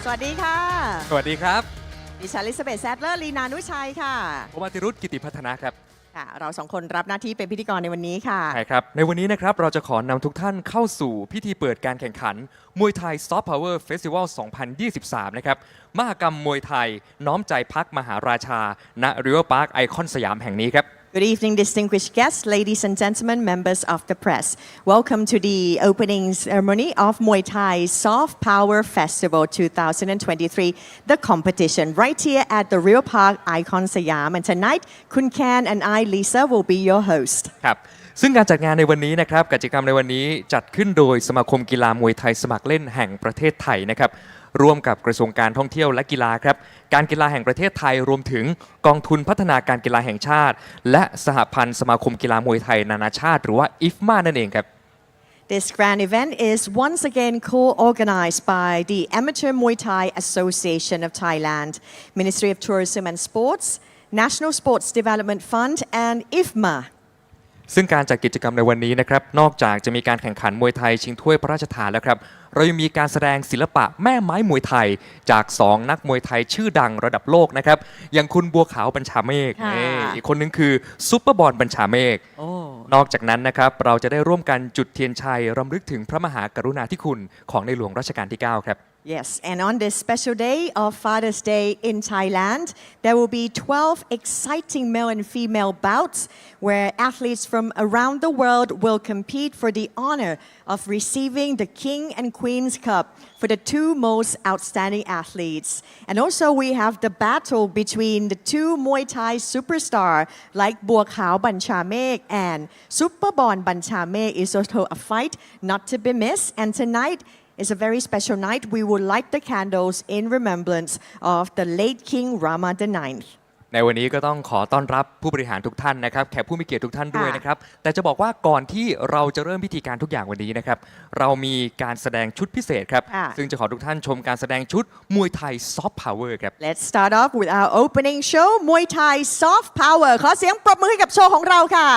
สวัสดีค่ะสวัสดีครับดิฉันลิซาเบธแซดเลอร์ลีนานุชัยค่ะผมอติรุธกิติพัฒนะครับค่ะเราสองคนรับหน้าที่เป็นพิธีกรในวันนี้ค่ะใช่ครับในวันนี้นะครับเราจะขอนำทุกท่านเข้าสู่พิธีเปิดการแข่งขันมวยไทยซอฟต์พาวเวอร์เฟสติวัล 2023 นะครับมหกรรมมวยไทยน้อมใจพักมหาราชาณริเวอร์พาร์คไอคอนสยามแห่งนี้ครับGood evening, distinguished guests, ladies and gentlemen, members of the press. Welcome to the opening ceremony of Muay Thai Soft Power Festival 2023, the competition right here at the Real Park Icon Siam. And tonight, Kun Kan and I, Lisa, will be your host. ครับซึ่งการจัดงานในวันนี้นะครับกิจกรรมในวันนี้จัดขึ้นโดยสมาคมกีฬามวยไทยสมัครเล่นแห่งประเทศไทยนะครับร่วมกับกระทรวงการท่องเที่ยวและกีฬาครับการกีฬาแห่งประเทศไทยรวมถึงกองทุนพัฒนาการกีฬาแห่งชาติและสหพันธ์สมาคมกีฬามวยไทยนานาชาติหรือว่า IFMA นั่นเองครับ This grand event is once again co-organized by the Amateur Muay Thai Association of Thailand, Ministry of Tourism and Sports, National Sports Development Fund, and IFMA. ซึ่งการจัดกิจกรรมในวันนี้นะครับนอกจากจะมีการแข่งขันมวยไทยชิงถ้วยพระราชทานแล้วครับเรายังมีการแสดงศิลปะแม่ไม้มวยไทยจาก2นักมวยไทยชื่อดังระดับโลกนะครับอย่างคุณบัวขาวบัญชาเมฆอีกคนนึงคือซุปเปอร์บอลบัญชาเมฆนอกจากนั้นนะครับเราจะได้ร่วมกันจุดเทียนชัยรำลึกถึงพระมหากรุณาธิคุณของในหลวงรัชกาลที่9ครับYes, and on this special day of Father's Day in Thailand, there will be 12 exciting male and female bouts where athletes from around the world will compete for the honor of receiving the King and Queen's Cup for the two most outstanding athletes. And also we have the battle between the two Muay Thai superstars like Buor Khao Banchamek and Superbon Banchamek is also a fight not to be missed. And tonight,It's a very special night. We will light the candles in remembrance of the late King Rama IX. ในวันนี้ก็ต้องขอต้อนรับผู้บริหารทุกท่านนะครับแขกผู้มีเกียรติทุกท่านด้วยนะครับแต่จะบอกว่าก่อนที่เราจะเริ่มพิธีการทุกอย่างวันนี้นะครับเรามีการแสดงชุดพิเศษครับซึ่งจะขอทุกท่านชมการแสดงชุดมวยไทยซอฟต์พาวเวอร์ครับ Let's start off with our opening show Muay Thai Soft Power ขอเสียงปรบมือให้กับโชว์ของเราค่ะ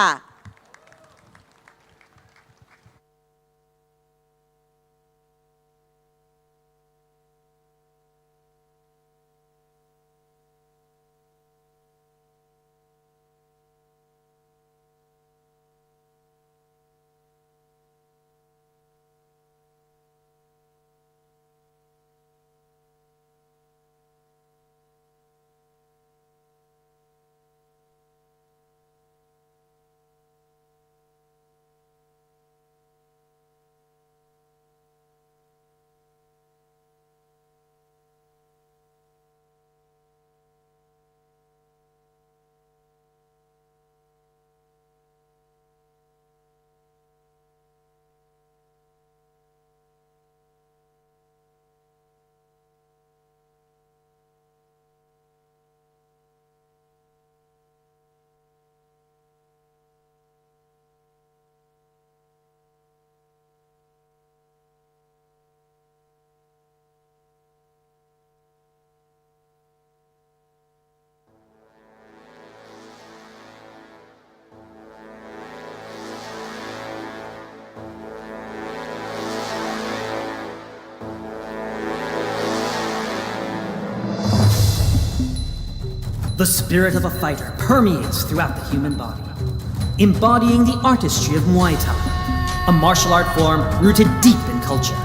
The spirit of a fighter permeates throughout the human body, embodying the artistry of Muay Thai, a martial art form rooted deep in culture,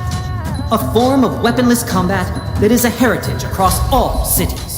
a form of weaponless combat that is a heritage across all cities.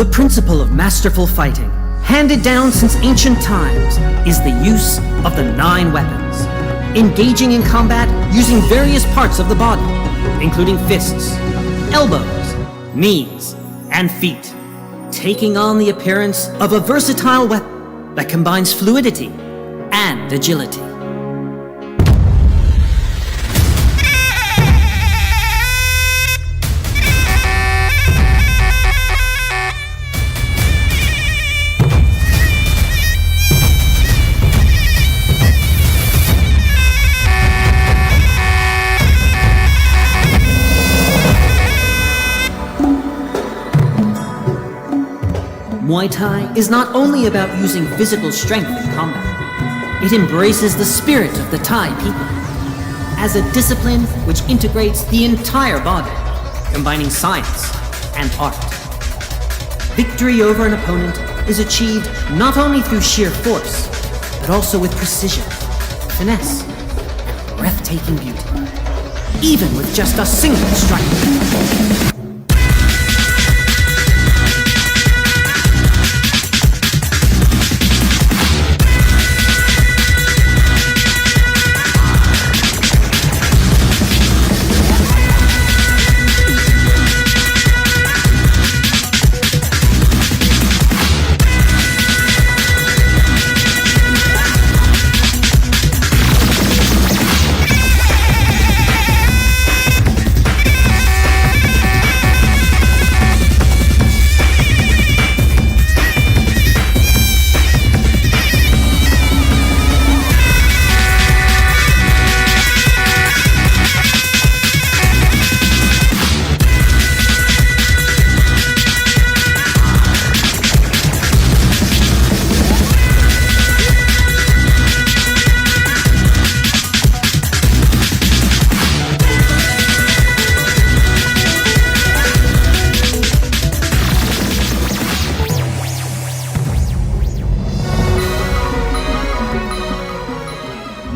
The principle of masterful fighting, handed down since ancient times, is the use of the 9 weapons. Engaging in combat using various parts of the body, including fists, elbows, knees, and feet, taking on the appearance of a versatile weapon that combines fluidity and agility. Muay Thai is not only about using physical strength in combat, it embraces the spirit of the Thai people as a discipline which integrates the entire body, combining science and art. Victory over an opponent is achieved not only through sheer force, but also with precision, finesse, and breathtaking beauty, even with just a single strike.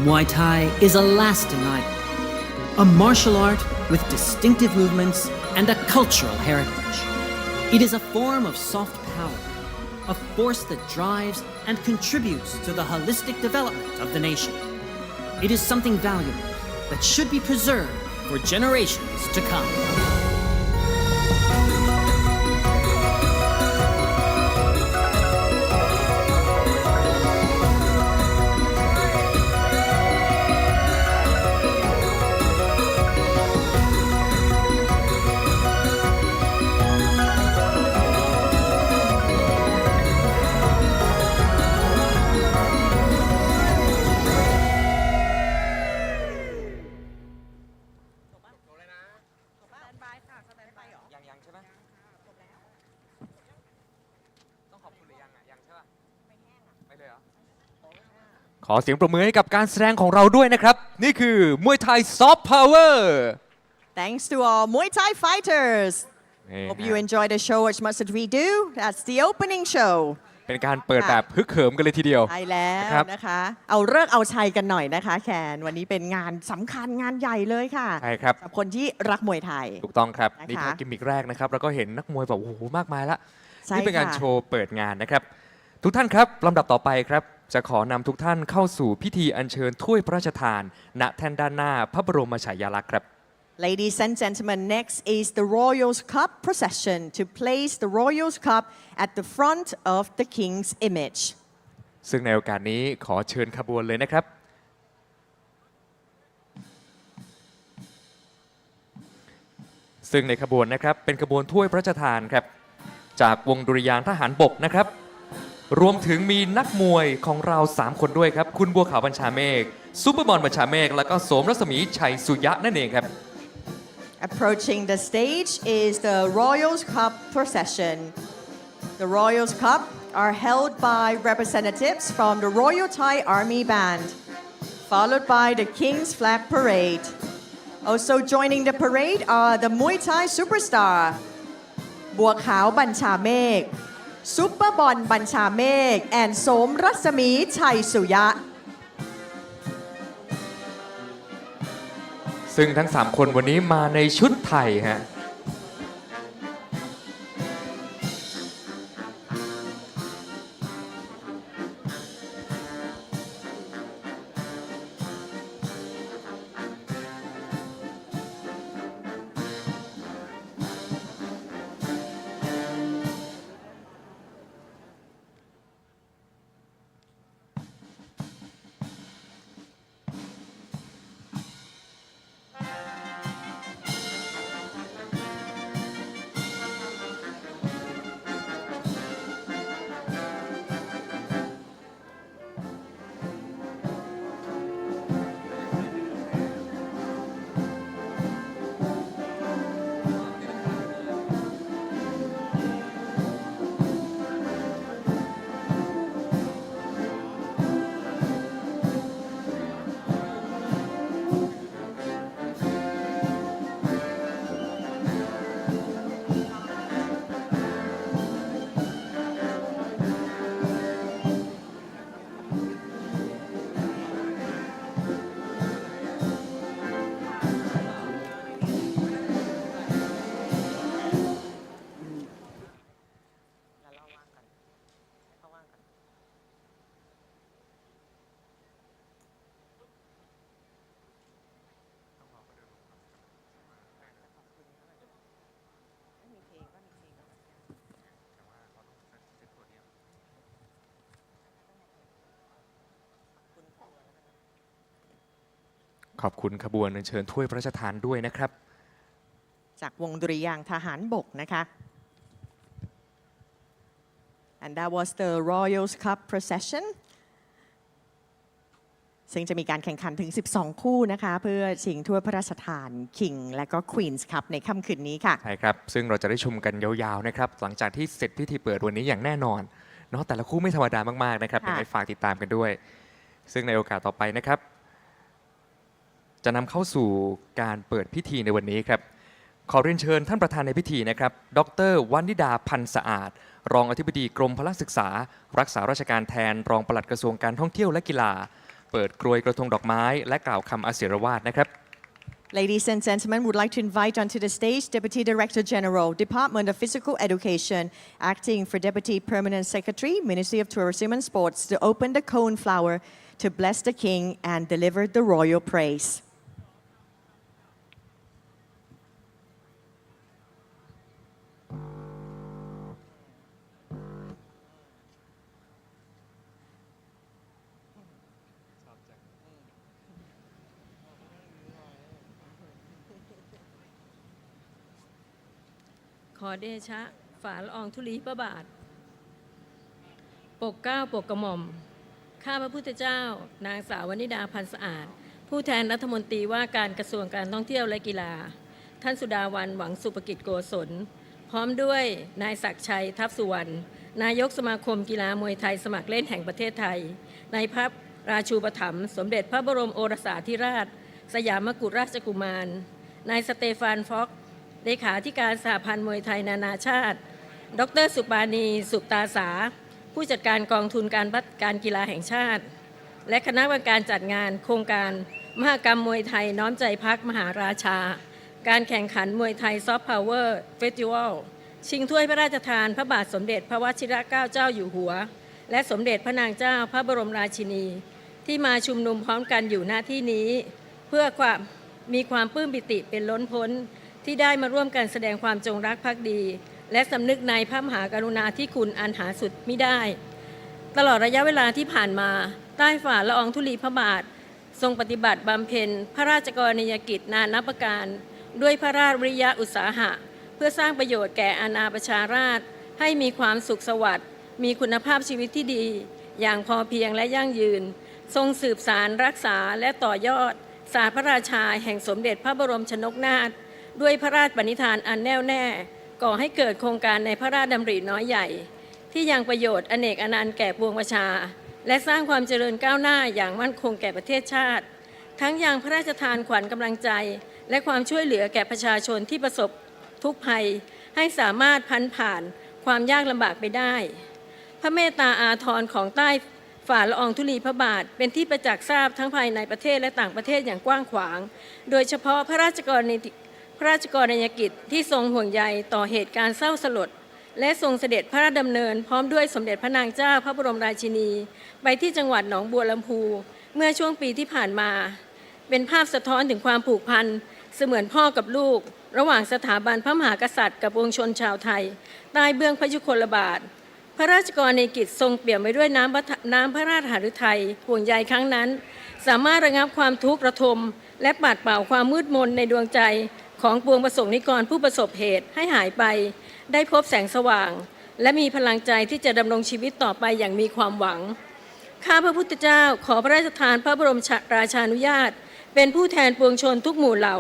Muay Thai is a lasting idol, a martial art with distinctive movements and a cultural heritage. It is a form of soft power, a force that drives and contributes to the holistic development of the nation. It is something valuable that should be preserved for generations to come.ขอเสียงปรบมือให้กับการแสดงของเราด้วยนะครับนี่คือมวยไทยซอฟต์พาวเวอร์ Thanks to all Muay Thai fighters. Hope you enjoy the show as much as we do. That's the opening show. เป็นการเปิดแบบฮึกเหิมกันเลยทีเดียว ใช่แล้วนะคะเอาเลิกเอาชัยกันหน่อยนะคะแคนวันนี้เป็นงานสำคัญงานใหญ่เลยค่ะใช่ครับสำหรับคนที่รักมวยไทยถูกต้องครับนี่คือกิมมิคแรกนะครับแล้วก็เห็นนักมวยแบบโอ้โหมากมายละนี่เป็นการโชว์เปิดงานนะครับทุกท่านครับลำดับต่อไปครับจะขอนำทุกท่านเข้าสู่พิธีอัญเชิญถ้วยพระราชทานณแท่นด้านหน้าพระบรมฉายาลักษณ์ครับ Ladies and gentlemen, next is the Royals Cup procession to place the Royals Cup at the front of the King's image. ซึ่งในโอกาสนี้ขอเชิญขบวนเลยนะครับซึ่งในขบวนนะครับเป็นขบวนถ้วยพระราชทานครับจากวงดุริยางค์ทหารบกนะครับรวมถึงมีนักมวยของเรา3คนด้วยครับคุณบัวขาวบัญชาเมฆซุปเปอร์บอลบัญชาเมฆแล้วก็โสมรัศมีชัยสุยะนั่นเองครับ Approaching the stage is the Royals Cup procession. The Royals Cup are held by representatives from the Royal Thai Army Band, followed by the King's Flag Parade. Also joining the parade are the Muay Thai superstar, บัวขาวบัญชาเมฆซุปเปอร์บอลบัญชาเมฆ and โสมรัศมีชัยสุยะซึ่งทั้ง3คนวันนี้มาในชุดไทยฮะ ขอบคุณขบวนอัญเชิญถ้วยพระราชทานด้วยนะครับ จากวงดุริยางค์ทหารบกนะคะ and that was the Royals Cup procession ซึ่งจะมีการแข่งขันถึง 12 คู่นะคะเพื่อชิงถ้วยพระราชทาน King และก็ Queen's Cup ในค่ำคืนนี้ค่ะ ใช่ครับ ซึ่งเราจะได้ชมกันยาวๆนะครับหลังจากที่เสร็จพิธีเปิดวันนี้อย่างแน่นอนเนาะแต่ละคู่ไม่ธรรมดามากๆนะครับยังไงฝากติดตามกันด้วย ซึ่งในโอกาสต่อไปนะครับจะนำเข้าสู่การเปิดพิธีในวันนี้ครับขอเรียนเชิญท่านประธานในพิธีนะครับดร.วรรณิดาพันธ์สะอาดรองอธิบดีกรมพละศึกษารักษาราชการแทนรองปลัดกระทรวงการท่องเที่ยวและกีฬาเปิดกรวยกระทงดอกไม้และกล่าวคำอาศิรวาทนะครับ Ladies and gentlemen, would like to invite onto the stage Deputy Director General, Department of Physical Education, acting for Deputy Permanent Secretary, Ministry of Tourism and Sports, to open the cone flower to bless the King and deliver the royal praise. ขอเดชะฝ่าละอองธุลีพระบาทปกเกล้าปกกระหม่อมข้าพระพุทธเจ้านางสาววรรณิดาพันธ์สะอาดผู้แทนรัฐมนตรีว่าการกระทรวงการท่องเที่ยวและกีฬาท่านสุดาวันหวังสุภกิจโกศลพร้อมด้วยนายศักดิ์ชัยทัพสุวรรณนายกสมาคมกีฬามวยไทยสมัครเล่นแห่งประเทศไทยในพระราชูปถัมภ์สมเด็จพระบรมโอรสาธิราชสยามกุฎราชกุมารนายสเตฟานฟ็อกเลขาธิการสหพันธ์มวยไทยนานาชาติดร.สุปาณีสุขตาสาผู้จัดการกองทุนการกีฬาแห่งชาติและคณะกรรมการจัดงานโครงการมหกรรมมวยไทยน้อมใจพักมหาราชาการแข่งขันมวยไทยซอฟต์พาวเวอร์เฟสติวัลชิงถ้วยพระราชทานพระบาทสมเด็จพระวชิรเกล้าเจ้าอยู่หัวและสมเด็จพระนางเจ้าพระบรมราชินีที่มาชุมนุมพร้อมกันอยู่หน้าที่นี้เพื่อมีความปลื้มปิติเป็นล้นพ้นที่ได้มาร่วมกันแสดงความจงรักภักดีและสำนึกในพระมหากรุณาธิคุณอันหาสุดมิได้ตลอดระยะเวลาที่ผ่านมาใต้ฝ่าละอองธุลีพระบาททรงปฏิบัติบำเพ็ญพระราชกรณียกิจนานับประการด้วยพระราชวิริยะอุตสาหะเพื่อสร้างประโยชน์แก่อาณาประชาราษฎร์ให้มีความสุขสวัสดิ์มีคุณภาพชีวิตที่ดีอย่างพอเพียงและยั่งยืนทรงสืบสารรักษาและต่อยอดศาสตร์พระราชาแห่งสมเด็จพระบรมชนกนาถด้วยพระราชปณิธานอันแน่วแน่ก่อให้เกิดโครงการในพระราชดำริน้อยใหญ่ที่ยังประโยชน์อเนกอนันต์แก่ปวงประชาและสร้างความเจริญก้าวหน้าอย่างมั่นคงแก่ประเทศชาติทั้งยังพระราชทานขวัญกำลังใจและความช่วยเหลือแก่ประชาชนที่ประสบทุกภัยให้สามารถผ่านความยากลำบากไปได้พระเมตตาอาทรของใต้ฝ่าละอองธุลีพระบาทเป็นที่ประจักษ์ทราบทั้งภายในประเทศและต่างประเทศอย่างกว้างขวางโดยเฉพาะพระราชกรณียกิจที่ทรงห่วงใยต่อเหตุการณ์เศร้าสลดและทรงเสด็จพระราชดำเนินพร้อมด้วยสมเด็จพระนางเจ้าพระบรมราชินีไปที่จังหวัดหนองบัวลำพูเมื่อช่วงปีที่ผ่านมาเป็นภาพสะท้อนถึงความผูกพันเสมือนพ่อกับลูกระหว่างสถาบันพระมหากษัตริย์กับปวงชนชาวไทยใต้เบื้องพระยุคลบาทพระราชกรณียกิจทรงเปี่ยมไปด้วยน้ำพระราชหฤทัยห่วงใยครั้งนั้นสามารถระงับความทุกข์ระทมและปัดเป่าความมืดมนในดวงใจของปวงประสงนิกรผู้ประสบเหตุให้หายไปได้พบแสงสว่างและมีพลังใจที่จะดำรงชีวิตต่อไปอย่างมีความหวังข้าพระพุทธเจ้าขอพระราชทานพระบรมราชานุญาตเป็นผู้แทนปวงชนทุกหมู่เหล่า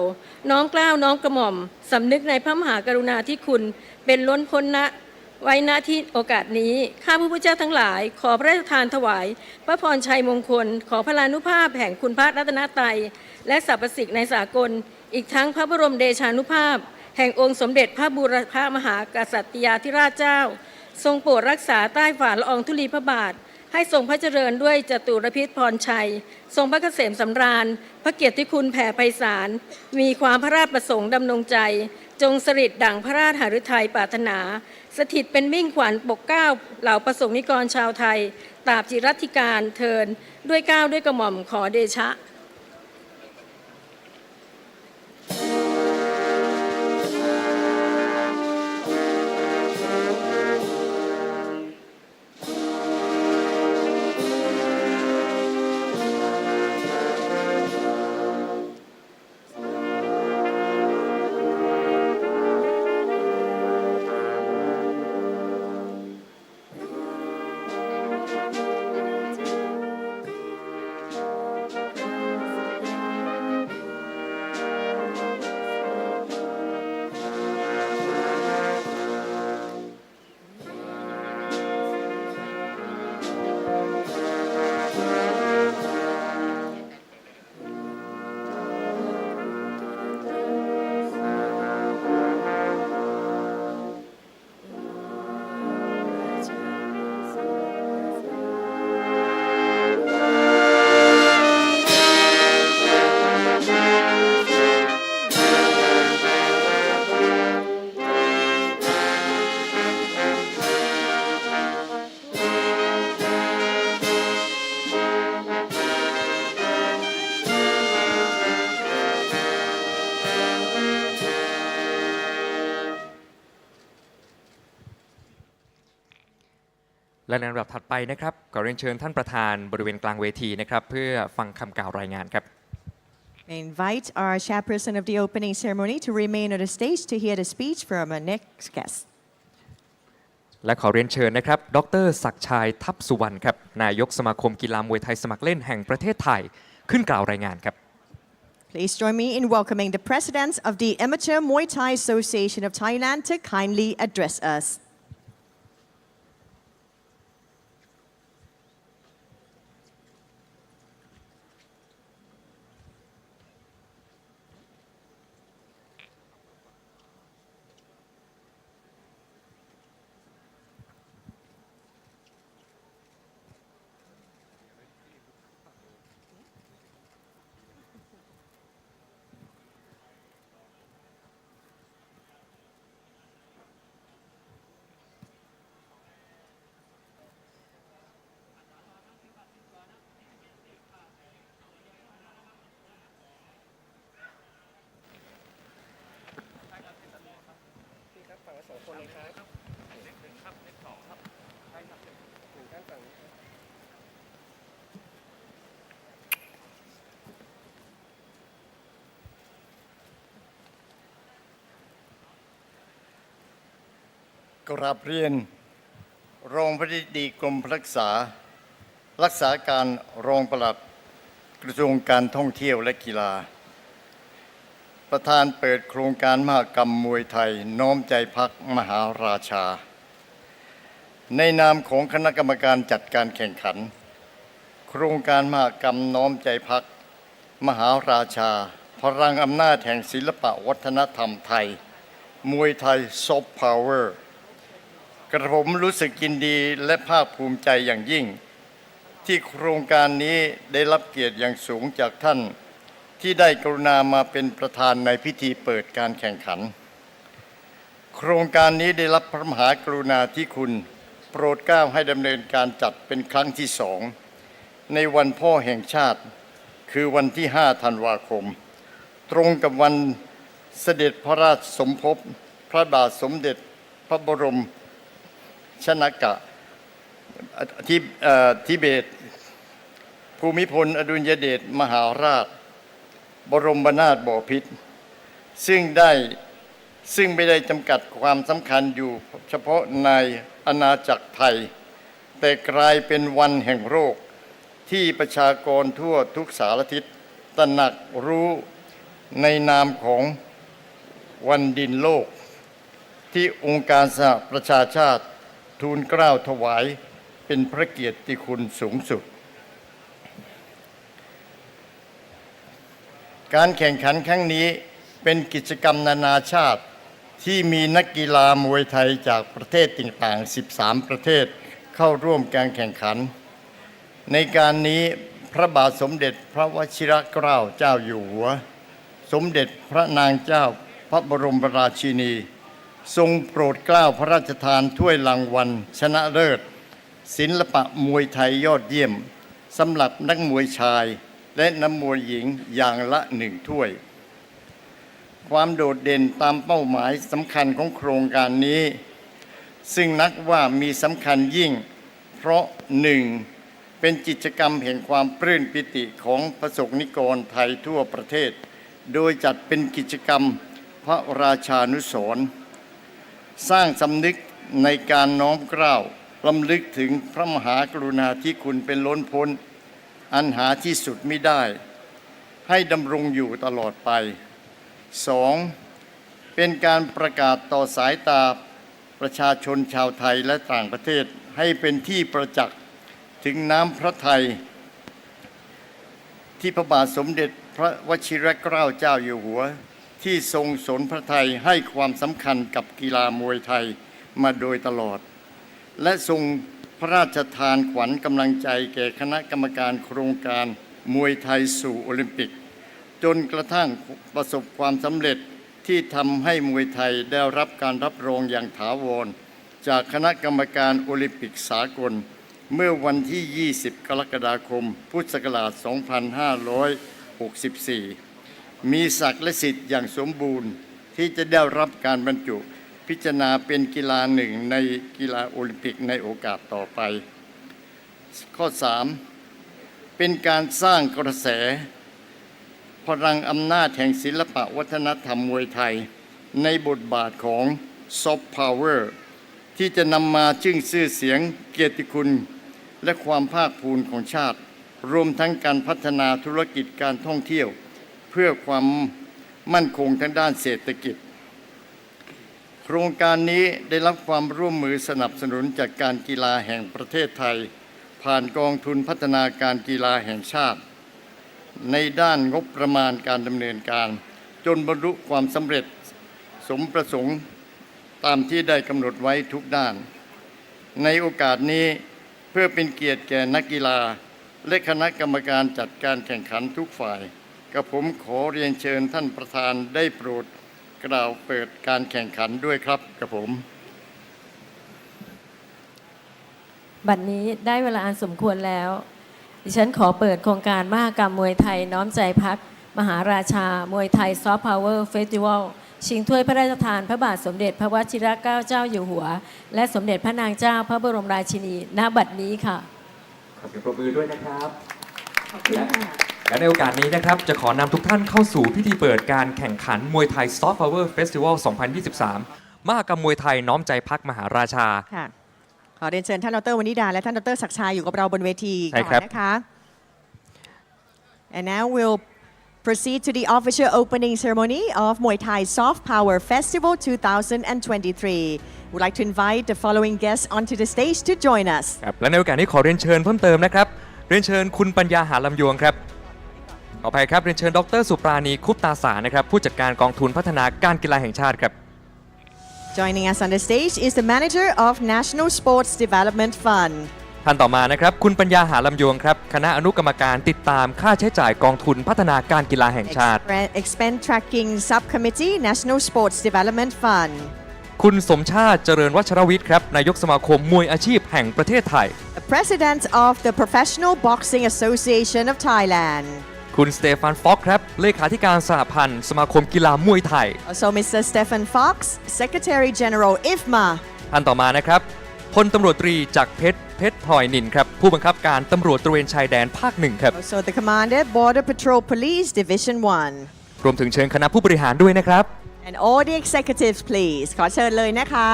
น้อมเกล้าน้อมกระหม่อมสำนึกในพระมหากรุณาธิคุณเป็นล้นพ้นไว้ณที่โอกาสนี้ข้าพระพุทธเจ้าทั้งหลายขอพระราชทานถวายพระพรชัยมงคลขอพลานุภาพแห่งคุณพระรัตนตรัยและสรรพสิ่งในสากลอีกทั้งพระบรมเดชานุภาพแห่งองค์สมเด็จพระบูรพมหากษัตริยาธิราชเจ้าทรงโปรดรักษาใต้ฝ่าละอองธุลีพระบาทให้ทรงพระเจริญด้วยจตุรพิธพรชัยทรงพระเกษมสำราญพระเกียรติคุณแผ่ไพศาลมีความพระราชประสงค์ดำรงใจจงสฤษดิ์ดั่งพระราชหฤทัยปรารถนาสถิตเป็นมิ่งขวัญปกเกล้าเหล่าประสงนิกรชาวไทยตราบจิรัติการเทินด้วยเกล้าด้วยกระหม่อมขอเดชะ และในลำดับถัดไปนะครับขอเรียนเชิญท่านประธานบริเวณกลางเวทีนะครับเพื่อฟังคำกล่าวรายงานครับ I invite our chairperson of the opening ceremony to remain on the stage to hear the speech from our next guest. และขอเรียนเชิญนะครับดร.ศักดิ์ชัยทัพสุวรรณครับนายกสมาคมกีฬามวยไทยสมัครเล่นแห่งประเทศไทยขึ้นกล่าวรายงานครับ Please join me in welcoming the president of the Amateur Muay Thai Association of Thailand to kindly address us. กราบเรียนรองอธิบดีกรมรักษาการรองปลัดกระทรวงการท่องเที่ยวและกีฬาประธานเปิดโครงการมหกรรมมวยไทยน้อมใจพักมหาราชาในนามของคณะกรรมการจัดการแข่งขันโครงการมหกรรมน้อมใจพักมหาราชาพลังอำนาจแห่งศิลปวัฒนธรรมไทยมวยไทยซอฟต์พาวเวอร์กระผมรู้สึกยินดีและภาคภูมิใจอย่างยิ่งที่โครงการนี้ได้รับเกียรติอย่างสูงจากท่านที่ได้กรุณามาเป็นประธานในพิธีเปิดการแข่งขันโครงการนี้ได้รับพระมหากรุณาธิคุณโปรดเกล้าให้ดำเนินการจัดเป็นครั้งที่2ในวันพ่อแห่งชาติคือวันที่5 ธันวาคมตรงกับวันเสด็จพระราชสมภพพระบาทสมเด็จพระบรมชนกทิเบศภูมิพลอดุลยเดชมหาราชบรมนาถบพิตรซึ่งไม่ได้จำกัดความสำคัญอยู่เฉพาะในอาณาจักรไทยแต่กลายเป็นวันแห่งโลกที่ประชากรทั่วทุกสารทิศตระหนักรู้ในนามของวันดินโลกที่องค์การสหประชาชาติทูลเกล้าถวายเป็นพระเกียรติคุณสูงสุดการแข่งขันครั้งนี้เป็นกิจกรรมนานาชาติที่มีนักกีฬามวยไทยจากประเทศต่างๆ13ประเทศเข้าร่วมการแข่งขันในการนี้พระบาทสมเด็จพระวชิรเกล้าเจ้าอยู่หัวสมเด็จพระนางเจ้าพระบรมราชินีทรงโปรดเกล้าพระราชทานถ้วยรางวัลชนะเลิศศิลปะมวยไทยยอดเยี่ยมสำหรับนักมวยชายและนักมวยหญิงอย่างละ1 ถ้วยความโดดเด่นตามเป้าหมายสำคัญของโครงการนี้ซึ่งนักว่ามีสำคัญยิ่งเพราะ 1. เป็นกิจกรรมแห่งความปลื้มปิติของประสบนิกรไทยทั่วประเทศโดยจัดเป็นกิจกรรมพระราชานุสรณ์สร้างสำนึกในการน้อมเกล้ารำลึกถึงพระมหากรุณาธิคุณเป็นล้นพ้นอันหาที่สุดมิได้ให้ดำรงอยู่ตลอดไป 2. เป็นการประกาศต่อสายตาประชาชนชาวไทยและต่างประเทศให้เป็นที่ประจักษ์ถึงน้ำพระทัยที่พระบาทสมเด็จพระวชิรเกล้าเจ้าอยู่หัวที่ทรงสนพระทัยให้ความสำคัญกับกีฬามวยไทยมาโดยตลอดและทรงพระราชทานขวัญกำลังใจแก่คณะกรรมการโครงการมวยไทยสู่โอลิมปิกจนกระทั่งประสบความสำเร็จที่ทำให้มวยไทยได้รับการรับรองอย่างถาวรจากคณะกรรมการโอลิมปิกสากลเมื่อวันที่ 20 กรกฎาคม พุทธศักราช 2564 มีศักดิ์และสิทธิ์อย่างสมบูรณ์ที่จะได้รับการบรรจุ พิจารณาเป็นกีฬาหนึ่งในกีฬาโอลิมปิกในโอกาสต่อไป ข้อ 3. เป็นการสร้างกระแสพลังอำนาจแห่งศิลปะวัฒนธรรมมวยไทยในบทบาทของซอฟต์พาวเวอร์ที่จะนำมาซึ่งชื่อเสียงเกียรติคุณและความภาคภูมิของชาติรวมทั้งการพัฒนาธุรกิจการท่องเที่ยวเพื่อความมั่นคงทางด้านเศรษฐกิจโครงการนี้ได้รับความร่วมมือสนับสนุนจากการกีฬาแห่งประเทศไทยผ่านกองทุนพัฒนาการกีฬาแห่งชาติในด้านงบประมาณการดำเนินการจนบรรลุความสำเร็จสมประสงค์ตามที่ได้กำหนดไว้ทุกด้านในโอกาสนี้เพื่อเป็นเกียรติแก่นักกีฬาและคณะกรรมการจัดการแข่งขันทุกฝ่ายกับผมขอเรียนเชิญท่านประธานได้โปรดกล่าวเปิดการแข่งขันด้วยครับกับผมบัดนี้ได้เวลาอันสมควรแล้วดิฉันขอเปิดโครงการมหกรรมมวยไทยน้อมใจพักมหาราชามวยไทยซอฟต์พาวเวอร์เฟสติวัลชิงถ้วยพระราชทานพระบาทสมเด็จพระวชิรเกล้าเจ้าอยู่หัวและสมเด็จพระนางเจ้าพระบรมราชินีณบัดนี้ค่ะขอเสียงปรบมือด้วยนะครับและในโอกาสนี้นะครับจะขอนำทุกท่านเข้าสู่พิธีเปิดการแข่งขันมวยไทยซอฟต์พาวเวอร์เฟสติวัล 2023 มหกรรมมวยไทยน้อมใจพักมหาราชาค่ะขอเรียนเชิญท่านดร.วนิดาและท่านดร.ศักดิ์ชัยอยู่กับเราบนเวทีก่อนนะคะ And now we'll proceed to the official opening ceremony of Muay Thai Soft Power Festival 2023. We'd like to invite the following guests onto the stage to join us. ครับและในโอกาสนี้ขอเรียนเชิญเพิ่มเติมนะครับเรียนเชิญคุณปัญญาหาลำยวงครับขออภัยครับเรียนเชิญดร.สุปราณีคุปตาสานะครับผู้จัดการกองทุนพัฒนาการกีฬาแห่งชาติครับ Joining us on the stage is the manager of National Sports Development Fund. ท่านต่อมานะครับคุณปัญญาหาลำยวงครับคณะอนุกรรมการติดตามค่าใช้จ่ายกองทุนพัฒนาการกีฬาแห่งชาติ Expense Tracking Subcommittee National Sports Development Fund. คุณสมชาติเจริญวัชรวิทย์ครับนายกสมาคมมวยอาชีพแห่งประเทศไทย The President of the Professional Boxing Association of Thailand. คุณสเตฟานฟ็อกครับเลขาธิการสหพันธ์สมาคมกีฬามวยไทย Also Mr. Stephan Fox, Secretary General IFMA. ท่านต่อมานะครับพลตำรวจตรีจักรเพชรพลอยนินครับผู้บังคับการตำรวจตระเวนชายแดนภาค 1ครับ Also the Commander, Border Patrol Police Division 1. รวมถึงเชิญคณะผู้บริหารด้วยนะครับ And all the executives please ขอเชิญเลยนะคะ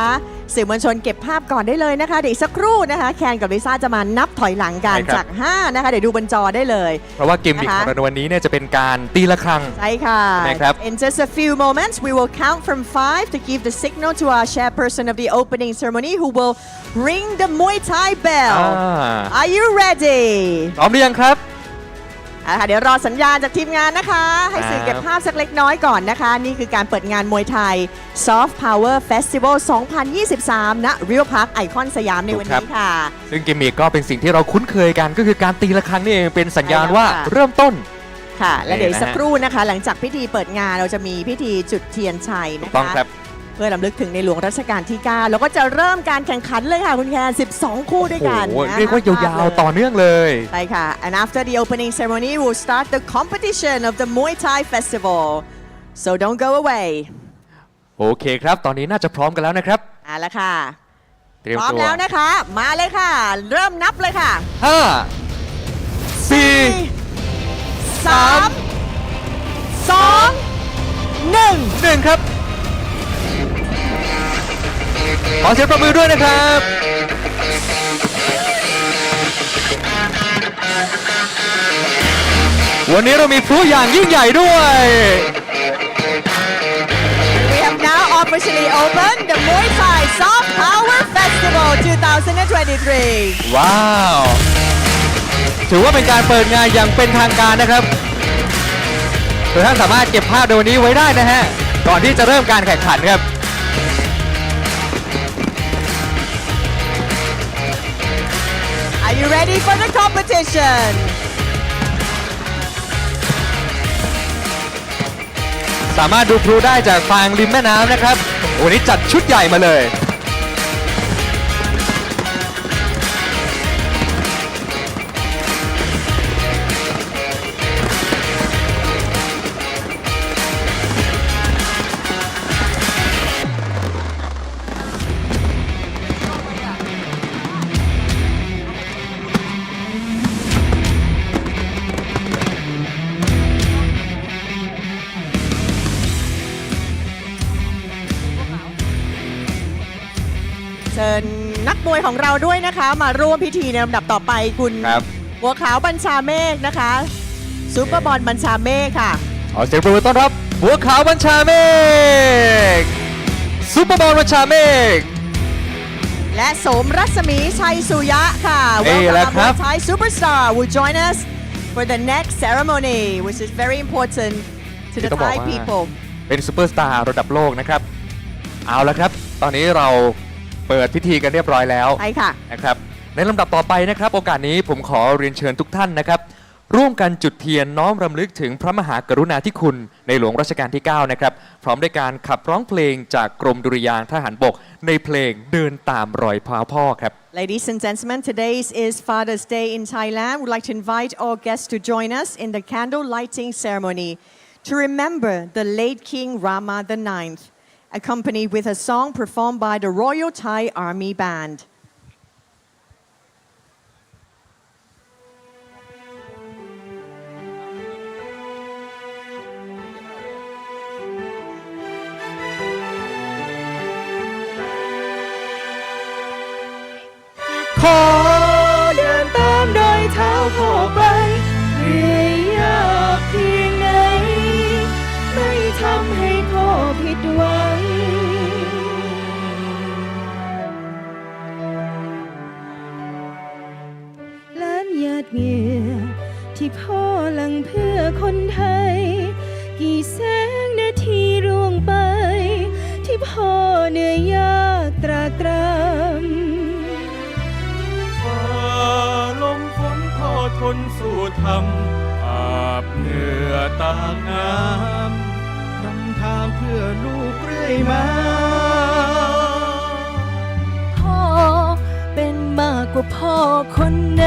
สื่อมวลชนเก็บภาพก่อนได้เลยนะคะเดี๋ยวสักครู่นะคะแคนกับลิซ่าจะมานับถอยหลังกันจาก5นะคะเดี๋ยวดูบนจอได้เลยเพราะว่าเกมมิ่งของเราในวันนี้เนี่ยจะเป็นการตีระฆังใช่ค่ะ นะครับ In just a few moments we will count from 5 to give the signal to our chairperson of the opening ceremony who will ring the Muay Thai bell Are you ready พร้อมหรือยังครับเดี๋ยวรอสัญญาณจากทีมงานนะคะให้สื่อเก็บภาพสักเล็กน้อยก่อนนะคะนี่คือการเปิดงานมวยไทย Soft Power Festival 2023 ณ Rio Park ไอคอนสยามในวันนี้ค่ะซึ่งกิมมิคก็เป็นสิ่งที่เราคุ้นเคยกันก็คือการตีระฆังนี่เองเป็นสัญญาณว่าเริ่มต้นค่ะและเดี๋ยวสักครู่นะคะหลังจากพิธีเปิดงานเราจะมีพิธีจุดเทียนชัยนะคะเพื่อรำลึกถึงในหลวงรัชกาลที่ 9 แล้วก็จะเริ่มการแข่งขันเลยค่ะคุณแคน12 คู่ด้วยกันเรียกว่ายาวๆต่อเนื่องเลยใช่ค่ะ and after the opening ceremony we'll start the competition of the Muay Thai Festival so don't go away โอเคครับตอนนี้น่าจะพร้อมกันแล้วนะครับละค่ะเตรียมตัวพร้อมแล้วนะคะมาเลยค่ะเริ่มนับเลยค่ะ5 4 3 2 1ครับขอเสียงปรบมือด้วยนะครับวันนี้เรามีพลุอย่างยิ่งใหญ่ด้วย We have now officially opened the Muay Thai Soft Power Festival 2023 ว้าวถือว่าเป็นการเปิดงานอย่างเป็นทางการนะครับทุกท่านสามารถเก็บภาพในวันนี้ไว้ได้นะฮะก่อนที่จะเริ่มการแข่งขันครับAre you ready for the competition? สามารถดูพลุได้จากฟางริมแม่น้ำนะครับวันนี้จัดชุดใหญ่มาเลย เชิญนักมวยของเราด้วยนะคะมาร่วมพิธีในลำดับต่อไปคุณ ครับ บัวขาวบัญชาเมฆนะคะซูเปอร์บอลบัญชาเมฆค่ะ ขอเสียงปรบมือต้อนรับบัวขาวบัญชาเมฆซุปเปอร์บอลบัญชาเมฆและโสมรัศมีชัยสุยะค่ะ นี่แหละครับ Thai superstar will join us for the next ceremony which is very important to the ต้องบอก Thai ว่า people เป็นซูเปอร์สตาร์ระดับโลกนะครับเอาละครับตอนนี้เราเปิดพิธีกันเรียบร้อยแล้ว ใช่ค่ะ นะครับในลำดับต่อไปนะครับโอกาสนี้ผมขอเรียนเชิญทุกท่านนะครับร่วมกันจุดเทียนน้อมรำลึกถึงพระมหากรุณาธิคุณในหลวงรัชกาลที่ 9 นะครับพร้อมด้วยการขับร้องเพลงจากกรมดุริยางค์ทหารบกในเพลงเดินตามรอยพ่อครับ Ladies and gentlemen, today is Father's Day in Thailand. We'd like to invite all guests to join us in the candle lighting ceremony to remember the late King Rama IX, accompanied with a song performed by the Royal Thai Army Band. ขอเดินตามรอยเท้าพ่อไปเหนื่อยยากเพียงไหนไม่ทำให้พ่อผิดหวังล้านหยาดเหงื่อที่พ่อหลั่งเพื่อคนไทยกี่แสงนาทีร่วงไปที่พ่อเหนื่อยยากตรากตรำลมฝนพ่อทนสู้ทำอาบเหงื่อตากน้ำนำทางเพื่อลูกเรื่อยมาพ่อเป็นมากกว่าพ่อคนไหน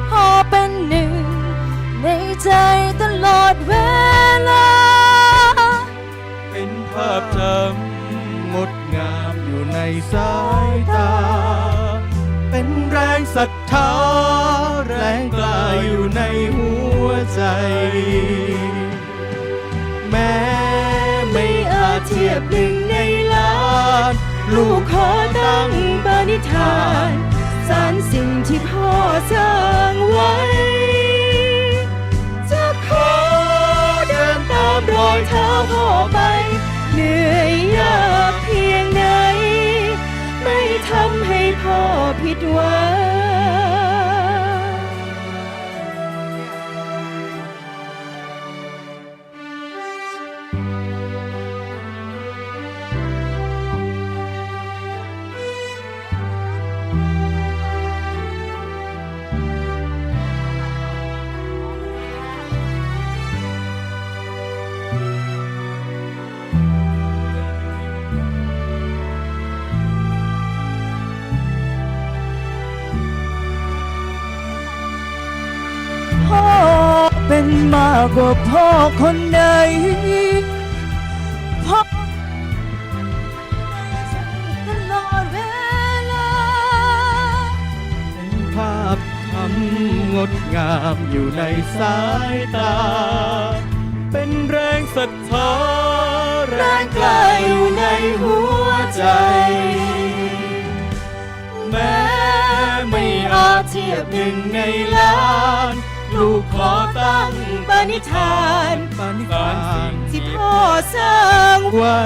พ่อเป็นหนึ่งในใจตลอดเวลาเป็นภาพจำงดงามอยู่ในสายตาเป็นแรงศรัทธาแรงกล้าอยู่ในหัวใจแม้ไม่อาจเทียบหนึ่งในล้านลูกขอตั้งปณิธานสานสิ่งที่พ่อสร้างไว้จะขอเดินตามรอยเท้าพ่อไปเหนื่อยยากเพียงไหนไม่ทำให้พ่อผิดหวังพ่อเป็นมากกว่าพ่อคนใดพ่อตลอดเวลาเป็นภาพทำงดงามอยู่ในสายตาเป็นแรงศรัทธาแรงกล้าอยู่ในหัวใจแม้ไม่อาจเทียบหนึ่งในล้านลูกขอตั้งปณิธานที่พ่อสร้างไว้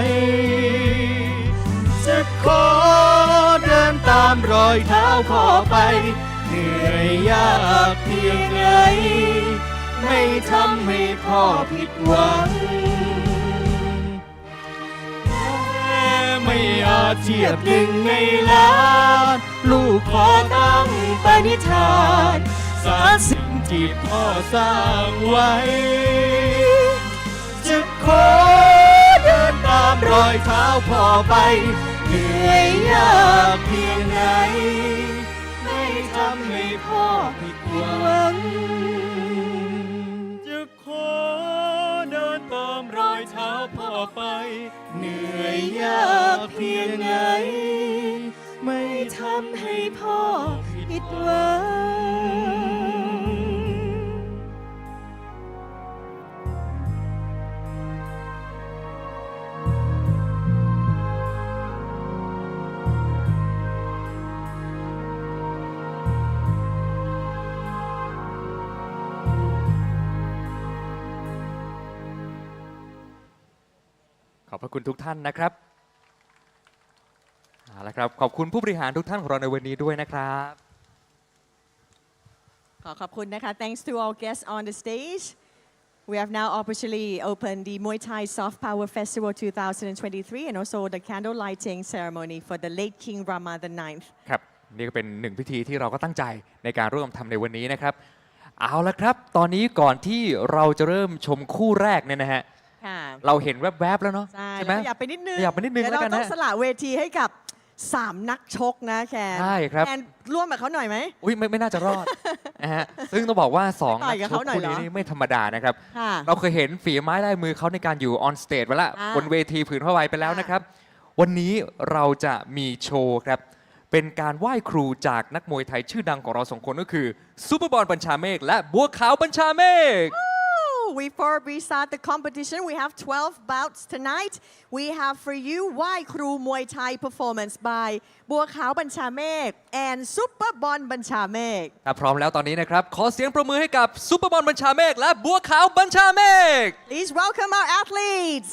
จะขอเดินตามรอยเท้าพ่อไปเหนื่อยยากเพียงไหนไม่ทำให้พ่อผิดหวังแม้ไม่อาจเทียบหนึ่งในล้านลูกขอตั้งปณิธานสานสิ่งที่พ่อสร้างไว้จะขอเดินตามรอยเท้าพ่อไปเหนื่อยยากเพียงไหนไม่ทำให้พ่อผิดหวังจะขอเดินตามรอยเท้าพ่อไปเหนื่อยยากเพียงไหนไม่ทำให้พ่อผิดหวัง พระคุณทุกท่านนะครับเอาละครับขอบคุณผู้บริหารทุกท่านของเราในวันนี้ด้วยนะครับ ขอบคุณนะคะ Thanks to all guests on the stage. We have now officially opened the Muay Thai Soft Power Festival 2023 and also the candle lighting ceremony for the late King Rama IX. ครับนี่ก็เป็นหนึ่งพิธีที่เราก็ตั้งใจในการร่วมทำในวันนี้นะครับเอาละครับตอนนี้ก่อนที่เราจะเริ่มชมคู่แรกเนี่ยนะฮะ ค่ะ เราเห็นแวบๆแล้วเนาะ ใช่ ไหม แล้วก็อยากไปนิดนึง อยากไปนิดนึง เดี๋ยว แล้วกัน เราต้อ นะ งสละเวทีให้กับ 3 นักชกนะแคน ใช่ครับ แคนร่วมกับเขาหน่อยไหม อุ้ยไม่น่าจะรอด นะฮะซึ่งต้องบอกว่า2 ต่ นั อย ก กับ ช เขา ก หน่อย คู่ เหรอ นี้นี่ไม่ธรรมดานะครับ ค่ะ เราเคยเห็นฝีไม้ลายมือเขาในการอยู่ออนสเตจไปแล้ว อ่า บนเวทีผืนผ้าใบไปแล้วนะครับ วันนี้เราจะมีโชว์ครับ เป็นการไหว้ครูจากนักมวยไทยชื่อดังของเรา2 คนก็คือซุปเปอร์บอลบัญชาเมฆและบัวขาวบัญชาเมฆ Before we start the competition, we have 12 bouts tonight. We have for you Wai Kru Muay Thai performance by Bua Khao Banchamek and Super Bon Banchamek. ถ้าพร้อมแล้วตอนนี้นะครับ ขอเสียงประมือให้กับซุปเปอร์บอลบัญชาเมฆและบัวขาวบัญชาเมฆ Please welcome our athletes.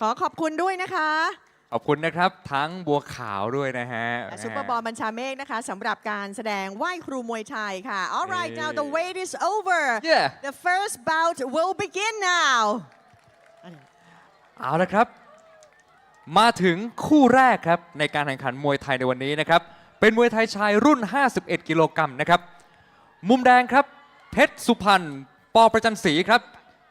ขอบคุณด้วยนะคะ ขอบคุณนะครับทั้งบัวขาวด้วยนะฮะ และซุปเปอร์บอลบัญชาเมฆนะคะสำหรับการแสดงไหว้ครูมวยไทยค่ะ Alright now the wait is over Yeah. The first bout will begin now เอาละครับ มาถึงคู่แรกครับในการแข่งขันมวยไทยในวันนี้นะครับ เป็นมวยไทยชายรุ่น 51 กิโลกรัมนะครับ มุมแดงครับเพชรสุพรรณปอประจันศรีครับ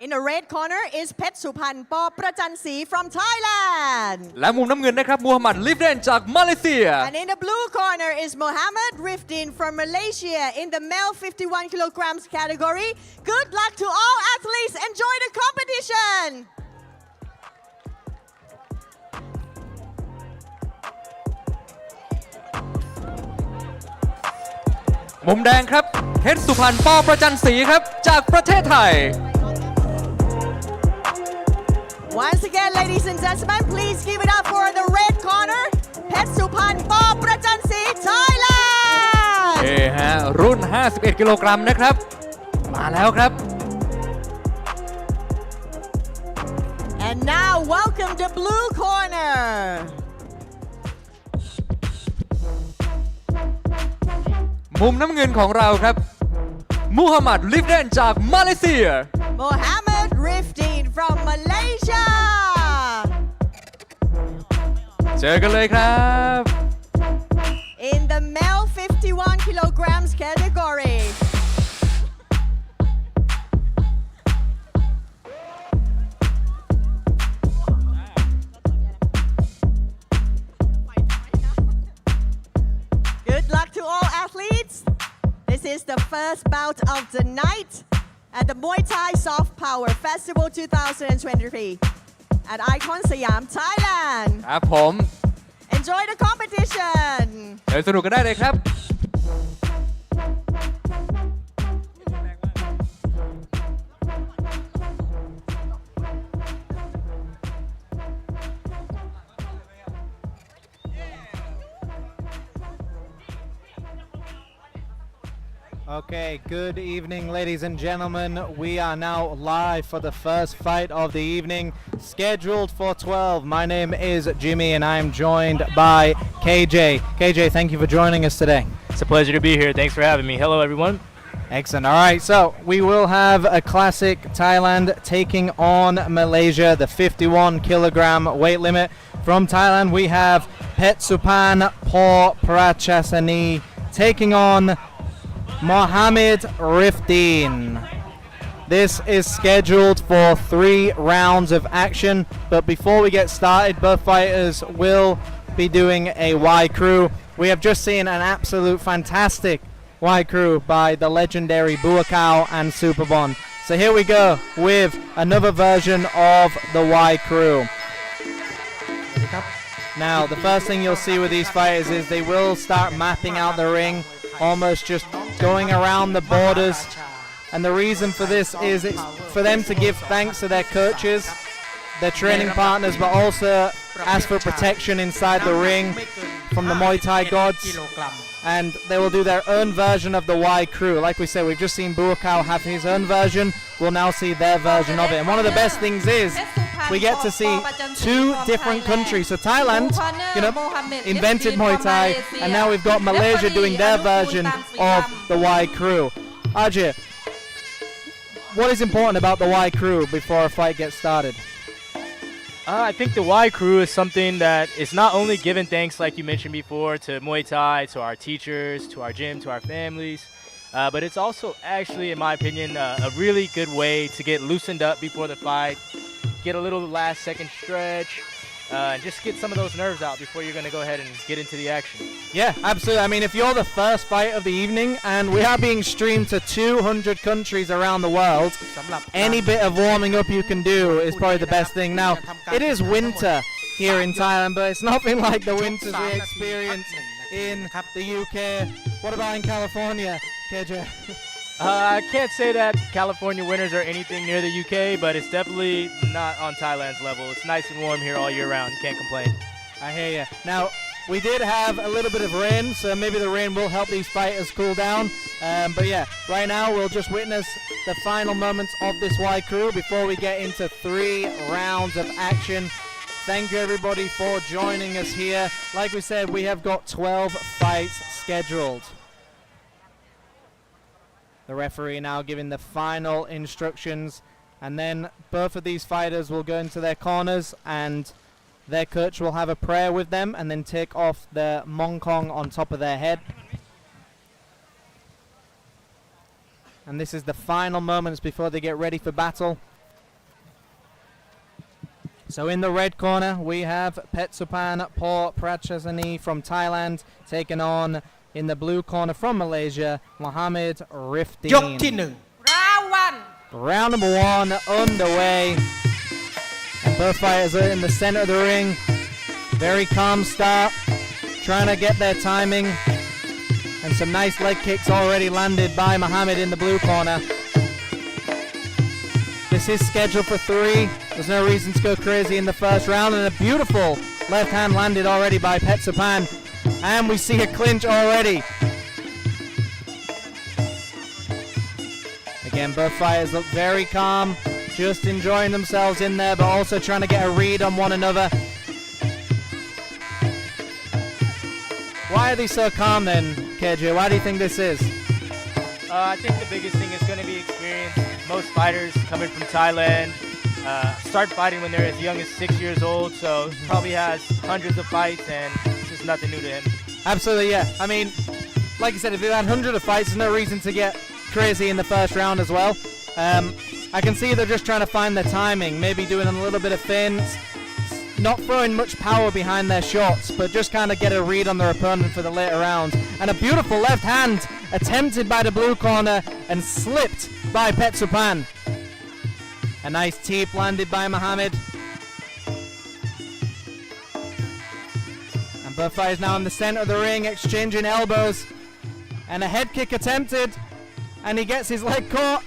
In the red corner is เพชรสุพรรณปอประจันศรี from Thailand และมุมน้ำเงินนะครับมูฮัมหมัดลิฟเดนจากมาเลเซีย And in the blue corner is Mohammed Rifdin from Malaysia in the male 51 kilograms category. Good luck to all athletes. Enjoy the competition. มุมแดงครับเพชรสุพรรณปอประจันศรีครับจากประเทศไทย Once again, ladies and gentlemen, please give it up for the red corner, เพชรสุพรรณปอประจันศรี Thailand. ฮะรุ่น 51 กิโลกรัมนะครับ มาแล้วครับ And now, welcome the blue corner. มุมน้ำเงินของเราครับมูฮัมหมัดลิฟเดนจากมาเลเซีย Mohammed Rifdin from Malaysia. เจอกันเลยครับ In the male 51 kilograms category. Good luck to all athletes. This is the first bout of the night at the Muay Thai Soft Power Festival 2023 at Icon Siam, Thailand. ครับผม Enjoy the competition. เดี๋ยวสนุกกันได้เลยครับ Okay, good evening, ladies and gentlemen. We are now live for the first fight of the evening, scheduled for 12. My name is Jimmy, and I am joined by KJ. KJ, thank you for joining us today. It's a pleasure to be here. Thanks for having me. Hello, everyone. Excellent. All right, so we will have a classic Thailand taking on Malaysia, the 51 kilogram weight limit. From Thailand, we have Phet Supan Paw Prachasani taking on Mohammed Rifdin. This is scheduled for 3 rounds of action, but before we get started, both fighters will be doing a Y crew. We have just seen an absolute fantastic Y crew by the legendary Buakau and Superbon. So here we go with another version of the Y crew. Now, the first thing you'll see with these fighters is they will start mapping out the ring, almost just going around the borders. And the reason for this is it's for them to give thanks to their coaches, their training partners, but also ask for protection inside the ring from the Muay Thai gods. And they will do their own version of the Y crew. Like we said, we've just seen Buakau have his own version. We'll now see their version of it. And one of the best things is we get to see 2 different countries. So Thailand, invented Muay Thai, and now we've got Malaysia doing their version of the Y crew. Ajay, what is important about the Y crew before a fight gets started? I think the Y crew is something that is not only giving thanks, like you mentioned before, to Muay Thai, to our teachers, to our gym, to our families, but it's also actually, in my opinion, a really good way to get loosened up before the fight, get a little last second stretch, and just get some of those nerves out before you're going to go ahead and get into the action. Yeah, absolutely. I mean, if you're the first fight of the evening, and we are being streamed to 200 countries around the world, any bit of warming up you can do is probably the best thing. Now, it is winter here in Thailand, but it's nothing like the winters we experience in the UK. What about in California, KJ? I can't say that California winters are anything near the UK, but it's definitely not on Thailand's level. It's nice and warm here all year round. Can't complain. I hear you. Now, we did have a little bit of rain, so maybe the rain will help these fighters cool down. But yeah, right now we'll just witness the final moments of this Y crew before we get into 3 rounds of action. Thank you everybody for joining us here. Like we said, we have got 12 fights scheduled. The referee now giving the final instructions, and then both of these fighters will go into their corners and their coach will have a prayer with them and then take off the mongkong on top of their head. And this is the final moments before they get ready for battle. So in the red corner, we have Petsupan Paw Prachasani from Thailand, taken on in the blue corner from Malaysia, Mohammed Rifdeen. ยกที่หนึ่ง Round number 1 underway. And both fighters are in the center of the ring. Very calm start, trying to get their timing. And some nice leg kicks already landed by Mohammed in the blue corner. This is scheduled for 3. There's no reason to go crazy in the first round. And a beautiful left hand landed already by Petsupan. And we see a clinch already. Again, both fighters look very calm, just enjoying themselves in there, but also trying to get a read on one another. Why are they so calm then, KJ? Why do you think this is? I think the biggest thing is going to be experience. Most fighters coming from Thailand start fighting when they're as young as 6 years old, so he probably has hundreds of fights and it's just nothing new to him. Absolutely, yeah. I mean, like you said, if you had hundreds of fights, there's no reason to get crazy in the first round as well. I can see they're just trying to find their timing, maybe doing a little bit of feints, not throwing much power behind their shots, but just kind of get a read on their opponent for the later rounds. And a beautiful left hand attempted by the blue corner and slipped by Petsupan. A nice teep landed by Mohammed. And both fighters now in the center of the ring, exchanging elbows. And a head kick attempted. And he gets his leg caught.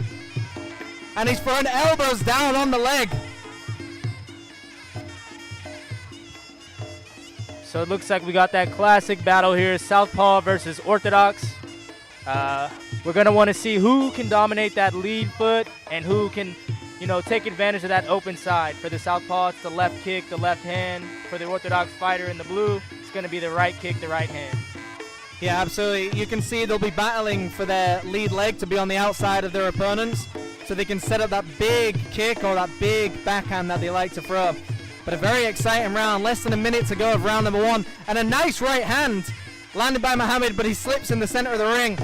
And he's throwing elbows down on the leg. So it looks like we got that classic battle here, Southpaw versus Orthodox. We're going to want to see who can dominate that lead foot and who can, take advantage of that open side. For the Southpaw, it's the left kick, the left hand. For the Orthodox fighter in the blue, it's going to be the right kick, the right hand. Yeah, absolutely. You can see they'll be battling for their lead leg to be on the outside of their opponents so they can set up that big kick or that big backhand that they like to throw. But a very exciting round, less than a minute to go of round number 1. And a nice right hand landed by Mohammed, but he slips in the center of the ring.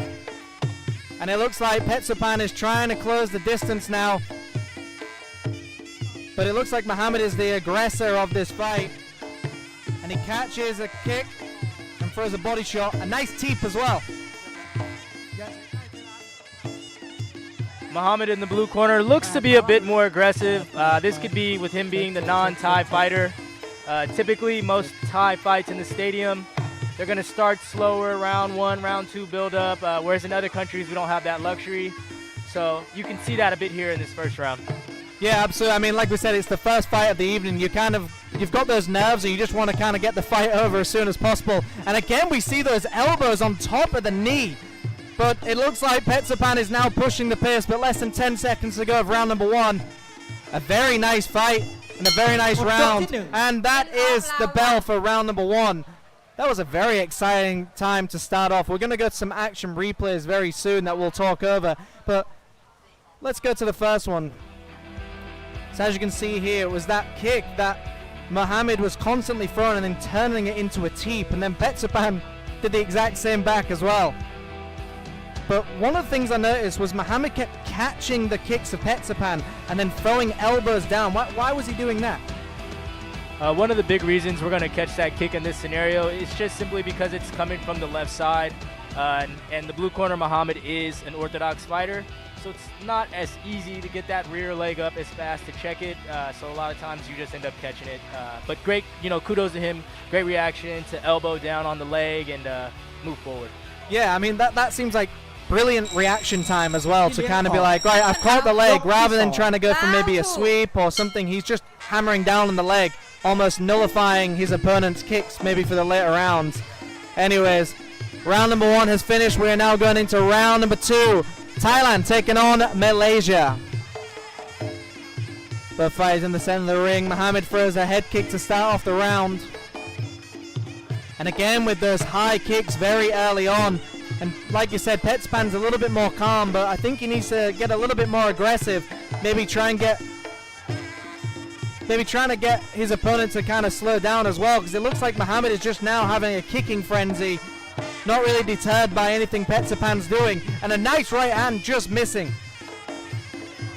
And it looks like Petsupan is trying to close the distance now. But it looks like Mohammed is the aggressor of this fight. And he catches a kick and throws a body shot. A nice teep as well. Mohammed in the blue corner looks to be a bit more aggressive. This could be with him being the non-Thai fighter. Typically, most Thai fights in the stadium, they're going to start slower, round 1, round 2 build up, whereas in other countries, we don't have that luxury. So you can see that a bit here in this first round. Yeah, absolutely. I mean, like we said, it's the first fight of the evening. You've got those nerves and you just want to kind of get the fight over as soon as possible. And again, we see those elbows on top of the knee. But it looks like Petsupan is now pushing the pace, but less than 10 seconds to go of round number 1. A very nice fight and a very nice round. And that is the bell for round number 1. That was a very exciting time to start off. We're going to go to some action replays very soon that we'll talk over. But let's go to the first one. So as you can see here, it was that kick that Mohammed was constantly throwing and then turning it into a teep. And then Petsupan did the exact same back as well. But one of the things I noticed was Mohammed kept catching the kicks of Petsupan and then throwing elbows down. Why was he doing that? One of the big reasons we're going to catch that kick in this scenario is just simply because it's coming from the left side. And the blue corner, Mohammed, is an Orthodox fighter. So it's not as easy to get that rear leg up as fast to check it. So a lot of times you just end up catching it. But great, kudos to him. Great reaction to elbow down on the leg and move forward. Yeah, I mean, that seems like brilliant reaction time as well to kind of be like, right, I've caught the leg, rather than trying to go for maybe a sweep or something. He's just hammering down on the leg, almost nullifying his opponent's kicks maybe for the later rounds. Anyways, round number 1 has finished. We are now going into round number 2. Thailand taking on Malaysia. Both fighters in the center of the ring. Muhammad throws a head kick to start off the round. And again with those high kicks very early on. And like you said, Petsapan's a little bit more calm, but I think he needs to get a little bit more aggressive. Maybe trying to get his opponent to kind of slow down as well, because it looks like Muhammad is just now having a kicking frenzy, not really deterred by anything Petsapan's doing, and a nice right hand just missing.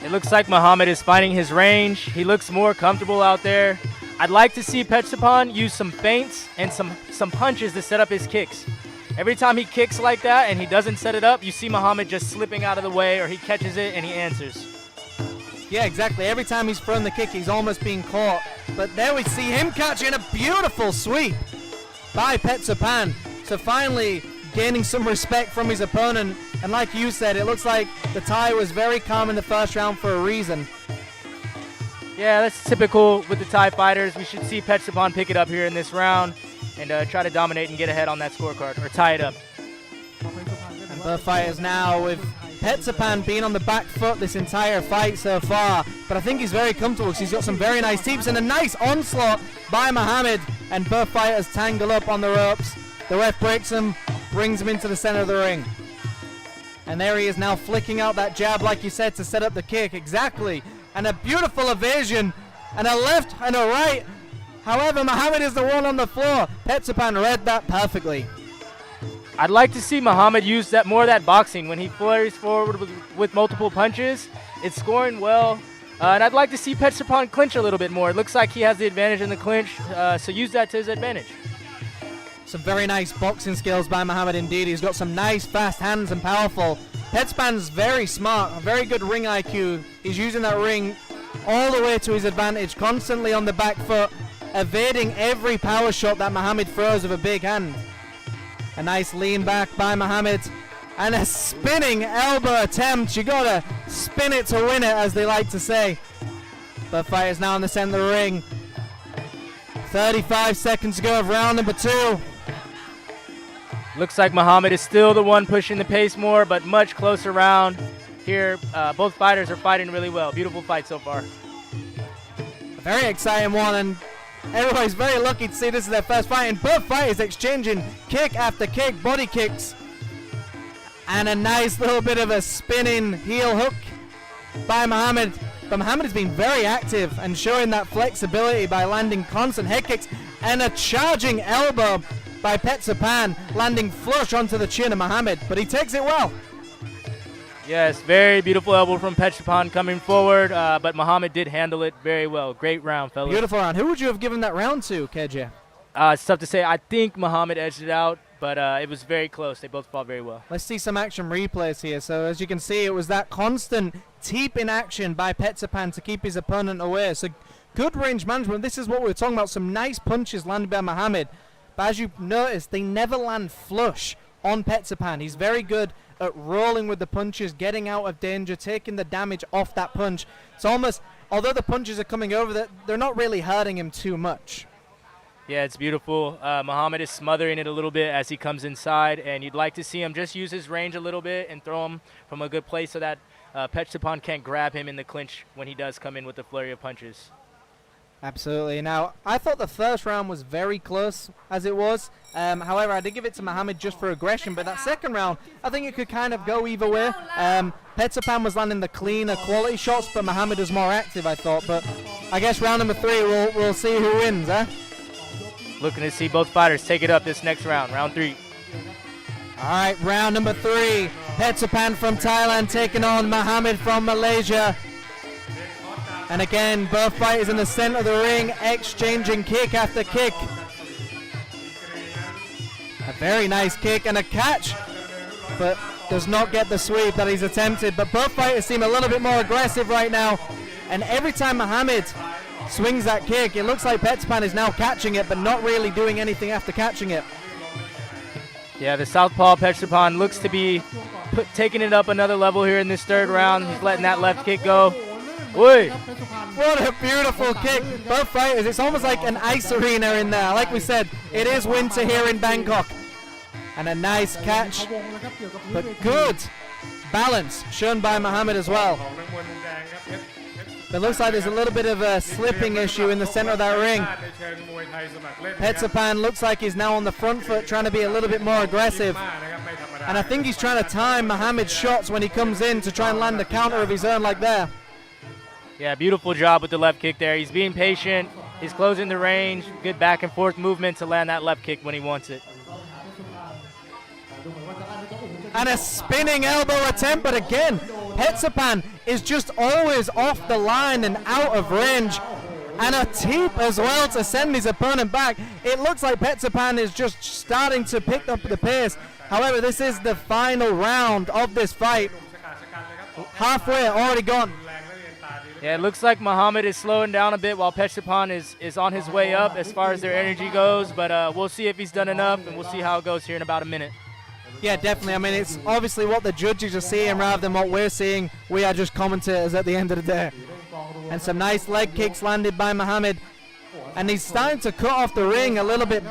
It looks like Muhammad is finding his range. He looks more comfortable out there. I'd like to see Petsapan use some feints and some punches to set up his kicks. Every time he kicks like that and he doesn't set it up, you see Muhammad just slipping out of the way, or he catches it and he answers. Yeah, exactly. Every time he's thrown the kick, he's almost being caught. But there we see him catching a beautiful sweep by Petsapan. So finally gaining some respect from his opponent. And like you said, it looks like the Thai was very calm in the first round for a reason. Yeah, that's typical with the Thai fighters. We should see Petsapan pick it up here in this round and try to dominate and get ahead on that scorecard, or tie it up. And both fighters now with Petsapan being on the back foot this entire fight so far. But I think he's very comfortable because he's got some very nice teeps and a nice onslaught by Muhammad. And both fighters tangle up on the ropes. The ref breaks him, brings him into the center of the ring. And there he is now flicking out that jab, like you said, to set up the kick. Exactly. And a beautiful evasion. And a left and a right. However, Muhammad is the one on the floor. Petsapan read that perfectly. I'd like to see Muhammad use that more of that boxing when he flurries forward with multiple punches. It's scoring well. And I'd like to see Petsapan clinch a little bit more. It looks like he has the advantage in the clinch, so use that to his advantage. Some very nice boxing skills by Muhammad indeed. He's got some nice fast hands and powerful. Petsapan's very smart, a very good ring IQ. He's using that ring all the way to his advantage, constantly on the back foot, evading every power shot that Muhammad throws with a big hand. A nice lean back by Muhammad and a spinning elbow attempt. You gotta spin it to win it, as they like to say. The fight is now in the center of the ring. 35 seconds to go of round number 2. Looks like Muhammad is still the one pushing the pace more, but much closer round. Here, both fighters are fighting really well. Beautiful fight so far. A very exciting one, and everybody's very lucky to see this is their first fight. And both fighters exchanging kick after kick, body kicks. And a nice little bit of a spinning heel hook by Muhammad. But Muhammad has been very active and showing that flexibility by landing constant head kicks. And a charging elbow by Petsapan, landing flush onto the chin of Muhammad. But he takes it well. Yes, very beautiful elbow from Petsapan coming forward, but Muhammad did handle it very well. Great round, fellas. Beautiful round. Who would you have given that round to, KJ? It's tough to say. I think Muhammad edged it out, but it was very close. They both fought very well. Let's see some action replays here. So as you can see, it was that constant teep in action by Petsapan to keep his opponent away. So good range management. This is what we were talking about. Some nice punches landed by Muhammad. But as you've noticed, they never land flush on Petsapan. He's very good at rolling with the punches, getting out of danger, taking the damage off that punch. It's almost, although the punches are coming over, they're not really hurting him too much. Yeah, it's beautiful. Muhammad is smothering it a little bit as he comes inside, and you'd like to see him just use his range a little bit and throw him from a good place so that Petsapan can't grab him in the clinch when he does come in with a flurry of punches. Absolutely. Now, I thought the first round was very close as it was. However, I did give it to Muhammad just for aggression. But that second round, I think it could kind of go either way. Petsapan was landing the cleaner quality shots, but Muhammad was more active, I thought. But I guess round number 3, we'll see who wins, huh? Looking to see both fighters take it up this next round, round 3. All right, round number 3. Petsapan from Thailand taking on Muhammad from Malaysia. And again, both fighters in the center of the ring, exchanging kick after kick. A very nice kick and a catch, but does not get the sweep that he's attempted. But both fighters seem a little bit more aggressive right now. And every time Muhammad swings that kick, it looks like Petsapan is now catching it, but not really doing anything after catching it. Yeah, the southpaw Petsapan looks to be taking it up another level here in this third round. He's letting that left kick go. Oi. What a beautiful kick. Both fighters, it's almost like an ice arena in there. Like we said, it is winter here in Bangkok. And a nice catch, but good balance shown by Muhammad as well. It looks like there's a little bit of a slipping issue in the center of that ring. Petsapan looks like he's now on the front foot, trying to be a little bit more aggressive. And I think he's trying to time Mohammed's shots when he comes in to try and land a counter of his own like there. Yeah, beautiful job with the left kick there. He's being patient. He's closing the range. Good back and forth movement to land that left kick when he wants it. And a spinning elbow attempt, but again, Petsapan is just always off the line and out of range. And a teep as well to send his opponent back. It looks like Petsapan is just starting to pick up the pace. However, this is the final round of this fight. Halfway, already gone. Yeah, it looks like Muhammad is slowing down a bit while Petsapan is on his way up as far as their energy goes. But we'll see if he's done enough, and we'll see how it goes here in about a minute. Yeah, definitely. I mean, it's obviously what the judges are seeing rather than what we're seeing. We are just commentators at the end of the day. And some nice leg kicks landed by Muhammad. And he's starting to cut off the ring a little bit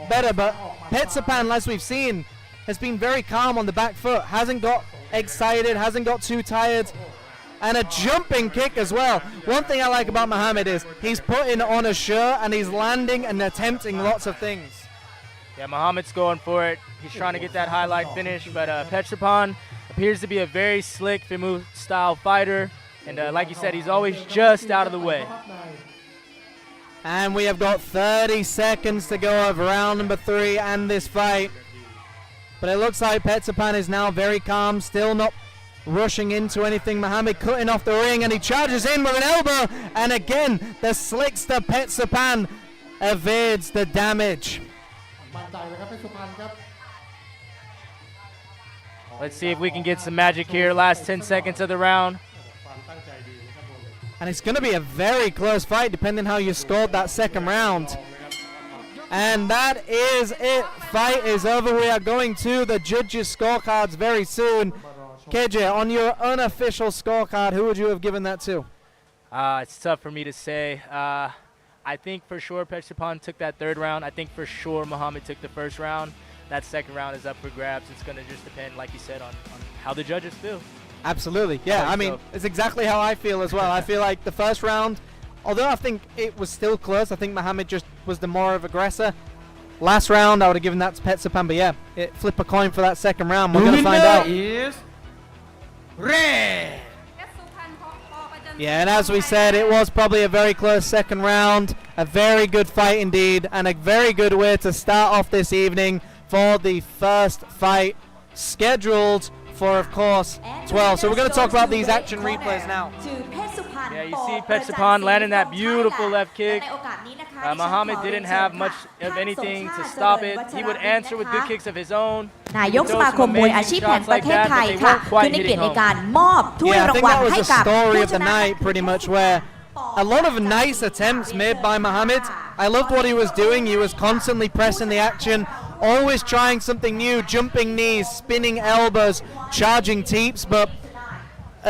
better. But Petsapan, as we've seen, has been very calm on the back foot. Hasn't got excited, hasn't got too tired. And a jumping kick as well. One thing I like about Muhammad is he's putting on a show and he's landing and attempting lots of things. Yeah, Muhammad's going for it. He's trying to get that highlight finish, but Petsapan appears to be a very slick Fimu style fighter. And like you said, he's always just out of the way. And we have got 30 seconds to go of round number 3 and this fight. But it looks like Petsapan is now very calm, still not rushing into anything. Muhammad cutting off the ring and he charges in with an elbow. And again, the slickster Petsapan evades the damage. Let's see if we can get some magic here. Last 10 seconds of the round. And it's going to be a very close fight depending how you scored that second round. And that is it. Fight is over. We are going to the judges' scorecards very soon. KJ, on your unofficial scorecard, who would you have given that to? It's tough for me to say. I think for sure Petsapan took that third round. I think for sure Muhammad took the first round. That second round is up for grabs. It's going to just depend, like you said, on how the judges feel. Absolutely. Yeah, I mean, it's exactly how I feel as well. I feel like the first round, although I think it was still close, I think Muhammad just was the more of aggressor. Last round, I would have given that to Petsapan, but yeah, flip a coin for that second round. We're going to find out. Is red. Yeah, and as we said, it was probably a very close second round. A very good fight indeed, and a very good way to start off this evening for the first fight scheduled for, of course, 12. So we're going to talk about these action replays now. Yeah, you see Petsapan landing that beautiful left kick. Muhammad didn't have much of anything to stop it. He would answer with good kicks of his own. นายกสมาคมมวยอาชีพแห่งประเทศไทยค่ะคือในเกียรติในการมอบถ้วย Yeah, I ราง think วัล that was ให้ the กับ story ผู้ of ช the นะ night, pretty much, where a lot of nice attempts made by Muhammad. I loved what he was doing. He was constantly pressing the action, always trying something new, jumping knees, spinning elbows, charging teeps, but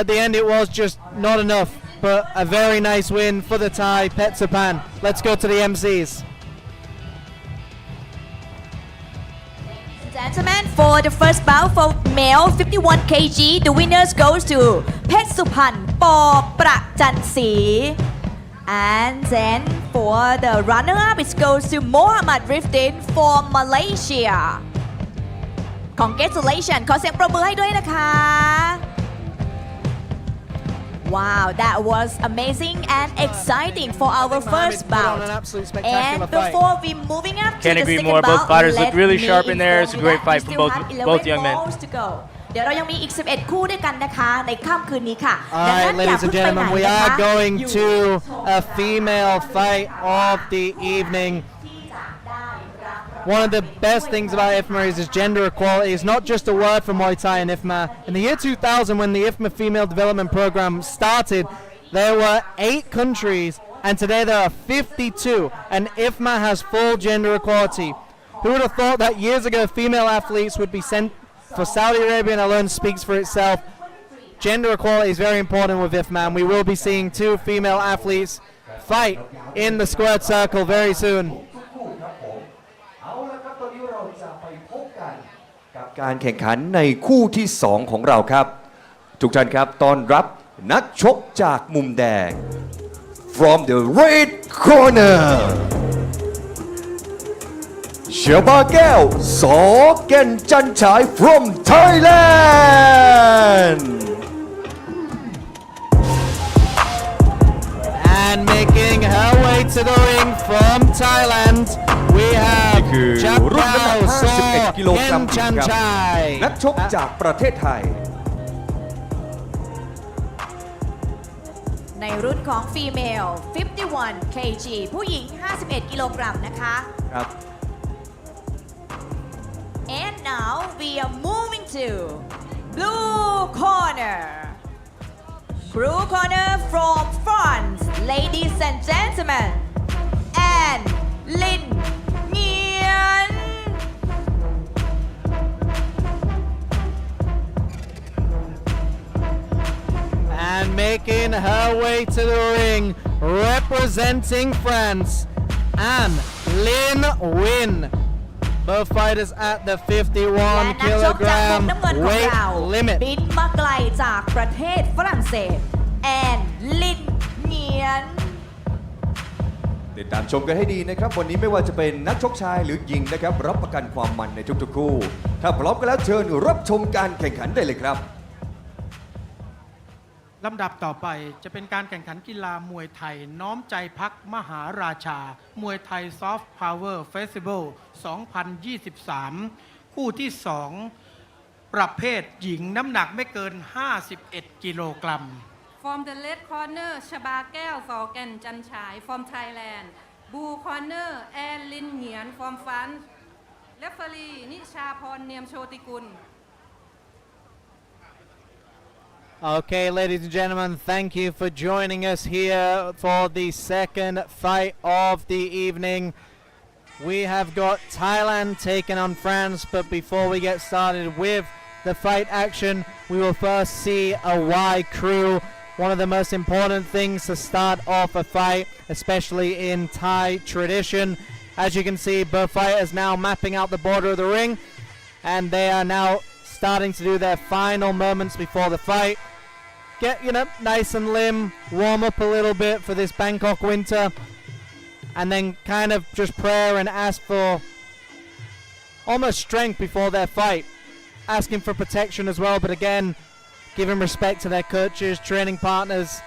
at the end it was just not enough. But a very nice win for the Thai, Petsapan. Let's go to the MCs. Gentlemen, for the first bout for male 51 kg, the winners goes to Petsupan Paw Prajansi. And then for the runner-up, it goes to Mohammad Rifdin for Malaysia. Congratulations! ขอเสียงปรบมือให้ด้วยนะคะ Wow, that was amazing and exciting for our first bout. And before we moving up to Can't the agree second more. bout, Both fighters look let really me sharp in there. It's a inform great you fight that from we still have both 11 young men. rounds to go. เดี๋ยวเรายังมีอีก 11 คู่ด้วยกันนะคะในค่ำคืนนี้ค่ะ All right, ladies and gentlemen, we are going to a female fight of the evening. One of the best things about IFMA is gender equality. It's not just a word for Muay Thai and IFMA. In the year 2000, when the IFMA Female Development Program started, there were 8 countries, and today there are 52, and IFMA has full gender equality. Who would have thought that years ago female athletes would be sent for Saudi Arabia, and alone speaks for itself. Gender equality is very important with IFMA, and we will be seeing 2 female athletes fight in the squared circle very soon. กับการแข่งขันในคู่ที่ 2 ของเราครับทุกท่านครับต้อนรับ นักชกจากมุมแดง from the red corner เชียบาแก้วสอแก่นจันฉาย from Thailand And making her way to the ring from Thailand, we have นี่คือรุ่นน้ำหนัก Chapao 51 กิโลกรัม Ken Chanchai นักชกจากประเทศไทย ในรุ่นของ Female 51 kg ผู้หญิง 51 กิโลกรัมนะคะ ครับ And now we are moving to blue corner. Blue corner from France, ladies and gentlemen, and Lin Nguyen. And making her way to the ring, representing France, An Lin Win. Both fighters at the และนักชกจากมุม 51 kilogram น้ำเงินของ weight เรา limit. บินมาไกลจากประเทศฝรั่งเศส and Lin Nguyen. ติดตามชมกันให้ดีนะครับ วันนี้ไม่ว่าจะเป็นนักชกชายหรือหญิงนะครับ รับประกันความมันในทุกๆคู่ ถ้าพร้อมกันแล้วเชิญรับชมการแข่งขันได้เลยครับ ลำดับต่อไปจะเป็นการแข่งขันกีฬามวยไทยน้อมใจพักมหาราชามวยไทยซอฟต์พาวเวอร์เฟสติวัล 2023 คู่ที่ 2 ประเภทหญิงน้ำหนักไม่เกิน 51 กิโลกรัม From the red corner ชบาแก้วสอแก่นจันฉาย from Thailand Blue corner แอนลินเหงียน from France Referee นิชาพรเนียมโชติกุล Okay, ladies and gentlemen, thank you for joining us here for the second fight of the evening. We have got Thailand taking on France, but before we get started with the fight action, we will first see a Y crew. One of the most important things to start off a fight, especially in Thai tradition. As you can see, both fighters now mapping out the border of the ring, and they are now starting to do their final moments before the fight. Get, nice and limb, warm up a little bit for this Bangkok winter, and then kind of just prayer and ask for almost strength before their fight. Asking for protection as well, but again, giving respect to their coaches, training partners.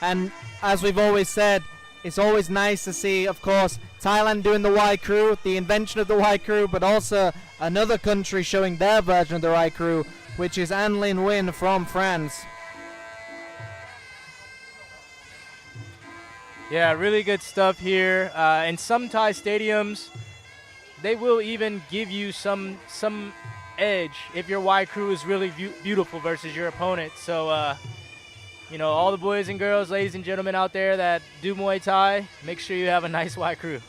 And as we've always said, it's always nice to see, of course, Thailand doing the Y crew, the invention of the Y crew, but also another country showing their version of the Y crew, which is An Lin Win from France. Yeah, really good stuff here. In some Thai stadiums, they will even give you some edge if your Y crew is really beautiful versus your opponent. So, all the boys and girls, ladies and gentlemen out there that do Muay Thai, make sure you have a nice Y crew.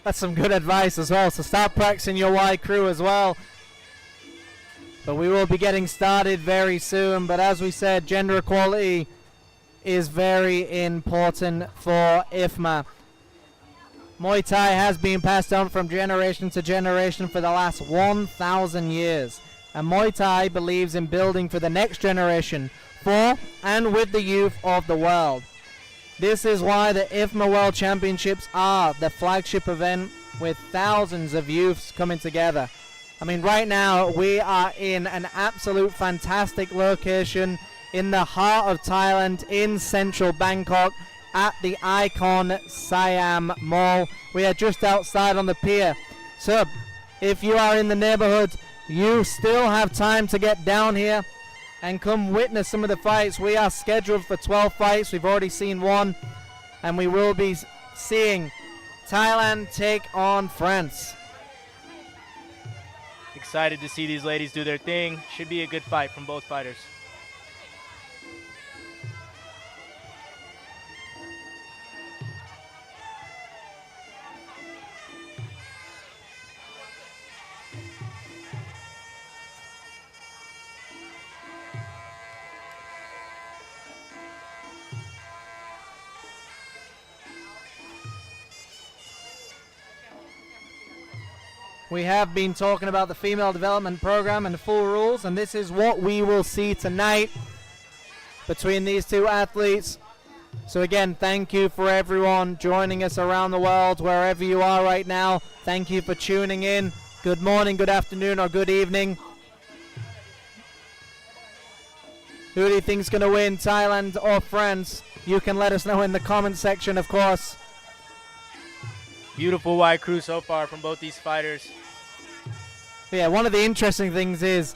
That's some good advice as well. So start practicing your Y crew as well. But we will be getting started very soon. But as we said, gender equality is very important for IFMA. Muay Thai has been passed on from generation to generation for the last 1,000 years. And Muay Thai believes in building for the next generation, for and with the youth of the world. This is why the IFMA World Championships are the flagship event with thousands of youths coming together. I mean, right now we are in an absolute fantastic location in the heart of Thailand in central Bangkok at the Icon Siam Mall. We are just outside on the pier. So if you are in the neighborhood, you still have time to get down here and come witness some of the fights. We are scheduled for 12 fights. We've already seen one, and we will be seeing Thailand take on France. Excited to see these ladies do their thing. Should be a good fight from both fighters. We have been talking about the female development program and the full rules, and this is what we will see tonight. between these two athletes. So again, thank you for everyone joining us around the world, wherever you are right now. Thank you for tuning in. Good morning, good afternoon, or good evening. Who do you think is going to win, Thailand or France? You can let us know in the comment section, of course. Beautiful Y crew so far from both these fighters. Yeah, one of the interesting things is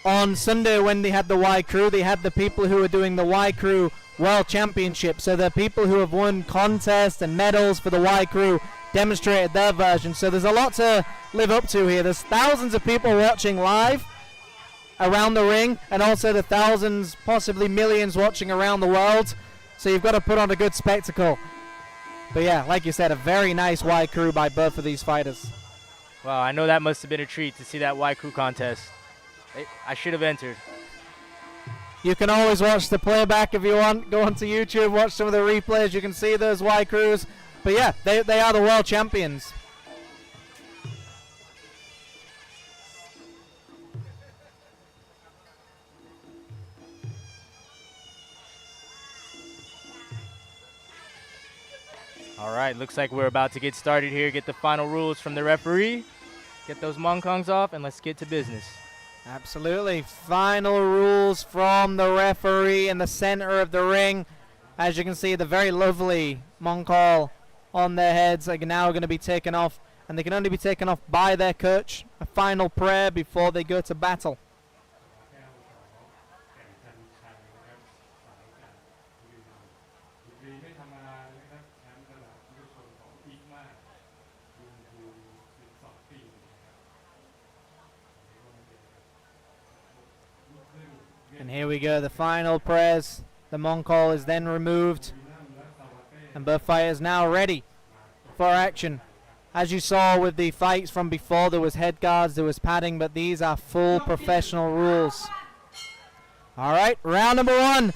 on Sunday when they had the Y crew, they had the people who were doing the Y crew World Championship. So the people who have won contests and medals for the Y crew demonstrated their version. So there's a lot to live up to here. There's thousands of people watching live around the ring, and also the thousands, possibly millions watching around the world. So you've got to put on a good spectacle. But yeah, like you said, a very nice Y crew by both of these fighters. Wow, I know that must have been a treat to see that Y crew contest. I should have entered. You can always watch the playback if you want. Go onto YouTube, watch some of the replays. You can see those Y crews. But yeah, they are the world champions. All right, looks like we're about to get started here. Get the final rules from the referee. Get those mongkongs off, and let's get to business. Absolutely. Final rules from the referee in the center of the ring. As you can see, the very lovely mongkol on their heads are now going to be taken off, and they can only be taken off by their coach. A final prayer before they go to battle. And here we go, the final prayers. The mongkol is then removed, and both fighters now ready for action. As you saw with the fights from before, there was head guards, there was padding, but these are full professional rules. All right, round number one.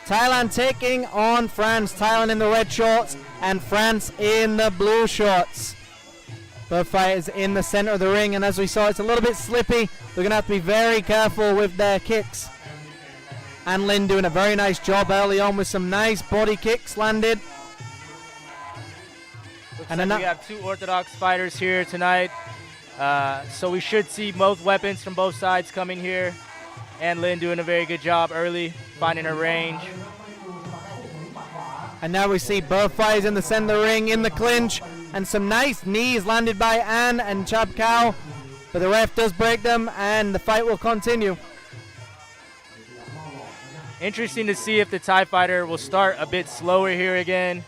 Thailand taking on France. Thailand in the red shorts and France in the blue shorts. Both fighters in the center of the ring, and as we saw, it's a little bit slippy. They're going to have to be very careful with their kicks. And Lin doing a very nice job early on with some nice body kicks landed. Looks like we have two orthodox fighters here tonight. So we should see both weapons from both sides coming here. And Lin doing a very good job early, finding her range. And now we see both fighters in the center of the ring in the clinch. And some nice knees landed by Ann and Chab Kao. But the ref does break them, and the fight will continue. Interesting to see if the Thai fighter will start a bit slower here again,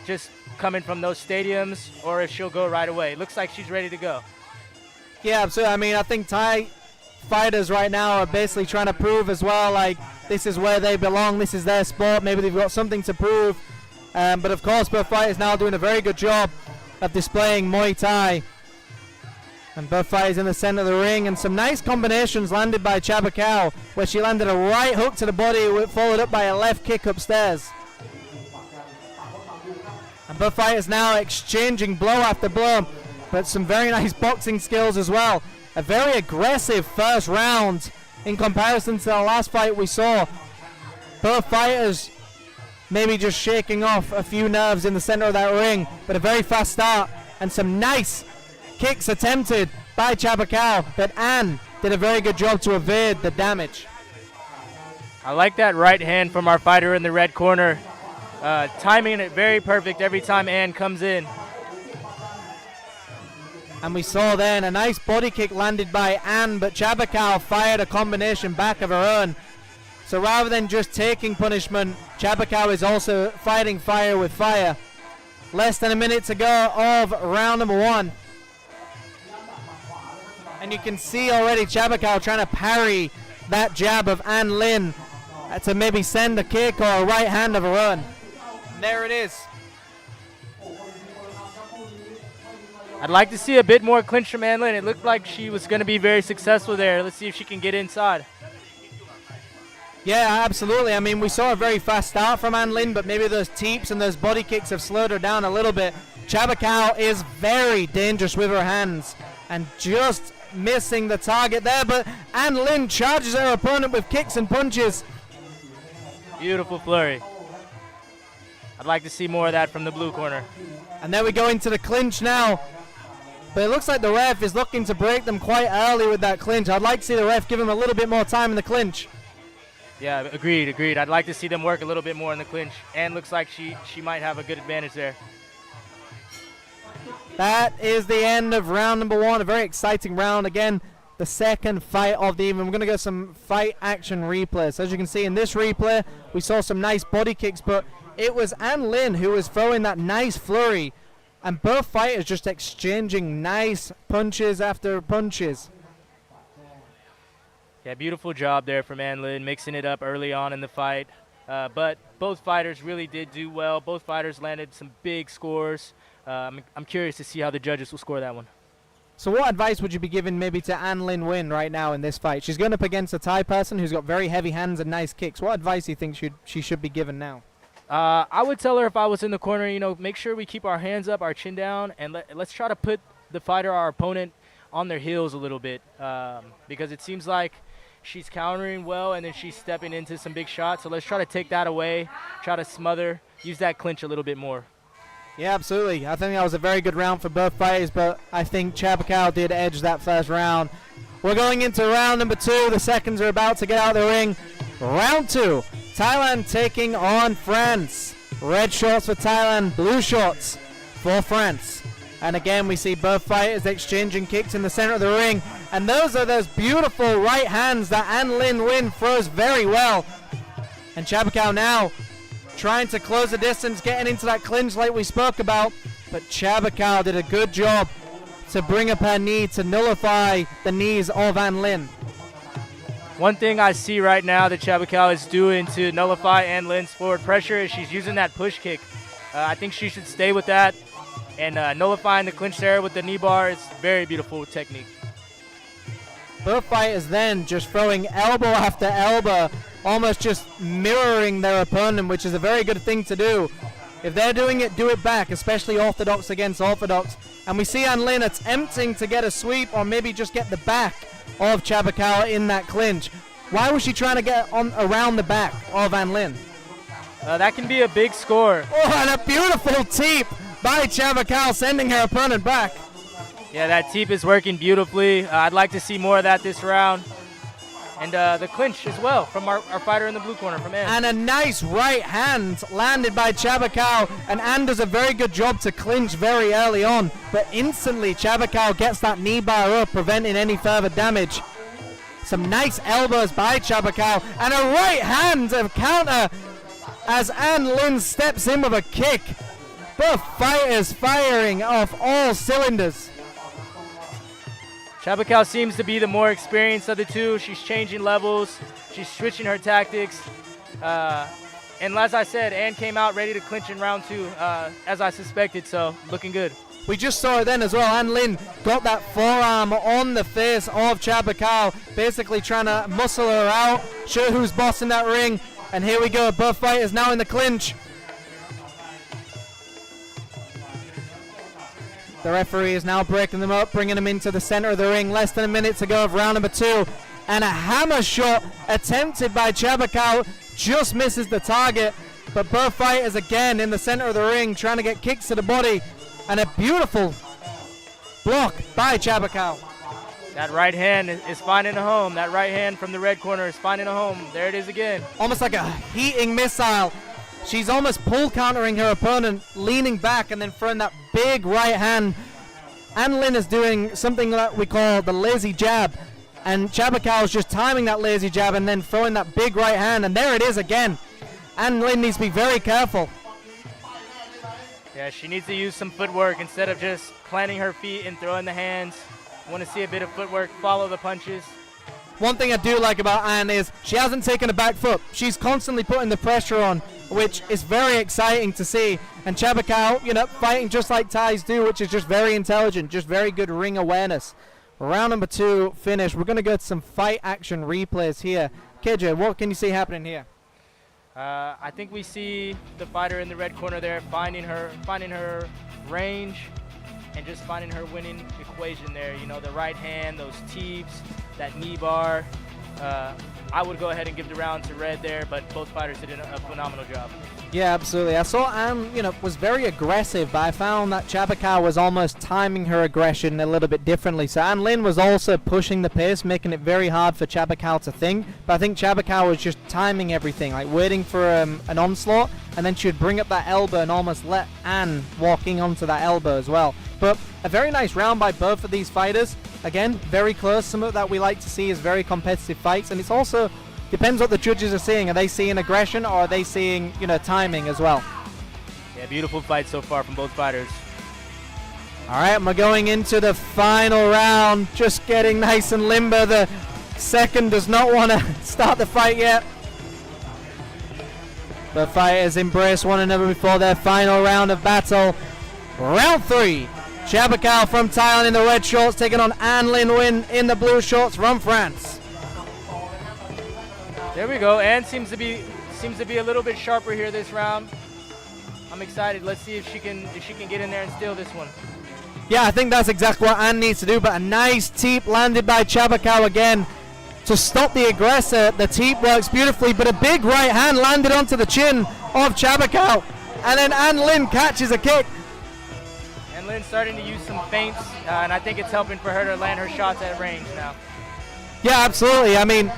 just coming from those stadiums, or if she'll go right away. Looks like she's ready to go. Yeah, absolutely. I mean, I think Thai fighters right now are basically trying to prove as well, like, this is where they belong, this is their sport, maybe they've got something to prove. But of course, both fighters now doing a very good job of displaying Muay Thai. And both fighters in the center of the ring, and some nice combinations landed by Chabacao, where she landed a right hook to the body, followed up by a left kick upstairs. And both fighters now exchanging blow after blow, but some very nice boxing skills as well. A very aggressive first round in comparison to the last fight we saw. Both fighters maybe just shaking off a few nerves in the center of that ring, but a very fast start, and some nice kicks attempted by Chabacao, but Ann did a very good job to evade the damage. I like that right hand from our fighter in the red corner. Timing it very perfect every time Ann comes in. And we saw then a nice body kick landed by Ann, but Chabacao fired a combination back of her own. So rather than just taking punishment, Chabacao is also fighting fire with fire. Less than a minute to go of round number one. And you can see already Chabacao trying to parry that jab of Ann Lin to maybe send a kick or a right hand of her own. And there it is. I'd like to see a bit more clinch from Ann Lin. It looked like she was going to be very successful there. Let's see if she can get inside. Yeah, absolutely. I mean, we saw a very fast start from Ann Lin, but maybe those teeps and those body kicks have slowed her down a little bit. Chabacao is very dangerous with her hands and just missing the target there, but Ann Lin charges her opponent with kicks and punches. Beautiful flurry. I'd like to see more of that from the blue corner. And then we go into the clinch now. But it looks like the ref is looking to break them quite early with that clinch. I'd like to see the ref give him a little bit more time in the clinch. Yeah, agreed. I'd like to see them work a little bit more in the clinch. And looks like she might have a good advantage there. That is the end of round number 1. A very exciting round. Again, the second fight of the evening. We're going to get some fight action replays. So as you can see in this replay, we saw some nice body kicks, but it was An Lin who was throwing that nice flurry. And both fighters just exchanging nice punches after punches. Yeah, beautiful job there from An Lin, mixing it up early on in the fight. But both fighters really did do well. Both fighters landed some big scores. I'm curious to see how the judges will score that one. So what advice would you be giving maybe to An Lin Win right now in this fight? She's going up against a Thai person who's got very heavy hands and nice kicks. What advice do you think she should be given now? I would tell her if I was in the corner, make sure we keep our hands up, our chin down, and let's try to put the fighter, our opponent, on their heels a little bit, because it seems like she's countering well and then she's stepping into some big shots. So let's try to take that away, try to smother, use that clinch a little bit more. Yeah, absolutely. I think that was a very good round for both fighters, but I think Chabacao did edge that first round. We're going into round number 2. The seconds are about to get out of the ring. Round 2. Thailand taking on France. Red shorts for Thailand, blue shorts for France. And again, we see both fighters exchanging kicks in the center of the ring. And those are those beautiful right hands that An Lin Win throws very well. And Chabacao now trying to close the distance, getting into that clinch like we spoke about. But Chabacao did a good job to bring up her knee to nullify the knees of An Lin. One thing I see right now that Chabacao is doing to nullify An Lin's forward pressure is she's using that push kick. I think she should stay with that, and nullifying the clinch there with the knee bar is very beautiful technique. Both fighters then just throwing elbow after elbow, almost just mirroring their opponent, which is a very good thing to do. If they're doing it, do it back, especially orthodox against orthodox. And we see An Lin attempting to get a sweep or maybe just get the back of Chabacao in that clinch. Why was she trying to get on around the back of An Lin? That can be a big score. Oh, and a beautiful teep by Chabacao, sending her opponent back. Yeah, that teep is working beautifully. I'd like to see more of that this round. And the clinch as well from our fighter in the blue corner, from An. And a nice right hand landed by Chabacao, and An does a very good job to clinch very early on, but instantly Chabacao gets that knee bar up, preventing any further damage. Some nice elbows by Chabacao, and a right hand of counter as An Lin steps in with a kick. Both fighters firing off all cylinders. Chabacao seems to be the more experienced of the two. She's changing levels. She's switching her tactics. And as I said, An came out ready to clinch in round 2, as I suspected, so looking good. We just saw it then as well. An Lin got that forearm on the face of Chabacao, basically trying to muscle her out, show who's boss in that ring. And here we go, both fighters now in the clinch. The referee is now breaking them up, bringing them into the center of the ring. Less than a minute to go of round number 2. And a hammer shot attempted by Chabacao just misses the target. But both fighters again in the center of the ring trying to get kicks to the body. And a beautiful block by Chabacao. That right hand is finding a home. That right hand from the red corner is finding a home. There it is again. Almost like a heating missile. She's almost pull countering her opponent, leaning back and then throwing that big right hand. An Lin is doing something that we call the lazy jab. And Chabacao is just timing that lazy jab and then throwing that big right hand. And there it is again. An Lin needs to be very careful. Yeah, she needs to use some footwork instead of just planting her feet and throwing the hands. Want to see a bit of footwork, follow the punches. One thing I do like about An is she hasn't taken a back foot. She's constantly putting the pressure on, which is very exciting to see. And Chabacao, fighting just like Thais do, which is just very intelligent, just very good ring awareness. Round number 2 finished. We're going to go to some fight action replays here. KJ, what can you see happening here? I think we see the fighter in the red corner there finding her range and just finding her winning equation there. The right hand, those teeps, that knee bar, I would go ahead and give the round to red there, but both fighters did a phenomenal job. Yeah, absolutely. I saw Anne, was very aggressive, but I found that Chabakal was almost timing her aggression a little bit differently. So Anne Lin was also pushing the pace, making it very hard for Chabakal to think. But I think Chabakal was just timing everything, like waiting for an onslaught, and then she would bring up that elbow and almost let Anne walking onto that elbow as well. But a very nice round by both of these fighters. Again, very close. Something that we like to see is very competitive fights, and it's also depends what the judges are seeing. Are they seeing aggression, or are they seeing, timing as well? Yeah, beautiful fight so far from both fighters. All right, we're going into the final round. Just getting nice and limber. The second does not want to start the fight yet. The fighters embrace one another before their final round of battle. Round 3. Chabakal from Thailand in the red shorts taking on Anne Lin Win in the blue shorts from France. There we go. Anne seems to be a little bit sharper here this round. I'm excited. Let's see if she can get in there and steal this one. Yeah, I think that's exactly what Anne needs to do. But a nice teep landed by Chabakal again to stop the aggressor. The teep works beautifully, but a big right hand landed onto the chin of Chabakal, and then Anne Lin catches a kick. Anne Lin's starting to use some feints, and I think it's helping for her to land her shots at range now. Yeah, absolutely. I mean,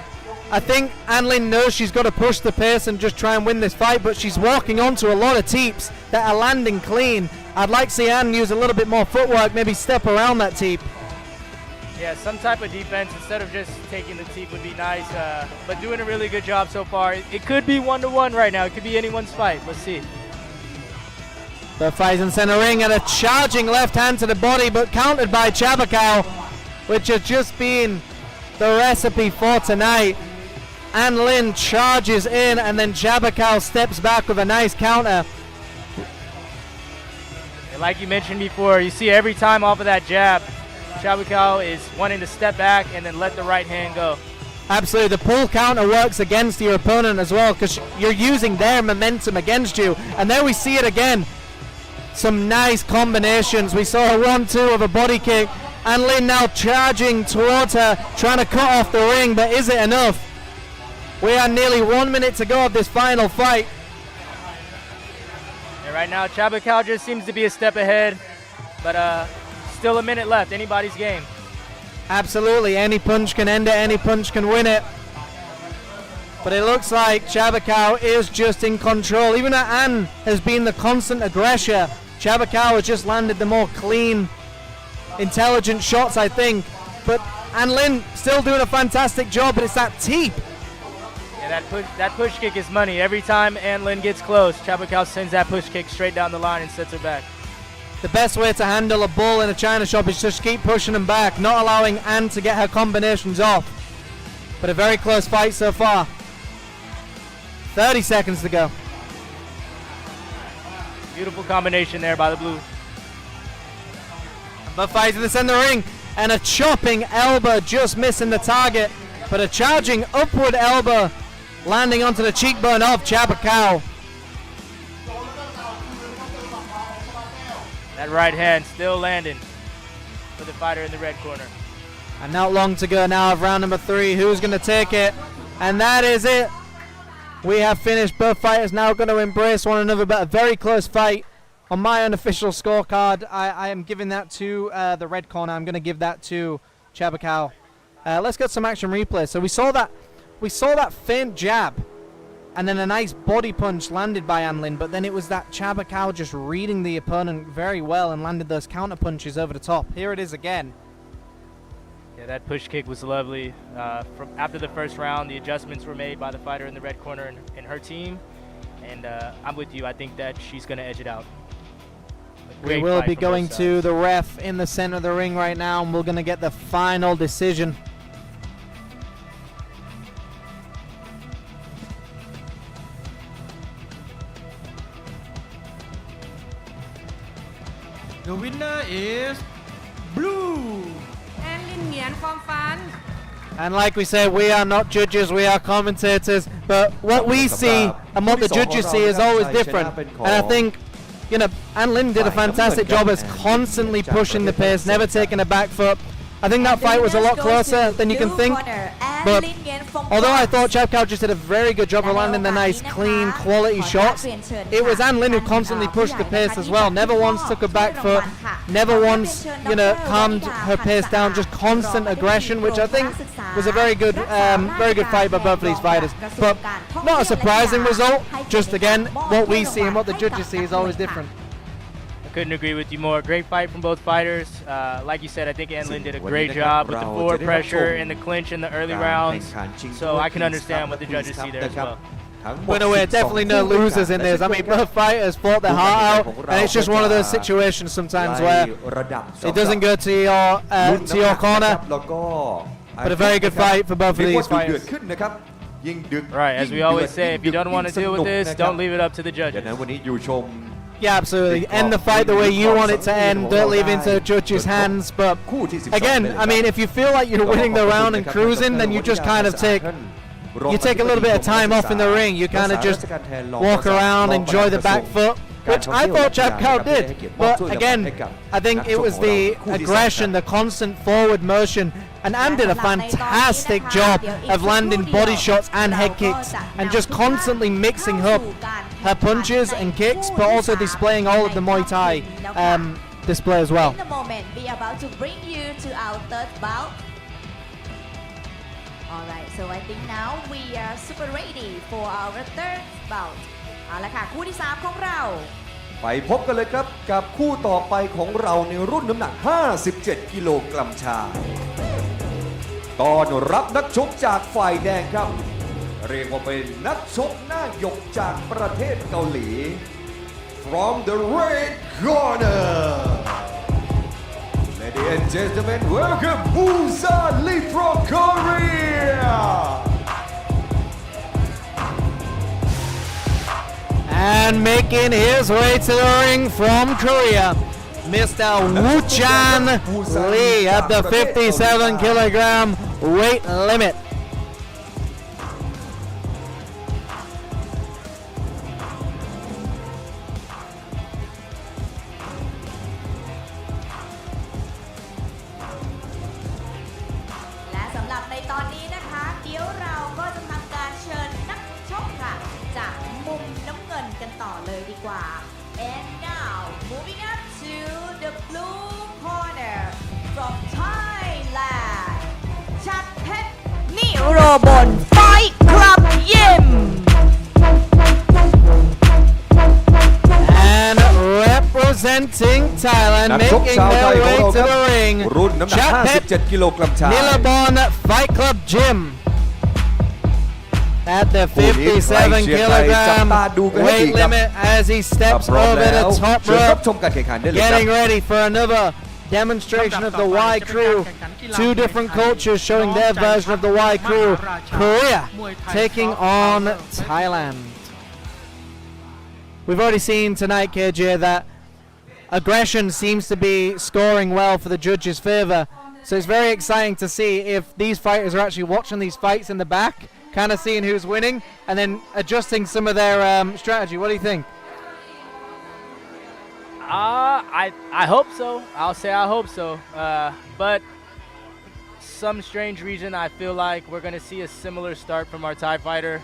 I think Anne Lin knows she's got to push the pace and just try and win this fight, but she's walking onto a lot of teeps that are landing clean. I'd like to see Anne use a little bit more footwork, maybe step around that teep. Yeah, some type of defense instead of just taking the teep would be nice, but doing a really good job so far. It could be 1-1 right now. It could be anyone's fight. Let's see. The fight in center ring and a charging left hand to the body, but countered by Chabakal, which has just been the recipe for tonight. Anne Lin charges in, and then Chabakal steps back with a nice counter. And like you mentioned before, you see every time off of that jab, Chabakal is wanting to step back and then let the right hand go. Absolutely, the pull counter works against your opponent as well, because you're using their momentum against you. And there we see it again. Some nice combinations. We saw a 1-2 of a body kick. Anne Lin now charging towards her, trying to cut off the ring, but is it enough? We are nearly 1 minute to go of this final fight. And right now, Chabakal just seems to be a step ahead, but still a minute left. Anybody's game. Absolutely, any punch can end it, any punch can win it. But it looks like Chabakal is just in control. Even though Anne has been the constant aggressor, Chabakal has just landed the more clean, intelligent shots, I think. But Anne Lin still doing a fantastic job, but it's that teep. Yeah, that push kick is money. Every time Anne Lin gets close, Chabakal sends that push kick straight down the line and sets her back. The best way to handle a bull in a china shop is just keep pushing him back, not allowing Anne to get her combinations off. But a very close fight so far. 30 seconds to go. Beautiful combination there by the blue. Both fights in the center ring, and a chopping elbow just missing the target, but a charging upward elbow landing onto the cheekbone of Chabakal. That right hand still landing for the fighter in the red corner. And not long to go now of round number 3. Who's going to take it? And that is it. We have finished. Both fighters now going to embrace one another, but a very close fight. On my unofficial scorecard, I am giving that to the red corner. I'm going to give that to Chabakal. Let's get some action replay. So we saw that faint jab, and then a nice body punch landed by Anne Lin, but then it was that Chabakal just reading the opponent very well and landed those counter punches over the top. Here it is again. Yeah, that push kick was lovely. From after the first round, the adjustments were made by the fighter in the red corner and her team, and I'm with you. I think that she's going to edge it out. We will be going to the ref in the center of the ring right now, and we're going to get the final decision. The winner is blue. Anne Lin Nguyen from France. And like we said, we are not judges, we are commentators, but what we see and what the judges see is always different. And I think, Anne Lin did a fantastic job as constantly pushing the pace, never taking a back foot. I think that fight was a lot closer than you can think. and But Lin Nguyen from although I France. thought Chap Kao just did a very good job of landing the nice, clean, quality shots, it was An Lin who constantly pushed the pace as well. Never once took a back foot, never once, calmed her pace down, just constant aggression, which I think was a very good fight by both of these fighters. But not a surprising result, just again, what we see and what the judges see is always different. I couldn't agree with you more. Great fight from both fighters. Like you said, I think An Lin did a great job with the forward pressure and the clinch in the early rounds. So I can understand what the judges see there as well. But no, definitely no losers in this. I mean, both fighters fought their heart out, and it's just one of those situations sometimes where it doesn't go to your corner. But a very good fight for both of these fighters. Right, as we always say, if you don't want to deal with this, don't leave it up to the judges. Yeah, absolutely. End the fight the way you want it to end. Don't leave it into the judges' hands. But again, I mean, if you feel like you're winning the round and cruising, then you just kind of take a little bit of time off in the ring. You kind of just walk around, enjoy the back foot, which I thought Chap Kao did. But again, I think it was the aggression, the constant forward motion. And Anne did a fantastic job of landing body shots and head kicks and just constantly mixing up her punches and kicks, but also displaying all of the Muay Thai display as well. In a moment, we are about to bring you to our third bout. Alright, so I think now we are super ready for our third bout. เอาละค่ะคู่ที่3ของเรา ไปพบกันเลยครับกับคู่ต่อไปของเราในรุ่นน้ำหนัก 57 กิโลกรัมชายต้อนรับนักชกจากฝ่ายแดงครับเรียกว่าเป็นนักชกหน้าหยกจากประเทศเกาหลี from the red corner ladies and gentlemen welcome Busan Lee from Korea and making his way to the ring from Korea, Mr. Woo-chan Lee at the 57 kilogram weight limit. And now, moving up to the blue corner from Thailand, Chapet Nirobon Fight Club Yim. And representing Thailand, making their way to the ring, Chapet Nirobon Fight Club Gym. At the 57 kilogram weight limit as he steps over the top rope, getting ready for another demonstration of the Y Crew. Two different cultures showing their version of the Y Crew. Korea taking on Thailand. We've already seen tonight, KJ, that aggression seems to be scoring well for the judges' favor. So it's very exciting to see if these fighters are actually watching these fights in the back, kind of seeing who's winning, and then adjusting some of their strategy. What do you think? I hope so. I'll say I hope so. But some strange reason, I feel like we're going to see a similar start from our Thai fighter.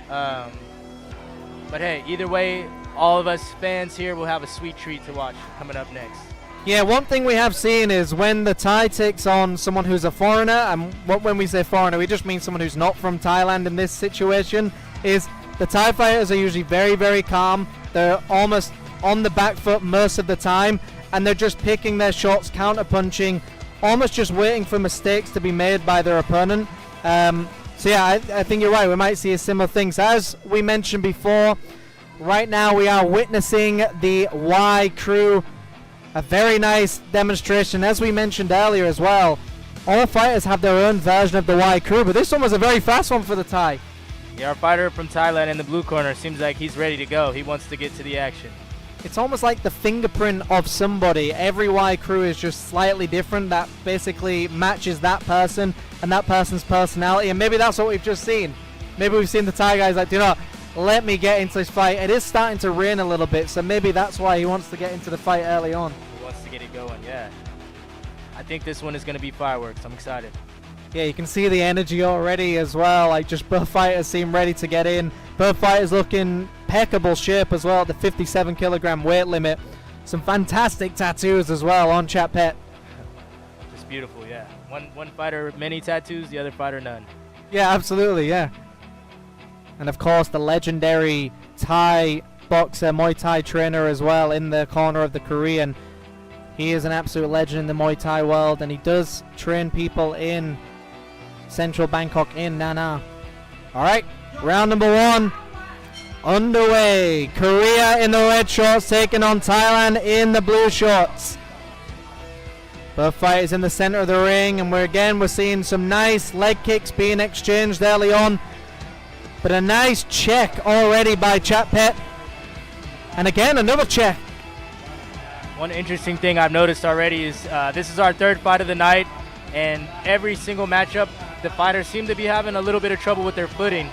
But hey, either way, all of us fans here will have a sweet treat to watch coming up next. Yeah, one thing we have seen is when the Thai takes on someone who's a foreigner, and when we say foreigner, we just mean someone who's not from Thailand in this situation, is the Thai fighters are usually very, very calm. They're almost on the back foot most of the time, and they're just picking their shots, counter-punching, almost just waiting for mistakes to be made by their opponent. So yeah, I think you're right. We might see a similar thing. So as we mentioned before, right now we are witnessing the Y Crew. A very nice demonstration, as we mentioned earlier as well. All fighters have their own version of the Y Crew, but this one was a very fast one for the Thai. Yeah, our fighter from Thailand in the blue corner seems like he's ready to go. He wants to get to the action. It's almost like the fingerprint of somebody. Every Y Crew is just slightly different. That basically matches that person and that person's personality. And maybe that's what we've just seen. Maybe we've seen the Thai guys like, do not let me get into this fight. It is starting to rain a little bit, so maybe that's why he wants to get into the fight early on. He wants to get it going, yeah. I think this one is going to be fireworks. I'm excited. Yeah, you can see the energy already as well. Like, just both fighters seem ready to get in. Both fighters look in impeccable shape as well at the 57 kilogram weight limit. Some fantastic tattoos as well on Chat Pet. Just beautiful, yeah. One fighter many tattoos, the other fighter none. Yeah, absolutely, yeah. And of course, the legendary Thai boxer, Muay Thai trainer as well in the corner of the Korean. He is an absolute legend in the Muay Thai world, and he does train people in central Bangkok in Nana. All right, round number 1 underway. Korea in the red shorts taking on Thailand in the blue shorts. Both fighters in the center of the ring, and we're seeing some nice leg kicks being exchanged early on. But a nice check already by Chat Pet. And again, another check. One interesting thing I've noticed already is this is our third fight of the night, and every single matchup, the fighters seem to be having a little bit of trouble with their footing.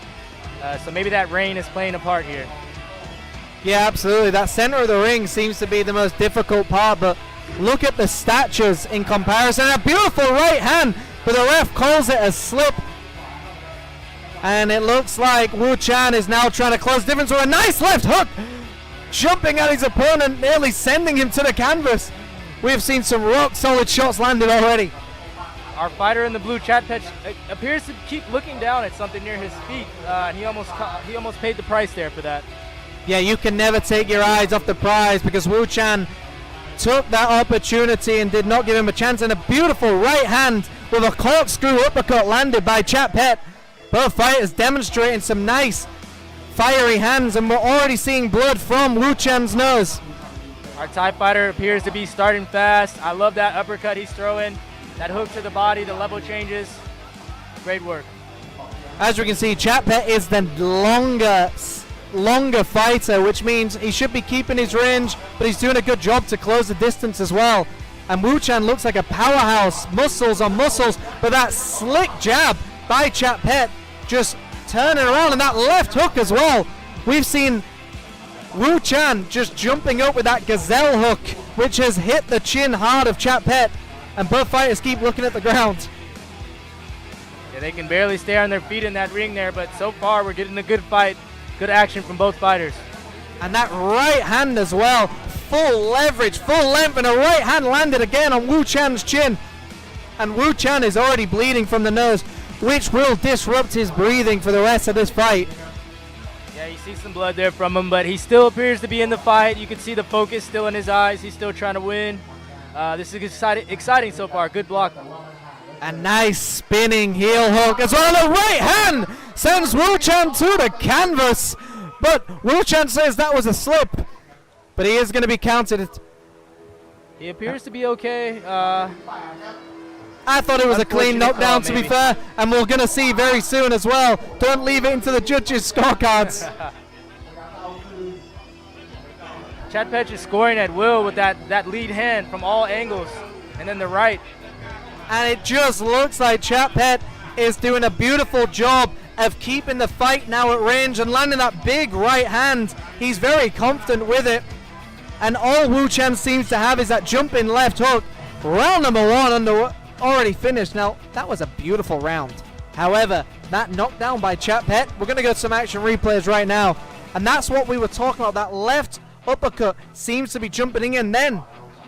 So maybe that rain is playing a part here. Yeah, absolutely. That center of the ring seems to be the most difficult part, but look at the statures in comparison. A beautiful right hand, but the ref calls it a slip. And it looks like Wu Chan is now trying to close the difference with a nice left hook, jumping at his opponent, nearly sending him to the canvas. We've seen some rock solid shots landed already. Our fighter in the blue Chat Pet appears to keep looking down at something near his feet, and he almost paid the price there for that. Yeah, you can never take your eyes off the prize, because Wu Chan took that opportunity and did not give him a chance. And a beautiful right hand with a corkscrew uppercut landed by Chat Pet. Both fighters demonstrating some nice fiery hands, and we're already seeing blood from Wu Chan's nose. Our Thai fighter appears to be starting fast. I love that uppercut he's throwing. That hook to the body, the level changes. Great work. As we can see, Chat Pet is the longer fighter, which means he should be keeping his range, but he's doing a good job to close the distance as well. And Wu Chan looks like a powerhouse, muscles on muscles, but that slick jab by Chat Pet just turning around, and that left hook as well. We've seen Wu Chan just jumping up with that gazelle hook, which has hit the chin hard of Chat Pet, and both fighters keep looking at the ground. Yeah, they can barely stay on their feet in that ring there, but so far we're getting a good fight, good action from both fighters. And that right hand as well, full leverage, full length, and a right hand landed again on Wu Chan's chin. And Wu Chan is already bleeding from the nose, which will disrupt his breathing for the rest of this fight. Yeah, you see some blood there from him, but he still appears to be in the fight. You can see the focus still in his eyes. He's still trying to win. This is exciting so far. Good block. A nice spinning heel hook as well. The right hand sends Wu Chan to the canvas, but Wu Chan says that was a slip, but he is going to be counted. He appears to be okay. I thought it was a clean knockdown, to be fair, and we're going to see very soon as well. Don't leave it into the judges' scorecards. Chat Pet is scoring at will with that lead hand from all angles, and then the right. And it just looks like Chat Pet is doing a beautiful job of keeping the fight now at range and landing that big right hand. He's very confident with it. And all Wu Chan seems to have is that jumping left hook. Round number 1 already finished. Now, that was a beautiful round. However, that knockdown by Chat Pet, we're going to go to some action replays right now. And that's what we were talking about. That left uppercut seems to be jumping in. Then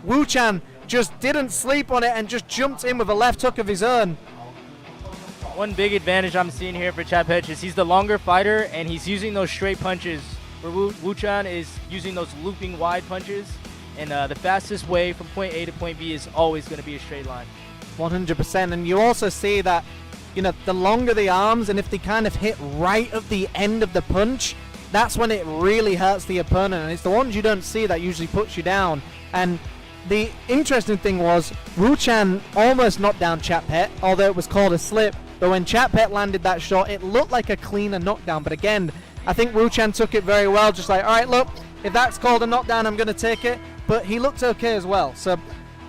Wu Chan just didn't sleep on it and just jumped in with a left hook of his own. One big advantage I'm seeing here for Chat Pet is he's the longer fighter, and he's using those straight punches, where Wu Chan is using those looping wide punches. And the fastest way from point A to point B is always going to be a straight line. 100%. And you also see that, you know, the longer the arms, and if they kind of hit right at the end of the punch, that's when it really hurts the opponent. And it's the ones you don't see that usually puts you down. And the interesting thing was, Wu Chan almost knocked down Chat Pet, although it was called a slip. But when Chat Pet landed that shot, it looked like a cleaner knockdown. But again, I think Wu Chan took it very well, just like, all right, look, if that's called a knockdown, I'm going to take it. But he looked okay as well. So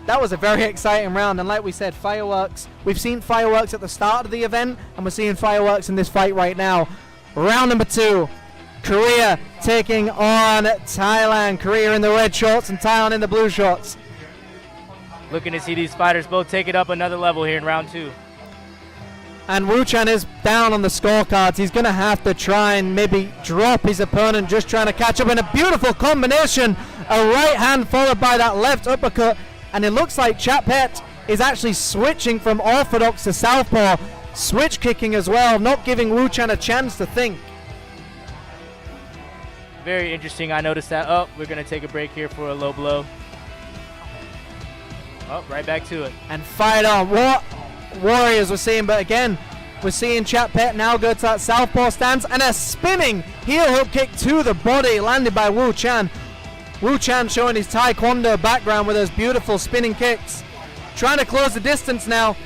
that was a very exciting round. And like we said, fireworks. We've seen fireworks at the start of the event, and we're seeing fireworks in this fight right now. Round number 2. Korea taking on Thailand. Korea in the red shorts and Thailand in the blue shorts. Looking to see these fighters both take it up another level here in round 2. And Wu Chan is down on the scorecards. He's going to have to try and maybe drop his opponent, just trying to catch up. In a beautiful combination, a right hand followed by that left uppercut. And it looks like Chapet is actually switching from orthodox to southpaw, switch kicking as well, not giving Wu Chan a chance to think. Very interesting. I noticed that. Oh, we're going to take a break here for a low blow. Oh, right back to it. And fight on. What warriors we're seeing, but again, we're seeing Chapet now go to that southpaw stance, and a spinning heel hook kick to the body landed by Wu Chan. Wu Chan showing his taekwondo background with those beautiful spinning kicks. Trying to close the distance now.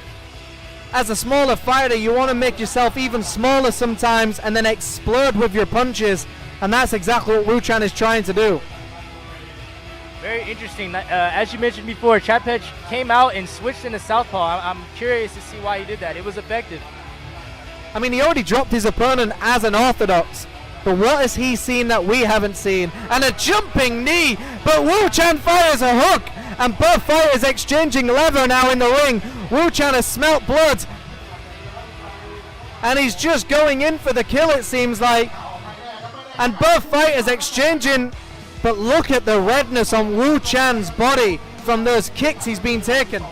As a smaller fighter, you want to make yourself even smaller sometimes and then explode with your punches, and that's exactly what Wu Chan is trying to do. Very interesting. As you mentioned before, Chapet came out and switched into southpaw. I'm curious to see why he did that. It was effective. I mean, he already dropped his opponent as an orthodox, but what has he seen that we haven't seen? And a jumping knee, but Wu Chan fires a hook, and both fighters exchanging leather now in the ring. Wu Chan has smelt blood, and he's just going in for the kill, it seems like. And both fighters exchanging, but look at the redness on Wu Chan's body from those kicks he's been taking.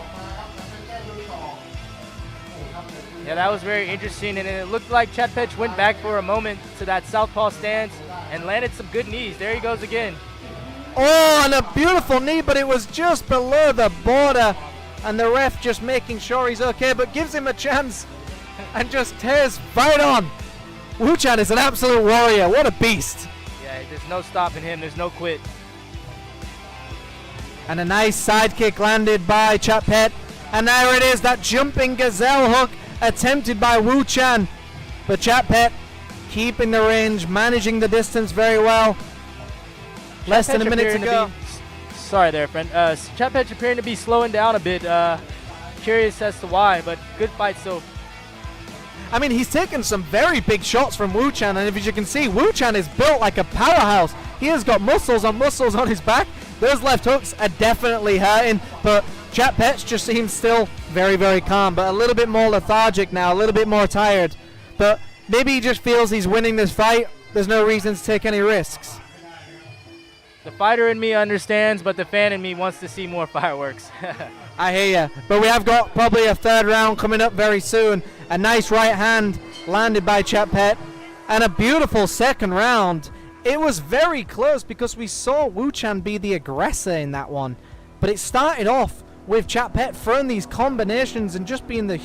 Yeah, that was very interesting, and it looked like Chapet went back for a moment to that southpaw stance and landed some good knees. There he goes again. Oh, and a beautiful knee, but it was just below the border, and the ref just making sure he's okay, but gives him a chance and just tears right on. Wu Chan is an absolute warrior. What a beast. Yeah, there's no stopping him. There's no quit. And a nice side kick landed by Chapet, and there it is, that jumping gazelle hook attempted by Wu Chan, but Chapet keeping the range, managing the distance very well. Less than a minute to go. Sorry there, friend. Chapet appearing to be slowing down a bit. Curious as to why, but good fight still. I mean, he's taken some very big shots from Wu Chan, and as you can see, Wu Chan is built like a powerhouse. He has got muscles on his back. Those left hooks are definitely hurting, but Chapet just seems still very, very calm, but a little bit more lethargic now, a little bit more tired. But maybe he just feels he's winning this fight. There's no reason to take any risks. The fighter in me understands, but the fan in me wants to see more fireworks. I hear you. But we have got probably a third round coming up very soon. A nice right hand landed by Chapet, and a beautiful second round. It was very close because we saw Wu Chan be the aggressor in that one. But it started off with Chapet throwing these combinations and just being the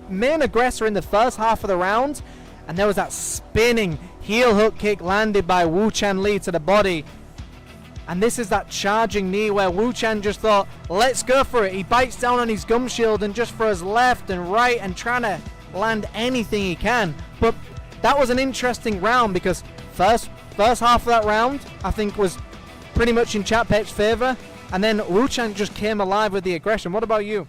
main aggressor in the first half of the round. And there was that spinning heel hook kick landed by Wu Chan Lee to the body. And this is that charging knee where Wu Chan just thought, let's go for it. He bites down on his gum shield and just throws left and right and trying to land anything he can. But that was an interesting round because first half of that round, I think, was pretty much in Chapet's favor. And then Wu Chan just came alive with the aggression. What about you?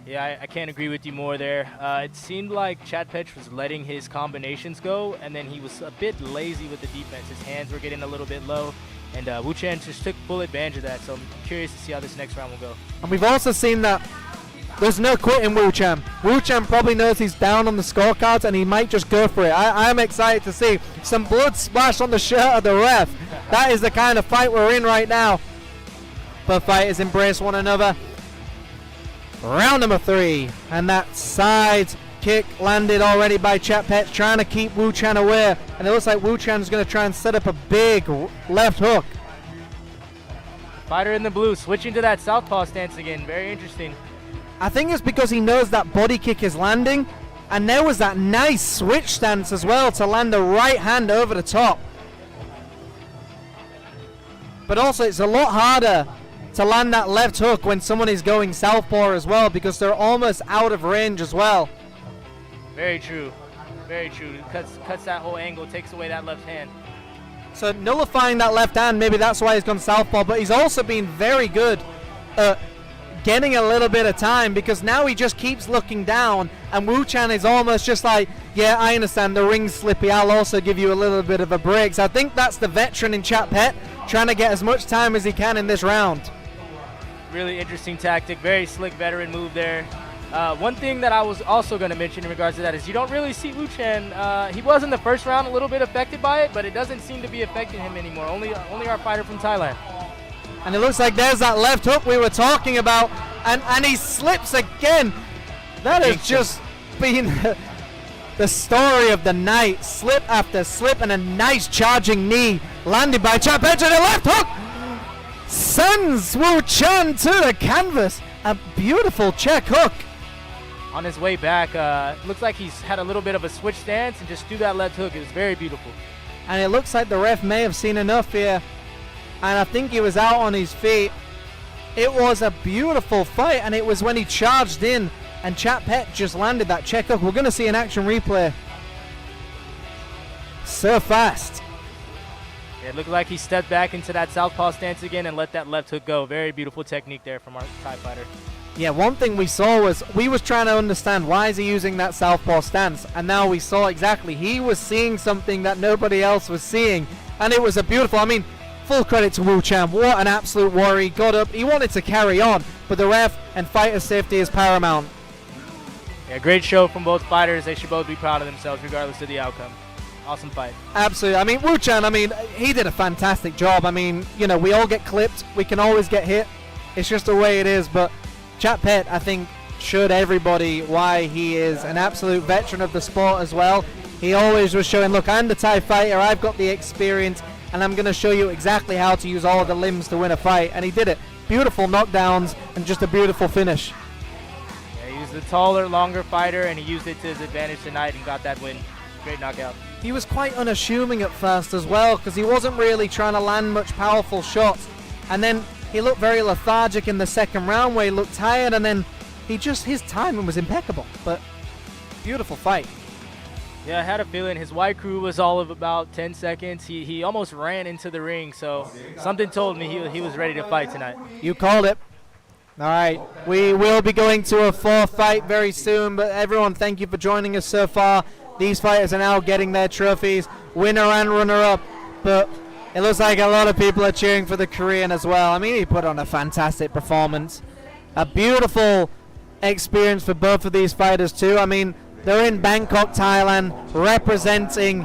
Yeah, I can't agree with you more there. It seemed like Chapet was letting his combinations go, and then he was a bit lazy with the defense. His hands were getting a little bit low, and Wu Chan just took full advantage of that. So I'm curious to see how this next round will go. And we've also seen that there's no quitting Wu Chan. Wu Chan probably knows he's down on the scorecards, and he might just go for it. I am excited to see some blood splash on the shirt of the ref. That is the kind of fight we're in right now. Both fighters embrace one another. Round number 3, and that side kick landed already by Chapet, trying to keep Wu Chan away, and it looks like Wu Chan is going to try and set up a big left hook. Fighter in the blue switching to that southpaw stance again. Very interesting. I think it's because he knows that body kick is landing, and there was that nice switch stance as well to land the right hand over the top. But also it's a lot harder to land that left hook when someone is going southpaw as well, because they're almost out of range as well. Very true. Very true. Cuts that whole angle, takes away that left hand. So nullifying that left hand, maybe that's why he's gone southpaw, but he's also been very good at getting a little bit of time, because now he just keeps looking down, and Wu Chan is almost just like, yeah, I understand, the ring's slippy, I'll also give you a little bit of a break. So I think that's the veteran in Chapet trying to get as much time as he can in this round. Really interesting tactic, very slick veteran move there. One thing that I was also going to mention in regards to that is you don't really see Wu Chen. He was in the first round a little bit affected by it, but it doesn't seem to be affecting him anymore. Only our fighter from Thailand. And it looks like there's that left hook we were talking about, and he slips again. That has just been the story of the night. Slip after slip, and a nice charging knee landed by Chapet, and a left hook sends Wu Chen to the canvas. A beautiful check hook. On his way back, looks like he's had a little bit of a switch stance and just threw that left hook. It was very beautiful. And it looks like the ref may have seen enough here, and I think he was out on his feet. It was a beautiful fight, and it was when he charged in and Chapet just landed that check hook. We're going to see an action replay. So fast. It looked like he stepped back into that southpaw stance again and let that left hook go. Very beautiful technique there from our Thai fighter. Yeah, one thing we saw was we was trying to understand why is he using that southpaw stance, and now we saw exactly he was seeing something that nobody else was seeing, and it was a beautiful, I mean, full credit to Wu Chen. What an absolute warrior. He got up, he wanted to carry on, but the ref and fighter safety is paramount. Yeah, great show from both fighters. They should both be proud of themselves regardless of the outcome. Awesome fight. Absolutely. I mean, Wu Chen, I mean, he did a fantastic job. I mean, you know, we all get clipped. We can always get hit. It's just the way it is, but Chapet, I think, showed everybody why he is an absolute veteran of the sport as well. He always was showing, look, I'm the Thai fighter, I've got the experience, and I'm going to show you exactly how to use all of the limbs to win a fight. And he did it. Beautiful knockdowns and just a beautiful finish. Yeah, he was the taller, longer fighter, and he used it to his advantage tonight and got that win. Great knockout. He was quite unassuming at first as well, because he wasn't really trying to land much powerful shots. And then he looked very lethargic in the second round where he looked tired, and then his timing was impeccable. But beautiful fight. Yeah, I had a feeling his white crew was all of about 10 seconds. He almost ran into the ring, so something told me he was ready to fight tonight. You called it. All right, we will be going to a fourth fight very soon, but everyone, thank you for joining us so far. These fighters are now getting their trophies, winner and runner-up, but it looks like a lot of people are cheering for the Korean as well. I mean, he put on a fantastic performance. A beautiful experience for both of these fighters too. I mean, they're in Bangkok, Thailand, representing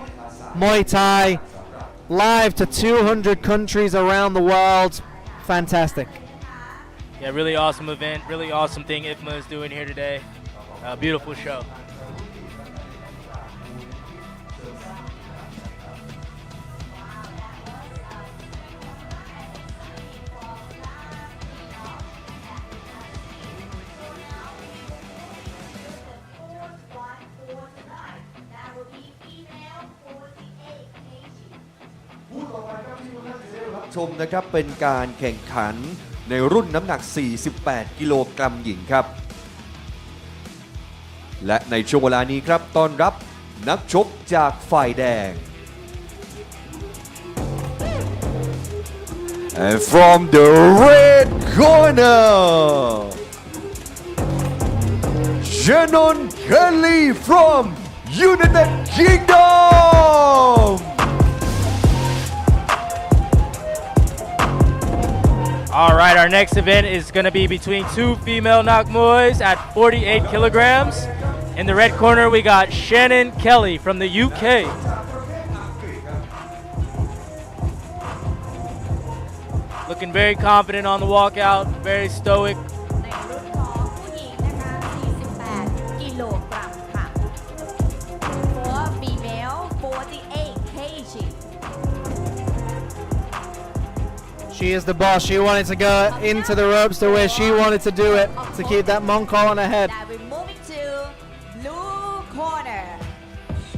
Muay Thai, live to 200 countries around the world. Fantastic. Yeah, really awesome event, really awesome thing IFMA is doing here today. Beautiful show.ชมนะครับเป็นการแข่งขันในรุ่นน้ำหนัก 48 กิโลกรัมหญิงครับและในช่วงเวลานี้ครับต้อนรับนักชกจากฝ่ายแดง And from the red corner Shannon Kelly from United Kingdom. All right, our next event is going to be between two female Nak Muays at 48 kilograms. In the red corner, we got Shannon Kelly from the UK. Looking very confident on the walkout, very stoic. ในรุ่นของผู้หญิงนะคะ48 กิโลกรัมค่ะ For female 48 kg. She is the boss. She wanted to go into the ropes to where she wanted to do it to keep that Mongkol on her head. Now we're moving to blue corner.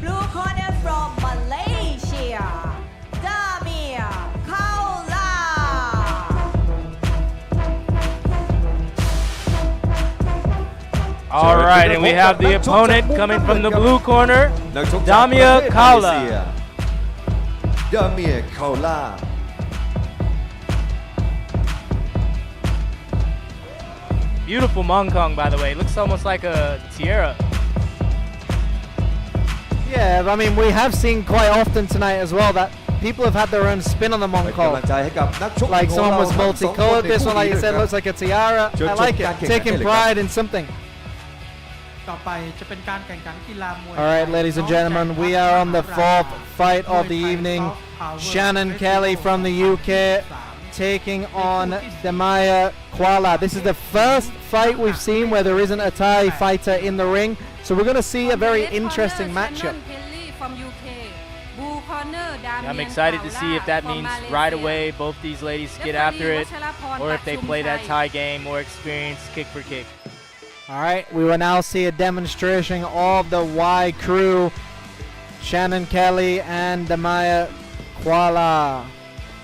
Blue corner from Malaysia. Damir Kaula. All right, and we have the opponent coming from the blue corner, Damir Kaula. Damir Kaula. Beautiful Mongkong, by the way. Looks almost like a tiara. Yeah, I mean, we have seen quite often tonight as well that people have had their own spin on the Mongkol. Like someone was multicolored. This one, like you said, looks like a tiara. I like it. Taking pride in something. ต่อไปจะเป็นการแข่งขันกีฬามวย All right, ladies and gentlemen, we are on the fourth fight of the evening. Shannon Kelly from the UK taking on Damaya Kuala. This is the first fight we've seen where there isn't a Thai fighter in the ring. So we're going to see a very interesting matchup. I'm excited to see if that means right away both these ladies get after it, or if they play that Thai game, more experience, kick for kick. All right, we will now see a demonstration of the Y crew, Shannon Kelly and Damaya Kuala.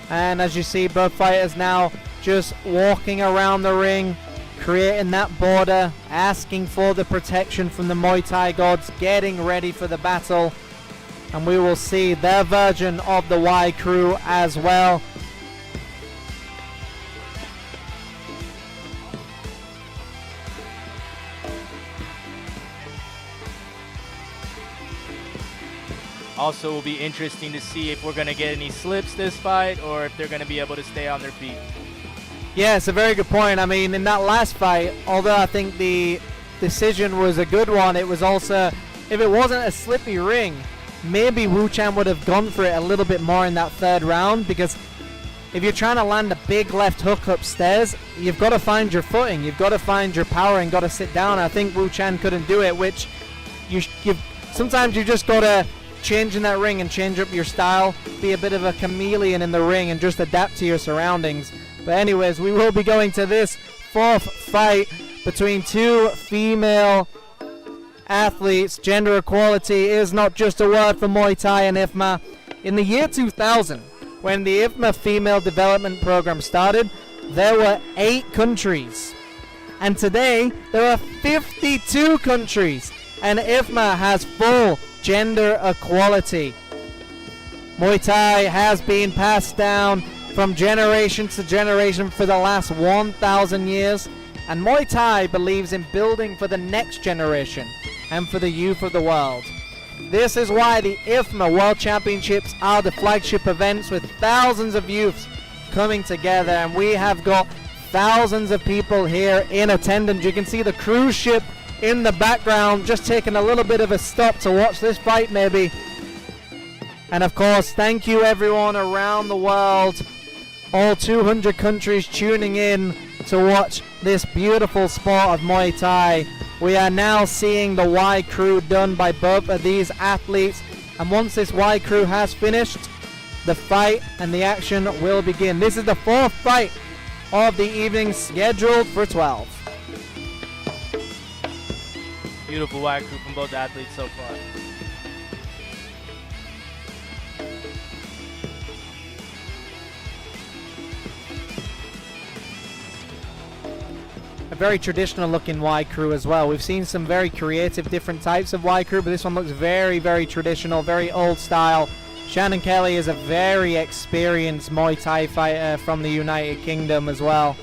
And as you see, both fighters now just walking around the ring, creating that border, asking for the protection from the Muay Thai gods, getting ready for the battle. And we will see their version of the Y crew as well. Also, will be interesting to see if we're going to get any slips this fight, or if they're going to be able to stay on their feet. Yeah, it's a very good point. I mean, in that last fight, although I think the decision was a good one, it was also, if it wasn't a slippy ring, maybe Wu Chan would have gone for it a little bit more in that third round, because if you're trying to land a big left hook upstairs, you've got to find your footing, you've got to find your power and got to sit down. I think Wu Chan couldn't do it, which sometimes you just got to change in that ring and change up your style, be a bit of a chameleon in the ring and just adapt to your surroundings. But anyways, we will be going to this fourth fight between two female athletes. Gender equality is not just a word for Muay Thai and IFMA. In the year 2000, when the IFMA Female Development Program started, there were 8 countries. And today, there are 52 countries. And IFMA has full gender equality. Muay Thai has been passed down from generation to generation for the last 1,000 years. And Muay Thai believes in building for the next generation and for the youth of the world. This is why the IFMA World Championships are the flagship events with thousands of youths coming together, and we have got thousands of people here in attendance. You can see the cruise ship in the background just taking a little bit of a stop to watch this fight maybe. And of course, thank you everyone around the world, all 200 countries tuning in to watch this beautiful sport of Muay Thai. We are now seeing the Y crew done by both of these athletes, and once this Y crew has finished, the fight and the action will begin. This is the fourth fight of the evening, scheduled for 12. Beautiful Y crew from both athletes so far. A very traditional looking Y crew as well. We've seen some very creative different types of Y crew, but this one looks very, very traditional, very old style. Shannon Kelly is a very experienced Muay Thai fighter from the United Kingdom as well.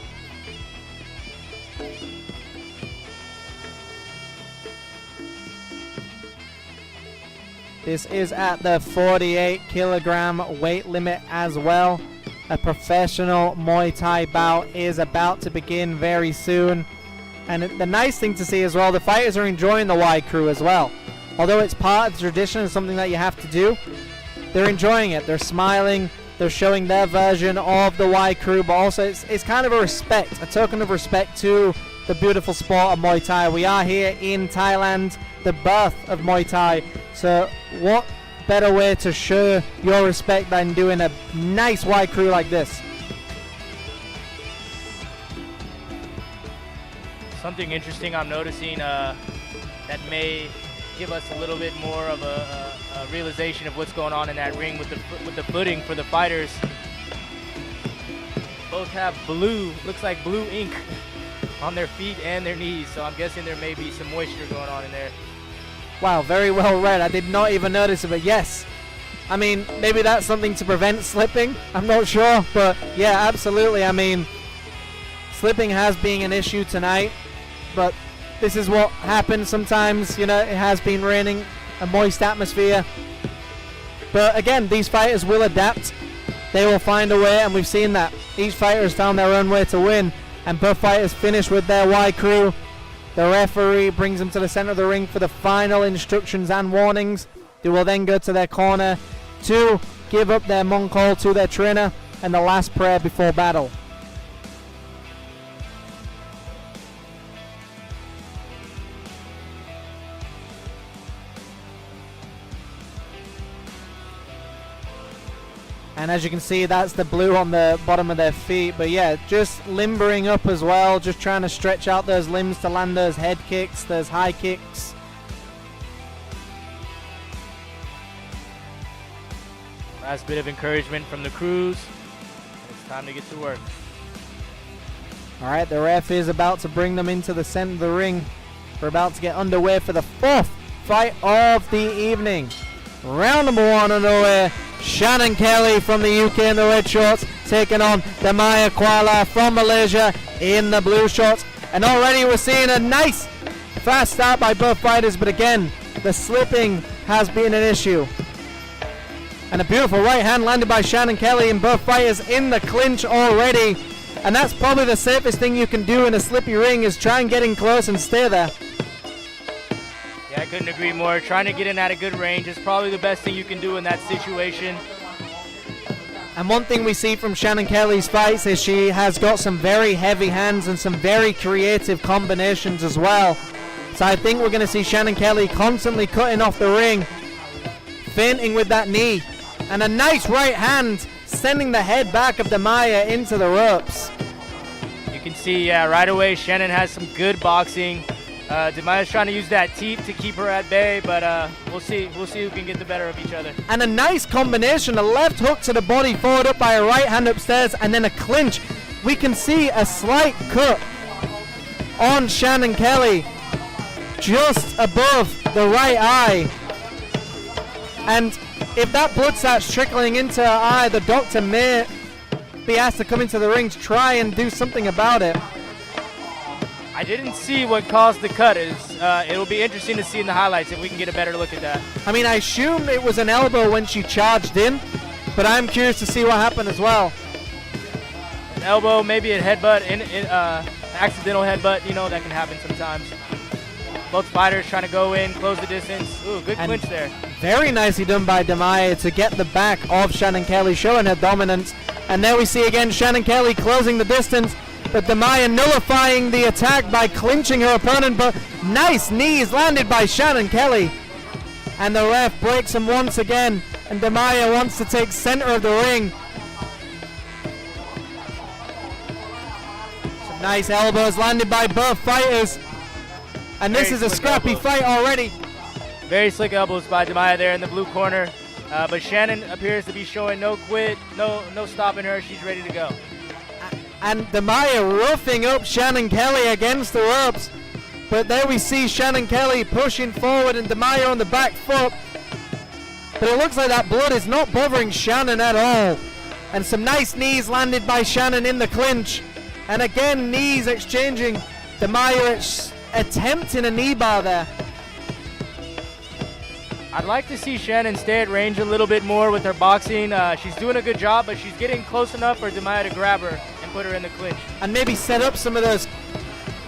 This is at the 48 kilogram weight limit as well. A professional Muay Thai bout is about to begin very soon. And the nice thing to see as well, the fighters are enjoying the Y crew as well. Although it's part of the tradition and something that you have to do, they're enjoying it. They're smiling. They're showing their version of the Y crew, but also it's kind of a respect, a token of respect to the beautiful sport of Muay Thai. We are here in Thailand, the birth of Muay Thai. So what better way to show your respect than doing a nice Y crew like this? Something interesting I'm noticing that may give us a little bit more of a realization of what's going on in that ring with the footing for the fighters. Both have blue, looks like blue ink on their feet and their knees, so I'm guessing there may be some moisture going on in there. Wow, very well read. I did not even notice it, but yes. I mean, maybe that's something to prevent slipping. I'm not sure, but yeah, absolutely. I mean, slipping has been an issue tonight, but this is what happens sometimes. You know, it has been raining, a moist atmosphere. But again, these fighters will adapt. They will find a way, and we've seen that. Each fighter has found their own way to win, and both fighters finish with their Y crew. The referee brings them to the center of the ring for the final instructions and warnings. They will then go to their corner to give up their Mongkol to their trainer and the last prayer before battle. And as you can see, that's the blue on the bottom of their feet. But yeah, just limbering up as well, just trying to stretch out those limbs to land those head kicks, those high kicks. Last bit of encouragement from the crews. It's time to get to work. All right, the ref is about to bring them into the center of the ring. We're about to get underway for the fourth fight of the evening. Round number one underway. Shannon Kelly from the UK in the red shorts taking on Damaya Kuala from Malaysia in the blue shorts. And already we're seeing a nice fast start by both fighters, but again, the slipping has been an issue. And a beautiful right hand landed by Shannon Kelly, and both fighters in the clinch already. And that's probably the safest thing you can do in a slippy ring, is try and get in close and stay there. Yeah, I couldn't agree more. Trying to get in at a good range is probably the best thing you can do in that situation. And one thing we see from Shannon Kelly's fights is she has got some very heavy hands and some very creative combinations as well. So I think we're going to see Shannon Kelly constantly cutting off the ring, feinting with that knee, and a nice right hand sending the head back of Damaya into the ropes. You can see, right away, Shannon has some good boxing. Damaya's trying to use that teep to keep her at bay, but we'll see who can get the better of each other. And a nice combination, a left hook to the body, followed up by a right hand upstairs, and then a clinch. We can see a slight cut on Shannon Kelly, just above the right eye. And if that blood starts trickling into her eye, the doctor may be asked to come into the ring to try and do something about it. I didn't see what caused the cut. It'll be interesting to see in the highlights if we can get a better look at that. I mean, I assumed it was an elbow when she charged in, but I'm curious to see what happened as well. An elbow, maybe a headbutt, accidental headbutt, that can happen sometimes. Both fighters trying to go in, close the distance. Ooh, good clinch there. Very nicely done by Damaya to get the back of Shannon Kelly, showing her dominance. And there we see again Shannon Kelly closing the distance, but Damaya nullifying the attack by clinching her opponent. But nice knees landed by Shannon Kelly. And the ref breaks him once again, and Damaya wants to take center of the ring. Some nice elbows landed by both fighters. And this is a scrappy fight already. Very slick elbows by Damaya there in the blue corner. But Shannon appears to be showing no quit, no stopping her. She's ready to go. And Damaya roughing up Shannon Kelly against the ropes. But there we see Shannon Kelly pushing forward and Damaya on the back foot. But it looks like that blood is not bothering Shannon at all. And some nice knees landed by Shannon in the clinch. And again, knees exchanging. Damaya attempting a knee bar there. I'd like to see Shannon stay at range a little bit more with her boxing. She's doing a good job, but she's getting close enough for Damaya to grab her and put her in the clinch. And maybe set up some of those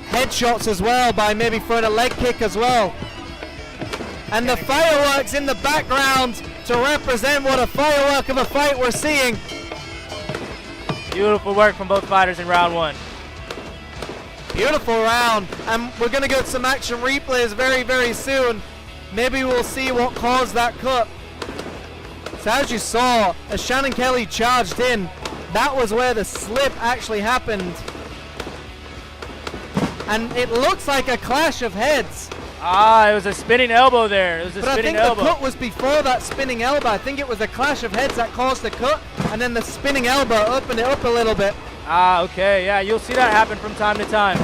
headshots as well by maybe throwing a leg kick as well. And the fireworks in the background to represent what a firework of a fight we're seeing. Beautiful work from both fighters in round one. Beautiful round, and we're going to get some action replays very, very soon. Maybe we'll see what caused that cut. So as you saw, as Shannon Kelly charged in, that was where the slip actually happened. And it looks like a clash of heads. It was a spinning elbow there. It was a spinning elbow. I think the cut was before that spinning elbow. I think it was a clash of heads that caused the cut, and then the spinning elbow opened it up a little bit. Okay, yeah, you'll see that happen from time to time.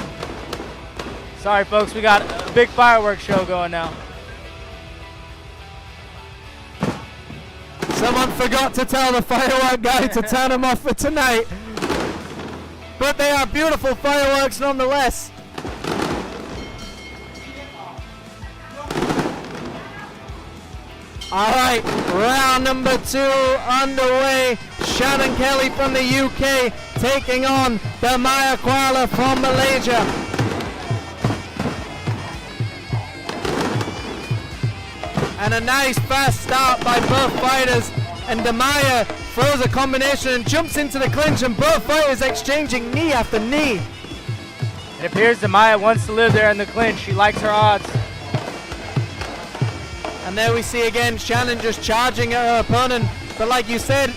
Sorry, folks, we got a big fireworks show going now. Someone forgot to tell the firework guy to turn them off for tonight. But they are beautiful fireworks nonetheless. All right, round number 2 underway. Shannon Kelly from the UK taking on Damaya Kuala from Malaysia. And a nice fast start by both fighters. And Damaya throws a combination and jumps into the clinch, and both fighters exchanging knee after knee. It appears Damaya wants to live there in the clinch. She likes her odds. And there we see again Shannon just charging at her opponent. But like you said,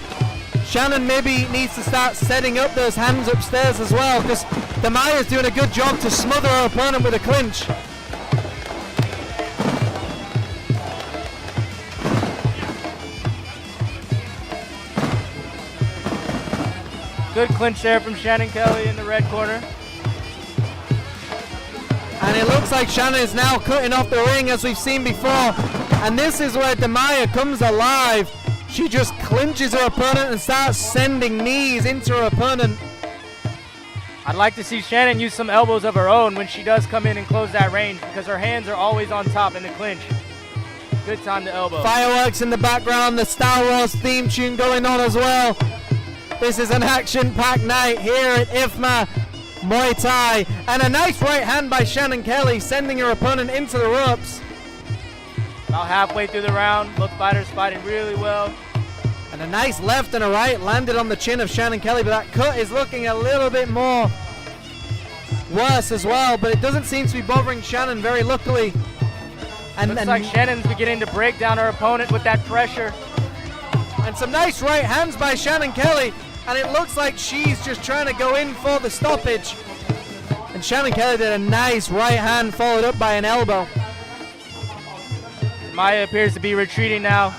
Shannon maybe needs to start setting up those hands upstairs as well, because Damaya's doing a good job to smother her opponent with a clinch. Good clinch there from Shannon Kelly in the red corner. And it looks like Shannon is now cutting off the ring as we've seen before. And this is where Damaya comes alive. She just clinches her opponent and starts sending knees into her opponent. I'd like to see Shannon use some elbows of her own when she does come in and close that range, because her hands are always on top in the clinch. Good time to elbow. Fireworks in the background, the Star Wars theme tune going on as well. This is an action-packed night here at IFMA Muay Thai. And a nice right hand by Shannon Kelly, sending her opponent into the ropes. About halfway through the round, both fighters fighting really well. And a nice left and a right landed on the chin of Shannon Kelly, but that cut is looking a little bit more worse as well, but it doesn't seem to be bothering Shannon very luckily. And looks like Shannon's beginning to break down her opponent with that pressure. And some nice right hands by Shannon Kelly, and it looks like she's just trying to go in for the stoppage. And Shannon Kelly did a nice right hand followed up by an elbow. Maya appears to be retreating now.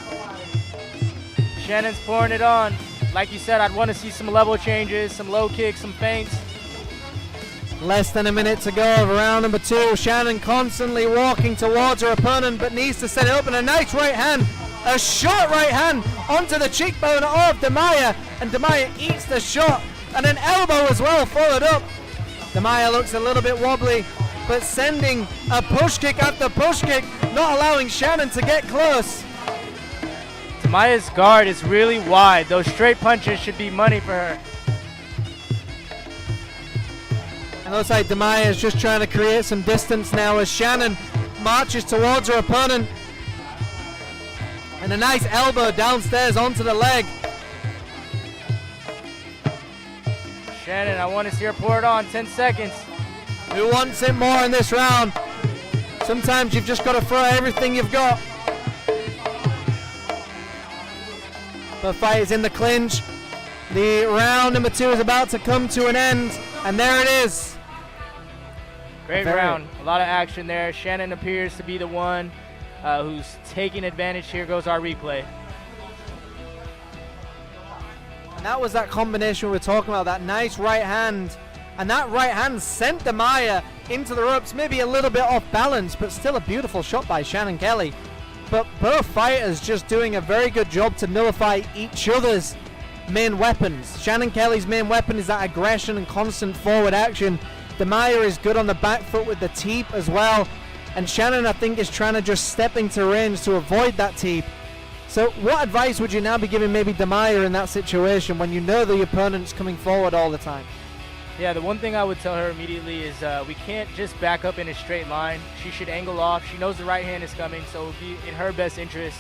Shannon's pouring it on. Like you said, I'd want to see some level changes, some low kicks, some feints. Less than a minute to go of round number 2. Shannon constantly walking towards her opponent, but needs to set it up, and a nice right hand. A short right hand onto the cheekbone of Damaya, and Damaya eats the shot, and an elbow as well followed up. Damaya looks a little bit wobbly, but sending a push kick after push kick, not allowing Shannon to get close. Damaya's guard is really wide. Those straight punches should be money for her. It looks like Damaya is just trying to create some distance now as Shannon marches towards her opponent. And a nice elbow downstairs onto the leg. Shannon, I want to see her pour it on. 10 seconds. Who wants it more in this round? Sometimes you've just got to throw everything you've got. The fight is in the clinch. The round number 2 is about to come to an end. And there it is. Great round. A lot of action there. Shannon appears to be the one who's taking advantage. Here goes our replay. And that was that combination we were talking about, that nice right hand. And that right hand sent Damaya into the ropes, maybe a little bit off balance, but still a beautiful shot by Shannon Kelly. But both fighters just doing a very good job to nullify each other's main weapons. Shannon Kelly's main weapon is that aggression and constant forward action. Damaya is good on the back foot with the teep as well. And Shannon, I think, is trying to just step into range to avoid that teep. So what advice would you now be giving maybe Damaya in that situation when you know the opponent's coming forward all the time? Yeah, the one thing I would tell her immediately is we can't just back up in a straight line. She should angle off. She knows the right hand is coming, so it would be in her best interest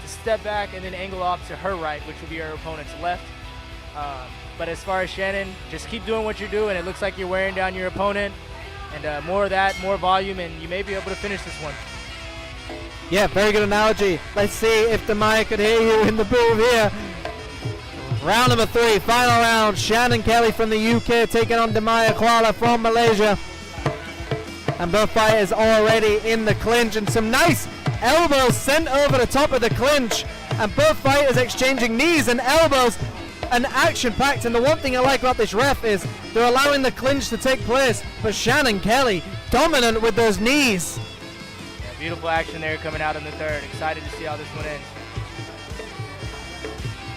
to step back and then angle off to her right, which would be her opponent's left. But as far as Shannon, just keep doing what you're doing. It looks like you're wearing down your opponent, and more of that, more volume, and you may be able to finish this one. Yeah, very good analogy. Let's see if Damaya could hear you in the booth here. Round number 3, final round. Shannon Kelly from the UK taking on Damaya Kuala from Malaysia. And both fighters already in the clinch, and some nice elbows sent over the top of the clinch. And both fighters exchanging knees and elbows, and action-packed. And the one thing I like about this ref is they're allowing the clinch to take place, but Shannon Kelly dominant with those knees. Yeah, beautiful action there coming out in the third. Excited to see how this one ends.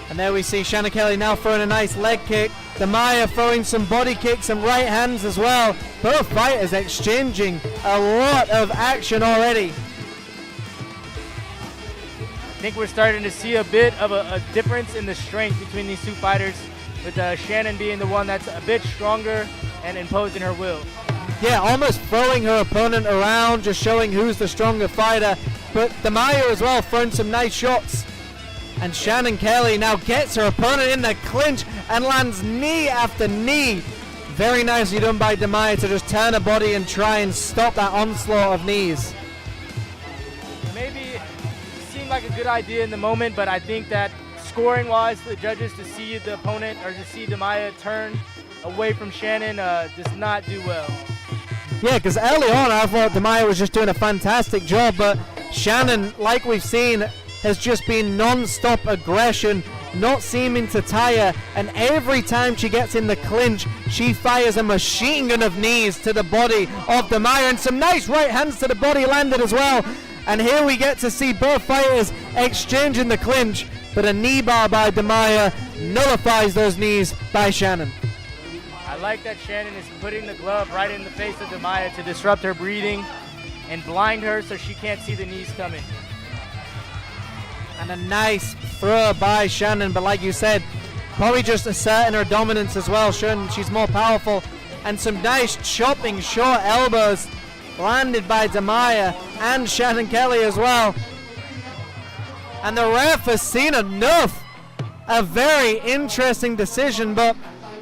And there we see Shannon Kelly now throwing a nice leg kick. Damaya throwing some body kicks and right hands as well. Both fighters exchanging a lot of action already. I think we're starting to see a bit of a difference in the strength between these two fighters, with Shannon being the one that's a bit stronger and imposing her will. Yeah, almost throwing her opponent around, just showing who's the stronger fighter. but Damaya as well throwing some nice shots. And Shannon Kelly now gets her opponent in the clinch and lands knee after knee. Very nicely done by Damaya to just turn her body and try and stop that onslaught of knees. Maybe it seemed like a good idea in the moment, but I think that scoring-wise, the judges to see the opponent or to see Damaya turn away from Shannon does not do well. Yeah, because early on I thought Damaya was just doing a fantastic job, but Shannon, like we've seen, has just been non-stop aggression, not seeming to tire, and every time she gets in the clinch, she fires a machine gun of knees to the body of Damaya, and some nice right hands to the body landed as well. And here we get to see both fighters exchanging the clinch, but a knee bar by Damaya nullifies those knees by Shannon. I like that Shannon is putting the glove right in the face of Damaya to disrupt her breathing and blind her so she can't see the knees coming. And a nice throw by Shannon, but like you said, probably just asserting her dominance as well, showing she's more powerful. And some nice chopping short elbows landed by Damaya and Shannon Kelly as well. And the ref has seen enough. A very interesting decision, but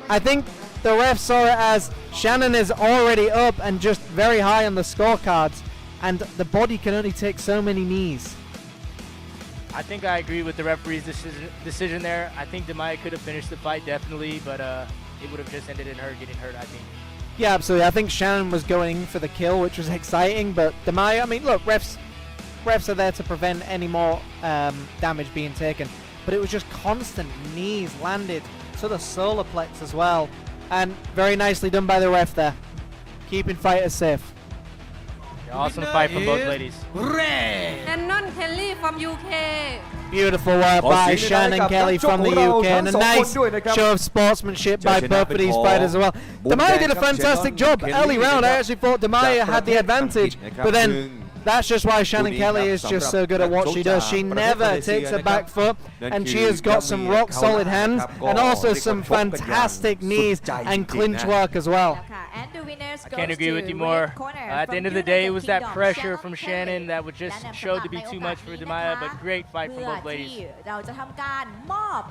I think the ref saw it as Shannon is already up and just very high on the scorecards, and the body can only take so many knees. I think I agree with the referee's decision there. I think Damaya could have finished the fight definitely, but it would have just ended in her getting hurt, I think. Yeah, absolutely. I think Shannon was going for the kill, which was exciting, but Damaya, I mean, look, refs are there to prevent any more damage being taken, but it was just constant knees landed to the solar plex as well, and very nicely done by the ref there, keeping fighters safe. Awesome fight from both ladies. Shannon Kelly from UK. Beautiful work by Shannon Kelly from the UK, and a nice show of sportsmanship by both of these fighters as well. Damaya did a fantastic job early round. I actually thought Damaya had the advantage, but then that's just why Shannon Kelly is just so good at what she does. She never takes her back foot, and she has got some rock solid hands and also some fantastic knees and clinch work as well. I can't agree with you more. At the end of the day, it was that pressure from Shannon that would just show to be too much for Damaya, but great fight from both ladies. เราจะทำการมอบ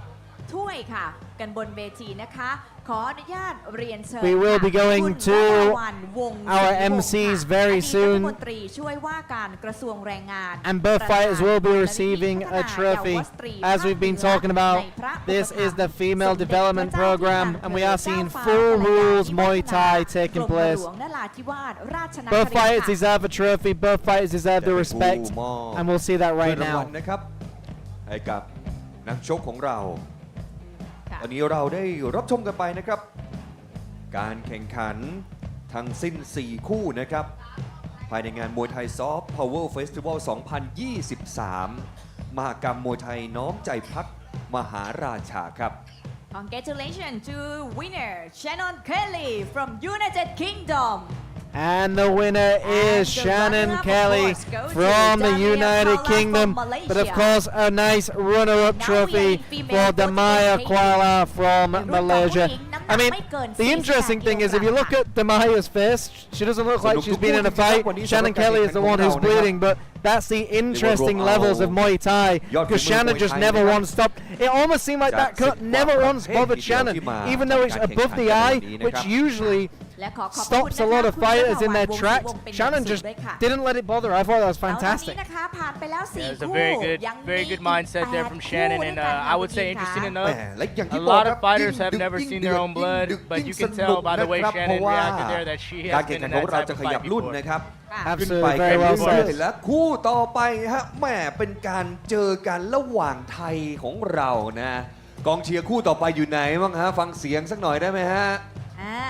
ถ้วยค่ะกันบนเวทีนะคะขออนุญาตเรียนเชิญ We will be going to our MCs very soon, รัฐมนตรีช่วยว่าการกระทรวงแรงงาน and both fighters will be receiving a trophy. As we've been talking about, this is the female development program, and we are seeing full rules Muay Thai taking place. Both fighters deserve a trophy, both fighters deserve the respect, and we'll see that right now. นะครับให้กับนักชกของเราตอนนี้เราได้รับชมกันไปนะครับการแข่งขันทั้งสิ้น4คู่นะครับภายในงานมวยไทยซอฟต์พาวเวอร์เฟสติวัล 2023 มหกรรมมวยไทยน้อมใจพักมหาราชาครับ Congratulations to winner Shannon Kelly from United Kingdom. And the winner is Shannon Kelly from the United Kingdom. But of course, a nice runner-up trophy for Damaya Kuala from Malaysia. I mean, the interesting thing is if you look at Damaya's face, she doesn't look like she's been in a fight. Shannon Kelly is the one who's bleeding, but that's the interesting levels of Muay Thai, because Shannon just never once stopped. It almost seemed like that cut never once bothered Shannon, even though it's above the eye, which usually stops a lot of fighters in their tracks. Shannon just didn't let it bother her. I thought that was fantastic. Yeah, it was a very good mindset there from Shannon, and I would say interesting enough, a lot of fighters have never seen their own blood, but you can tell by the way Shannon reacted there that she has been in that type of fight before. Absolutely, very well said. และคู่ต่อไปฮะแหมเป็นการเจอกันระหว่างไทยของเรานะกองเชียร์คู่ต่อไปอยู่ไหนบ้างฮะฟังเสียงสักหน่อยได้ไหมฮะ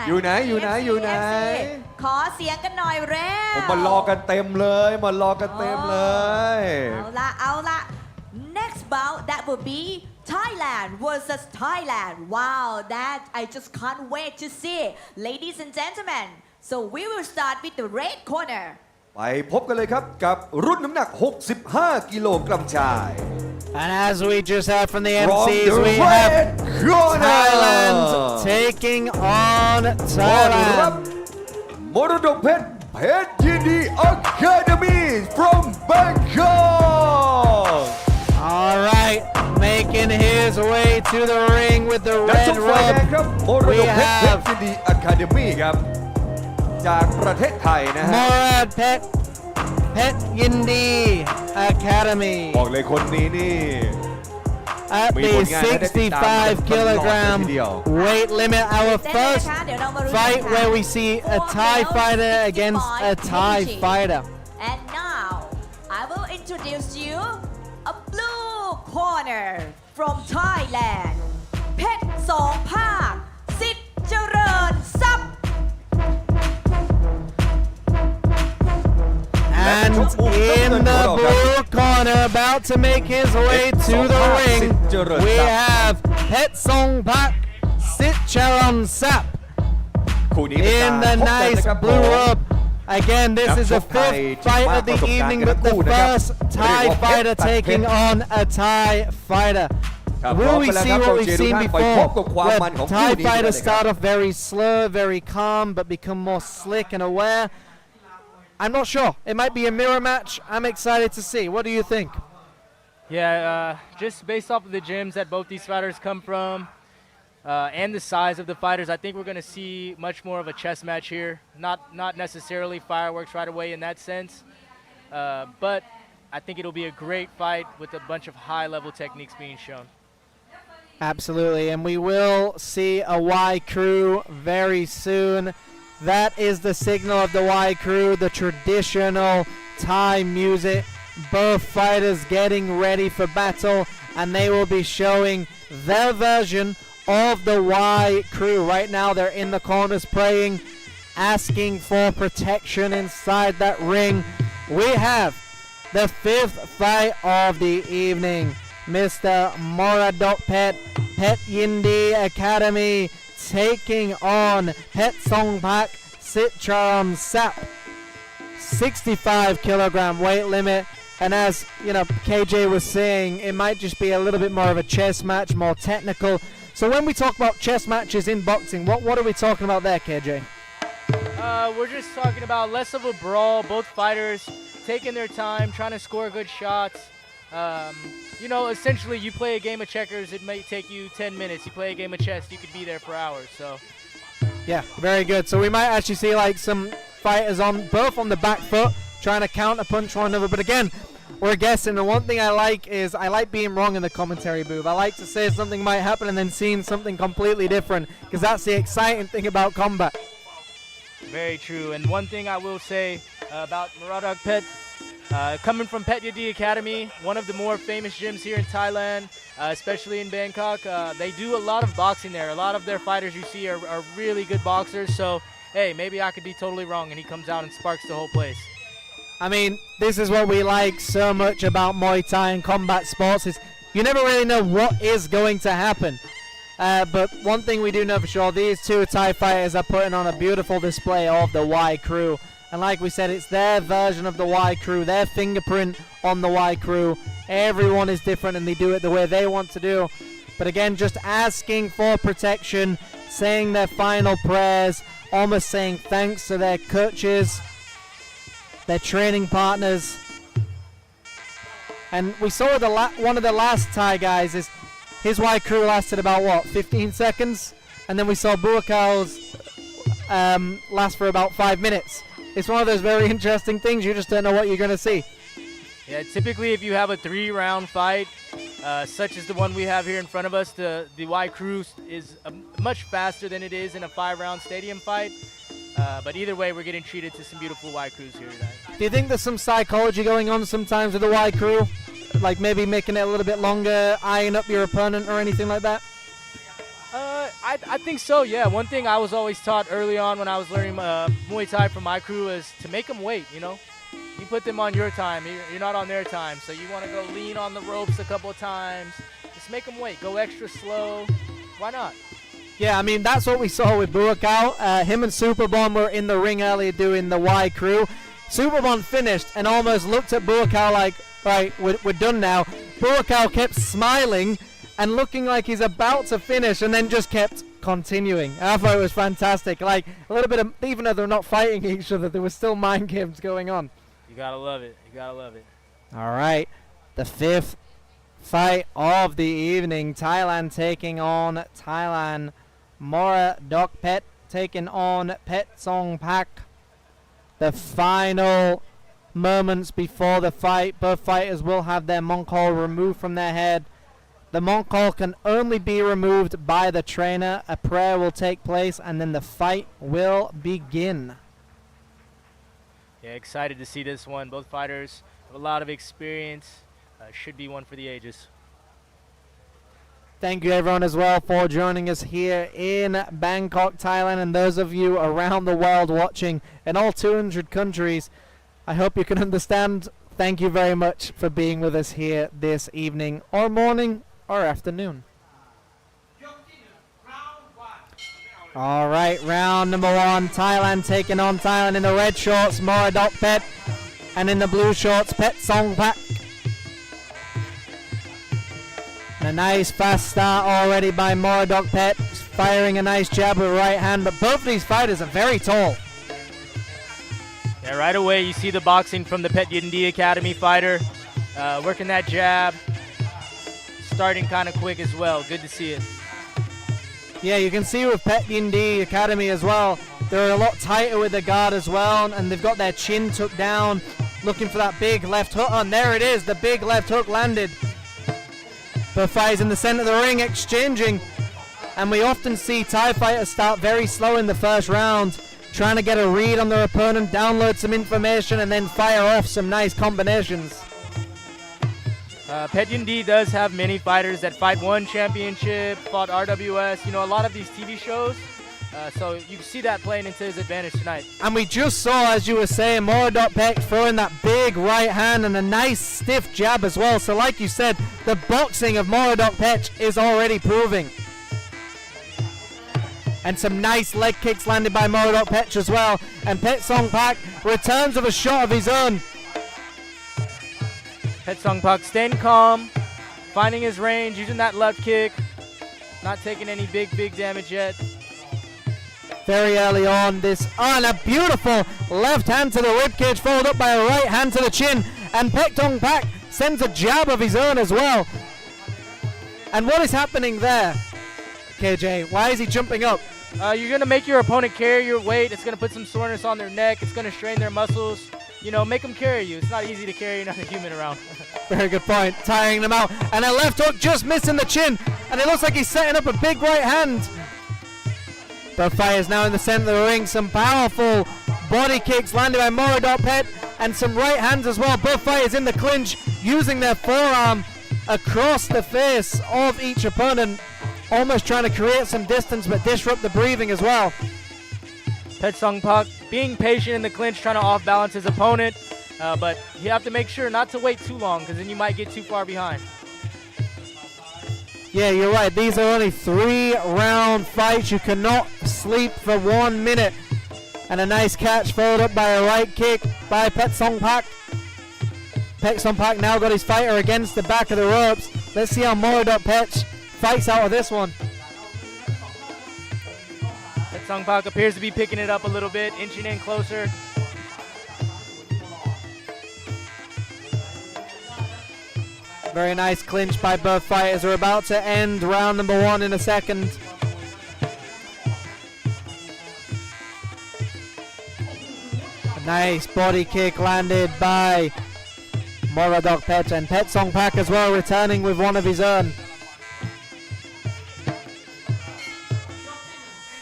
อยู่ไหนขอเสียงกันหน่อยเร็ว ผมมารอกันเต็มเลยมารอกันเต็มเลย เอาละ next bout that would be Thailand versus Thailand. Wow, that I just can't wait to see. Ladies and gentlemen, so we will start with the red corner. ไปพบกันเลยครับกับรุ่นน้ำหนัก 65 กิโลกรัมชาย And as we just heard from the MCs, we have Thailand taking on Thailand. มรดกเพชร Pet Yindi Academy from Bangkok All right, making his way to the ring with the นักช red กฝ่ายแดง robe. ครับมรด We กเพชร have Pet Yindi Academy ครับจากประเทศไทยนะฮะ Morad Pet Yindi Academy บอกเลยคนนี้นี่ at มี the ผลงานให้ได้ติดตามกัน 65 ตลอดเลย kilogram ทีเดียว weight limit. Our เต้น first นะคะเดี๋ยวเรามารู้ fight กันค่ะ where we see a Thai fighter against a Thai fighter. And now I will introduce you a blue corner from Thailand เพชรสองภาคสิทธิ์เจริญทรัพย์ And in the blue corner, about to make his way to the ring, we have Pet Song Pak Sitcharon Sap คู่นี้เป็น in การ the พบกัน nice นะครับ blue robe. Again, this is the นักชกไทย fifth fight of the ที่มากประสบการณ์ evening, กัน but ทั้ง the คู่นะครับ first Thai เรียกว่า fighter เพชรตัดเพชร taking on a Thai fighter. ครับ Will we พร้อมกันแล้ว see ครับ what เรา we've เชียร์ทุก seen ท่านไปพ before? บกับความ Where มันของคู่ Thai นี้กันเลย fighters นะครับ start off very slow, very calm, but become more slick and aware. I'm not sure. It might be a mirror match. I'm excited to see. What do you think? Yeah, just based off of the gyms that both these fighters come from and the size of the fighters, I think we're going to see much more of a chess match here. Not necessarily fireworks right away in that sense, but I think it'll be a great fight with a bunch of high-level techniques being shown. Absolutely, and we will see a Y crew very soon. That is the signal of the Y crew, the traditional Thai music. Both fighters getting ready for battle, and they will be showing their version of the Y crew. Right now, they're in the corners praying, asking for protection inside that ring. We have the fifth fight of the evening. Mr. Moradok Pet Yindi Academy taking on Pet Songpak Sitcharon Sap. 65 kilogram weight limit. And as you know, KJ was saying, it might just be a little bit more of a chess match, more technical. So when we talk about chess matches in boxing, what are we talking about there, KJ? We're just talking about less of a brawl, both fighters taking their time, trying to score good shots. You know, essentially you play a game of checkers, it may take you 10 minutes. You play a game of chess, you could be there for hours. So Yeah, very good. So we might actually see like some fighters both on the back foot, trying to counter punch one another. But again, we're guessing. And one thing I like is I like being wrong in the commentary booth. I like to say something might happen and then seeing something completely different, because that's the exciting thing about combat. very true. And one thing I will say about Muradak Pet, coming from Pet Yindi Academy, one of the more famous gyms here in Thailand, especially in Bangkok, they do a lot of boxing there. A lot of their fighters you see are really good boxers. So, hey, maybe I could be totally wrong and he comes out and sparks the whole place. I mean, this is what we like so much about Muay Thai and combat sports, is you never really know what is going to happen. But one thing we do know for sure, these two Thai fighters are putting on a beautiful display of the Y crew. And like we said, it's their version of the Y crew, their fingerprint on the Y crew. Everyone is different and they do it the way they want to do. But again, just asking for protection, saying their final prayers, almost saying thanks to their coaches, their training partners. And we saw one of the last Thai guys is his Y crew lasted about 15 seconds, and then we saw Buakal's last for about 5 minutes. It's one of those very interesting things. You just don't know what you're going to see. Yeah, typically if you have a 3-round fight, such as the one we have here in front of us, the Y crew is much faster than it is in a 5-round stadium fight. But either way, we're getting treated to some beautiful Y crews here tonight. Do you think there's some psychology going on sometimes with the Y crew? Like maybe making it a little bit longer, eyeing up your opponent or anything like that? I think so, yeah. One thing I was always taught early on when I was learning Muay Thai from my crew is to make them wait, you know? You put them on your time, you're not on their time. So you want to go lean on the ropes a couple of times. Just make them wait, go extra slow. Why not? Yeah, I mean, that's what we saw with Buakal. Him and Superbomb were in the ring earlier doing the Y crew. Superbomb finished and almost looked at Buakal like, right, we're done now. Buakal kept smiling and looking like he's about to finish, and then just kept continuing. I thought it was fantastic. Like a little bit of, even though they're not fighting each other, there was still mind games going on. You gotta love it. You gotta love it. All right, the fifth fight of the evening. Thailand taking on Thailand. Mora Dokpet taking on Pet Song Pak. The final moments before the fight. Both fighters will have their Mongkol removed from their head. The Mongkol can only be removed by the trainer. A prayer will take place, and then the fight will begin. Yeah, excited to see this one. Both fighters have a lot of experience. Should be one for the ages. Thank you everyone as well for joining us here in Bangkok, Thailand, and those of you around the world watching in all 200 countries. I hope you can understand. Thank you very much for being with us here this evening or morning or afternoon. All right, round number one. Thailand taking on Thailand in the red shorts, Mora Dokpet, and in the blue shorts, Pet Song Pak. And a nice fast start already by Mora Dokpet, firing a nice jab with right hand, but both of these fighters are very tall. Yeah, right away you see the boxing from the Pet Yindi Academy fighter, working that jab, starting kind of quick as well. Good to see it. Yeah, you can see with Pet Yindi Academy as well, they're a lot tighter with the guard as well, and they've got their chin tucked down, looking for that big left hook. And there it is, the big left hook landed. Both fighters in the center of the ring exchanging, and we often see Thai fighters start very slow in the first round, trying to get a read on their opponent, download some information, and then fire off some nice combinations. Pet Yindi does have many fighters that fight one championship, fought RWS, you know, a lot of these TV shows. So you see that playing into his advantage tonight. And we just saw, as you were saying, Mora Dokpet throwing that big right hand and a nice stiff jab as well. So like you said, the boxing of Mora Dokpet is already proving. And some nice leg kicks landed by Mora Dokpet as well. And Pet Song Pak returns with a shot of his own. Pet Song Pak staying calm, finding his range, using that left kick, not taking any big damage yet. Very early on this, and a beautiful left hand to the ribcage, followed up by a right hand to the chin, and Pet Song Pak sends a jab of his own as well. And what is happening there, KJ? Why is he jumping up? You're going to make your opponent carry your weight. It's going to put some soreness on their neck. It's going to strain their muscles. You know, make them carry you. It's not easy to carry another human around. Very good point. Tiring them out. And a left hook just missing the chin. And it looks like he's setting up a big right hand. Both fighters now in the center of the ring. Some powerful body kicks landed by Mora Dokpet. And some right hands as well. Both fighters in the clinch, using their forearm across the face of each opponent. Almost trying to create some distance, but disrupt the breathing as well. Pet Song Pak being patient in the clinch, trying to off-balance his opponent. But you have to make sure not to wait too long, because then you might get too far behind. Yeah, you're right. These are only 3-round fights. You cannot sleep for 1 minute. And a nice catch followed up by a right kick by Pet Song Pak. Pet Song Pak now got his fighter against the back of the ropes. Let's see how Mora Dokpet fights out of this one. Pet Song Pak appears to be picking it up a little bit, inching in closer. Very nice clinch by both fighters. We're about to end round number one in a second. A nice body kick landed by Mora Dokpet, and Pet Song Pak as well, returning with one of his own.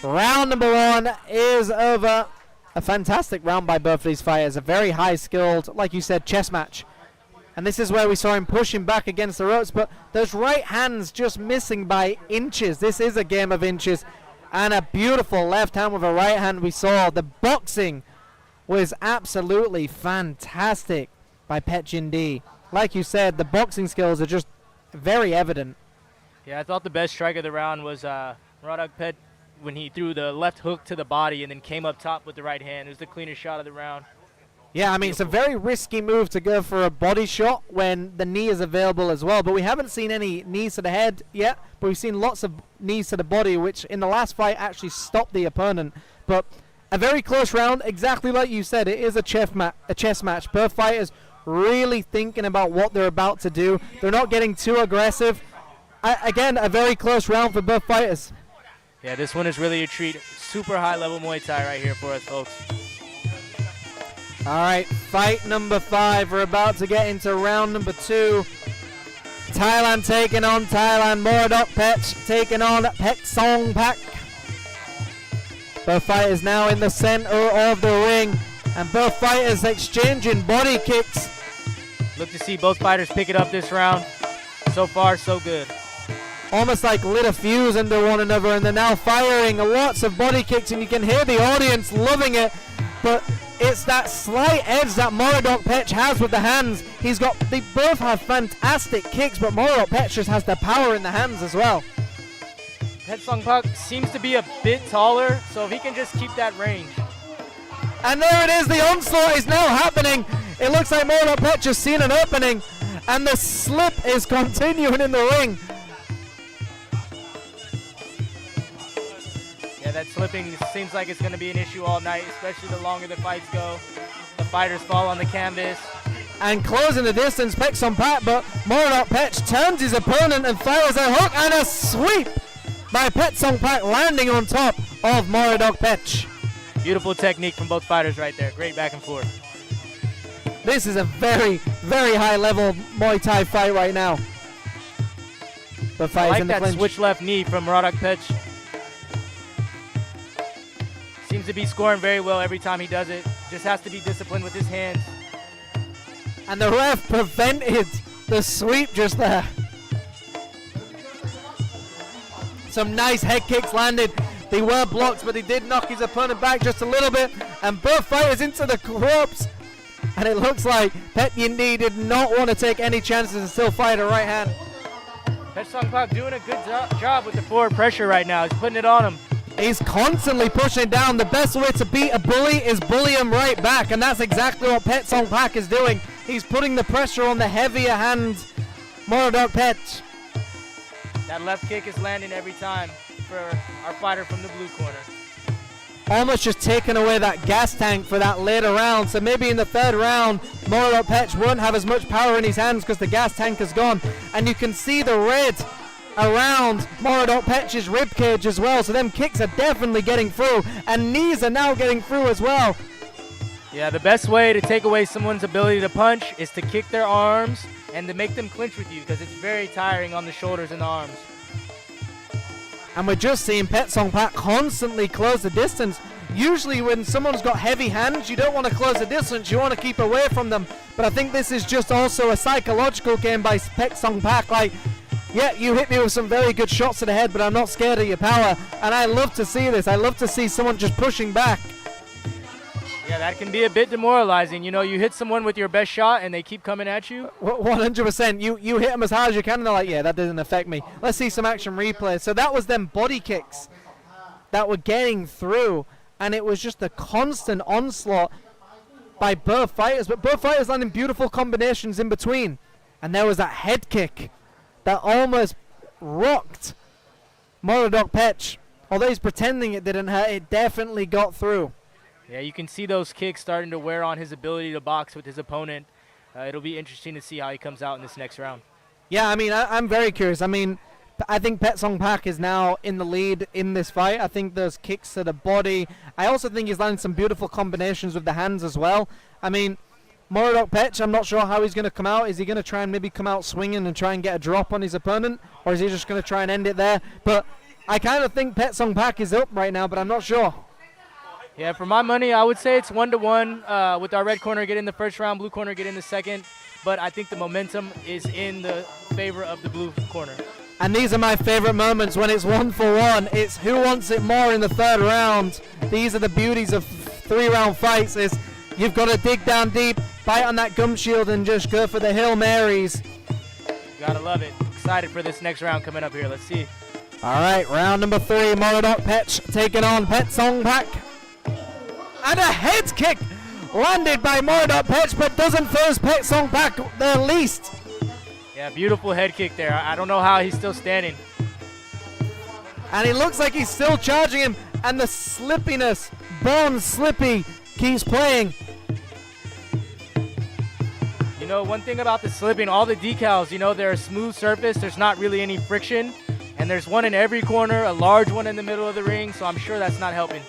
Round number one is over. A fantastic round by both of these fighters. A very high skilled, like you said, chess match. And this is where we saw him pushing back against the ropes, but those right hands just missing by inches. This is a game of inches. And a beautiful left hand with a right hand we saw. The boxing was absolutely fantastic by Pet Yindi. Like you said, the boxing skills are just very evident. Yeah, I thought the best strike of the round was Mora Dokpet when he threw the left hook to the body and then came up top with the right hand. It was the cleanest shot of the round. Yeah, I mean, it's a very risky move to go for a body shot when the knee is available as well. But we haven't seen any knees to the head yet, but we've seen lots of knees to the body, which in the last fight actually stopped the opponent. But a very close round, exactly like you said. It is a chess match. Both fighters really thinking about what they're about to do. They're not getting too aggressive. Again, a very close round for both fighters. Yeah, this one is really a treat. Super high-level Muay Thai right here for us, folks. All right, fight number 5. We're about to get into round number 2. Thailand taking on Thailand. Moradok Pech taking on Pek Song Pak. Both fighters now in the center of the ring, and both fighters exchanging body kicks. Look to see both fighters pick it up this round. So far, so good. Almost like lit a fuse under one another, and they're now firing lots of body kicks, and you can hear the audience loving it. But it's that slight edge that Moradok Pech has with the hands. They both have fantastic kicks, but Moradok Pech just has the power in the hands as well. Pek Song Pak seems to be a bit taller, so if he can just keep that range. And there it is, the onslaught is now happening. It looks like Moradok Pech has seen an opening, and the slip is continuing in the ring. Yeah, that slipping seems like it's going to be an issue all night, especially the longer the fights go. The fighters fall on the canvas. And closing the distance, Pek Song Pak, but Moradok Pech turns his opponent and fires a hook and a sweep by Pek Song Pak, landing on top of Moradok Pech. Beautiful technique from both fighters right there. Great back and forth. This is a very, very high level Muay Thai fight right now. The fight I like in the that clinch. switch left knee from Moradok Pech. Seems to be scoring very well every time he does it. Just has to be disciplined with his hands. And the ref prevented the sweep just there. Some nice head kicks landed. They were blocked, but he did knock his opponent back just a little bit. And both fighters into the ropes. And it looks like Pek Yindi did not want to take any chances and still fight a right hand. Pek Song Pak doing a good job with the forward pressure right now. He's putting it on him. He's constantly pushing down. The best way to beat a bully is bully him right back, and that's exactly what Pek Song Pak is doing. He's putting the pressure on the heavier hand, Moradok Pech. That left kick is landing every time for our fighter from the blue corner. Almost just taking away that gas tank for that later round. So maybe in the third round, Moradok Pech won't have as much power in his hands because the gas tank is gone. And you can see the red around Moradok Pech's ribcage as well. So them kicks are definitely getting through. And knees are now getting through as well. Yeah, the best way to take away someone's ability to punch is to kick their arms and to make them clinch with you, because it's very tiring on the shoulders and the arms. And we're just seeing Pek Song Pak constantly close the distance. Usually when someone's got heavy hands, you don't want to close the distance, you want to keep away from them. But I think this is just also a psychological game by Pek Song Pak. Like, yeah, you hit me with some very good shots to the head, but I'm not scared of your power. And I love to see this. I love to see someone just pushing back. Yeah, that can be a bit demoralizing. You know, you hit someone with your best shot and they keep coming at you. 100%. You hit them as hard as you can and they're like, yeah, that doesn't affect me. Let's see some action replay. So that was them body kicks that were getting through, and it was just a constant onslaught by both fighters. But both fighters landing beautiful combinations in between. And there was that head kick that almost rocked Moradok Pech. Although he's pretending it didn't hurt, it definitely got through. Yeah, you can see those kicks starting to wear on his ability to box with his opponent. It'll be interesting to see how he comes out in this next round. Yeah, I mean, I'm very curious. I mean, I think Pek Song Pak is now in the lead in this fight. I think those kicks to the body. I also think he's landing some beautiful combinations with the hands as well. I mean, Moradok Pech, I'm not sure how he's going to come out. Is he going to try and maybe come out swinging and try and get a drop on his opponent? Or is he just going to try and end it there? But I kind of think Pek Song Pak is up right now, but I'm not sure. Yeah, for my money, I would say it's 1-1 with our red corner getting the first round, blue corner getting the second. But I think the momentum is in the favor of the blue corner. And these are my favorite moments when it's 1-1. It's who wants it more in the third round. These are the beauties of 3-round fights. Is you've got to dig down deep, bite on that gum shield, and just go for the Hail Marys. Gotta love it. Excited for this next round coming up here. Let's see. All right, round number 3. Moradok Pech taking on Pek Song Pak. And a head kick landed by Muaythai, but doesn't first Pet Song Pak the least. Yeah, beautiful head kick there. I don't know how he's still standing. And it looks like he's still charging him, and the slippiness, Born Slippy, keeps playing. You know, one thing about the slipping, all the decals, you know, they're a smooth surface. There's not really any friction. And there's one in every corner, a large one in the middle of the ring, so I'm sure that's not helping.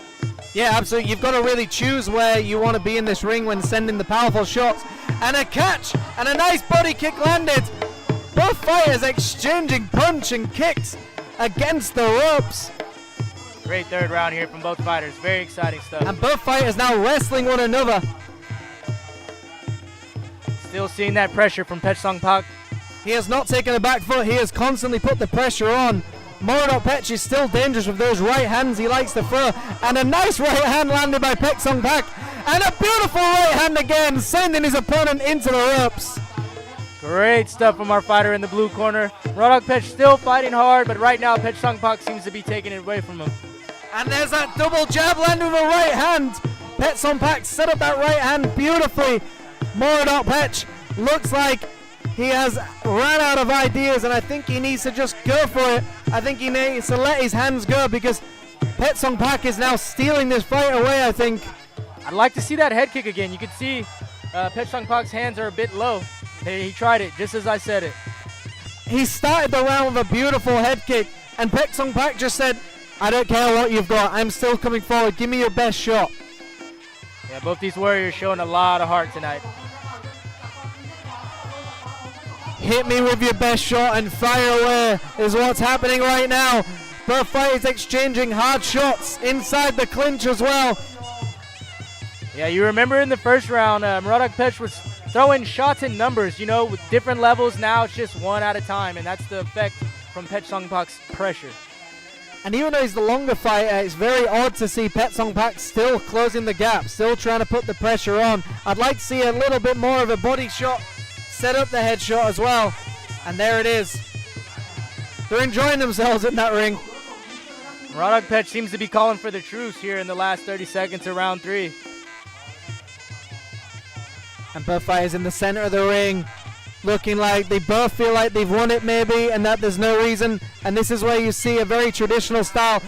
Yeah, absolutely. You've got to really choose where you want to be in this ring when sending the powerful shots. And a catch, and a nice body kick landed. Both fighters exchanging punch and kicks against the ropes. Great third round here from both fighters. Very exciting stuff. And both fighters now wrestling one another. Still seeing that pressure from Pet Song Pak. He has not taken a back foot. He has constantly put the pressure on. Muaythai is still dangerous with those right hands he likes to throw. And a nice right hand landed by Pet Song Pak. And a beautiful right hand again, sending his opponent into the ropes. Great stuff from our fighter in the blue corner. Muaythai still fighting hard, but right now Pet Song Pak seems to be taking it away from him. And there's that double jab landing with a right hand. Pet Song Pak set up that right hand beautifully. Muaythai looks like he has ran out of ideas, and I think he needs to just go for it. I think he needs to let his hands go because Pet Song Pak is now stealing this fight away, I think. I'd like to see that head kick again. You can see Pet Song Pak's hands are a bit low. He tried it, just as I said it. He started the round with a beautiful head kick, and Pet Song Pak just said, I don't care what you've got, I'm still coming forward, give me your best shot. Yeah, both these warriors showing a lot of heart tonight. Hit me with your best shot and fire away is what's happening right now. Both fighters exchanging hard shots inside the clinch as well. Yeah, you remember in the first round, Muaythai was throwing shots in numbers, you know, with different levels. Now it's just one at a time, and that's the effect from Pet Song Pak's pressure. And even though he's the longer fighter, it's very odd to see Pet Song Pak still closing the gap, still trying to put the pressure on. I'd like to see a little bit more of a body shot, set up the headshot as well. And there it is. They're enjoying themselves in that ring. Muaythai seems to be calling for the truce here in the last 30 seconds of round 3. And both fighters in the center of the ring, looking like they both feel like they've won it maybe, and that there's no reason. And this is where you see a very traditional style.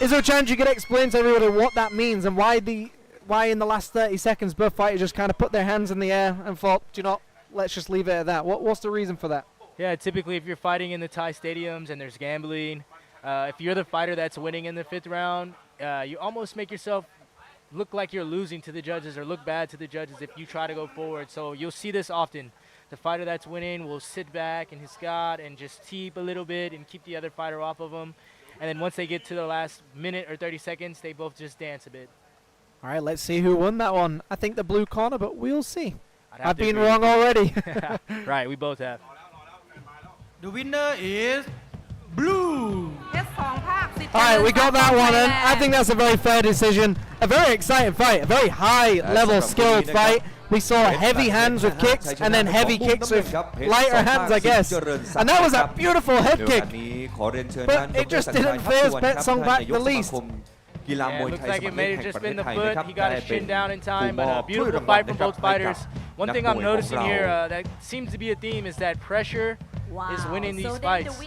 Is there a chance you could explain to everybody what that means and why in the last 30 seconds both fighters just kind of put their hands in the air and thought, do you know, let's just leave it at that? What's the reason for that? Yeah, typically if you're fighting in the Thai stadiums and there's gambling, if you're the fighter that's winning in the 5th round, you almost make yourself look like you're losing to the judges or look bad to the judges if you try to go forward. So you'll see this often. The fighter that's winning will sit back in his guard and just teep a little bit and keep the other fighter off of him. And then once they get to the last minute or 30 seconds, they both just dance a bit. All right, let's see who won that one. I think the blue corner, but we'll see. I've been agree. wrong already. Right, we both have. The winner is blue. All right, we got that one, and I think that's a very fair decision. A very exciting fight, a very high-level skilled fight. We saw heavy hands with kicks, and then heavy kicks with lighter hands, I guess. And that was a beautiful head kick, but it just didn't faze Pet Song Pak the least. Yeah, it looks like it may have just been the foot. He got his chin down in time, but a beautiful fight from both fighters. One thing I'm noticing here that seems to be a theme is that pressure is winning these fights.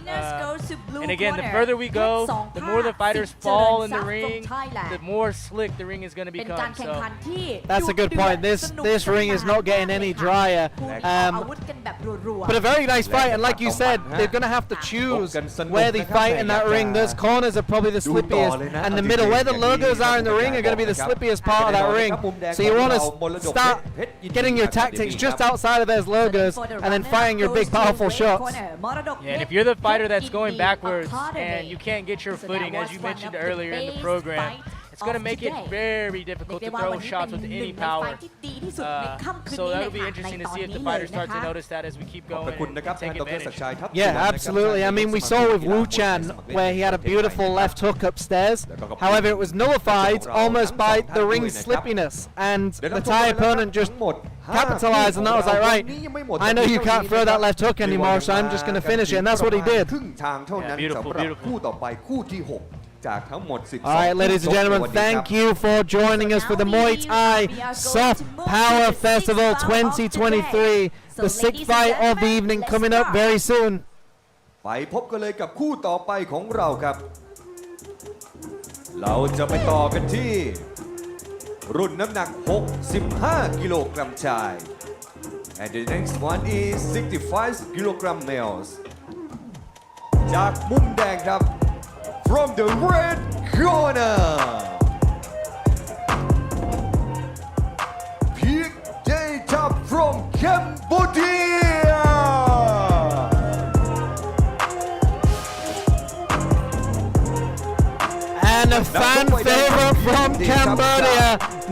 And again, the further we go, the more the fighters fall in the ring, the more slick the ring is going to become. So that's a good point. This ring is not getting any drier. But a very nice fight, and like you said, they're going to have to choose where they fight in that ring. Those corners are probably the slippiest, and the middle, where the logos are in the ring, are going to be the slippiest part of that ring. So you want to start getting your tactics just outside of those logos, and then firing your big powerful shots. Yeah, and if you're the fighter that's going backwards and you can't get your footing, as you mentioned earlier in the program, it's going to make it very difficult to throw shots with any power. So that'll be interesting to see if the fighters start to notice that as we keep going and take advantage. Yeah, absolutely. I mean, we saw with Wu Chan where he had a beautiful left hook upstairs. However, it was nullified almost by the ring's slippiness, and the Thai opponent just capitalized, and that was like, right, I know you can't throw that left hook anymore, so I'm just going to finish it, and that's what he did. Yeah, beautiful, beautiful. จากทั้งหมด 12 All right, ladies and gentlemen, thank you for joining us for the Muay Thai Soft Power Festival 2023. The sixth fight of the evening coming up very soon. ไปพบกันเลยกับคู่ต่อไปของเราครับ เราจะไปต่อกันที่รุ่นน้ำหนัก 65 กิโลกรัมชาย and the next one is 65 kilogram males จากมุมแดงครับ from the red corner Peak Data from Cambodia And a fan favorite from Cambodia,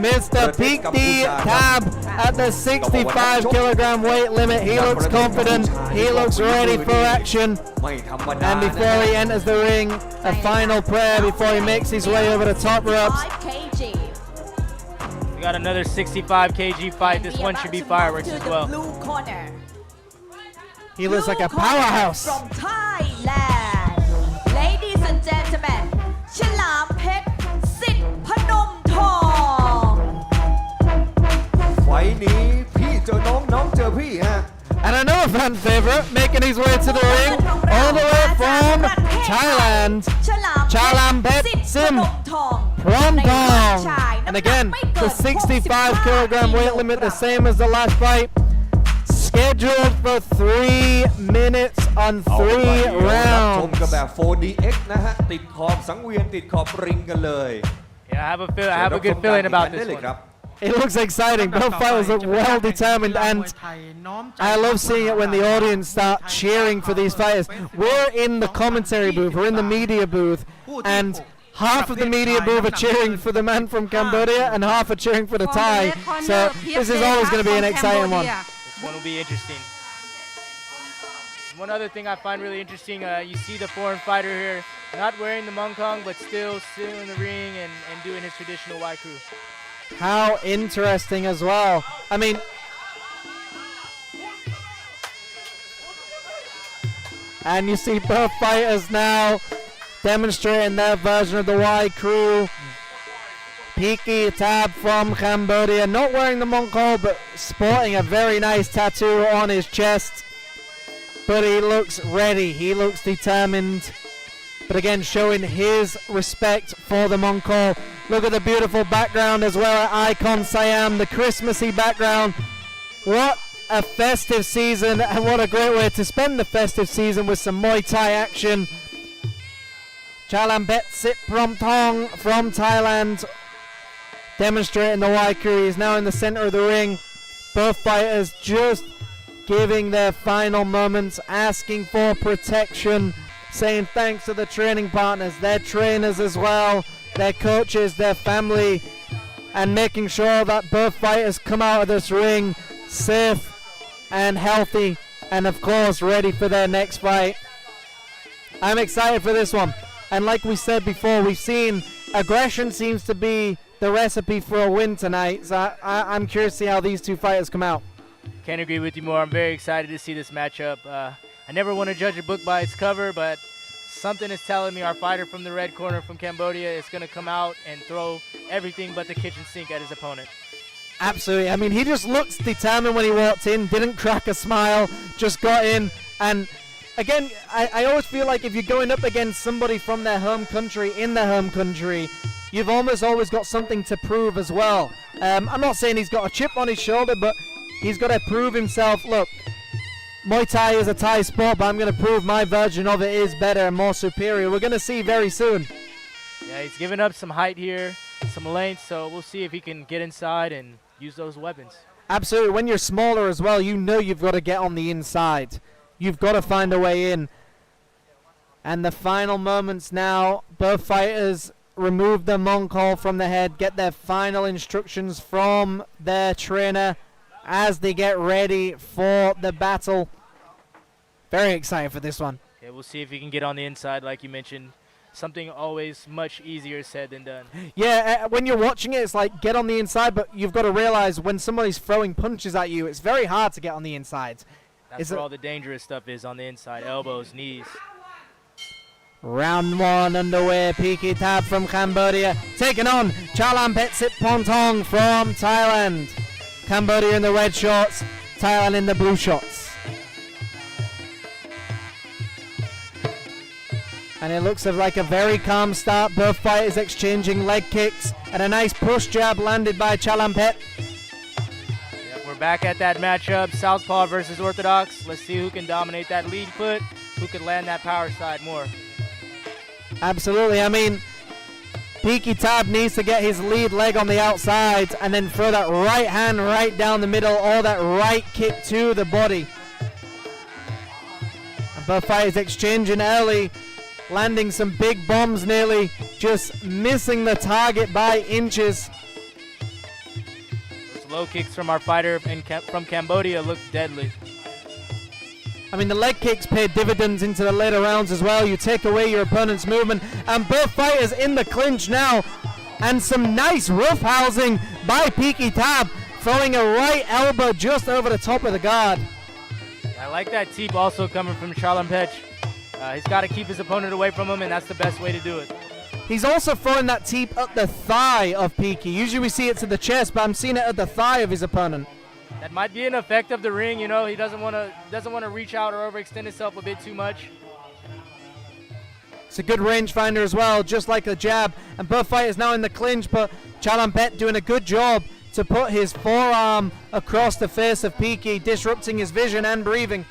Mr. Peak D Tab at the 65 kilogram weight limit. He looks confident, he looks ready for action. And before he enters the ring, a final prayer before he makes his way over the top ropes. We got another 65 kg fight. This one should be fireworks as well. He looks like a powerhouse. From Thailand, ladies and gentlemen, ฉลามเพชรสิทธิ์พนมทอง ไฟนี้พี่เจอน้องเจอพี่ฮะ And another fan favorite making his way to the ring, all the way from Thailand, ฉลาม Chalam เพชร Pet สิทธิ์พ Sim นมทอง from ในร่าง Dong. ชาย And again, the 65 kilogram weight limit, the same as the last fight. Scheduled for 3 minutes on 3 rounds. ชมกันแบบ 4DX นะฮะ ติดขอบสังเวียนติดขอบริงกันเลย Yeah, I have a good feeling about this one. It looks exciting. Both fighters look well determined, and I love seeing it when the audience start cheering for these fighters. We're in the commentary booth, we're in the media booth, and half of the media booth are cheering for the man from Cambodia and half are cheering for the Thai. So this is always going to be an exciting one. This one will be interesting. One other thing I find really interesting, you see the foreign fighter here not wearing the mongkong, but still sitting in the ring and doing his traditional Y crew. How interesting as well. I mean, and you see both fighters now demonstrating their version of the Y crew. Peaky Tab from Cambodia, not wearing the Mongkol, but sporting a very nice tattoo on his chest. But he looks ready, he looks determined. But again, showing his respect for the Mongkol. Look at the beautiful background as well at Icon Siam, the Christmassy background. What a festive season, and what a great way to spend the festive season with some Muay Thai action. Chalampet Sitpromtong from Thailand, demonstrating the Y crew. He's now in the center of the ring. Both fighters just giving their final moments, asking for protection, saying thanks to the training partners, their trainers as well, their coaches, their family, and making sure that both fighters come out of this ring safe and healthy, and of course ready for their next fight. I'm excited for this one, and like we said before, we've seen aggression seems to be the recipe for a win tonight, so I'm curious to see how these two fighters come out. Can't agree with you more. I'm very excited to see this matchup. I never want to judge a book by its cover, but something is telling me our fighter from the red corner from Cambodia is going to come out and throw everything but the kitchen sink at his opponent. Absolutely. I mean, he just looks determined when he walked in, didn't crack a smile, just got in. And again, I always feel like if you're going up against somebody from their home country, in their home country, you've almost always got something to prove as well. I'm not saying he's got a chip on his shoulder, but he's got to prove himself. Look, Muay Thai is a Thai sport, but I'm going to prove my version of it is better and more superior. We're going to see very soon. Yeah, he's giving up some height here, some length, so we'll see if he can get inside and use those weapons. Absolutely. When you're smaller as well, you know you've got to get on the inside. You've got to find a way in. And the final moments now, both fighters remove the Mongkol from the head, get their final instructions from their trainer as they get ready for the battle. Very excited for this one. Yeah, we'll see if he can get on the inside, like you mentioned. Something always much easier said than done. Yeah, when you're watching it, it's like get on the inside, but you've got to realize when somebody's throwing punches at you, it's very hard to get on the inside. That's where all the dangerous stuff is, on the inside, elbows, knees. Round 1 underway. Peaky Tab from Cambodia taking on Chalampet Sitpontong from Thailand. Cambodia in the red shorts, Thailand in the blue shorts. And it looks like a very calm start. Both fighters exchanging leg kicks and a nice push jab landed by Chalampet. Yep, we're back at that matchup, Southpaw versus Orthodox. Let's see who can dominate that lead foot, who can land that power side more. Absolutely. I mean, Peaky Tab needs to get his lead leg on the outside and then throw that right hand right down the middle or that right kick to the body. And both fighters exchanging early, landing some big bombs, nearly just missing the target by inches. Those low kicks from our fighter from Cambodia look deadly. I mean, the leg kicks pay dividends into the later rounds as well. You take away your opponent's movement, and both fighters in the clinch now. And some nice roughhousing by Peaky Tab, throwing a right elbow just over the top of the guard. I like that teep also coming from Chalampet. He's got to keep his opponent away from him, and that's the best way to do it. He's also throwing that teep at the thigh of Peaky. Usually we see it to the chest, but I'm seeing it at the thigh of his opponent. That might be an effect of the ring, you know. He doesn't want to reach out or overextend himself a bit too much. It's a good rangefinder as well, just like the jab. And both fighters now in the clinch, but Chalampet doing a good job to put his forearm across the face of Peaky, disrupting his vision and breathing.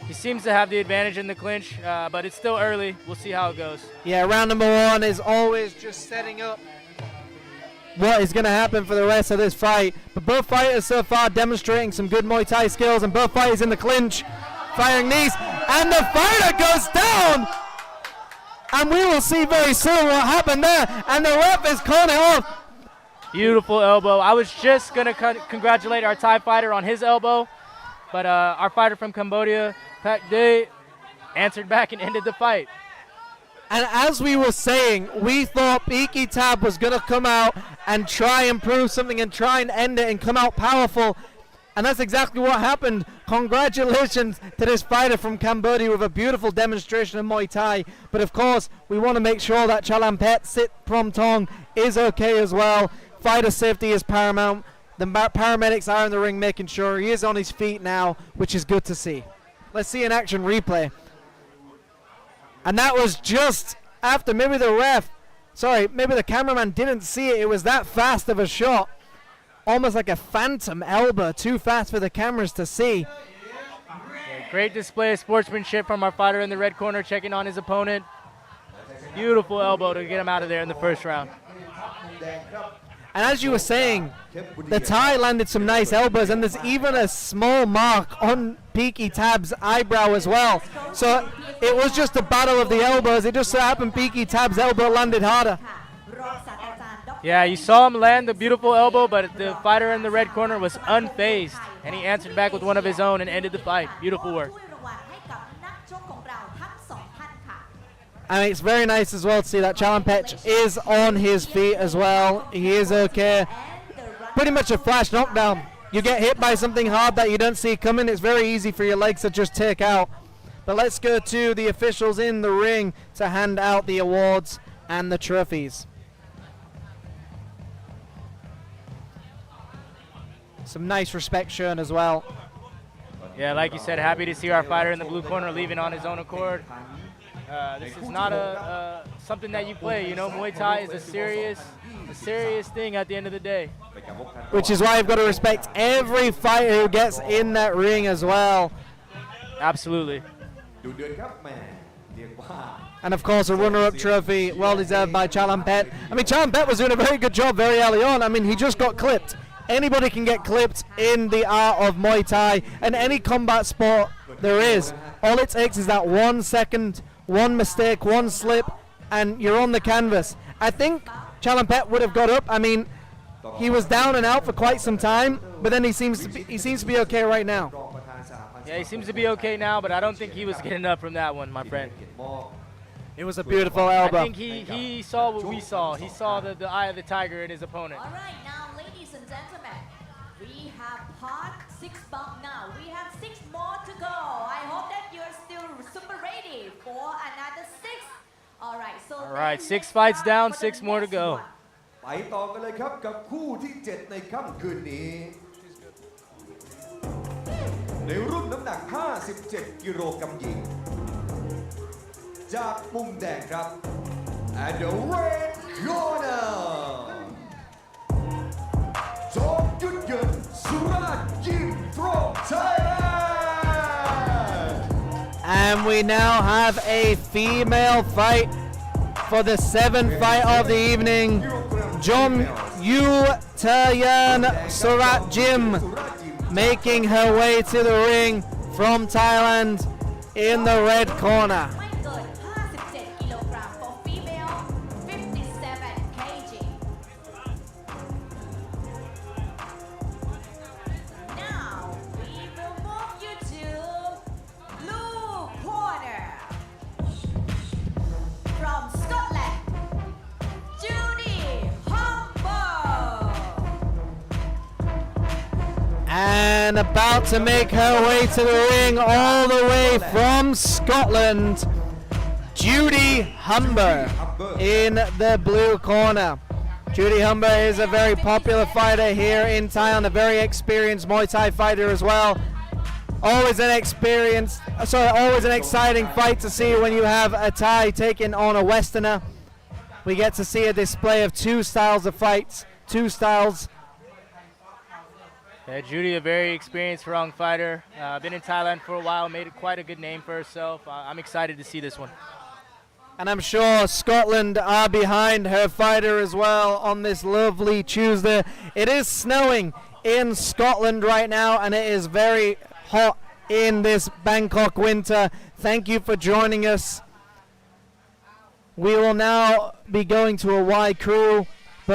He seems to have the advantage in the clinch, but it's still early. We'll see how it goes. Yeah, round number 1 is always just setting up what is going to happen for the rest of this fight. But both fighters so far demonstrating some good Muay Thai skills, and both fighters in the clinch, firing knees, and the fighter goes down! And we will see very soon what happened there, and the ref is calling it off. Beautiful elbow. I was just going to congratulate our Thai fighter on his elbow, but our fighter from Cambodia, Pak Day, answered back and ended the fight. And as we were saying, we thought Peaky Tab was going to come out and try and prove something and try and end it and come out powerful. And that's exactly what happened. Congratulations to this fighter from Cambodia with a beautiful demonstration of Muay Thai. But of course, we want to make sure that Chalampet Sitpontong is okay as well. Fighter safety is paramount. The paramedics are in the ring making sure he is on his feet now, which is good to see. Let's see an action replay. And that was just after maybe the cameraman didn't see it. It was that fast of a shot. Almost like a phantom elbow, too fast for the cameras to see. Yeah, great display of sportsmanship from our fighter in the red corner, checking on his opponent. Beautiful elbow to get him out of there in the first round. And as you were saying, the Thai landed some nice elbows, and there's even a small mark on Peaky Tab's eyebrow as well. So it was just a battle of the elbows. It just so happened Peaky Tab's elbow landed harder. Yeah, you saw him land the beautiful elbow, but the fighter in the red corner was unfazed, and he answered back with one of his own and ended the fight. Beautiful work. I mean, it's very nice as well to see that Chalampet is on his feet as well. He is okay. Pretty much a flash knockdown. You get hit by something hard that you don't see coming, it's very easy for your legs to just take out. But let's go to the officials in the ring to hand out the awards and the trophies. Some nice respect shown as well. Yeah, like you said, happy to see our fighter in the blue corner leaving on his own accord. This is not something that you play, you know. Muay Thai is a serious thing at the end of the day. Which is why you've got to respect every fighter who gets in that ring as well. Absolutely. And of course, a runner-up trophy, well deserved by Chalampet. I mean, Chalampet was doing a very good job very early on. I mean, he just got clipped. Anybody can get clipped in the art of Muay Thai and any combat sport there is. All it takes is that 1 second, one mistake, one slip, and you're on the canvas. I think Chalampet would have got up. I mean, he was down and out for quite some time, but then he seems to be okay right now. Yeah, he seems to be okay now, but I don't think he was getting up from that one, my friend. It was a beautiful elbow. I think he saw what we saw. He saw the eye of the tiger in his opponent. All right, now, ladies and gentlemen, we have part 6 bout now. We have 6 more to go. I hope that ready for another 6. All right, so All right, then 6 let's fights start down, for the 6 more to next go. one. ไปต่อกันเลยครับกับคู่ที่ 7 ในค่ำคืนนี้ ในรุ่นน้ำหนัก 57 กิโลกรัมหญิง จากมุมแดงครับ and the red corner จอมยุทธเยินสุราษฎร์ยิม from Thailand And we now have a female fight for the 7th fight of the evening. Jom Yu Tayan Surat Jim making her way to the ring from Thailand in the red corner. ไม่เกิน 57 กิโลกรัม for female 57 kg. Now we will move you to blue corner. From Scotland, Judy Humber. And about to make her way to the ring all the way from Scotland, Judy Humber in the blue corner. Judy Humber is a very popular fighter here in Thailand, a very experienced Muay Thai fighter as well. Always an exciting fight to see when you have a Thai taking on a Westerner. We get to see a display of 2 styles of fights, 2 styles. Yeah, Judy, a very experienced Farang fighter. Been in Thailand for a while, made quite a good name for herself. I'm excited to see this one. And I'm sure Scotland are behind her fighter as well on this lovely Tuesday. It is snowing in Scotland right now, and it is very hot in this Bangkok winter. Thank you for joining us. We will now be going to a Y crew.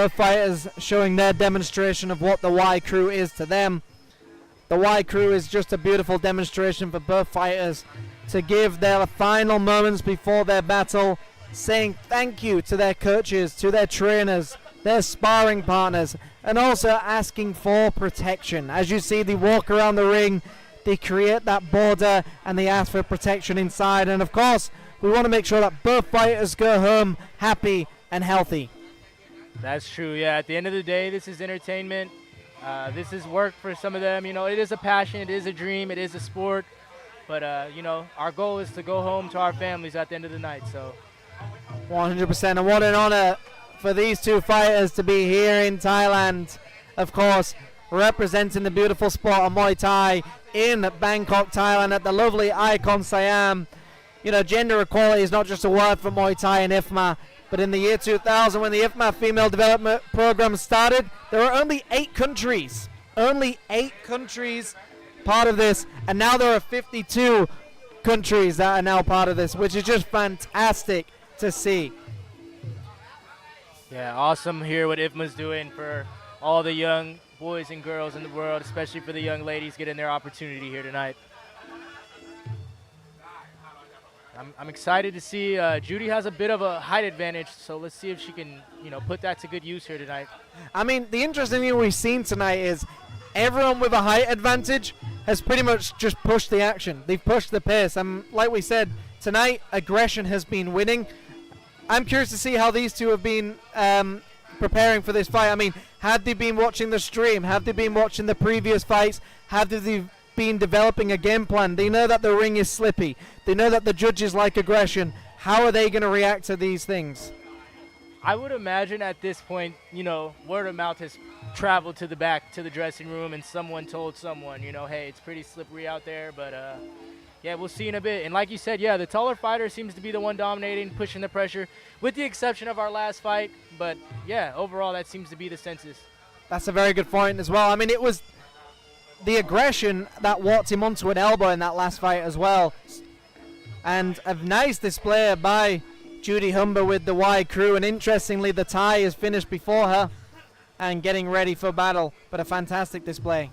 Both fighters showing their demonstration of what the Y crew is to them. The Y crew is just a beautiful demonstration for both fighters to give their final moments before their battle, saying thank you to their coaches, to their trainers, their sparring partners, and also asking for protection. As you see, they walk around the ring, they create that border, and they ask for protection inside. And of course, we want to make sure that both fighters go home happy and healthy. That's true, yeah. At the end of the day, this is entertainment. This is work for some of them. You know, it is a passion, it is a dream, it is a sport. But, you know, our goal is to go home to our families at the end of the night, so. 100%. And what an honor for these 2 fighters to be here in Thailand. Of course, representing the beautiful sport of Muay Thai in Bangkok, Thailand at the lovely Icon Siam. You know, gender equality is not just a word for Muay Thai and IFMA. But in the year 2000, when the IFMA Female Development Program started, there were only 8 countries. Only 8 countries part of this. And now there are 52 countries that are now part of this, which is just fantastic to see. Yeah, awesome to hear what IFMA's doing for all the young boys and girls in the world, especially for the young ladies getting their opportunity here tonight. I'm excited to see Judy has a bit of a height advantage, so let's see if she can, you know, put that to good use here tonight. I mean, the interesting thing we've seen tonight is everyone with a height advantage has pretty much just pushed the action. They've pushed the pace. And like we said, tonight, aggression has been winning. I'm curious to see how these 2 have been preparing for this fight. I mean, have they been watching the stream? Have they been watching the previous fights? Have they been developing a game plan? They know that the ring is slippy. They know that the judges like aggression. How are they going to react to these things? I would imagine at this point, you know, word of mouth has traveled to the back, to the dressing room, and someone told someone, you know, hey, it's pretty slippery out there, but yeah, we'll see in a bit. And like you said, yeah, the taller fighter seems to be the one dominating, pushing the pressure, with the exception of our last fight. But yeah, overall, that seems to be the census. That's a very good point as well. I mean, it was the aggression that walked him onto an elbow in that last fight as well. And a nice display by Judy Humber with the Y crew. And interestingly, the Thai is finished before her and getting ready for battle. But a fantastic display.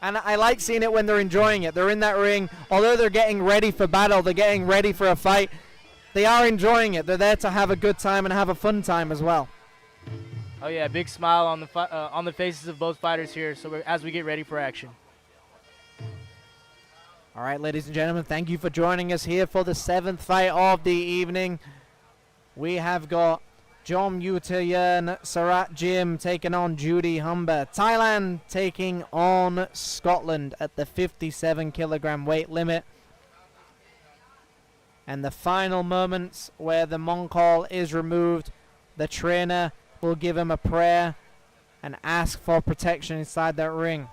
And I like seeing it when they're enjoying it. They're in that ring. Although they're getting ready for battle, they're getting ready for a fight, they are enjoying it. They're there to have a good time and have a fun time as well. Oh yeah, big smile on the faces of both fighters here. So as we get ready for action. All right, ladies and gentlemen, thank you for joining us here for the 7th fight of the evening. We have got Jom Yuta-Yeon Sarat Jim taking on Judy Humber. Thailand taking on Scotland at the 57 kilogram weight limit. And the final moments where the Mongol is removed, the trainer will give him a prayer and ask for protection inside that ring.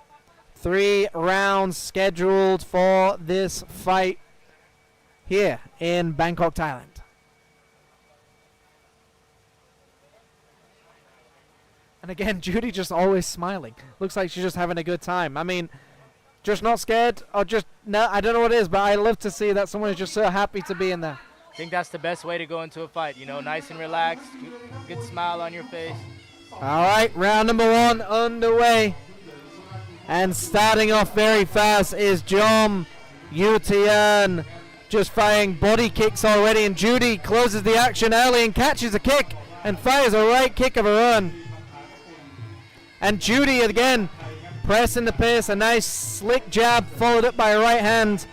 3 rounds scheduled for this fight here in Bangkok, Thailand. And again, Judy just always smiling. Looks like she's just having a good time. I mean, just not scared or just, no, I don't know what it is, but I love to see that someone is just so happy to be in there. I think that's the best way to go into a fight, you know, nice and relaxed, good smile on your face. All right, round number 1 underway. And starting off very fast is Jom Yuta-Yeon, just firing body kicks already. And Judy closes the action early and catches a kick and fires a right kick of her own. And Judy again pressing the pace, a nice slick jab followed up by a right hand.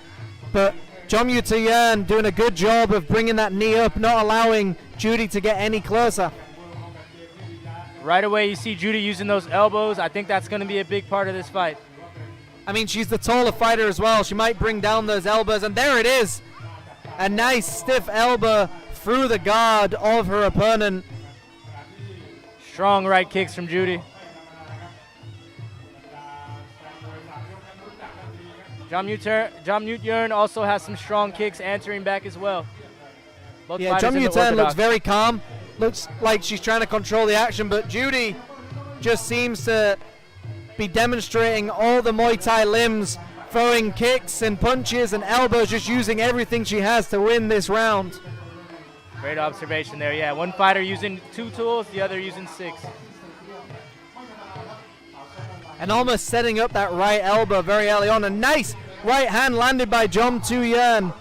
But Jom Yuta-Yeon doing a good job of bringing that knee up, not allowing Judy to get any closer. Right away you see Judy using those elbows. I think that's going to be a big part of this fight. I mean, she's the taller fighter as well. She might bring down those elbows, and there it is. A nice stiff elbow through the guard of her opponent. Strong right kicks from Judy. Jom Yuta-Yeon also has some strong kicks answering back as well. Both yeah, Jom fighters Yuta-Yeon looks very calm. Looks like she's trying to control the action, but Judy just seems to be demonstrating all the Muay Thai limbs, throwing kicks and punches and elbows, just using everything she has to win this round. Great observation there, yeah. One fighter using 2 tools, the other using 6. And almost setting up that right elbow very early on. A nice right hand landed by Jom Yuta-Yeon.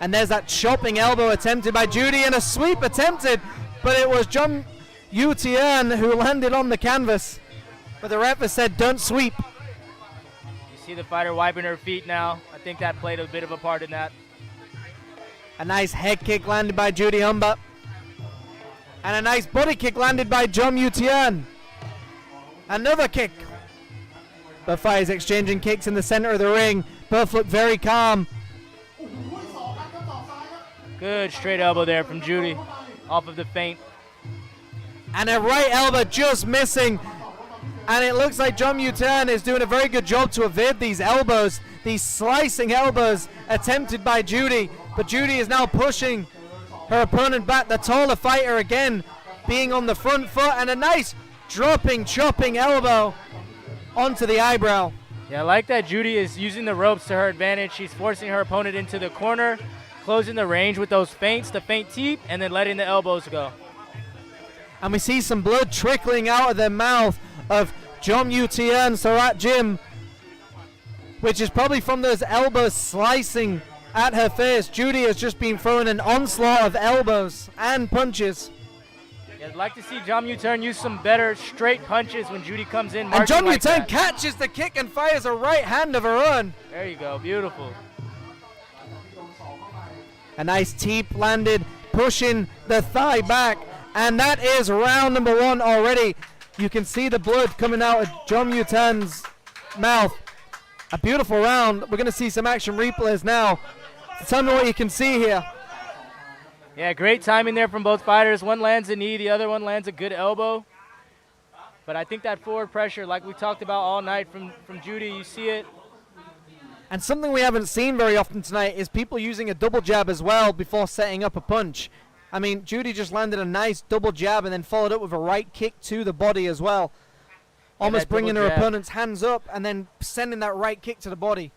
And there's that chopping elbow attempted by Judy and a sweep attempted, but it was Jom Yuta-Yeon who landed on the canvas. But the ref has said don't sweep. You see the fighter wiping her feet now. I think that played a bit of a part in that. A nice head kick landed by Judy Humber. And a nice body kick landed by Jom Yuta-Yeon. Another kick. Both fighters exchanging kicks in the center of the ring. Both look very calm. Good straight elbow there from Judy off of the feint. And a right elbow just missing. And it looks like Jom Yuta-Yeon is doing a very good job to evade these elbows, these slicing elbows attempted by Judy. But Judy is now pushing her opponent back, the taller fighter again being on the front foot, and a nice dropping, chopping elbow onto the eyebrow. Yeah, I like that Judy is using the ropes to her advantage. She's forcing her opponent into the corner, closing the range with those feints, the feint teep, and then letting the elbows go. And we see some blood trickling out of the mouth of Jom Yuta-Yeon Sarat Jim, which is probably from those elbows slicing at her face. Judy has just been throwing an onslaught of elbows and punches. Yeah, I'd like to see Jom Yuta-Yeon use some better straight punches when Judy comes in. And Jom like Yuta-Yeon catches the kick and fires a right hand of her own. There you go, beautiful. A nice teep landed, pushing the thigh back. And that is round number 1 already. You can see the blood coming out of Jom Yuta-Yeon's mouth. A beautiful round. We're going to see some action replays now. Tell me what you can see here. Yeah, great timing there from both fighters. One lands a knee, the other one lands a good elbow. But I think that forward pressure, like we talked about all night from Judy, you see it. And something we haven't seen very often tonight is people using a double jab as well before setting up a punch. I mean, Judy just landed a nice double jab and then followed up with a right kick to the body as well. Almost bringing her opponent's hands up and then sending that right kick to the body.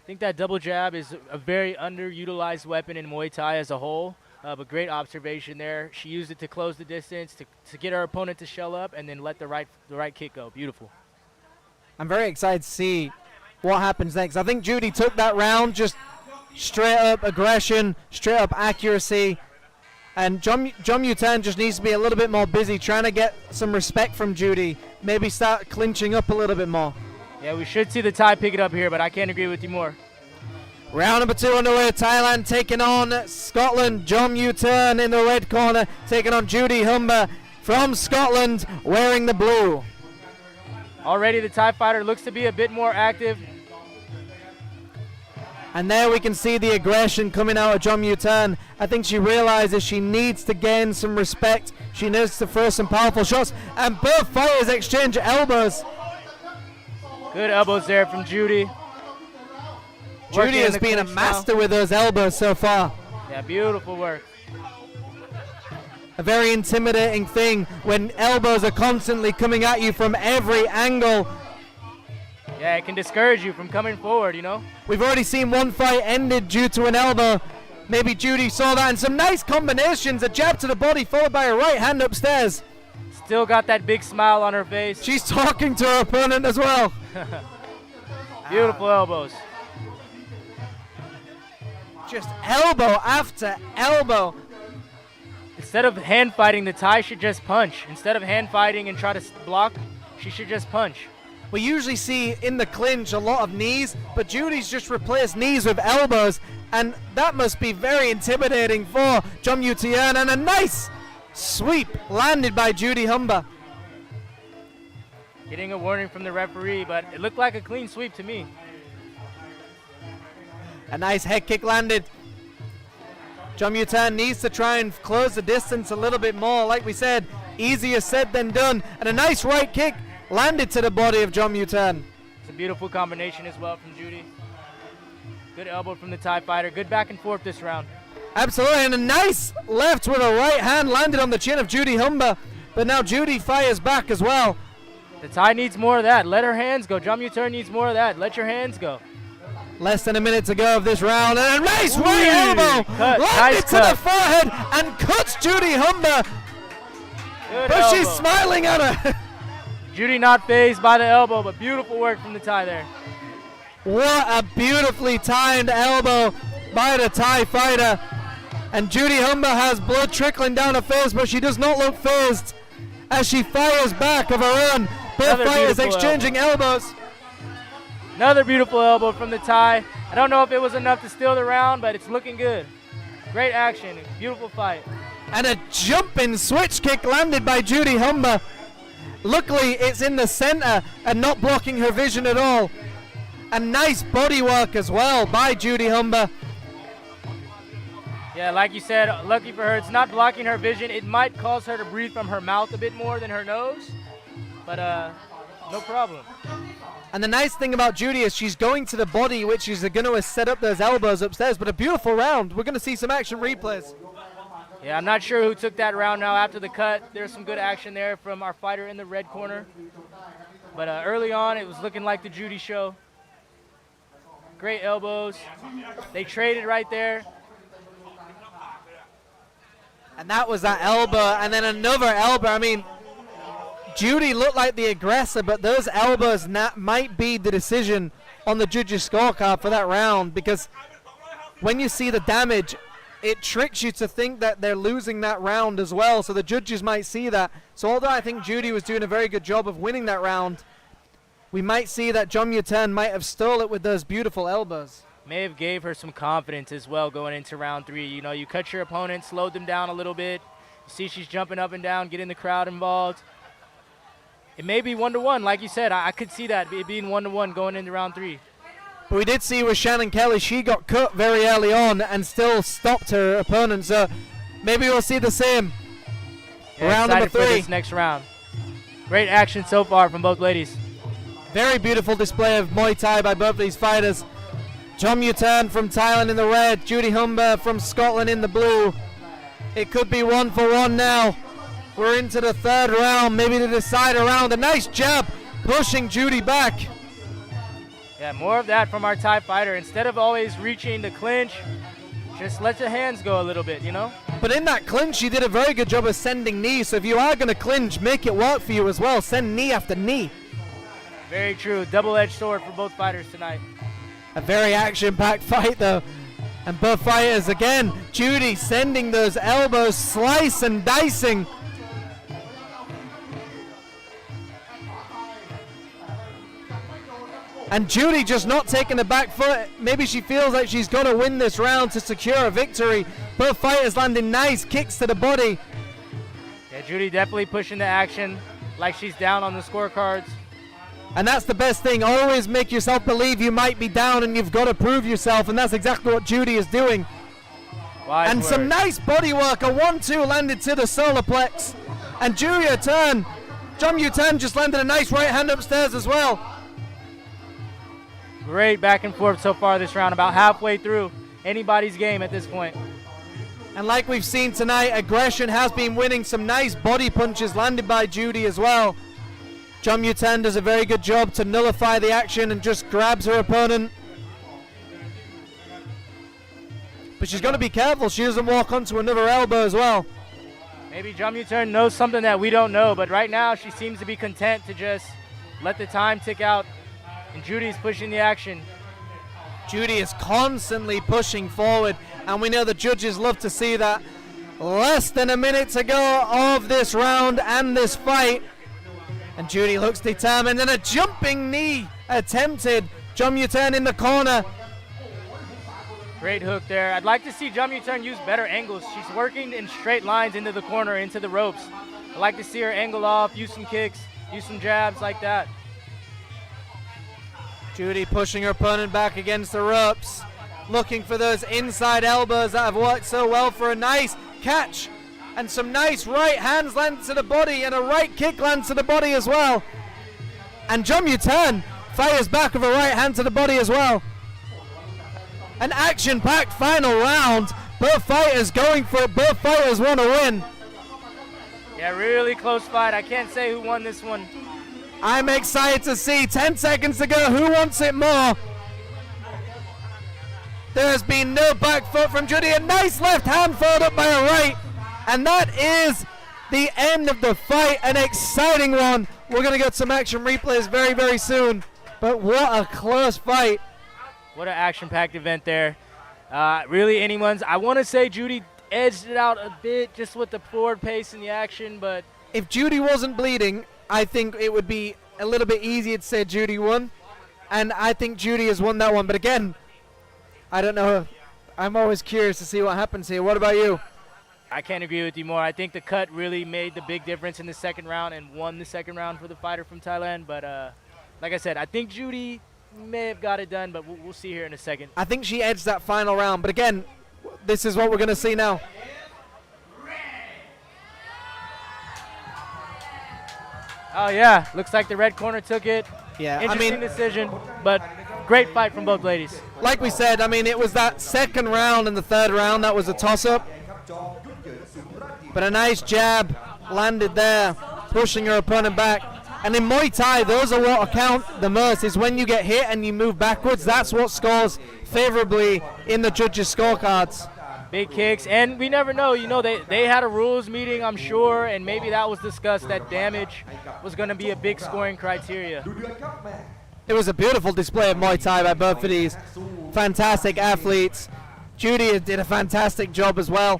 I think that double jab is a very underutilized weapon in Muay Thai as a whole, but great observation there. She used it to close the distance, to get her opponent to shell up, and then let the right kick go. Beautiful. I'm very excited to see what happens next. I think Judy took that round, just straight up aggression, straight up accuracy. And Jom Yuta-Yeon just needs to be a little bit more busy, trying to get some respect from Judy. Maybe start clinching up a little bit more. Yeah, we should see the Thai pick it up here, but I can't agree with you more. Round number 2 underway. Thailand taking on Scotland. Jom U-turn in the red corner, taking on Judy Humber from Scotland, wearing the blue. Already the Thai fighter looks to be a bit more active. And there we can see the aggression coming out of Jom U-turn. I think she realizes she needs to gain some respect. She needs to throw some powerful shots. And both fighters exchange elbows. Good elbows there from Judy. Judy has been a master with those elbows so far. Yeah, beautiful work. A very intimidating thing when elbows are constantly coming at you from every angle. Yeah, it can discourage you from coming forward, you know? We've already seen one fight ended due to an elbow. Maybe Judy saw that, and some nice combinations. A jab to the body followed by a right hand upstairs. Still got that big smile on her face. She's talking to her opponent as well. Beautiful elbows. Just elbow after elbow. Instead of hand fighting, the Thai should just punch. Instead of hand fighting and try to block, she should just punch. We usually see in the clinch a lot of knees, but Judy's just replaced knees with elbows, and that must be very intimidating for Jom U-turn. And a nice sweep landed by Judy Humber. Getting a warning from the referee, but it looked like a clean sweep to me. A nice head kick landed. Jom U-turn needs to try and close the distance a little bit more. Like we said, easier said than done. And a nice right kick landed to the body of Jom U-turn. It's a beautiful combination as well from Judy. Good elbow from the Thai fighter. Good back and forth this round. Absolutely, and a nice left with a right hand landed on the chin of Judy Humber. But now Judy fires back as well. The Thai needs more of that. Let her hands go. Jom U-turn needs more of that. Let your hands go. Less than a minute to go of this round, and a nice right elbow landed to the forehead and cuts Judy Humber. But she's smiling at her. Judy not phased by the elbow, but beautiful work from the Thai there. What a beautifully timed elbow by the Thai fighter. And Judy Humber has blood trickling down her face, but she does not look phased as she fires back of her own. Both fighters exchanging elbows. Another beautiful elbow from the Thai. I don't know if it was enough to steal the round, but it's looking good. Great action, beautiful fight. And a jumping switch kick landed by Judy Humber. Luckily, it's in the center and not blocking her vision at all. A nice body work as well by Judy Humber. Yeah, like you said, lucky for her, it's not blocking her vision. It might cause her to breathe from her mouth a bit more than her nose, but no problem. And the nice thing about Judy is she's going to the body, which is going to set up those elbows upstairs. But a beautiful round. We're going to see some action replays. Yeah, I'm not sure who took that round now after the cut. There's some good action there from our fighter in the red corner. But early on, it was looking like the Judy show. Great elbows. They traded right there. And that was that elbow, and then another elbow. I mean, Judy looked like the aggressor, but those elbows might be the decision on the judges' scorecard for that round, because when you see the damage, it tricks you to think that they're losing that round as well, so the judges might see that. So although I think Judy was doing a very good job of winning that round, we might see that Jom U-turn might have stole it with those beautiful elbows. May have gave her some confidence as well going into round 3. You know, you cut your opponent, slowed them down a little bit. You see she's jumping up and down, getting the crowd involved. It may be 1-1, like you said. I could see that it being 1-1 going into round 3. But we did see with Shannon Kelly, she got cut very early on and still stopped her opponent. So maybe we'll see the same. Yeah, round number 3. For this next round. Great action so far from both ladies. Very beautiful display of Muay Thai by both of these fighters. Jom U-turn from Thailand in the red, Judy Humber from Scotland in the blue. It could be 1-1 now. We're into the 3rd round, maybe the decider round. A nice jab pushing Judy back. Yeah, more of that from our Thai fighter. Instead of always reaching the clinch, just let your hands go a little bit, you know? But in that clinch, she did a very good job of sending knees. So if you are going to clinch, make it work for you as well. Send knee after knee. Very true. Double-edged sword for both fighters tonight. A very action-packed fight, though. And both fighters, again, Judy sending those elbows, slice and dicing. And Judy just not taking the back foot. Maybe she feels like she's got to win this round to secure a victory. Both fighters landing nice kicks to the body. Yeah, Judy definitely pushing the action like she's down on the scorecards. And that's the best thing. Always make yourself believe you might be down and you've got to prove yourself. And that's exactly what Judy is doing. Wise and word. some nice body work. A 1-2 landed to the solar plex. And Julia turn. Jom Yu-tan just landed a nice right hand upstairs as well. Great back and forth so far this round, about halfway through anybody's game at this point. And like we've seen tonight, aggression has been winning. Some nice body punches landed by Judy as well. Jom Yu-tan does a very good job to nullify the action and just grabs her opponent. But she's got to be careful she doesn't walk onto another elbow as well. Maybe Jom Yu-tan knows something that we don't know, but right now she seems to be content to just let the time tick out. And Judy's pushing the action. Judy is constantly pushing forward, and we know the judges love to see that. Less than a minute to go of this round and this fight. And Judy looks determined, and a jumping knee attempted. Jom Yu-tan in the corner. Great hook there. I'd like to see Jom Yu-tan use better angles. She's working in straight lines into the corner, into the ropes. I'd like to see her angle off, use some kicks, use some jabs like that. Judy pushing her opponent back against the ropes, looking for those inside elbows that have worked so well for a nice catch. And some nice right hands land to the body, and a right kick lands to the body as well. And Jom Yu-tan fires back with a right hand to the body as well. An action-packed final round. Both fighters going for it. Both fighters want to win. Yeah, really close fight. I can't say who won this one. I'm excited to see. 10 seconds to go. Who wants it more? There has been no back foot from Judy. A nice left hand followed up by a right. And that is the end of the fight. An exciting one. We're going to get some action replays very, very soon. But what a close fight. What an action-packed event there. Really anyone's. I want to say Judy edged it out a bit just with the forward pace and the action, but if Judy wasn't bleeding, I think it would be a little bit easier to say Judy won. And I think Judy has won that one. But again, I don't know. I'm always curious to see what happens here. What about you? I can't agree with you more. I think the cut really made the big difference in the second round and won the second round for the fighter from Thailand. But like I said, I think Judy may have got it done, but we'll see here in a second. I think she edged that final round. But again, this is what we're going to see now. Oh, yeah. Looks like the red corner took it. Yeah, Interesting decision, but great fight from both ladies. Like we said, I mean, it was that second round and the third round that was a toss-up. But a nice jab landed there, pushing her opponent back. And in Muay Thai, those are what count the most, is when you get hit and you move backwards. That's what scores favorably in the judges' scorecards. Big kicks, and we never know. You know, they had a rules meeting, I'm sure, and maybe that was discussed, that damage was going to be a big scoring criteria. It was a beautiful display of Muay Thai by both of these fantastic athletes. Judy did a fantastic job as well,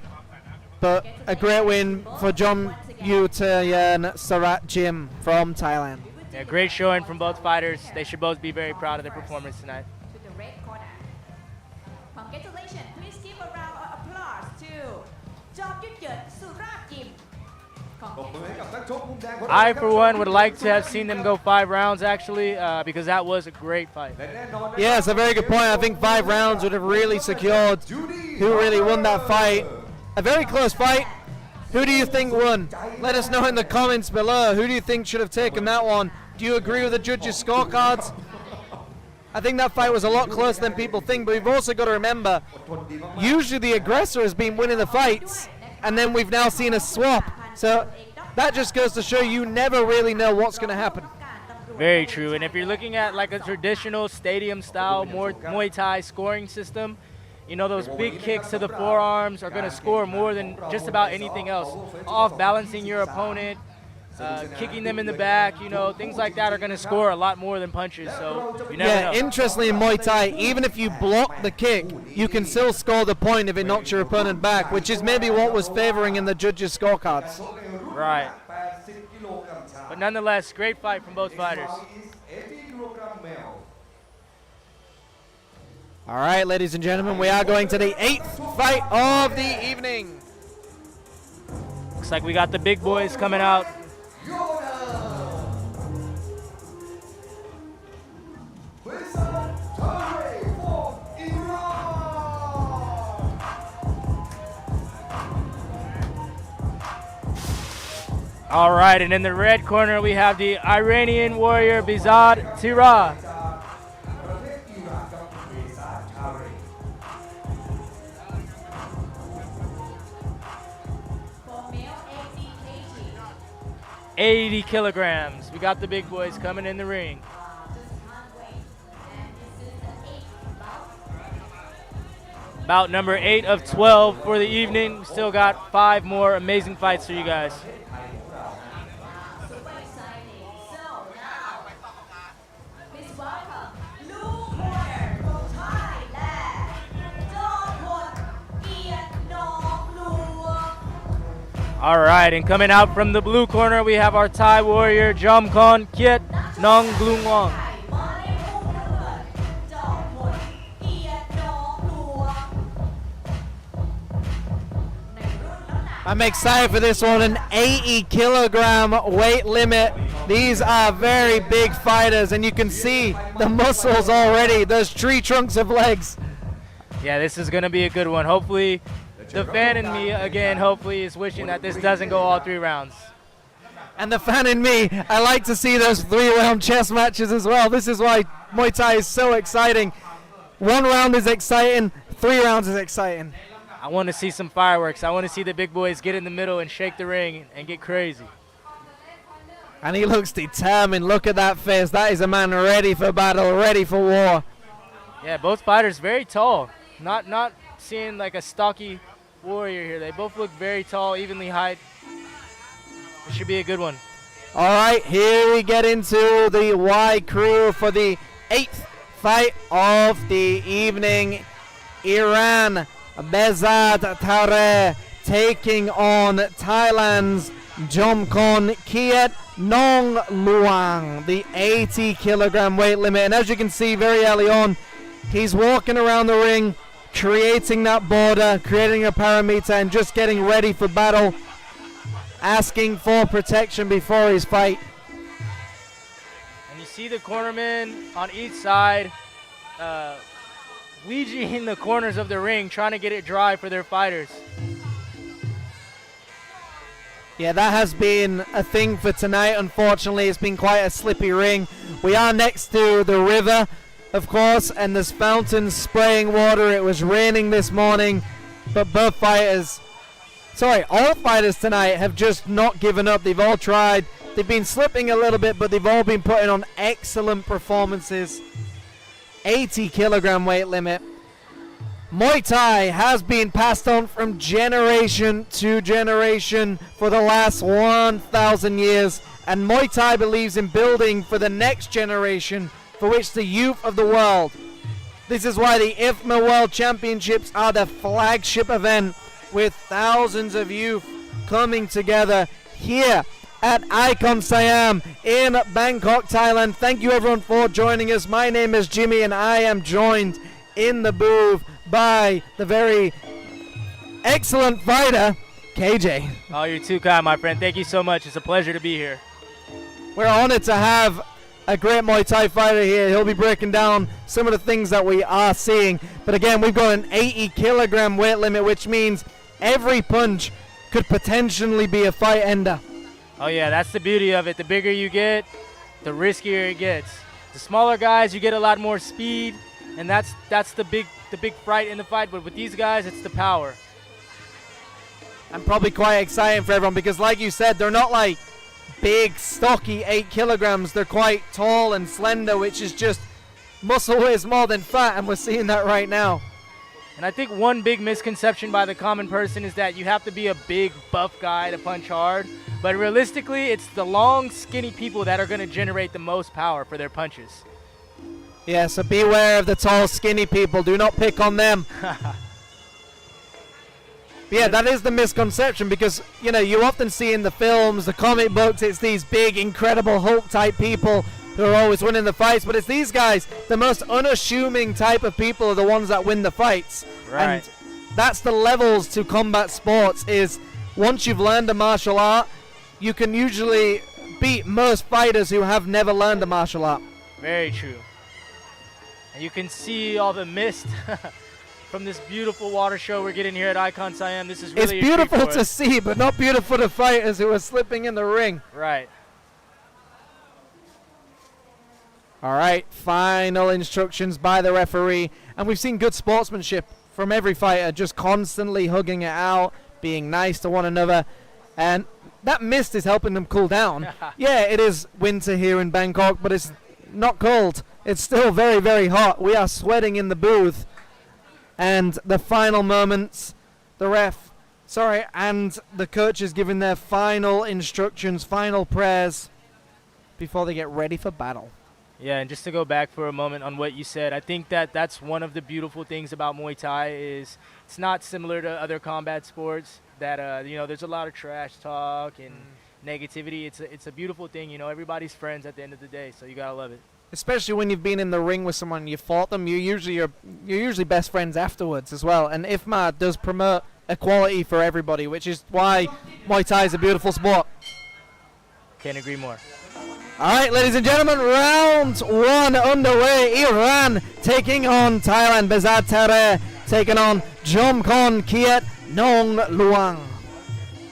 but a great win for Jom Yu-tan Sarat Jim from Thailand. Yeah, great showing from both fighters. They should both be very proud of their performance tonight. To the red corner. Congratulations. Please give a round of applause to Jom Yu-tan Sarat Jim. I, for one, would like to have seen them go 5 rounds, actually, because that was a great fight. Yeah, it's a very good point. I think 5 rounds would have really secured who really won that fight. A very close fight. Who do you think won? Let us know in the comments below. Who do you think should have taken that one? Do you agree with the judges' scorecards? I think that fight was a lot closer than people think, but we've also got to remember, usually the aggressor has been winning the fights, and then we've now seen a swap. So that just goes to show you never really know what's going to happen. Very true. And if you're looking at like a traditional stadium-style Muay Thai scoring system, you know, those big kicks to the forearms are going to score more than just about anything else. Off-balancing your opponent, kicking them in the back, you know, things like that are going to score a lot more than punches. So you never know. Interestingly in Muay Thai, even if you block the kick, you can still score the point if it knocks your opponent back, which is maybe what was favoring in the judges' scorecards. Right. But nonetheless, great fight from both fighters. All right, ladies and gentlemen, we are going to the 8th fight of the evening. Looks like we got the big boys coming out. All right, and in the red corner, we have the Iranian warrior, Bizad Tira. For male, 80 kg. 80 kilograms. We got the big boys coming in the ring. Just can't wait. And this is the 8th bout. Bout number 8 of 12 for the evening. We still got 5 more amazing fights for you guys. Super exciting. So now, please welcome Blue Corner from Thailand. Jongpon Kiatnong Luang. All right, and coming out from the blue corner, we have our Thai warrior, Jomkon Kiet Nong Glungwong. Jongpon Kiatnong Luang. I'm excited for this one, an 80 kilogram weight limit. These are very big fighters, and you can see the muscles already, those tree trunks of legs. Yeah, this is going to be a good one. Hopefully, the fan in me, again, hopefully is wishing that this doesn't go all 3 rounds. And the fan in me, I like to see those 3-round chess matches as well. This is why Muay Thai is so exciting. 1 round is exciting, 3 rounds is exciting. I want to see some fireworks. I want to see the big boys get in the middle and shake the ring and get crazy. And he looks determined. Look at that face. That is a man ready for battle, ready for war. Yeah, both fighters very tall. Not seeing like a stocky warrior here. They both look very tall, evenly height. It should be a good one. All right, here we get into the Y crew for the 8th fight of the evening. Iran, Bezad Tare taking on Thailand's Jomkon Kiet Nong Luang, the 80 kilogram weight limit. And as you can see very early on, he's walking around the ring, creating that border, creating a parameter, and just getting ready for battle, asking for protection before his fight. And you see the cornermen on each side Ouijaing the corners of the ring, trying to get it dry for their fighters. Yeah, that has been a thing for tonight. Unfortunately, it's been quite a slippy ring. We are next to the river, of course, and there's fountains spraying water. It was raining this morning, but all fighters tonight have just not given up. They've all tried. They've been slipping a little bit, but they've all been putting on excellent performances. 80 kilogram weight limit. Muay Thai has been passed on from generation to generation for the last 1,000 years, and Muay Thai believes in building for the next generation, for which the youth of the world. This is why the IFMA World Championships are the flagship event, with thousands of youth coming together here at Icon Siam in Bangkok, Thailand. Thank you everyone for joining us. My name is Jimmy, and I am joined in the booth by the very excellent fighter, KJ. Oh, you're too kind, my friend. Thank you so much. It's a pleasure to be here. We're honored to have a great Muay Thai fighter here. He'll be breaking down some of the things that we are seeing. But again, we've got an 80 kilogram weight limit, which means every punch could potentially be a fight ender. Oh yeah, that's the beauty of it. The bigger you get, the riskier it gets. The smaller guys, you get a lot more speed, and that's the big fright in the fight. But with these guys, it's the power. And probably quite exciting for everyone because, like you said, they're not like big, stocky 8 kilograms. They're quite tall and slender, which is just muscle weighs more than fat, and we're seeing that right now. And I think one big misconception by the common person is that you have to be a big, buff guy to punch hard. But realistically, it's the long, skinny people that are going to generate the most power for their punches. Yeah, so beware of the tall, skinny people. Do not pick on them. Yeah, that is the misconception because, you know, you often see in the films, the comic books, it's these big, incredible Hulk-type people. who are always winning the fights, but it's these guys, the most unassuming type of people are the ones that win the fights. Right. And that's the levels to combat sports, is once you've learned a martial art, you can usually beat most fighters who have never learned a martial art. Very true. And you can see all the mist from this beautiful water show we're getting here at Icon Siam. This is really It's a treat beautiful for to us. see, but not beautiful to fighters who are slipping in the ring. Right. All right, final instructions by the referee. And we've seen good sportsmanship from every fighter, just constantly hugging it out, being nice to one another. And that mist is helping them cool down. Yeah, it is winter here in Bangkok, but it's not cold. It's still very, very hot. We are sweating in the booth. And the final moments, the ref, and the coach is giving their final instructions, final prayers before they get ready for battle. Yeah, and just to go back for a moment on what you said, I think that that's one of the beautiful things about Muay Thai is it's not similar to other combat sports that, you know, there's a lot of trash talk and negativity. It's a beautiful thing, you know, everybody's friends at the end of the day, so you gotta love it. Especially when you've been in the ring with someone, you fought them, you're usually best friends afterwards as well. And IFMA does promote equality for everybody, which is why Muay Thai is a beautiful sport. Can't agree more. All right, ladies and gentlemen, round one underway. Iran taking on Thailand. Bezad Tere taking on Jomkon Kiet Nong Luang.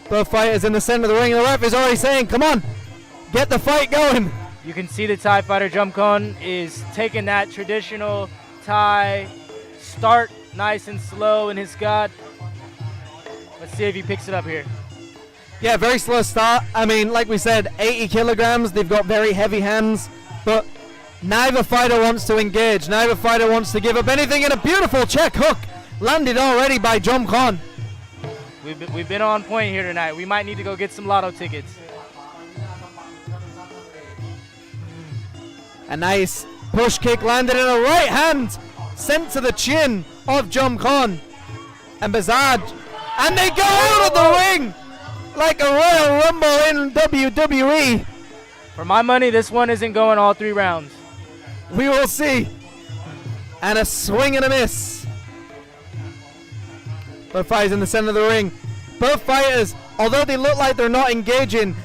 Both fighters in the center of the ring. The ref is already saying, come on, get the fight going. You can see the Thai fighter Jumkon is taking that traditional Thai start nice and slow in his gut. Let's see if he picks it up here. Yeah, very slow start. I mean, like we said, 80 kilograms. They've got very heavy hands, but neither fighter wants to engage. Neither fighter wants to give up anything, and a beautiful check hook landed already by Jomkon. We've been on point here tonight. We might need to go get some lotto tickets. A nice push kick landed in a right hand, sent to the chin of Jomkon. And Bazad, and they go out of the ring like a Royal Rumble in WWE. For my money, this one isn't going all 3 rounds. We will see. And a swing and a miss. Both fighters in the center of the ring. Both fighters, although they look like they're not engaging,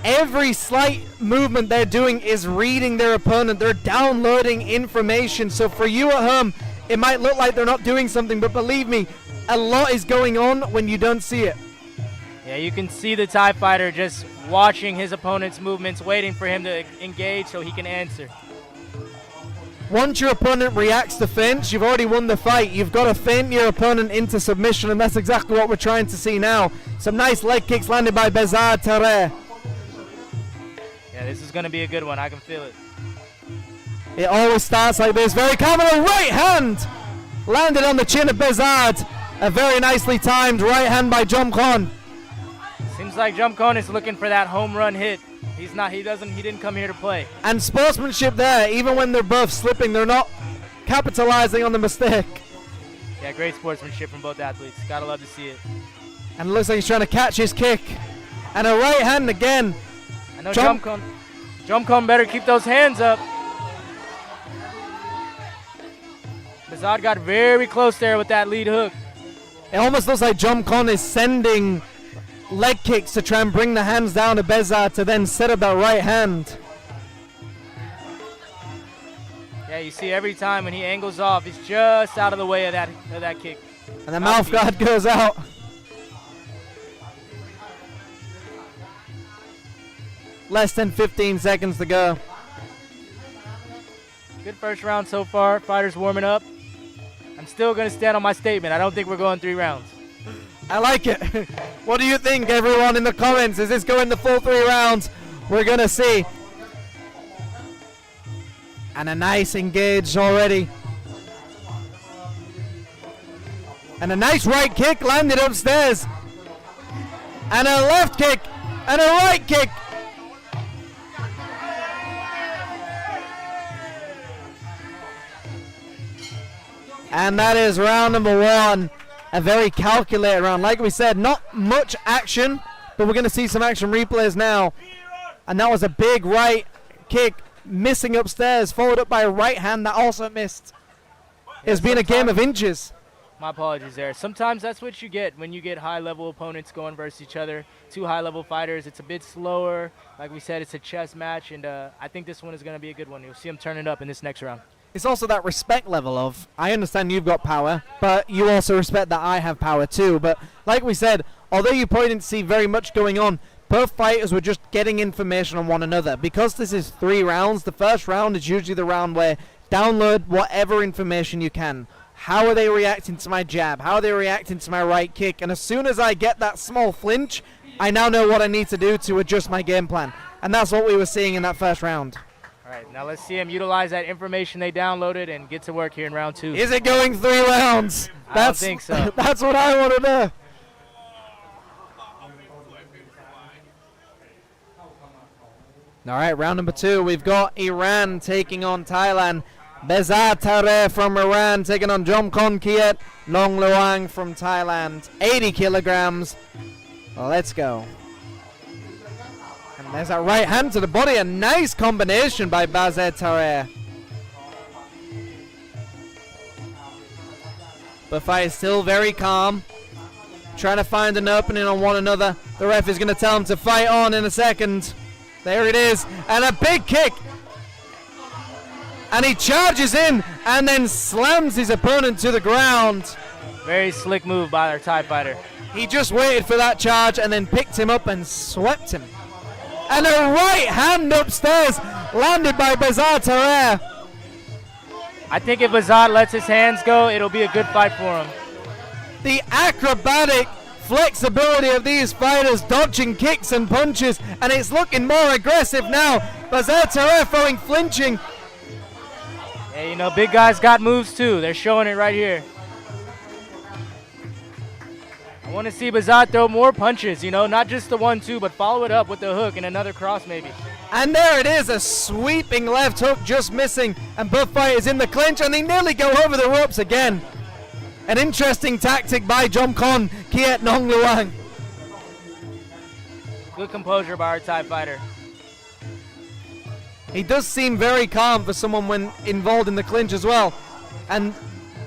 every slight movement they're doing is reading their opponent. They're downloading information. So for you at home, it might look like they're not doing something, but believe me, a lot is going on when you don't see it. Yeah, you can see the Thai fighter just watching his opponent's movements, waiting for him to engage so he can answer. Once your opponent reacts to feints, you've already won the fight. You've got to feint your opponent into submission, and that's exactly what we're trying to see now. Some nice leg kicks landed by Bezad Tere. Yeah, this is going to be a good one. I can feel it. It always starts like this. Very common. A right hand landed on the chin of Bezad. A very nicely timed right hand by Jomkon. Seems like Jumkon is looking for that home run hit. He's not. He didn't come here to play. And sportsmanship there. Even when they're both slipping, they're not capitalizing on the mistake. Yeah, great sportsmanship from both athletes. Gotta love to see it. And it looks like he's trying to catch his kick. And a right hand again. I know Jumkon better keep those hands up. Bazad got very close there with that lead hook. It almost looks like Jomkon is sending leg kicks to try and bring the hands down to Bezad to then set up that right hand. Yeah, you see every time when he angles off, he's just out of the way of that kick. And the mouth guard goes out. Less than 15 seconds to go. Good first round so far. Fighters warming up. I'm still going to stand on my statement. I don't think we're going 3 rounds. I like it. What do you think, everyone, in the comments? Is this going the full 3 rounds? We're going to see. And a nice engage already. And a nice right kick landed upstairs. And a left kick. And a right kick. And that is round number 1. A very calculated round. Like we said, not much action, but we're going to see some action replays now. And that was a big right kick missing upstairs, followed up by a right hand that also missed. It's been a game of inches. My apologies there. Sometimes that's what you get when you get high-level opponents going versus each other. Two high-level fighters. It's a bit slower. Like we said, it's a chess match, and I think this one is going to be a good one. You'll see them turn it up in this next round. It's also that respect level of, I understand you've got power, but you also respect that I have power too. But like we said, although you probably didn't see very much going on, both fighters were just getting information on one another. Because this is 3 rounds, the first round is usually the round where download whatever information you can. How are they reacting to my jab? How are they reacting to my right kick? And as soon as I get that small flinch, I now know what I need to do to adjust my game plan. And that's what we were seeing in that first round. All right, now let's see him utilize that information they downloaded and get to work here in round 2. Is it going 3 rounds? I don't think so. That's what I want to know. All right, round number 2. We've got Iran taking on Thailand. Bezat Tare from Iran taking on Jomkon Kiet Nong Luang from Thailand. 80 kilograms. Let's go. And there's that right hand to the body. A nice combination by Bezat Tare. But fight is still very calm. Trying to find an opening on one another. The ref is going to tell him to fight on in a second. There it is. And a big kick. And he charges in and then slams his opponent to the ground. Very slick move by our Thai fighter. He just waited for that charge and then picked him up and swept him. And a right hand upstairs landed by Bezat Tare. I think if Azad lets his hands go, it'll be a good fight for him. The acrobatic flexibility of these fighters, dodging kicks and punches, and it's looking more aggressive now. Bezat Tare throwing flinching. Hey, you know, big guys got moves too. They're showing it right here. I want to see Bazat throw more punches, you know, not just the 1-2, but follow it up with the hook and another cross maybe. And there it is, a sweeping left hook just missing, and both fighters in the clinch, and they nearly go over the ropes again. An interesting tactic by Jomkon Kiet Nong Luang. Good composure by our Thai fighter. He does seem very calm for someone when involved in the clinch as well. And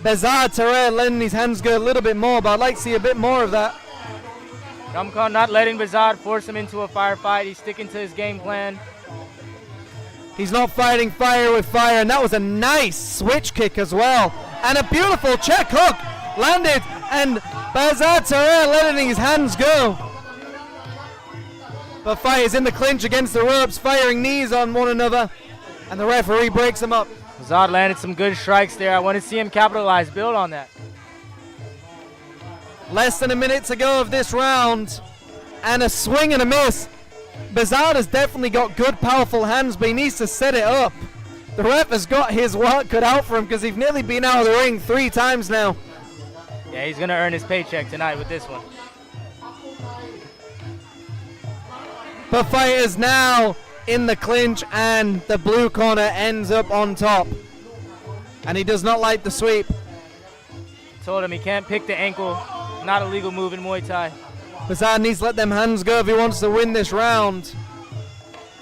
Bezat Tare letting his hands go a little bit more, but I'd like to see a bit more of that. Jomkon not letting Bazat force him into a firefight. He's sticking to his game plan. He's not fighting fire with fire, and that was a nice switch kick as well. And a beautiful check hook landed, and Bezat Tare letting his hands go. But fight is in the clinch against the ropes, firing knees on one another, and the referee breaks them up. Bazat landed some good strikes there. I want to see him capitalize, build on that. Less than a minute to go of this round, and a swing and a miss. Bezat has definitely got good, powerful hands, but he needs to set it up. The ref has got his work cut out for him because he's nearly been out of the ring 3 times now. Yeah, he's going to earn his paycheck tonight with this one. But fighters now in the clinch, and the blue corner ends up on top. And he does not like the sweep. Told him he can't pick the ankle. Not a legal move in Muay Thai. Bazat needs to let them hands go if he wants to win this round.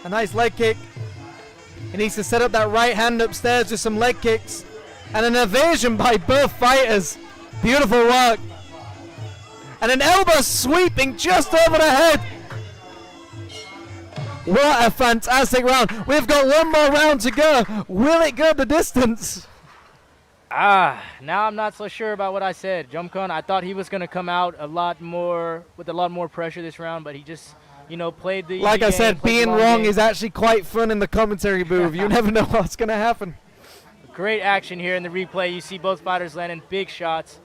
A nice leg kick. He needs to set up that right hand upstairs with some leg kicks. And an evasion by both fighters. Beautiful work. And an elbow sweeping just over the head. What a fantastic round. We've got one more round to go. Will it go the distance? Now I'm not so sure about what I said. Jomkon, I thought he was going to come out with a lot more pressure this round, but he just, you know, played the Like I game, said, played the being long wrong game. is actually quite fun in the commentary booth. You never know what's going to happen. Great action here in the replay. You see both fighters landing big shots.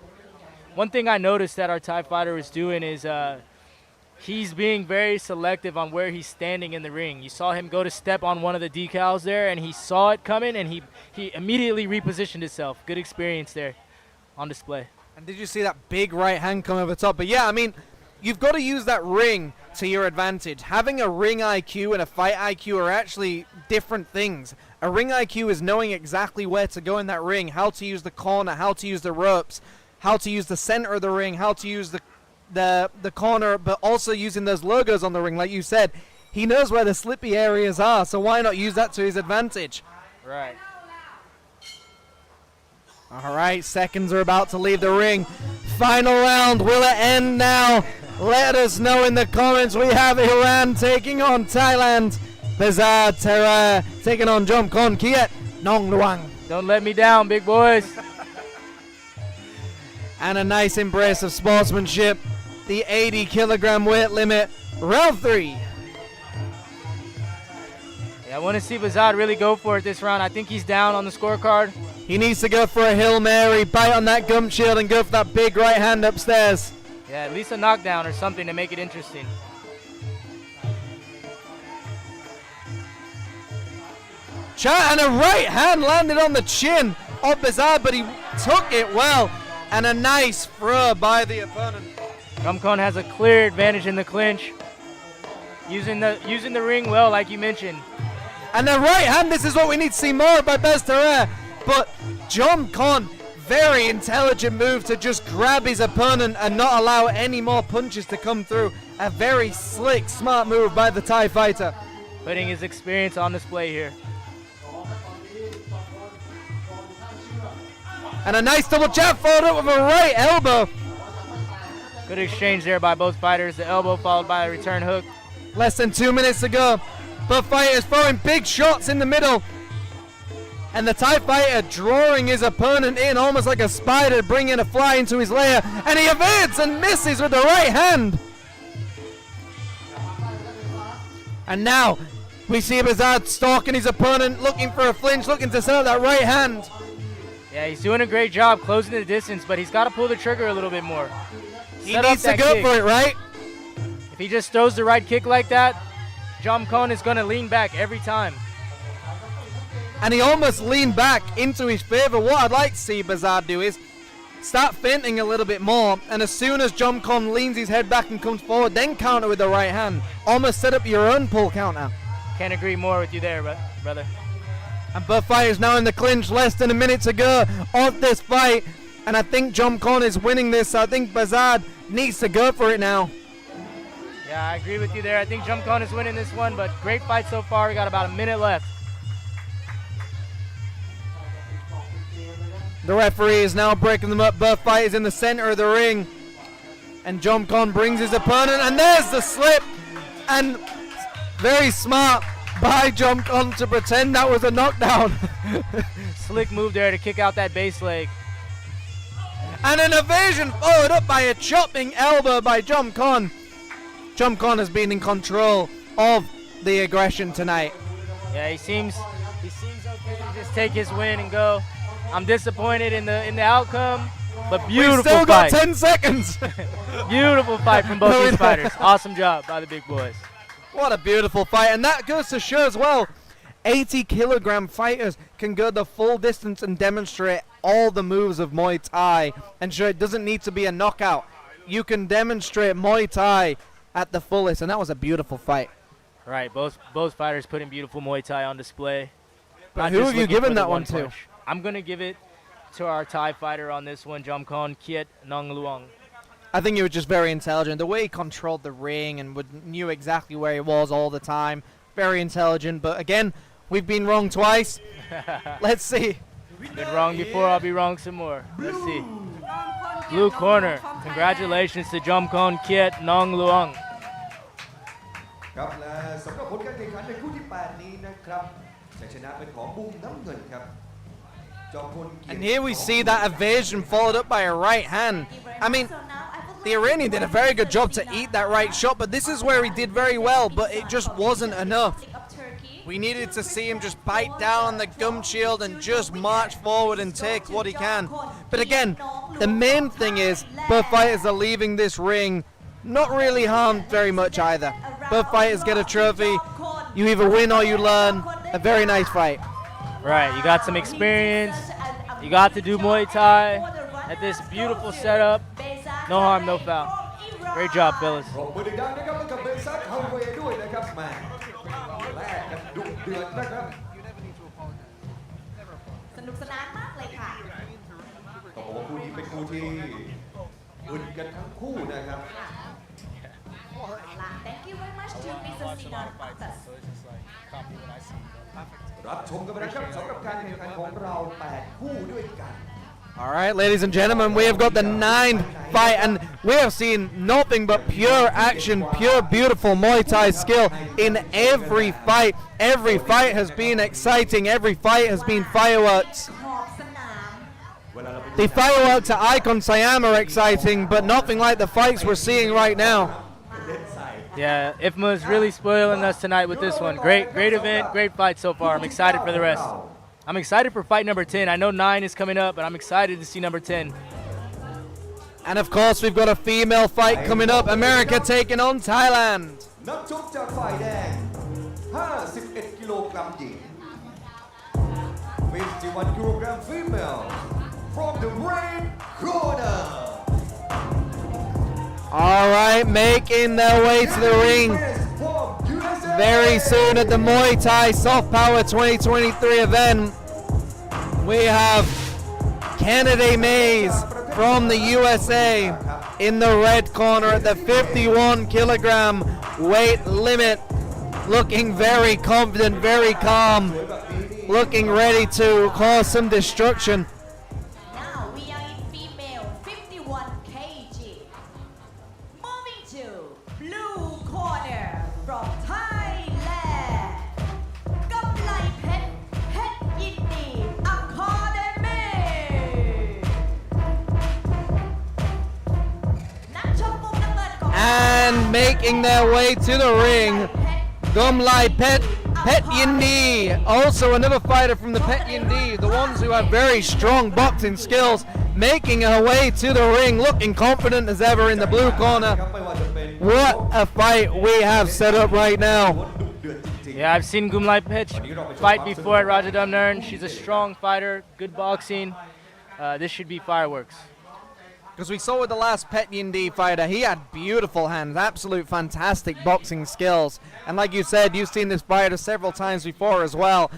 One thing I noticed that our Thai fighter is doing is he's being very selective on where he's standing in the ring. You saw him go to step on one of the decals there, and he saw it coming, and he immediately repositioned himself. Good experience there on display. And did you see that big right hand come over the top? But yeah, I mean, you've got to use that ring to your advantage. Having a ring IQ and a fight IQ are actually different things. A ring IQ is knowing exactly where to go in that ring, how to use the corner, how to use the ropes, how to use the center of the ring, how to use the corner, but also using those logos on the ring. Like you said, he knows where the slippy areas are, so why not use that to his advantage? Right. All right, seconds are about to leave the ring. Final round, will it end now? Let us know in the comments. We have Iran taking on Thailand. Bazar Terra taking on Jomkon Kiet Nong Luang. Don't let me down, big boys. And a nice embrace of sportsmanship. The 80 kilogram weight limit. Round 3. Yeah, I want to see Bazad really go for it this round. I think he's down on the scorecard. He needs to go for a Hail Mary, bite on that gum shield, and go for that big right hand upstairs. Yeah, at least a knockdown or something to make it interesting. And a right hand landed on the chin of Bazad, but he took it well. And a nice throw by the opponent. Jomkon has a clear advantage in the clinch. Using the ring well, like you mentioned. And the right hand, this is what we need to see more by Bezterra. But Jomkon, very intelligent move to just grab his opponent and not allow any more punches to come through. A very slick, smart move by the Thai fighter. Putting his experience on display here. And a nice double jab followed up with a right elbow. Good exchange there by both fighters. The elbow followed by a return hook. Less than 2 minutes to go. Both fighters throwing big shots in the middle. And the Thai fighter drawing his opponent in almost like a spider, bringing a fly into his lair. And he evades and misses with the right hand. And now we see Bazad stalking his opponent, looking for a flinch, looking to set up that right hand. Yeah, he's doing a great job closing the distance, but he's got to pull the trigger a little bit more. He needs to go for it, right? If he just throws the right kick like that, Jomkon is going to lean back every time. And he almost leaned back into his favor. What I'd like to see Bazad do is start feinting a little bit more, and as soon as Jomkon leans his head back and comes forward, then counter with the right hand. Almost set up your own pull counter. Can't agree more with you there, brother. And both fighters now in the clinch, less than a minute to go of this fight. And I think Jomkon is winning this. I think Bazad needs to go for it now. Yeah, I agree with you there. I think Jomkon is winning this one, but great fight so far. We got about a minute left. The referee is now breaking them up. Both fighters in the center of the ring. And Jomkon brings his opponent, and there's the slip. And very smart by Jomkon to pretend that was a knockdown. Slick move there to kick out that base leg. And an evasion followed up by a chopping elbow by Jomkon. Jomkon has been in control of the aggression tonight. Yeah, he seems okay to just take his win and go. I'm disappointed in the outcome, but beautiful We've still fight. got 10 seconds. Beautiful fight from both these fighters. Awesome job by the big boys. What a beautiful fight. And that goes to show as well, 80 kilogram fighters can go the full distance and demonstrate all the moves of Muay Thai and show it doesn't need to be a knockout. You can demonstrate Muay Thai at the fullest, and that was a beautiful fight. Right, both fighters putting beautiful Muay Thai on display. But who have you given that one to? I'm going to give it to our Thai fighter on this one, Jomkon Kiet Nong Luang. I think he was just very intelligent. The way he controlled the ring and knew exactly where he was all the time. Very intelligent. But again, we've been wrong twice. Let's see. Been wrong before, I'll be wrong some more. Let's see. Blue corner. Congratulations to Jomkon Kiet Nong Luang. ครับและสำหรับผลการแข่งขันในคู่ที่ 8 นี้นะครับชัยชนะเป็นของมุมน้ำเงินครับ And here we see that evasion followed up by a right hand. I mean, the Iranian did a very good job to eat that right shot, but this is where he did very well, but it just wasn't enough. We needed to see him just bite down on the gum shield and just march forward and take what he can. But again, the main thing is both fighters are leaving this ring not really harmed very much either. Both fighters get a trophy. You either win or you learn. A very nice fight. Right, you got some experience. You got to do Muay Thai at this beautiful setup. No harm, no foul. Great job, fellas. สนุกสนานมากเลยค่ะ ต้องบอกว่าคู่นี้เป็นคู่ที่อึดกันทั้งคู่นะครับ Thank you very much to Mr. Sinan Akhtas. รับชมกันไปนะครับสำหรับการแข่งขันของเรา8คู่ด้วยกัน All right, ladies and gentlemen, we have got the 9th fight, and we have seen nothing but pure action, pure beautiful Muay Thai skill in every fight. Every fight has been exciting. Every fight has been fireworks. ขอบสนาม The fireworks at Icon Siam are exciting, but nothing like the fights we're seeing right now. Yeah, IFMA is really spoiling us tonight with this one. Great event, great fight so far. I'm excited for the rest. I'm excited for fight number 10. I know 9 is coming up, but I'm excited to see number 10. And of course, we've got a female fight coming up. America taking on Thailand. นักชกจากฝ่ายแดง 51 กิโลกรัมหญิง 51 กิโลกรัม female from the red corner All right, making their way to the ring very soon at the Muay Thai Soft Power 2023 event. We have Kennedy Mays from the USA in the red corner at the 51 kilogram weight limit, looking very confident, very calm, looking ready to cause some destruction. Now we are in female 51 kg. Moving to blue corner from Thailand. กำไลเพชรเพชรยินดี Academy นักชกมุมน้ำเงินก่อน And making their way to the ring, Gumlai Pet Yindi, also another fighter from the Pet Yindi, the ones who have very strong boxing skills, making her way to the ring, looking confident as ever in the blue corner. What a fight we have set up right now. Yeah, I've seen Gumlai Pitch fight before at Rajadamnern. She's a strong fighter, good boxing. This should be fireworks. Because we saw with the last Pet Yindi fighter, he had beautiful hands, absolute fantastic boxing skills. And like you said, you've seen this fighter several times before as well.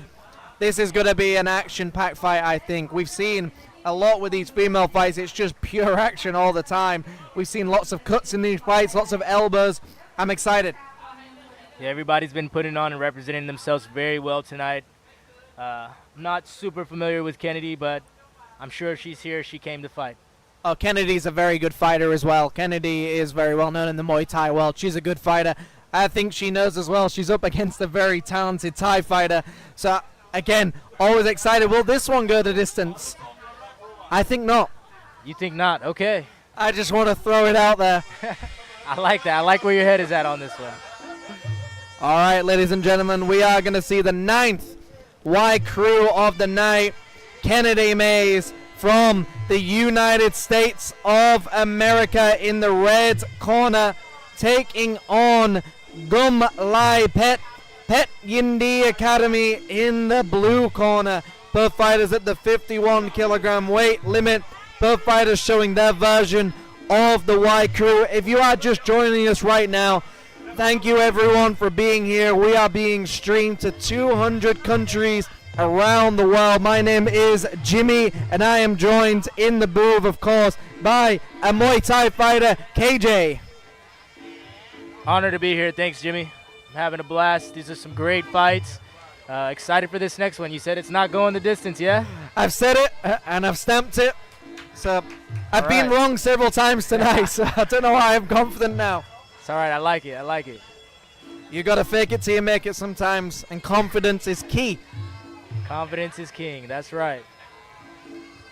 This is going to be an action-packed fight, I think. We've seen a lot with these female fights. It's just pure action all the time. We've seen lots of cuts in these fights, lots of elbows. I'm excited. Yeah, everybody's been putting on and representing themselves very well tonight. I'm not super familiar with Kennedy, but I'm sure if she's here, she came to fight. Oh, Kennedy's a very good fighter as well. Kennedy is very well known in the Muay Thai world. She's a good fighter. I think she knows as well. She's up against a very talented Thai fighter. So, again, always excited. Will this one go the distance? I think not. You think not? Okay. I just want to throw it out there. I like that. I like where your head is at on this one. All right, ladies and gentlemen, we are going to see the 9th Y crew of the night. Kennedy Mays from the United States of America in the red corner, taking on Gum Lai Pet Yindi Academy in the blue corner. Both fighters at the 51 kilogram weight limit. Both fighters showing their version of the Y crew. If you are just joining us right now, thank you everyone for being here. We are being streamed to 200 countries around the world. My name is Jimmy, and I am joined in the booth, of course, by a Muay Thai fighter, KJ. Honor to be here. Thanks, Jimmy. I'm having a blast. These are some great fights. Excited for this next one. You said it's not going the distance, yeah? I've said it, and I've stamped it. So I've been wrong several times tonight, so I don't know why I'm confident now. It's all right. I like it. I like it. You got to fake it till you make it sometimes, and confidence is key. Confidence is king. That's right.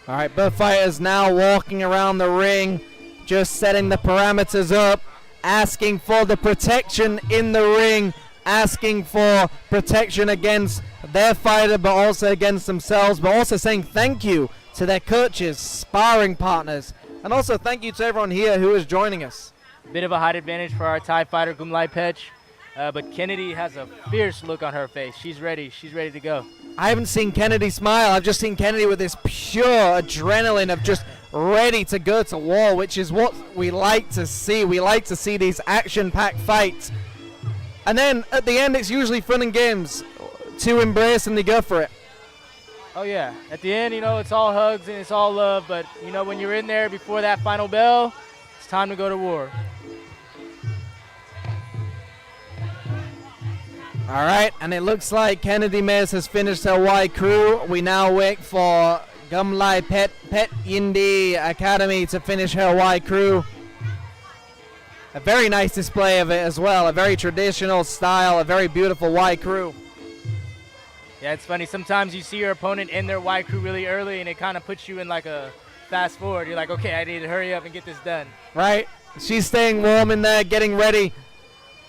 All right, both fighters now walking around the ring, just setting the parameters up, asking for the protection in the ring, asking for protection against their fighter, but also against themselves, but also saying thank you to their coaches, sparring partners, and also thank you to everyone here who is joining us. Bit of a height advantage for our Thai fighter, Gumlai Pech. But Kennedy has a fierce look on her face. She's ready. She's ready to go. I haven't seen Kennedy smile. I've just seen Kennedy with this pure adrenaline of just ready to go to war, which is what we like to see. We like to see these action-packed fights. And then at the end, it's usually fun and games to embrace, and they go for it. Oh, yeah. At the end, you know, it's all hugs and it's all love. But, you know, when you're in there before that final bell, it's time to go to war. All right, and it looks like Kennedy Mays has finished her Y crew. We now wait for Gumlai Pet Yindi Academy to finish her Y crew. A very nice display of it as well. A very traditional style, a very beautiful Y crew. Yeah, it's funny. Sometimes you see your opponent in their Y crew really early, and it kind of puts you in like a fast forward. You're like, okay, I need to hurry up and get this done. Right. She's staying warm in there, getting ready.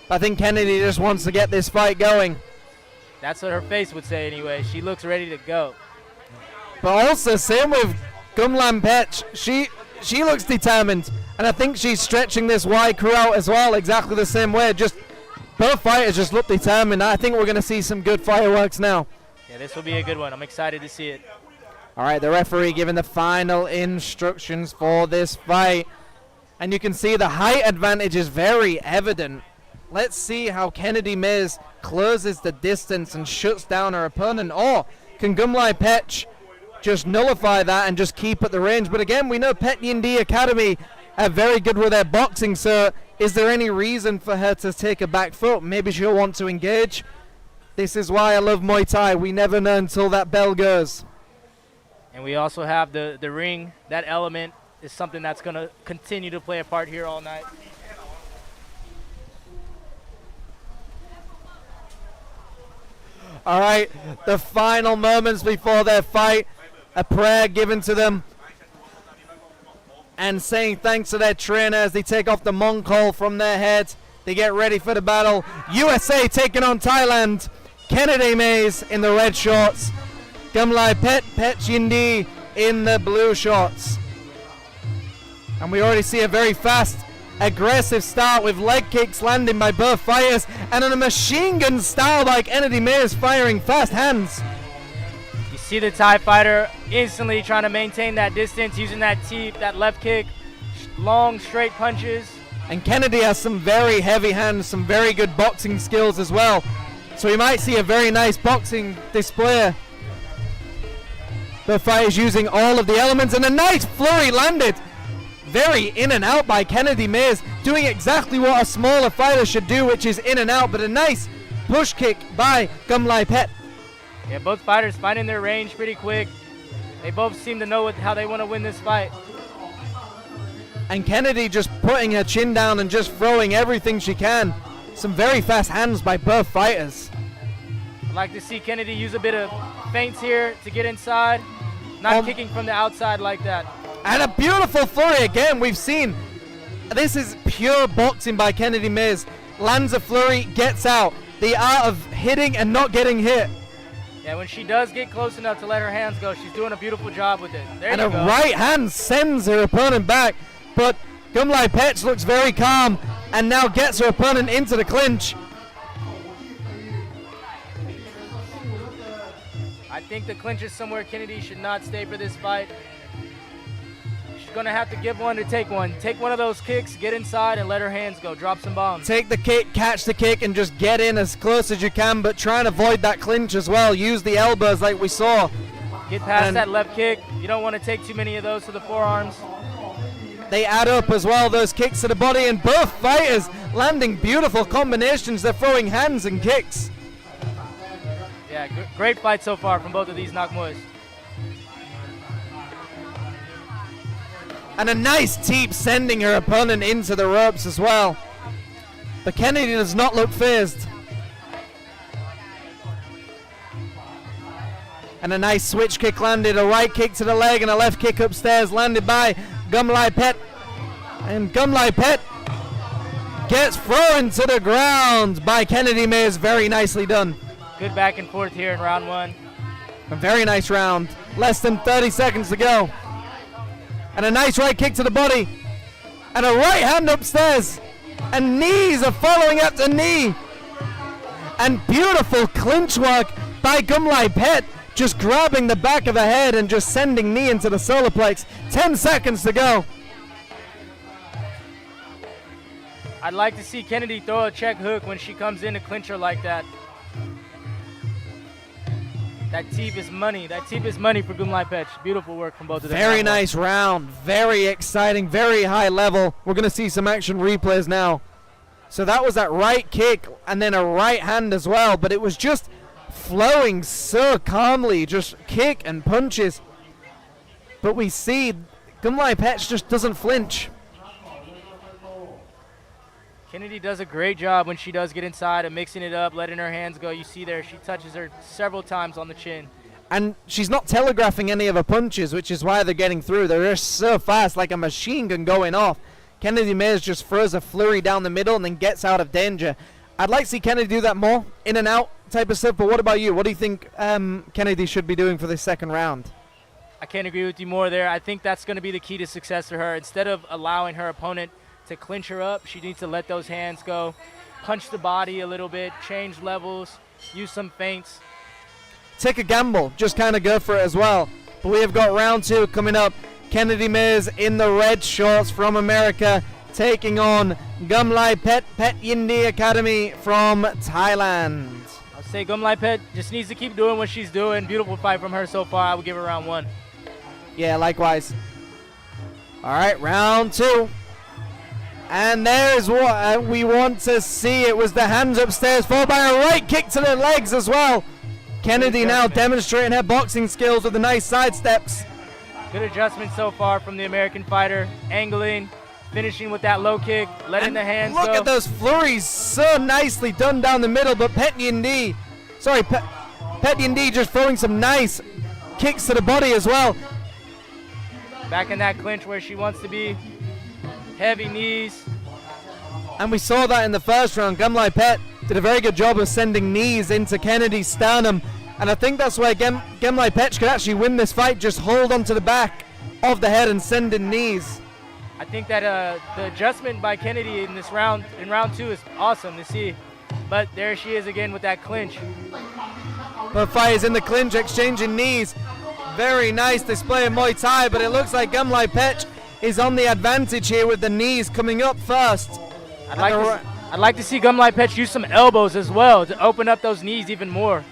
I think Kennedy just wants to get this fight going. That's what her face would say anyway. She looks ready to go. But also, same with Gumlam Pech. She looks determined. And I think she's stretching this Y crew out as well, exactly the same way. Just both fighters just look determined. I think we're going to see some good fireworks now. Yeah, this will be a good one. I'm excited to see it. All right, the referee giving the final instructions for this fight. And you can see the height advantage is very evident. Let's see how Kennedy Mays closes the distance and shuts down her opponent. Or can Gumlai Pech just nullify that and just keep at the range? But again, we know Pet Yindi Academy are very good with their boxing, so is there any reason for her to take a back foot? Maybe she'll want to engage. This is why I love Muay Thai. We never know until that bell goes. And we also have the ring. That element is something that's going to continue to play a part here all night. All right, the final moments before their fight, a prayer given to them and saying thanks to their trainer as they take off the Mongkol from their head. They get ready for the battle. USA taking on Thailand. Kennedy Mays in the red shorts. Gumlai Pet Yindi in the blue shorts. And we already see a very fast, aggressive start with leg kicks landing by both fighters and in a machine gun style by Kennedy Mays firing fast hands. You see the Thai fighter instantly trying to maintain that distance, using that teep, that left kick, long straight punches. And Kennedy has some very heavy hands, some very good boxing skills as well. So we might see a very nice boxing display. The fighters using all of the elements and a nice flurry landed. Very in and out by Kennedy Mays, doing exactly what a smaller fighter should do, which is in and out, but a nice push kick by Gumlai Pet. Yeah, both fighters finding their range pretty quick. They both seem to know how they want to win this fight. And Kennedy just putting her chin down and just throwing everything she can. Some very fast hands by both fighters. I'd like to see Kennedy use a bit of feints here to get inside, not kicking from the outside like that. And a beautiful flurry again. We've seen this is pure boxing by Kennedy Mays. Lands a flurry, gets out. The art of hitting and not getting hit. Yeah, when she does get close enough to let her hands go, she's doing a beautiful job with it. There and you a go. right hand sends her opponent back. But Gumlai Pech looks very calm and now gets her opponent into the clinch. I think the clinch is somewhere Kennedy should not stay for this fight. She's going to have to give one to take one. Take one of those kicks, get inside, and let her hands go. Drop some bombs. Take the kick, catch the kick, and just get in as close as you can, but try and avoid that clinch as well. Use the elbows like we saw. Get past that left kick. You don't want to take too many of those to the forearms. They add up as well, those kicks to the body, and both fighters landing beautiful combinations. They're throwing hands and kicks. Yeah, great fight so far from both of these Nakmuis. And a nice teep sending her opponent into the ropes as well. But Kennedy does not look phased. And a nice switch kick landed, a right kick to the leg and a left kick upstairs landed by Gumlai Pet. And Gumlai Pet gets thrown to the ground by Kennedy Mays. Very nicely done. Good back and forth here in round one. A very nice round. Less than 30 seconds to go. And a nice right kick to the body. And a right hand upstairs. And knees are following after knee. And beautiful clinch work by Gumlai Pet. Just grabbing the back of her head and just sending knee into the solar plex. 10 seconds to go. I'd like to see Kennedy throw a check hook when she comes in to clinch her like that. That teep is money. That teep is money for Gumlai Pech. Beautiful work from both of them. Very nice round. Very exciting. Very high level. We're going to see some action replays now. So that was that right kick and then a right hand as well, but it was just flowing so calmly, just kick and punches. But we see Muaythai just doesn't flinch. Kennedy does a great job when she does get inside of mixing it up, letting her hands go. You see there, she touches her several times on the chin. And she's not telegraphing any of her punches, which is why they're getting through. They're just so fast, like a machine gun going off. Kennedy Mays just throws a flurry down the middle and then gets out of danger. I'd like to see Kennedy do that more, in and out type of stuff, but what about you? What do you think Kennedy should be doing for this second round? I can't agree with you more there. I think that's going to be the key to success for her. Instead of allowing her opponent to clinch her up, she needs to let those hands go, punch the body a little bit, change levels, use some feints. Take a gamble, just kind of go for it as well. But we have got round 2 coming up. Kennedy Mays in the red shorts from America, taking on Muaythai Pet Yindi Academy from Thailand. I'll say Muaythai just needs to keep doing what she's doing. Beautiful fight from her so far. I would give her round 1. Yeah, likewise. All right, round 2. And there's what we want to see. It was the hands upstairs, followed by a right kick to the legs as well. Kennedy now demonstrating her boxing skills with the nice side steps. Good adjustment so far from the American fighter. Angling, finishing with that low kick, letting the hands look go. At those flurries, so nicely done down the middle, but Pet Yindi just throwing some nice kicks to the body as well. Back in that clinch where she wants to be. Heavy knees. And we saw that in the first round. Muaythai did a very good job of sending knees into Kennedy's sternum. And I think that's where Muaythai could actually win this fight. Just hold onto the back of the head and send in knees. I think that the adjustment by Kennedy in this round, in round 2, is awesome to see. But there she is again with that clinch. Muaythai is in the clinch, exchanging knees. Very nice display of Muay Thai, but it looks like Muaythai is on the advantage here with the knees coming up first. I'd like to see Muaythai use some elbows as well to open up those knees even more.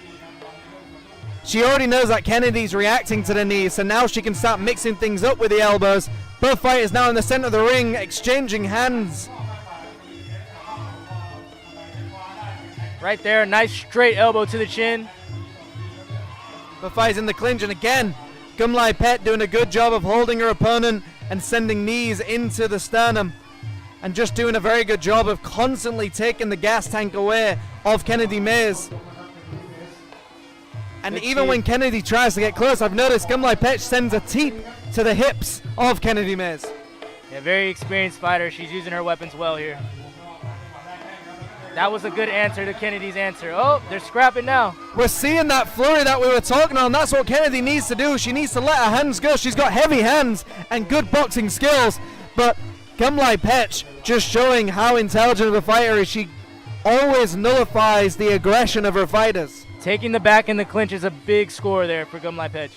She already knows that Kennedy's reacting to the knees, so now she can start mixing things up with the elbows. Both fighters now in the center of the ring, exchanging hands. Right there, nice straight elbow to the chin. Muaythai's in the clinch, and again, Muaythai doing a good job of holding her opponent and sending knees into the sternum, and just doing a very good job of constantly taking the gas tank away of Kennedy Mays. And even when Kennedy tries to get close, I've noticed Muaythai sends a teep to the hips of Kennedy Mays. Yeah, very experienced fighter. She's using her weapons well here. That was a good answer to Kennedy's answer. Oh, they're scrapping now. We're seeing that flurry that we were talking on. That's what Kennedy needs to do. She needs to let her hands go. She's got heavy hands and good boxing skills. But Muaythai just showing how intelligent of a fighter is. She always nullifies the aggression of her fighters. Taking the back in the clinch is a big score there for Muaythai.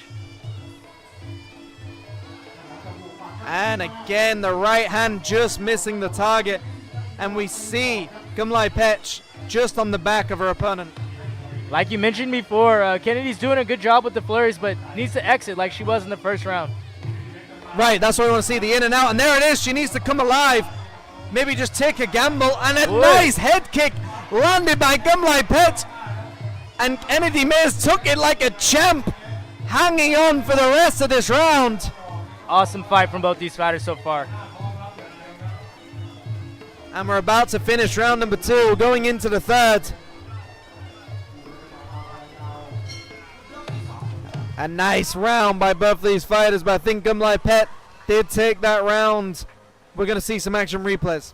And again, the right hand just missing the target. And we see Muaythai just on the back of her opponent. Like you mentioned before, Kennedy's doing a good job with the flurries, but needs to exit like she was in the first round. Right, that's what we want to see, the in and out. And there it is, she needs to come alive. Maybe just take a gamble. And a nice head kick landed by Muaythai. And Kennedy Mays took it like a champ, hanging on for the rest of this round. Awesome fight from both these fighters so far. And we're about to finish round number 2, going into the third. A nice round by both of these fighters, but I think Muaythai did take that round. We're going to see some action replays.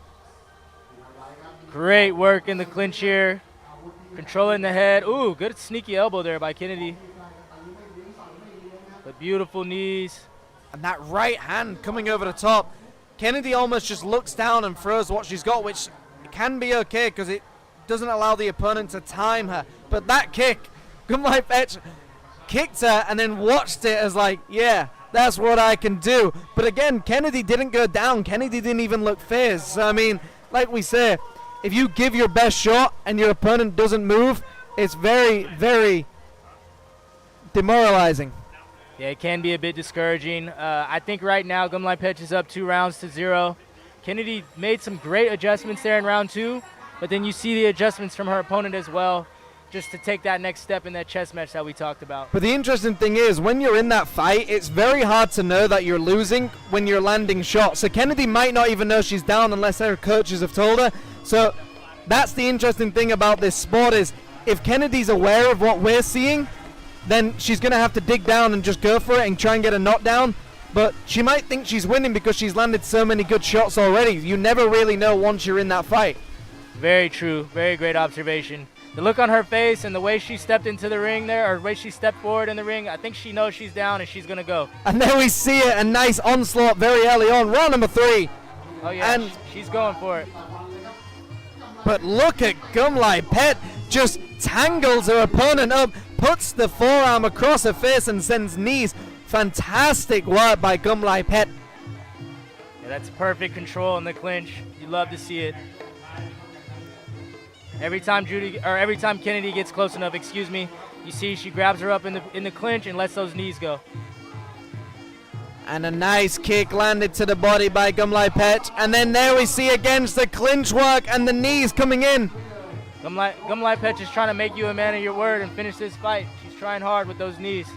Great work in the clinch here. Controlling the head. Ooh, good sneaky elbow there by Kennedy. The beautiful knees. And that right hand coming over the top. Kennedy almost just looks down and throws what she's got, which can be okay because it doesn't allow the opponent to time her. But that kick, Muaythai kicked her and then watched it as like, yeah, that's what I can do. But again, Kennedy didn't go down. Kennedy didn't even look fazed. So, I mean, like we say, if you give your best shot and your opponent doesn't move, it's very, very demoralizing. Yeah, it can be a bit discouraging. I think right now Muaythai is up 2-0. Kennedy made some great adjustments there in round 2, but then you see the adjustments from her opponent as well, just to take that next step in that chess match that we talked about. But the interesting thing is, when you're in that fight, it's very hard to know that you're losing when you're landing shots. So Kennedy might not even know she's down unless her coaches have told her. So that's the interesting thing about this sport is, if Kennedy's aware of what we're seeing, then she's going to have to dig down and just go for it and try and get a knockdown. But she might think she's winning because she's landed so many good shots already. You never really know once you're in that fight. Very true. Very great observation. The look on her face and the way she stepped into the ring there, or the way she stepped forward in the ring, I think she knows she's down and she's going to go. And there we see it, a nice onslaught very early on, round number 3. Oh, yeah, and she's going for it. But look at Gumlai Pet, just tangles her opponent up, puts the forearm across her face and sends knees. Fantastic work by Gumlai Pet. Yeah, that's perfect control in the clinch. You love to see it. Every time Kennedy gets close enough, you see she grabs her up in the clinch and lets those knees go. And a nice kick landed to the body by Gumlai Pet. And then there we see against the clinch work and the knees coming in. Gumlai Pet is trying to make you a man of your word and finish this fight. She's trying hard with those knees.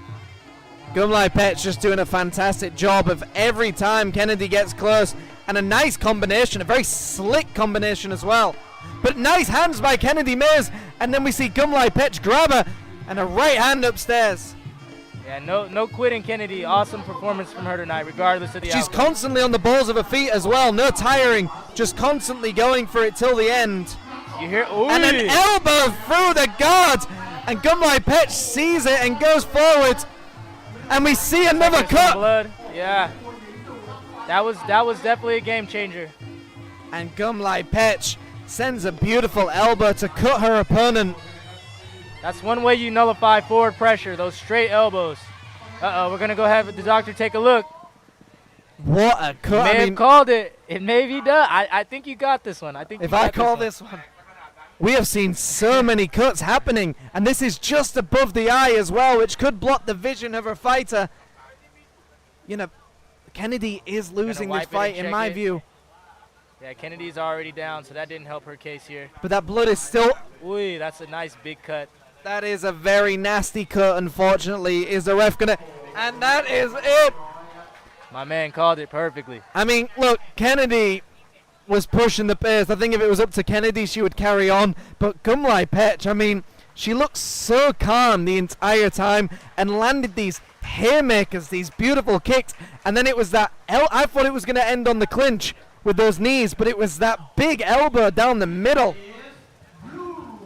Gumlai Pet's just doing a fantastic job of every time Kennedy gets close. And a nice combination, a very slick combination as well. But nice hands by Kennedy Mays. And then we see Gumlai Pet grab her and a right hand upstairs. Yeah, no quitting, Kennedy. Awesome performance from her tonight, regardless of the She's outcome. constantly on the balls of her feet as well. No tiring, just constantly going for it till the end. You hear? And an elbow through the guard. And Gumlai Pet sees it and goes forward. And we see another cut. Blood. Yeah. That was definitely a game changer. And Gumlai Pet sends a beautiful elbow to cut her opponent. That's one way you nullify forward pressure, those straight elbows. Uh-oh, we're going to go have the doctor take a look. What a cut. May have called it. It may be done. I think you got this one. If I call this one. We have seen so many cuts happening, and this is just above the eye as well, which could block the vision of her fighter. You know, Kennedy is losing this fight in my view. Yeah, Kennedy's already down, so that didn't help her case here. But that blood is still... Ooh, that's a nice big cut. That is a very nasty cut, unfortunately. Is the ref gonna... And that is it! My man called it perfectly. I mean, look, Kennedy was pushing the pace. I think if it was up to Kennedy, she would carry on. But Gumlai Pet, I mean, she looked so calm the entire time and landed these haymakers, these beautiful kicks. And then it was that... I thought it was going to end on the clinch with those knees, but it was that big elbow down the middle.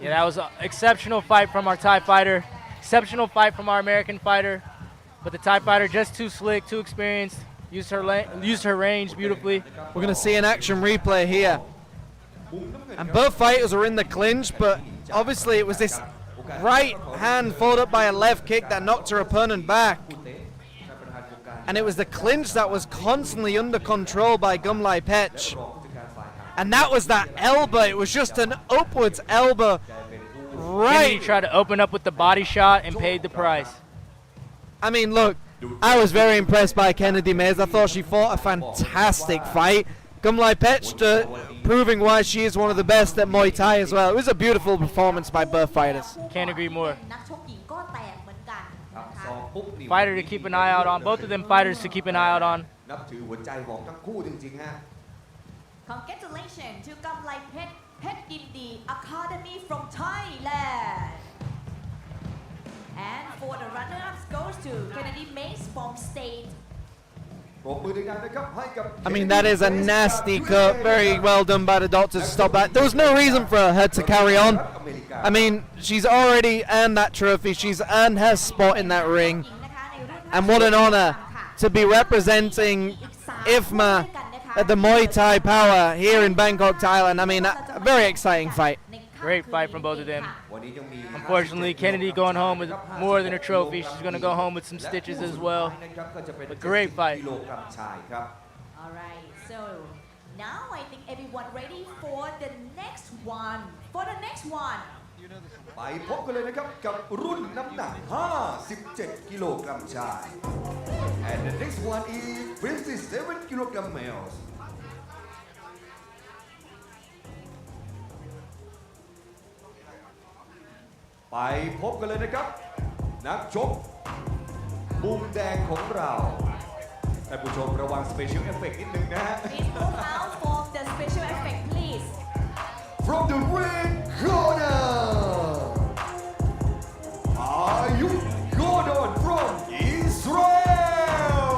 Yeah, that was an exceptional fight from our Thai fighter. Exceptional fight from our American fighter. But the Thai fighter just too slick, too experienced. Used her range beautifully. We're going to see an action replay here. And both fighters were in the clinch, but obviously it was this right hand followed up by a left kick that knocked her opponent back. And it was the clinch that was constantly under control by Gumlai Pet. And that was that elbow. It was just an upwards elbow. Right. Kennedy tried to open up with the body shot and paid the price. I mean, look, I was very impressed by Kennedy Mays. I thought she fought a fantastic fight. Gumlai Pet proving why she is one of the best at Muay Thai as well. It was a beautiful performance by both fighters. Can't agree more. Fighter to keep an eye out on. Both of them fighters to keep an eye out on. Congratulations to Gumlai Pet, Pet Indi Academy from Thailand. And for the runner-ups goes to Kennedy Mays from State. I mean, that is a nasty cut. Very well done by the doctor to stop that. There was no reason for her to carry on. I mean, she's already earned that trophy. She's earned her spot in that ring. And what an honor to be representing IFMA at the Muay Thai Power here in Bangkok, Thailand. I mean, a very exciting fight. Great fight from both of them. Unfortunately, Kennedy going home with more than a trophy. She's going to go home with some stitches as well. But great fight. All right, so now I think everyone ready for the next one. For the next one. ไปพบกันเลยนะครับกับรุ่นน้ำหนัก 57 กิโลกรัมชาย and the next one is 57 kilogram males ไปพบกันเลยนะครับ นักชกมุมแดงของเราท่านผู้ชมระวัง Special Effect นิดนึงนะฮะ Please move out for the special effect, please. From the red corner Ayub Gordon from Israel.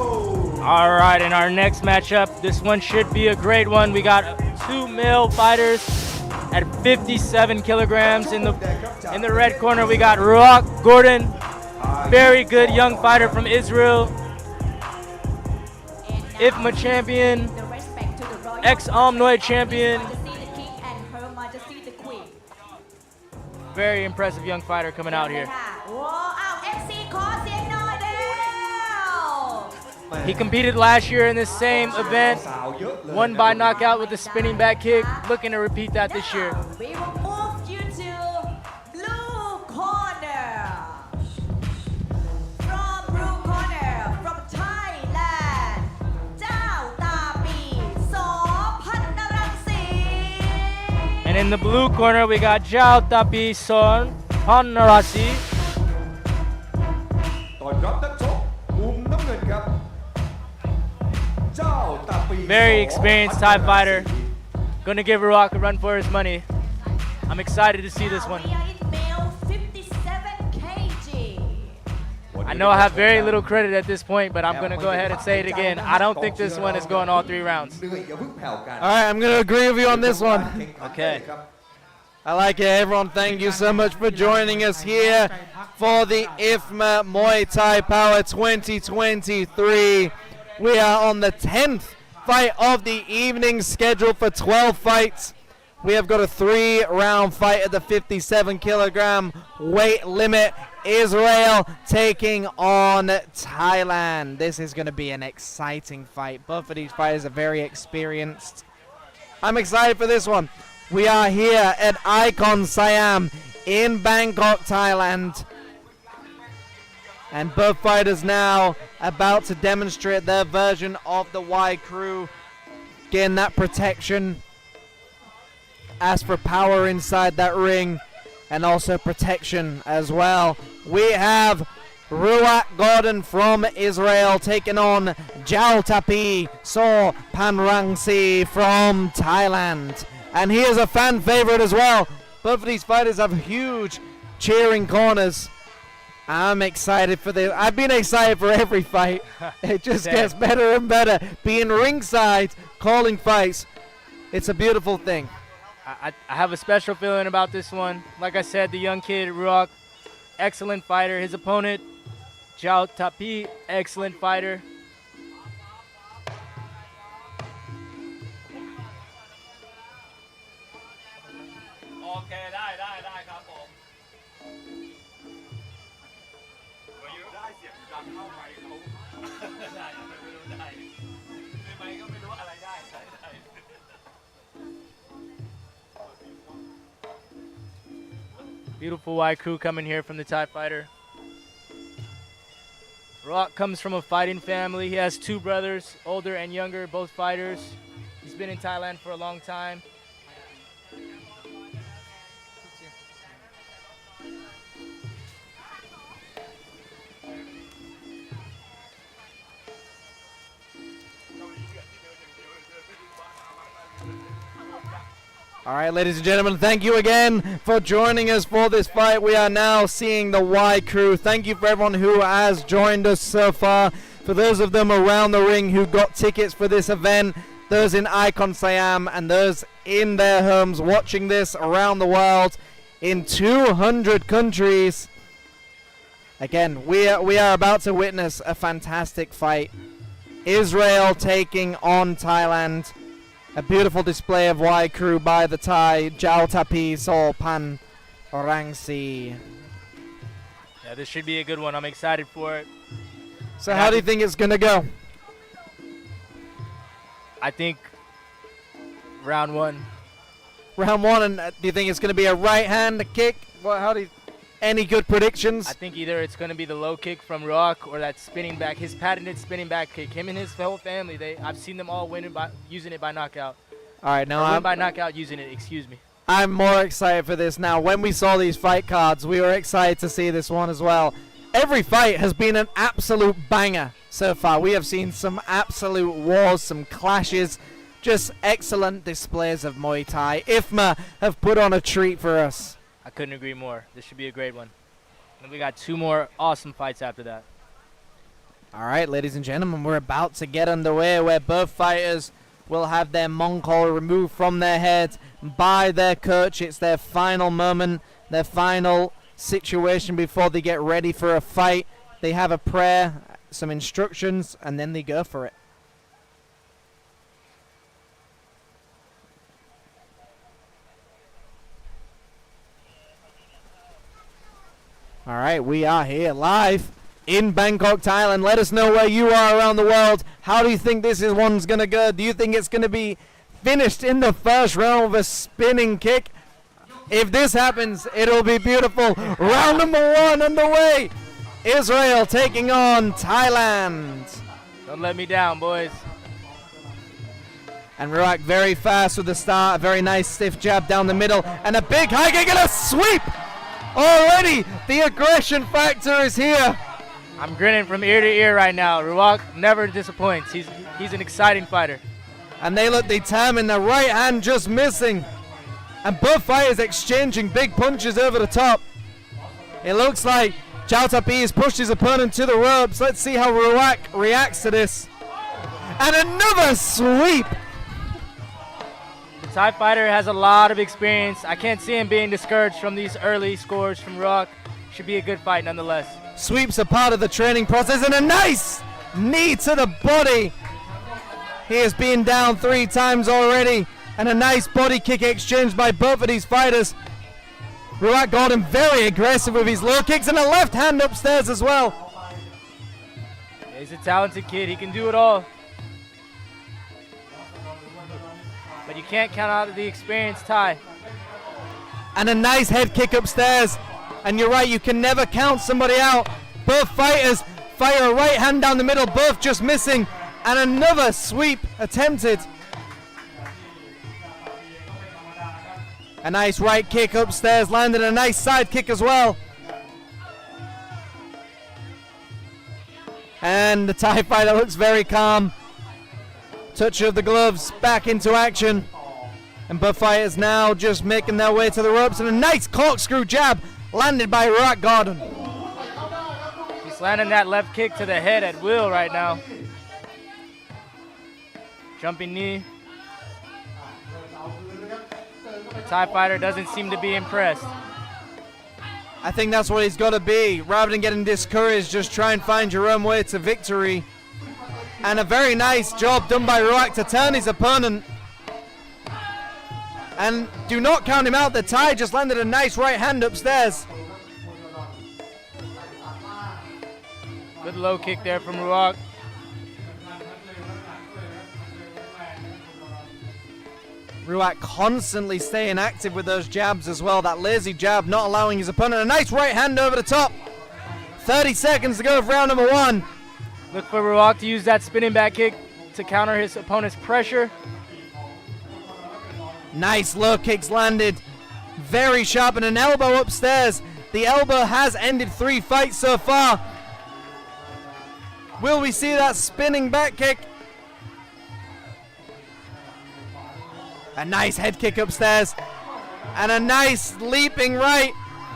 All right, in our next matchup, this one should be a great one. We got 2 male fighters at 57 kilograms. In the red corner, we got Rock Gordon, very good young fighter from Israel. IFMA champion, The respect to the royal ex-Omnoy champion. His Majesty the King and Her Majesty the Queen. Very impressive young fighter coming out here. ว้าว FC ขอเสียงหน่อยเร็ว He competed last year in this same event, สาวเยอะเลย won by knockout with a spinning back kick. Looking to repeat that this year. We will move you to blue corner. From blue corner, from Thailand, เจ้าตาปีสอพันนรังสี And in the blue corner, we got Jao Tapi Son Honarasi. ต้อนรับนักชกมุมน้ำเงินครับ เจ้าตาปี Very experienced Thai fighter. Gonna give Rock a run for his money. I'm excited to see this one. We are in male 57 kg. I know I have very little credit at this point, but I'm gonna go ahead and say it again. I don't think this one is going all 3 rounds. เหนื่อยอย่าเพิ่งแผ่วกัน All right, I'm going to agree with you on this one. Okay. I like it, everyone. Thank you so much for joining us here for the IFMA Muay Thai Power 2023. We are on the 10th fight of the evening, scheduled for 12 fights. We have got a 3-round fight at the 57 kilogram weight limit. Israel taking on Thailand. This is going to be an exciting fight. Both of these fighters are very experienced. I'm excited for this one. We are here at Icon Siam in Bangkok, Thailand. And both fighters now about to demonstrate their version of the Y crew. Getting that protection. As for power inside that ring. And also protection as well. We have Ruat Gordon from Israel taking on Jao Tapi So Panrangsi from Thailand. And he is a fan favorite as well. Both of these fighters have huge cheering corners. I'm excited for this. I've been excited for every fight. It just gets better and better. Being ringside, calling fights. It's a beautiful thing. I have a special feeling about this one. Like I said, the young kid, Rock, excellent fighter. His opponent, Jao Tapi, excellent fighter. Okay, ได้ครับผม ได้เสียงดังเข้าไมค์เขาได้ไม่รู้ได้ในไมค์ก็ไม่รู้อะไรได้ Beautiful Y crew coming here from the Thai fighter. Rock comes from a fighting family. He has 2 brothers, older and younger, both fighters. He's been in Thailand for a long time. All right, ladies and gentlemen, thank you again for joining us for this fight. We are now seeing the Y crew. Thank you for everyone who has joined us so far. For those of them around the ring who got tickets for this event, those in Icon Siam and those in their homes watching this around the world in 200 countries. Again, we are about to witness a fantastic fight. Israel taking on Thailand. A beautiful display of Y crew by the Thai, Jao Tapi So Pan Rangsi. Yeah, this should be a good one. I'm excited for it. So how do you think it's going to go? I think round 1. Round 1, and do you think it's going to be a right hand, a kick? How do you, any good predictions? I think either it's going to be the low kick from Rock or that spinning back, his patented spinning back kick. Him and his whole family, I've seen them all win it by using it by knockout. All right, now win by knockout using it, excuse me. I'm more excited for this now. When we saw these fight cards, we were excited to see this one as well. Every fight has been an absolute banger so far. We have seen some absolute wars, some clashes, just excellent displays of Muay Thai. IFMA have put on a treat for us. I couldn't agree more. This should be a great one. And we got 2 more awesome fights after that. All right, ladies and gentlemen, we're about to get underway where both fighters will have their Mongkol removed from their head by their coach. It's their final moment, their final situation before they get ready for a fight. They have a prayer, some instructions, and then they go for it. All right, we are here live in Bangkok, Thailand. Let us know where you are around the world. How do you think this one's going to go? Do you think it's going to be finished in the first round with a spinning kick? If this happens, it'll be beautiful. Round number 1 underway. Israel taking on Thailand. Don't let me down, boys. And Ruak very fast with the start. A very nice stiff jab down the middle. And a big high kick and a sweep. Already, the aggression factor is here. I'm grinning from ear to ear right now. Ruak never disappoints. He's an exciting fighter. And they look determined. The right hand just missing. And both fighters exchanging big punches over the top. It looks like Chao Tapi has pushed his opponent to the ropes. Let's see how Ruak reacts to this. And another sweep. The Thai fighter has a lot of experience. I can't see him being discouraged from these early scores from Ruak. Should be a good fight nonetheless. Sweeps are part of the training process, and a nice knee to the body. He has been down 3 times already, and a nice body kick exchanged by both of these fighters. Ruak Gordon very aggressive with his low kicks and a left hand upstairs as well. He's a talented kid. He can do it all. But you can't count out the experienced Thai. And a nice head kick upstairs. And you're right, you can never count somebody out. Both fighters fire a right hand down the middle, both just missing. And another sweep attempted. A nice right kick upstairs, landed a nice side kick as well. And the Thai fighter looks very calm. Touch of the gloves, back into action. And both fighters now just making their way to the ropes. And a nice corkscrew jab landed by Ruak Gordon. He's landing that left kick to the head at will right now. Jumping knee. The Thai fighter doesn't seem to be impressed. I think that's what he's got to be. Rather than getting discouraged, just try and find your own way to victory. And a very nice job done by Ruak to turn his opponent. And do not count him out. The Thai just landed a nice right hand upstairs. Good low kick there from Ruak. Ruak constantly staying active with those jabs as well. That lazy jab not allowing his opponent. A nice right hand over the top. 30 seconds to go of round number 1. Look for Ruak to use that spinning back kick to counter his opponent's pressure. Nice low kicks landed. Very sharp, and an elbow upstairs. The elbow has ended 3 fights so far. Will we see that spinning back kick? A nice head kick upstairs. And a nice leaping right.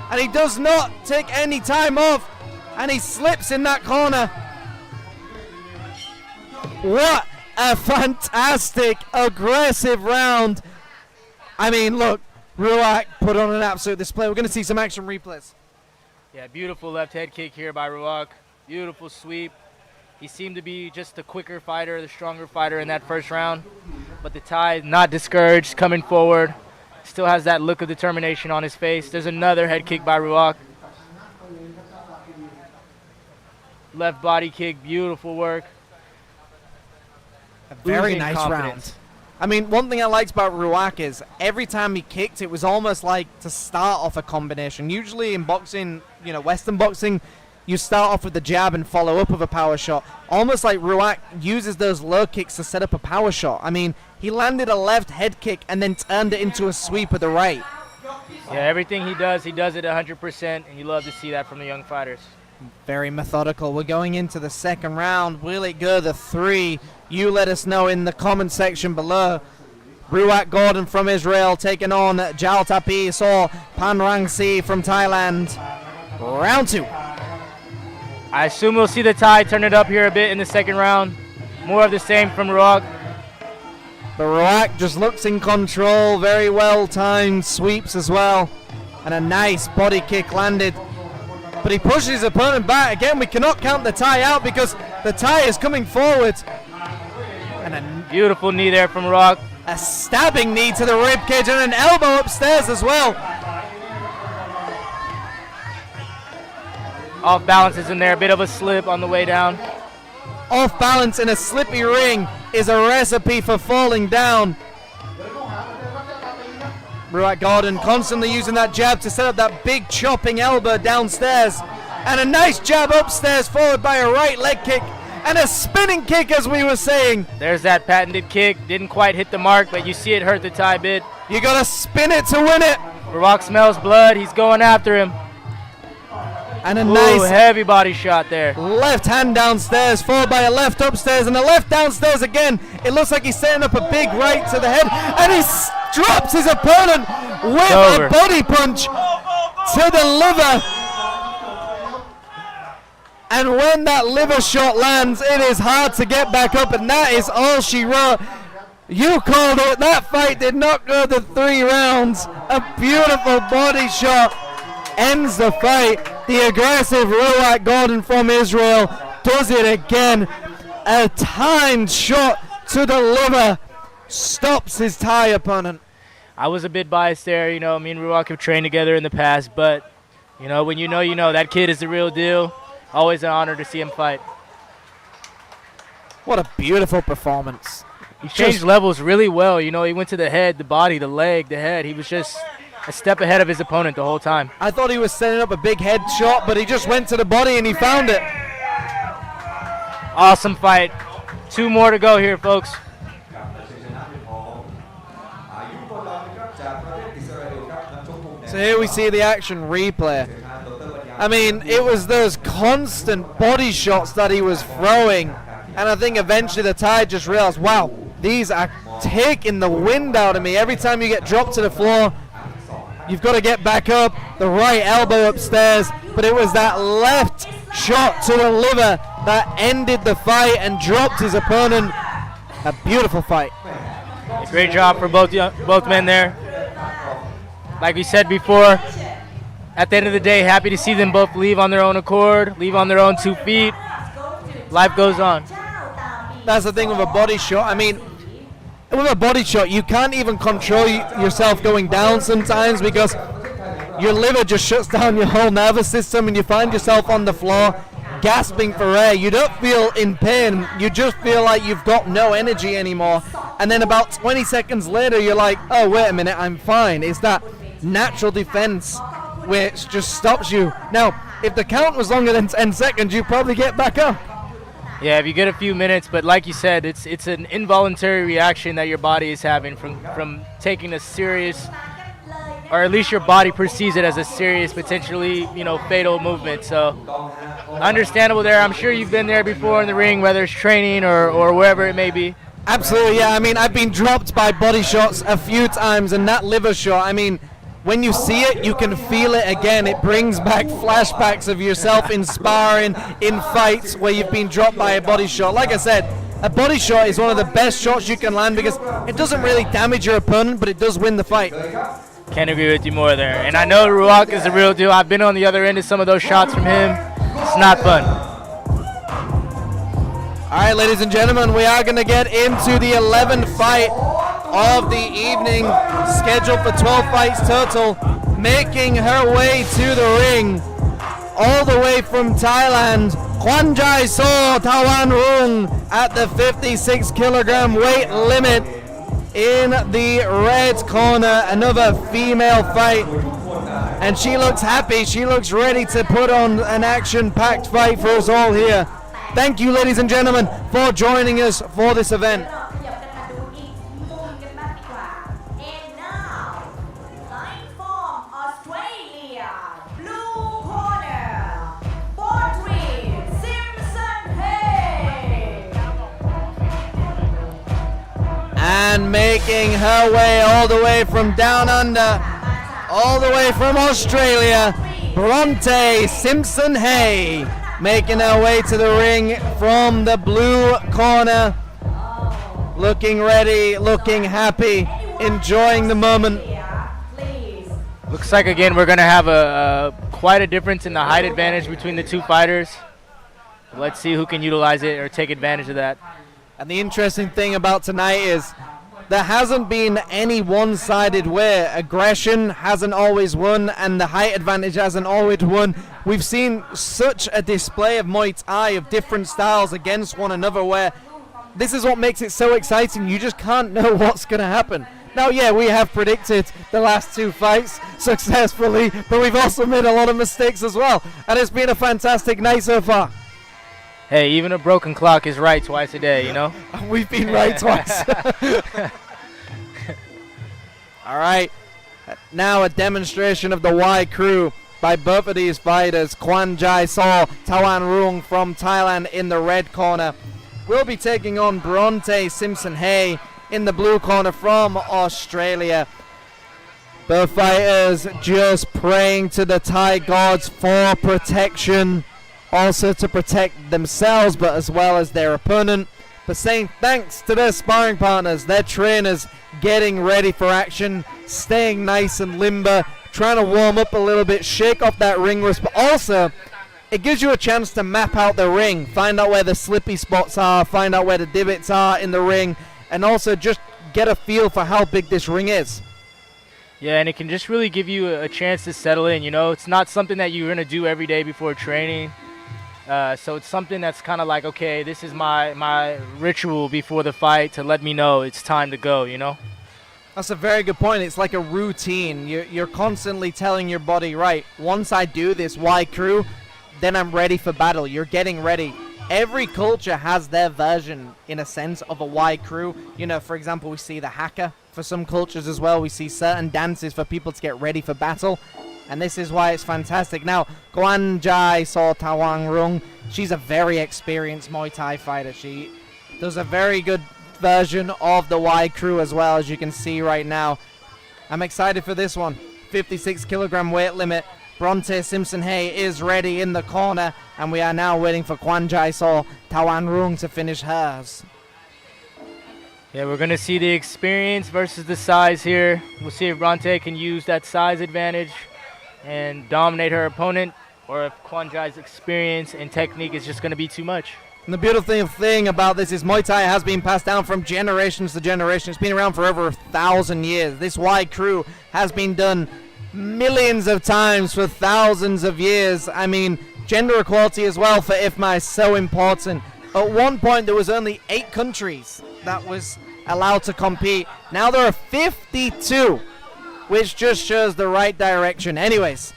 And he does not take any time off. And he slips in that corner. What a fantastic, aggressive round. I mean, look, Ruak put on an absolute display. We're going to see some action replays. Yeah, beautiful left head kick here by Ruak. Beautiful sweep. He seemed to be just the quicker fighter, the stronger fighter in that first round. But the Thai, not discouraged, coming forward. Still has that look of determination on his face. There's another head kick by Ruak. Left body kick, beautiful work. A very Losing nice confidence. round. I mean, one thing I liked about Ruak is every time he kicked, it was almost like to start off a combination. Usually in boxing, you know, Western boxing, you start off with the jab and follow up with a power shot. Almost like Ruak uses those low kicks to set up a power shot. I mean, he landed a left head kick and then turned it into a sweep with the right. Yeah, everything he does it 100%, and you love to see that from the young fighters. Very methodical. We're going into the second round. Will it go the 3? You let us know in the comment section below. Ruak Gordon from Israel taking on Jal Tapis or Panrangsi from Thailand. Round 2. I assume we'll see the Thai turn it up here a bit in the second round. More of the same from Ruak. But Ruak just looks in control. Very well timed sweeps as well. And a nice body kick landed. But he pushes his opponent back. Again, we cannot count the Thai out because the Thai is coming forward. And a beautiful knee there from Ruak. A stabbing knee to the ribcage and an elbow upstairs as well. Off balance is in there, a bit of a slip on the way down. Off balance in a slippy ring is a recipe for falling down. Ruak Gordon constantly using that jab to set up that big chopping elbow downstairs. And a nice jab upstairs followed by a right leg kick and a spinning kick, as we were saying. There's that patented kick. Didn't quite hit the mark, but you see it hurt the Thai bit. You gotta spin it to win it. Ruak smells blood. He's going after him. And a nice heavy body shot there. Left hand downstairs, followed by a left upstairs and a left downstairs again. It looks like he's setting up a big right to the head, and he drops his opponent with a body punch to the liver. And when that liver shot lands, it is hard to get back up, and that is all she wrote. You called it. That fight did not go the 3 rounds. A beautiful body shot ends the fight. The aggressive Ruak Gordon from Israel does it again. A timed shot to the liver stops his Thai opponent. I was a bit biased there. You know, me and Ruak have trained together in the past, but, you know, when you know, that kid is the real deal. Always an honor to see him fight. What a beautiful performance. He changed levels really well. You know, he went to the head, the body, the leg, the head. He was just a step ahead of his opponent the whole time. I thought he was setting up a big head shot, but he just went to the body and he found it. Awesome fight. 2 more to go here, folks. So here we see the action replay. I mean, it was those constant body shots that he was throwing. And I think eventually the Thai just realized, wow, these are taking the wind out of me. Every time you get dropped to the floor, you've got to get back up. The right elbow upstairs. But it was that left shot to the liver that ended the fight and dropped his opponent. A beautiful fight. Great job for both men there. Like we said before, at the end of the day, happy to see them both leave on their own accord, leave on their own 2 feet. Life goes on. That's the thing with a body shot. I mean, with a body shot, you can't even control yourself going down sometimes because your liver just shuts down your whole nervous system and you find yourself on the floor gasping for air. You don't feel in pain. You just feel like you've got no energy anymore. And then about 20 seconds later, you're like, oh, wait a minute, I'm fine. It's that natural defense which just stops you. Now, if the count was longer than 10 seconds, you probably get back up. Yeah, if you get a few minutes, but like you said, it's an involuntary reaction that your body is having from taking a serious, or at least your body perceives it as a serious, potentially, fatal movement. So, understandable there. I'm sure you've been there before in the ring, whether it's training or wherever it may be. Absolutely, yeah. I mean, I've been dropped by body shots a few times, and that liver shot, I mean, when you see it, you can feel it again. It brings back flashbacks of yourself in sparring, in fights where you've been dropped by a body shot. Like I said, a body shot is one of the best shots you can land because it doesn't really damage your opponent, but it does win the fight. Can't agree with you more there. And I know Ruak is the real deal. I've been on the other end of some of those shots from him. It's not fun. All right, ladies and gentlemen, we are going to get into the 11th fight of the evening, scheduled for 12 fights total, making her way to the ring, all the way from Thailand, Kwan Jai So Tawan Rung at the 56 kilogram weight limit. In the red corner, another female fight. And she looks happy. She looks ready to put on an action-packed fight for us all here. Thank you, ladies and gentlemen, for joining us for this event. And now, line from Australia, blue corner, Audrey Simpson Hay. And making her way all the way from down under, all the way from Australia, Bronte Simpson Hay, making her way to the ring from the blue corner, looking ready, looking happy, enjoying the moment. Looks like again we're gonna have quite a difference in the height advantage between the two fighters. Let's see who can utilize it or take advantage of that. And the interesting thing about tonight is there hasn't been any one-sided way. Aggression hasn't always won, and the height advantage hasn't always won. We've seen such a display of Muay Thai, of different styles against one another, where this is what makes it so exciting. You just can't know what's going to happen. Now, yeah, we have predicted the last two fights successfully, but we've also made a lot of mistakes as well. And it's been a fantastic night so far. Hey, even a broken clock is right twice a day, you know? We've been right twice. All right. Now a demonstration of the Y crew by both of these fighters. Kwan Jai Saw, Tawan Rung from Thailand in the red corner. We'll be taking on Bronte Simpson Hay in the blue corner from Australia. Both fighters just praying to the Thai gods for protection. Also to protect themselves, but as well as their opponent. But saying thanks to their sparring partners, their trainers, getting ready for action, staying nice and limber, trying to warm up a little bit, shake off that ring rust, but also it gives you a chance to map out the ring, find out where the slippy spots are, find out where the divots are in the ring, and also just get a feel for how big this ring is. Yeah, and it can just really give you a chance to settle in, you know? It's not something that you're going to do every day before training. So it's something that's kind of like, okay, this is my ritual before the fight to let me know it's time to go, you know? That's a very good point. It's like a routine. You're constantly telling your body, right, once I do this Y crew, then I'm ready for battle. You're getting ready. Every culture has their version, in a sense, of a Y crew. You know, for example, we see the haka for some cultures as well. We see certain dances for people to get ready for battle. And this is why it's fantastic. Now, Kwan Jai Saw Tawang Rung, she's a very experienced Muay Thai fighter. She does a very good version of the Y crew as well, as you can see right now. I'm excited for this one. 56 kilogram weight limit. Bronte Simpson Hay is ready in the corner, and we are now waiting for Kwan Jai Saw Tawan Rung to finish hers. Yeah, we're going to see the experience versus the size here. We'll see if Bronte can use that size advantage and dominate her opponent, or if Kwan Jai's experience and technique is just going to be too much. And the beautiful thing about this is Muay Thai has been passed down from generations to generation. It's been around for over 1,000 years. This Y crew has been done millions of times for thousands of years. I mean, gender equality as well for IFMA is so important. At one point, there was only 8 countries that was allowed to compete. Now there are 52, which just shows the right direction. Anyways,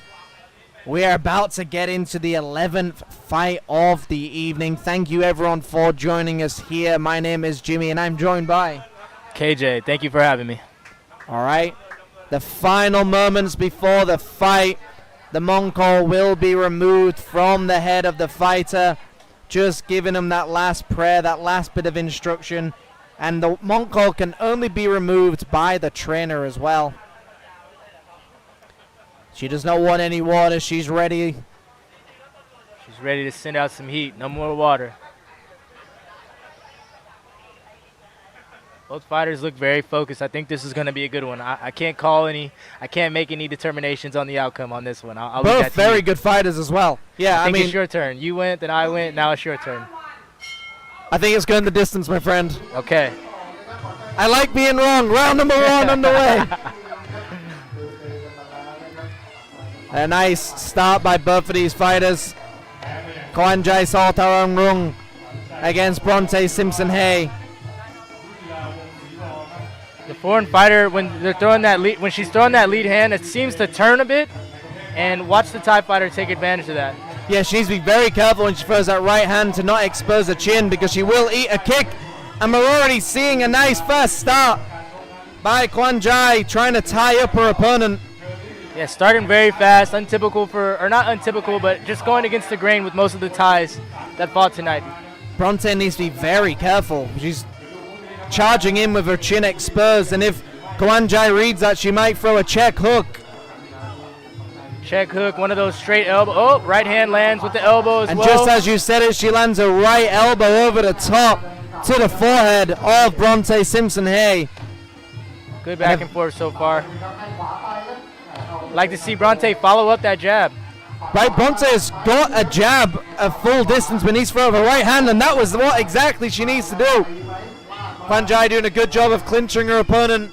we are about to get into the 11th fight of the evening. Thank you, everyone, for joining us here. My name is Jimmy, and I'm joined by KJ. Thank you for having me. All right. The final moments before the fight, the Mongol will be removed from the head of the fighter, just giving him that last prayer, that last bit of instruction. And the Mongol can only be removed by the trainer as well. She does not want any water. She's ready. She's ready to send out some heat. No more water. Both fighters look very focused. I think this is going to be a good one. I can't call any. I can't make any determinations on the outcome on this one. I'll leave that to very you. good fighters as well. Yeah, I mean, it's your turn. You went, then I went. Now it's your turn. I think it's going the distance, my friend. Okay. I like being wrong. Round number 1 underway. A nice start by both of these fighters. Kwan Jai Saw Tawan Rung against Bronte Simpson Hay. The foreign fighter, when they're throwing that lead, when she's throwing that lead hand, it seems to turn a bit, and watch the TIE fighter take advantage of that. Yeah, she needs to be very careful when she throws that right hand to not expose her chin because she will eat a kick. And we're already seeing a nice first start by Kwan Jai trying to tie up her opponent. Yeah, starting very fast, untypical or not untypical, but just going against the grain with most of the Thais that fought tonight. Bronte needs to be very careful. She's charging in with her chin exposed, and if Kwan Jai reads that, she might throw a check hook. Check hook, one of those straight elbow. Oh, right hand lands with the elbow as and well. And just as you said it, she lands a right elbow over the top to the forehead of Bronte Simpson-Hay. Good back and forth so far. Like to see Bronte follow up that jab. Right, Bronte has got a jab a full distance beneath throw of a right hand, and that was what exactly she needs to do. Kwan Jai doing a good job of clinching her opponent,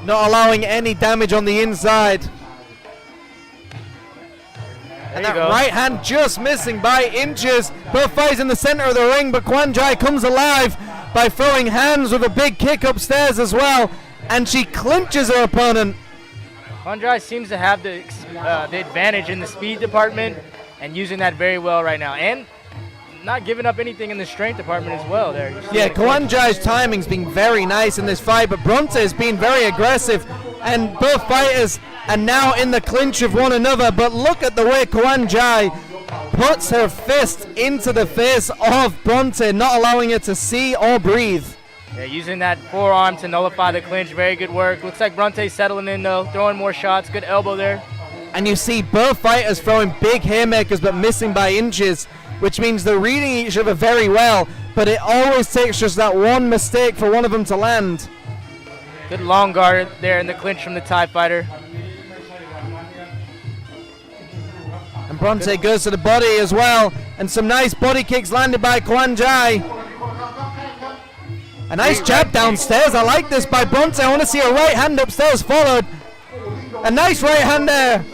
not allowing any damage on the inside. And that right hand just missing by inches. Both fights in the center of the ring, but Kwan Jai comes alive by throwing hands with a big kick upstairs as well, and she clinches her opponent. Kwan Jai seems to have the advantage in the speed department and using that very well right now, and not giving up anything in the strength department as well. There. Yeah, Kwan Jai's timing's been very nice in this fight, but Bronte has been very aggressive, and both fighters are now in the clinch of one another. But look at the way Kwan Jai puts her fist into the face of Bronte, not allowing her to see or breathe. Yeah, using that forearm to nullify the clinch. Very good work. Looks like Bronte's settling in though, throwing more shots. Good elbow there. And you see both fighters throwing big haymakers but missing by inches, which means they're reading each other very well, but it always takes just that one mistake for one of them to land. Good long guard there in the clinch from the TIE fighter. And Bronte goes to the body as well, and some nice body kicks landed by Kwan Jai. A nice jab downstairs. I like this by Bronte. I want to see a right hand upstairs followed. A nice right hand there.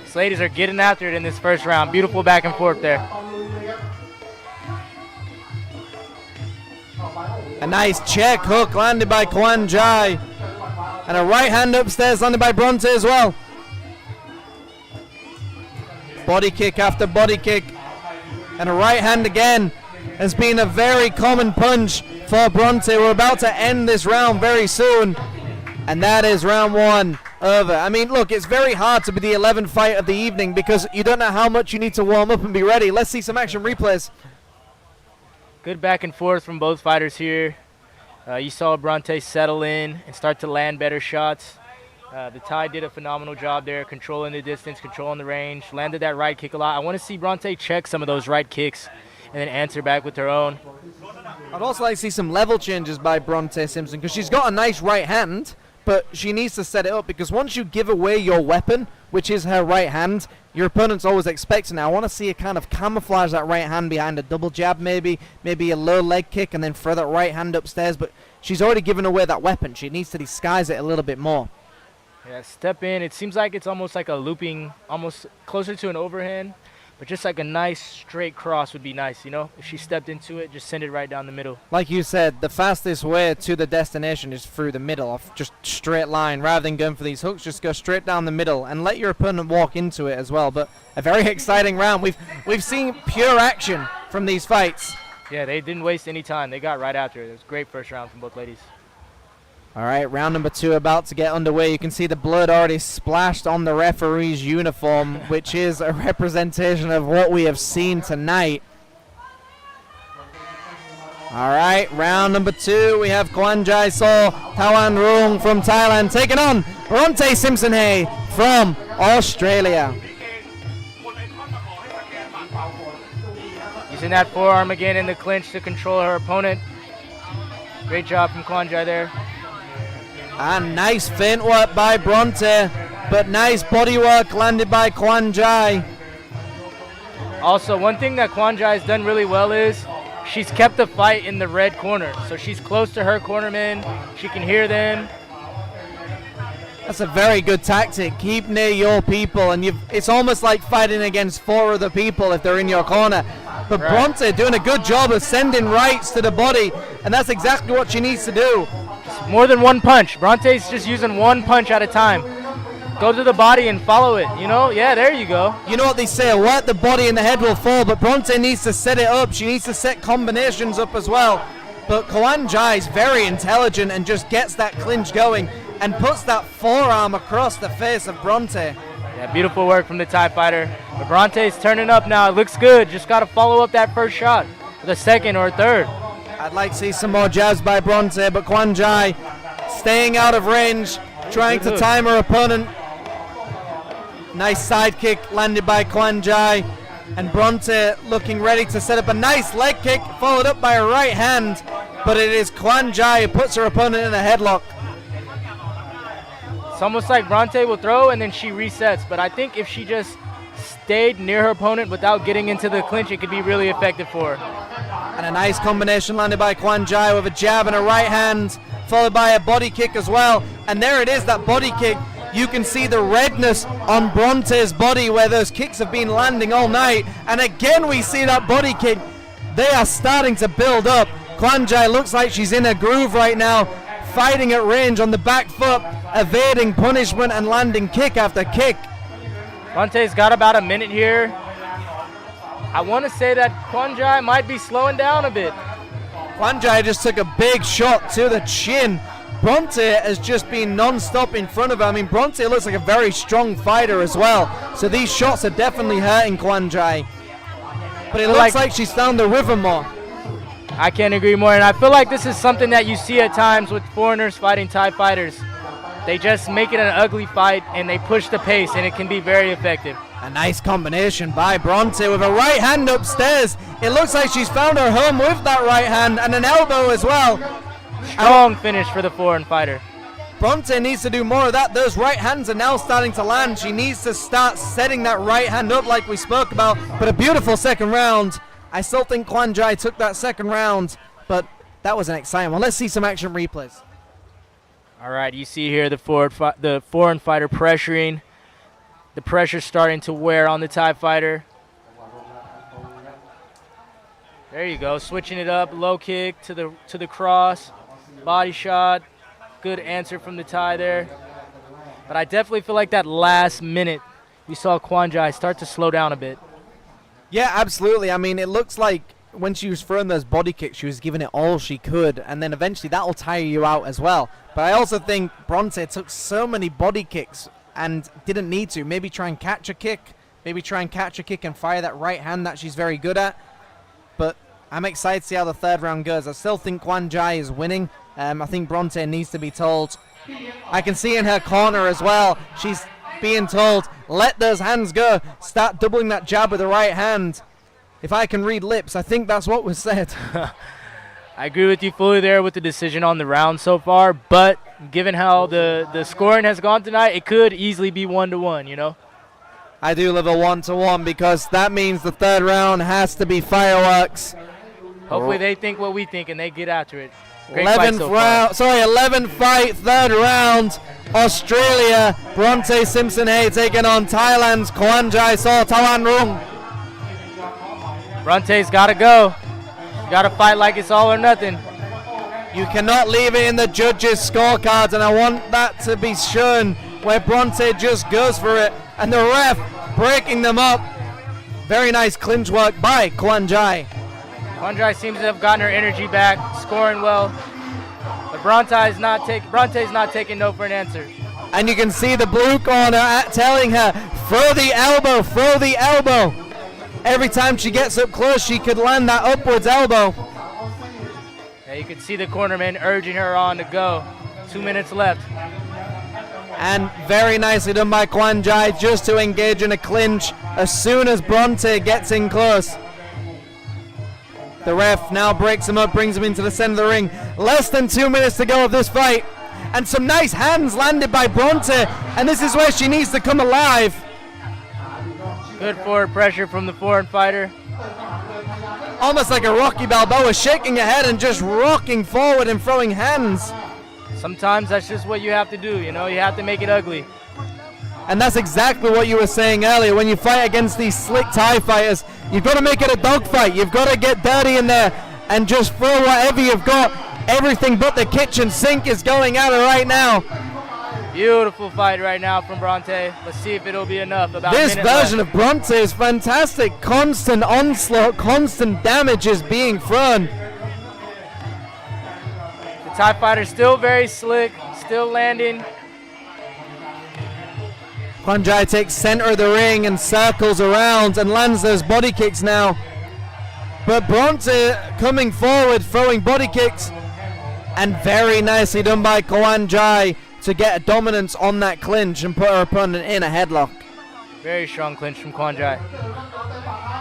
These ladies are getting after it in this first round. Beautiful back and forth there. A nice check hook landed by Kwan Jai. And a right hand upstairs landed by Bronte as well. Body kick after body kick. And a right hand again has been a very common punch for Bronte. We're about to end this round very soon. And that is round one over. I mean, look, it's very hard to be the 11th fight of the evening because you don't know how much you need to warm up and be ready. Let's see some action replays. Good back and forth from both fighters here. You saw Bronte settle in and start to land better shots. The Thai did a phenomenal job there, controlling the distance, controlling the range, landed that right kick a lot. I want to see Bronte check some of those right kicks and then answer back with her own. I'd also like to see some level changes by Bronte Simpson because she's got a nice right hand, but she needs to set it up because once you give away your weapon, which is her right hand, your opponent's always expecting it. I want to see her kind of camouflage that right hand behind a double jab maybe a low leg kick and then throw that right hand upstairs, but she's already given away that weapon. She needs to disguise it a little bit more. Yeah, step in. It seems like it's almost like a looping, almost closer to an overhand, but just like a nice straight cross would be nice, you know? If she stepped into it, just send it right down the middle. Like you said, the fastest way to the destination is through the middle, of just straight line. Rather than going for these hooks, just go straight down the middle and let your opponent walk into it as well. But a very exciting round. We've seen pure action from these fights. Yeah, they didn't waste any time. They got right after it. It was a great first round from both ladies. All right, round number 2 about to get underway. You can see the blood already splashed on the referee's uniform, which is a representation of what we have seen tonight. All right, round number 2. We have Kwan Jai So Tawan Rung from Thailand taking on Bronte Simpson-Hay from Australia. Using that forearm again in the clinch to control her opponent. Great job from Kwan Jai there. And nice feint work by Bronte, but nice body work landed by Kwan Jai. Also, one thing that Kwan Jai has done really well is she's kept the fight in the red corner. So she's close to her cornermen. She can hear them. That's a very good tactic. Keep near your people, and it's almost like fighting against 4 other people if they're in your corner. But right. Bronte doing a good job of sending rights to the body, and that's exactly what she needs to do. More than one punch. Bronte's just using one punch at a time. go to the body and follow it, you know? Yeah, there you go. You know what they say, what the body and the head will fall, but Bronte needs to set it up. She needs to set combinations up as well. But Kwan Jai is very intelligent and just gets that clinch going and puts that forearm across the face of Bronte. Yeah, beautiful work from the Thai fighter. But Bronte's turning up now. It looks good. Just got to follow up that first shot with a second or a third. I'd like to see some more jabs by Bronte, but Kwan Jai staying out of range, trying to time her opponent. Nice side kick landed by Kwan Jai. And Bronte looking ready to set up a nice leg kick, followed up by a right hand. But it is Kwan Jai who puts her opponent in a headlock. It's almost like Bronte will throw and then she resets. But I think if she just stayed near her opponent without getting into the clinch, it could be really effective for her. And a nice combination landed by Kwan Jai with a jab and a right hand, followed by a body kick as well. And there it is, that body kick. You can see the redness on Bronte's body where those kicks have been landing all night. And again, we see that body kick. They are starting to build up. Kwan Jai looks like she's in a groove right now, fighting at range on the back foot, evading punishment and landing kick after kick. Bronte's got about a minute here. I want to say that Kwan Jai might be slowing down a bit. Kwan Jai just took a big shot to the chin. Bronte has just been non-stop in front of her. I mean, Bronte looks like a very strong fighter as well. So these shots are definitely hurting Kwan Jai. But it looks like she's found the rhythm more. I can't agree more. And I feel like this is something that you see at times with foreigners fighting Thai fighters. They just make it an ugly fight and they push the pace, and it can be very effective. A nice combination by Bronte with a right hand upstairs. It looks like she's found her home with that right hand and an elbow as well. Strong finish for the foreign fighter. Bronte needs to do more of that. Those right hands are now starting to land. She needs to start setting that right hand up like we spoke about. But a beautiful second round. I still think Kwan Jai took that second round, but that was an exciting one. Let's see some action replays. All right, you see here the foreign fighter pressuring. The pressure starting to wear on the Thai fighter. There you go, switching it up, low kick to the cross, body shot. Good answer from the Thai there. But I definitely feel like that last minute we saw Kwan Jai start to slow down a bit. Yeah, absolutely. I mean, it looks like when she was throwing those body kicks, she was giving it all she could, and then eventually that will tire you out as well. But I also think Bronte took so many body kicks and didn't need to. Maybe try and catch a kick. Maybe try and catch a kick and fire that right hand that she's very good at. But I'm excited to see how the third round goes. I still think Kwan Jai is winning. I think Bronte needs to be told. I can see in her corner as well, she's being told, let those hands go. Start doubling that jab with the right hand. If I can read lips, I think that's what was said. I agree with you fully there with the decision on the round so far, but given how the scoring has gone tonight, it could easily be 1-1, you know? I do love a 1-1 because that means the third round has to be fireworks. Hopefully they think what we think and they get after it. Great 11 fight, third round. Australia, Bronte Simpson-Hay taking on Thailand's Kwan Jai Saw Tawanrung. Bronte's got to go. Got to fight like it's all or nothing. You cannot leave it in the judges' scorecards, and I want that to be shown where Bronte just goes for it, and the ref breaking them up. Very nice clinch work by Kwan Jai. Kwan Jai seems to have gotten her energy back, scoring well. But Bronte's not taking no for an answer. And you can see the blue corner telling her, throw the elbow, throw the elbow. Every time she gets up close, she could land that upwards elbow. Yeah, you can see the cornerman urging her on to go. 2 minutes left. And very nicely done by Kwan Jai just to engage in a clinch as soon as Bronte gets in close. The ref now breaks him up, brings him into the center of the ring. Less than 2 minutes to go of this fight. And some nice hands landed by Bronte. And this is where she needs to come alive. Good forward pressure from the foreign fighter. Almost like a Rocky Balboa, shaking her head and just rocking forward and throwing hands. Sometimes that's just what you have to do, you know? You have to make it ugly. And that's exactly what you were saying earlier. When you fight against these slick Thai fighters, you've got to make it a dogfight. You've got to get dirty in there and just throw whatever you've got. Everything but the kitchen sink is going at her right now. Beautiful fight right now from Bronte. Let's see if it'll be enough. About This a minute version left. of Bronte is fantastic. Constant onslaught, constant damage is being thrown. The Thai fighter still very slick, still landing. Kwanjai takes center of the ring and circles around and lands those body kicks now. But Bronte coming forward, throwing body kicks, and very nicely done by Kwanjai to get a dominance on that clinch and put her opponent in a headlock. Very strong clinch from Kwanjai.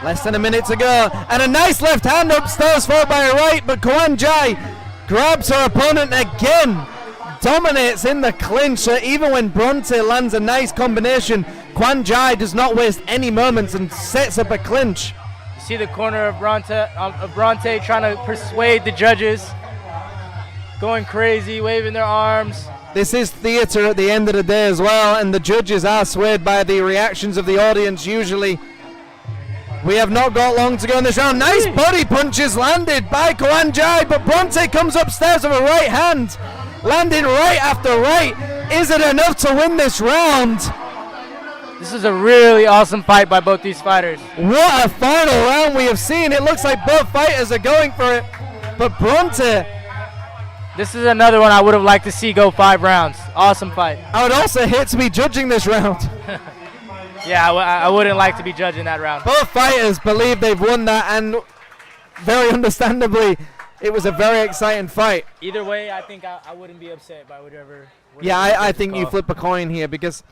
Less than a minute to go, and a nice left hand upstairs followed by a right, but Kwanjai grabs her opponent again. Dominates in the clinch, so even when Bronte lands a nice combination, Kwanjai does not waste any moments and sets up a clinch. You see the corner of Bronte trying to persuade the judges. Going crazy, waving their arms. This is theater at the end of the day as well, and the judges are swayed by the reactions of the audience usually. We have not got long to go in this round. Nice body punches landed by Kwanjai, but Bronte comes upstairs with a right hand. Landing right after right. Is it enough to win this round? This is a really awesome fight by both these fighters. What a final round we have seen. It looks like both fighters are going for it. But Bronte, This is another one I would have liked to see go 5 rounds. Awesome fight. I would also hate to be judging this round. Yeah, I wouldn't like to be judging that round. Both fighters believe they've won that, and very understandably, it was a very exciting fight. Either way, I think I wouldn't be upset by whatever. Yeah, I think you flip a coin here because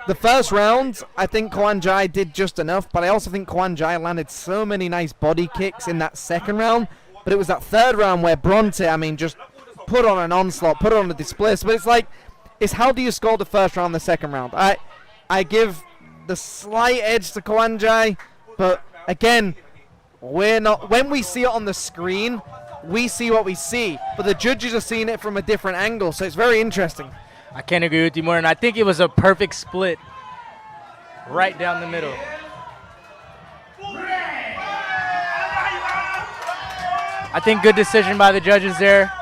the first round, I think Kwanjai did just enough, but I also think Kwanjai landed so many nice body kicks in that second round. But it was that third round where Bronte, just put on an onslaught, put on a display. But it's how do you score the first round, the second round? I give the slight edge to Kwanjai, but again, when we see it on the screen, we see what we see, but the judges are seeing it from a different angle, so it's very interesting. I can't agree with you more, and I think it was a perfect split right down the middle. I think good decision by the judges there.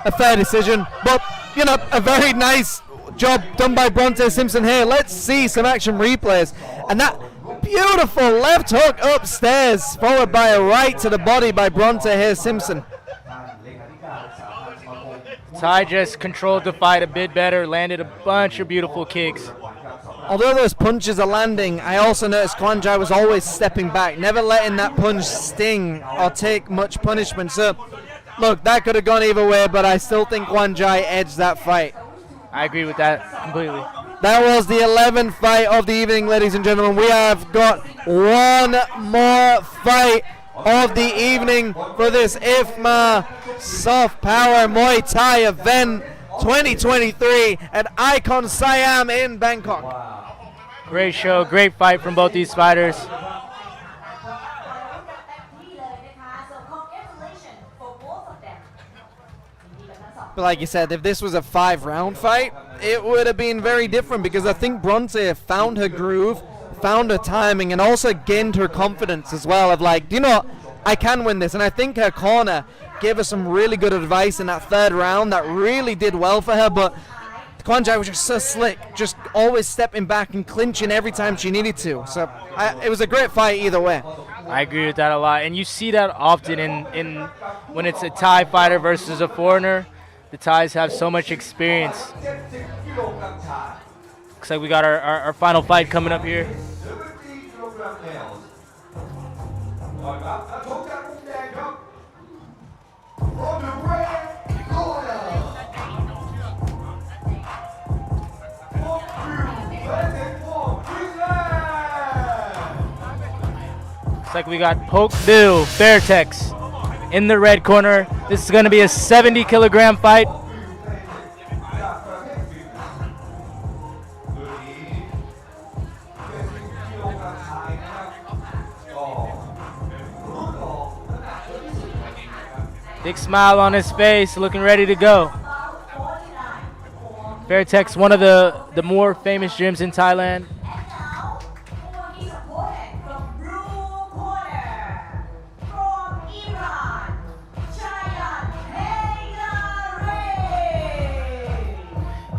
A fair decision, but a very nice job done by Bronte Simpson here. Let's see some action replays, and that beautiful left hook upstairs followed by a right to the body by Bronte here Simpson. Thai just controlled the fight a bit better, landed a bunch of beautiful kicks. Although those punches are landing, I also noticed Kwanjai was always stepping back, never letting that punch sting or take much punishment. So, look, that could have gone either way, but I still think Kwanjai edged that fight. I agree with that completely. That was the 11th fight of the evening, ladies and gentlemen. We have got one more fight of the evening for this IFMA Soft Power Muay Thai event 2023 at Icon Siam in Bangkok. Great show, great fight from both these fighters. But like you said, if this was a 5-round fight, it would have been very different because I think Bronte found her groove, found her timing, and also gained her confidence as well of I can win this. And I think her corner gave her some really good advice in that third round that really did well for her, but Kwanjai was just so slick, just always stepping back and clinching every time she needed to. So it was a great fight either way. I agree with that a lot, and you see that often in when it's a Thai fighter versus a foreigner. The Thais have so much experience. Looks like we got our final fight coming up here. Looks like we got Poke Bill Fairtex in the red corner. This is going to be a 70-kilogram fight. Big smile on his face, looking ready to go. Fairtex, one of the more famous gyms in Thailand.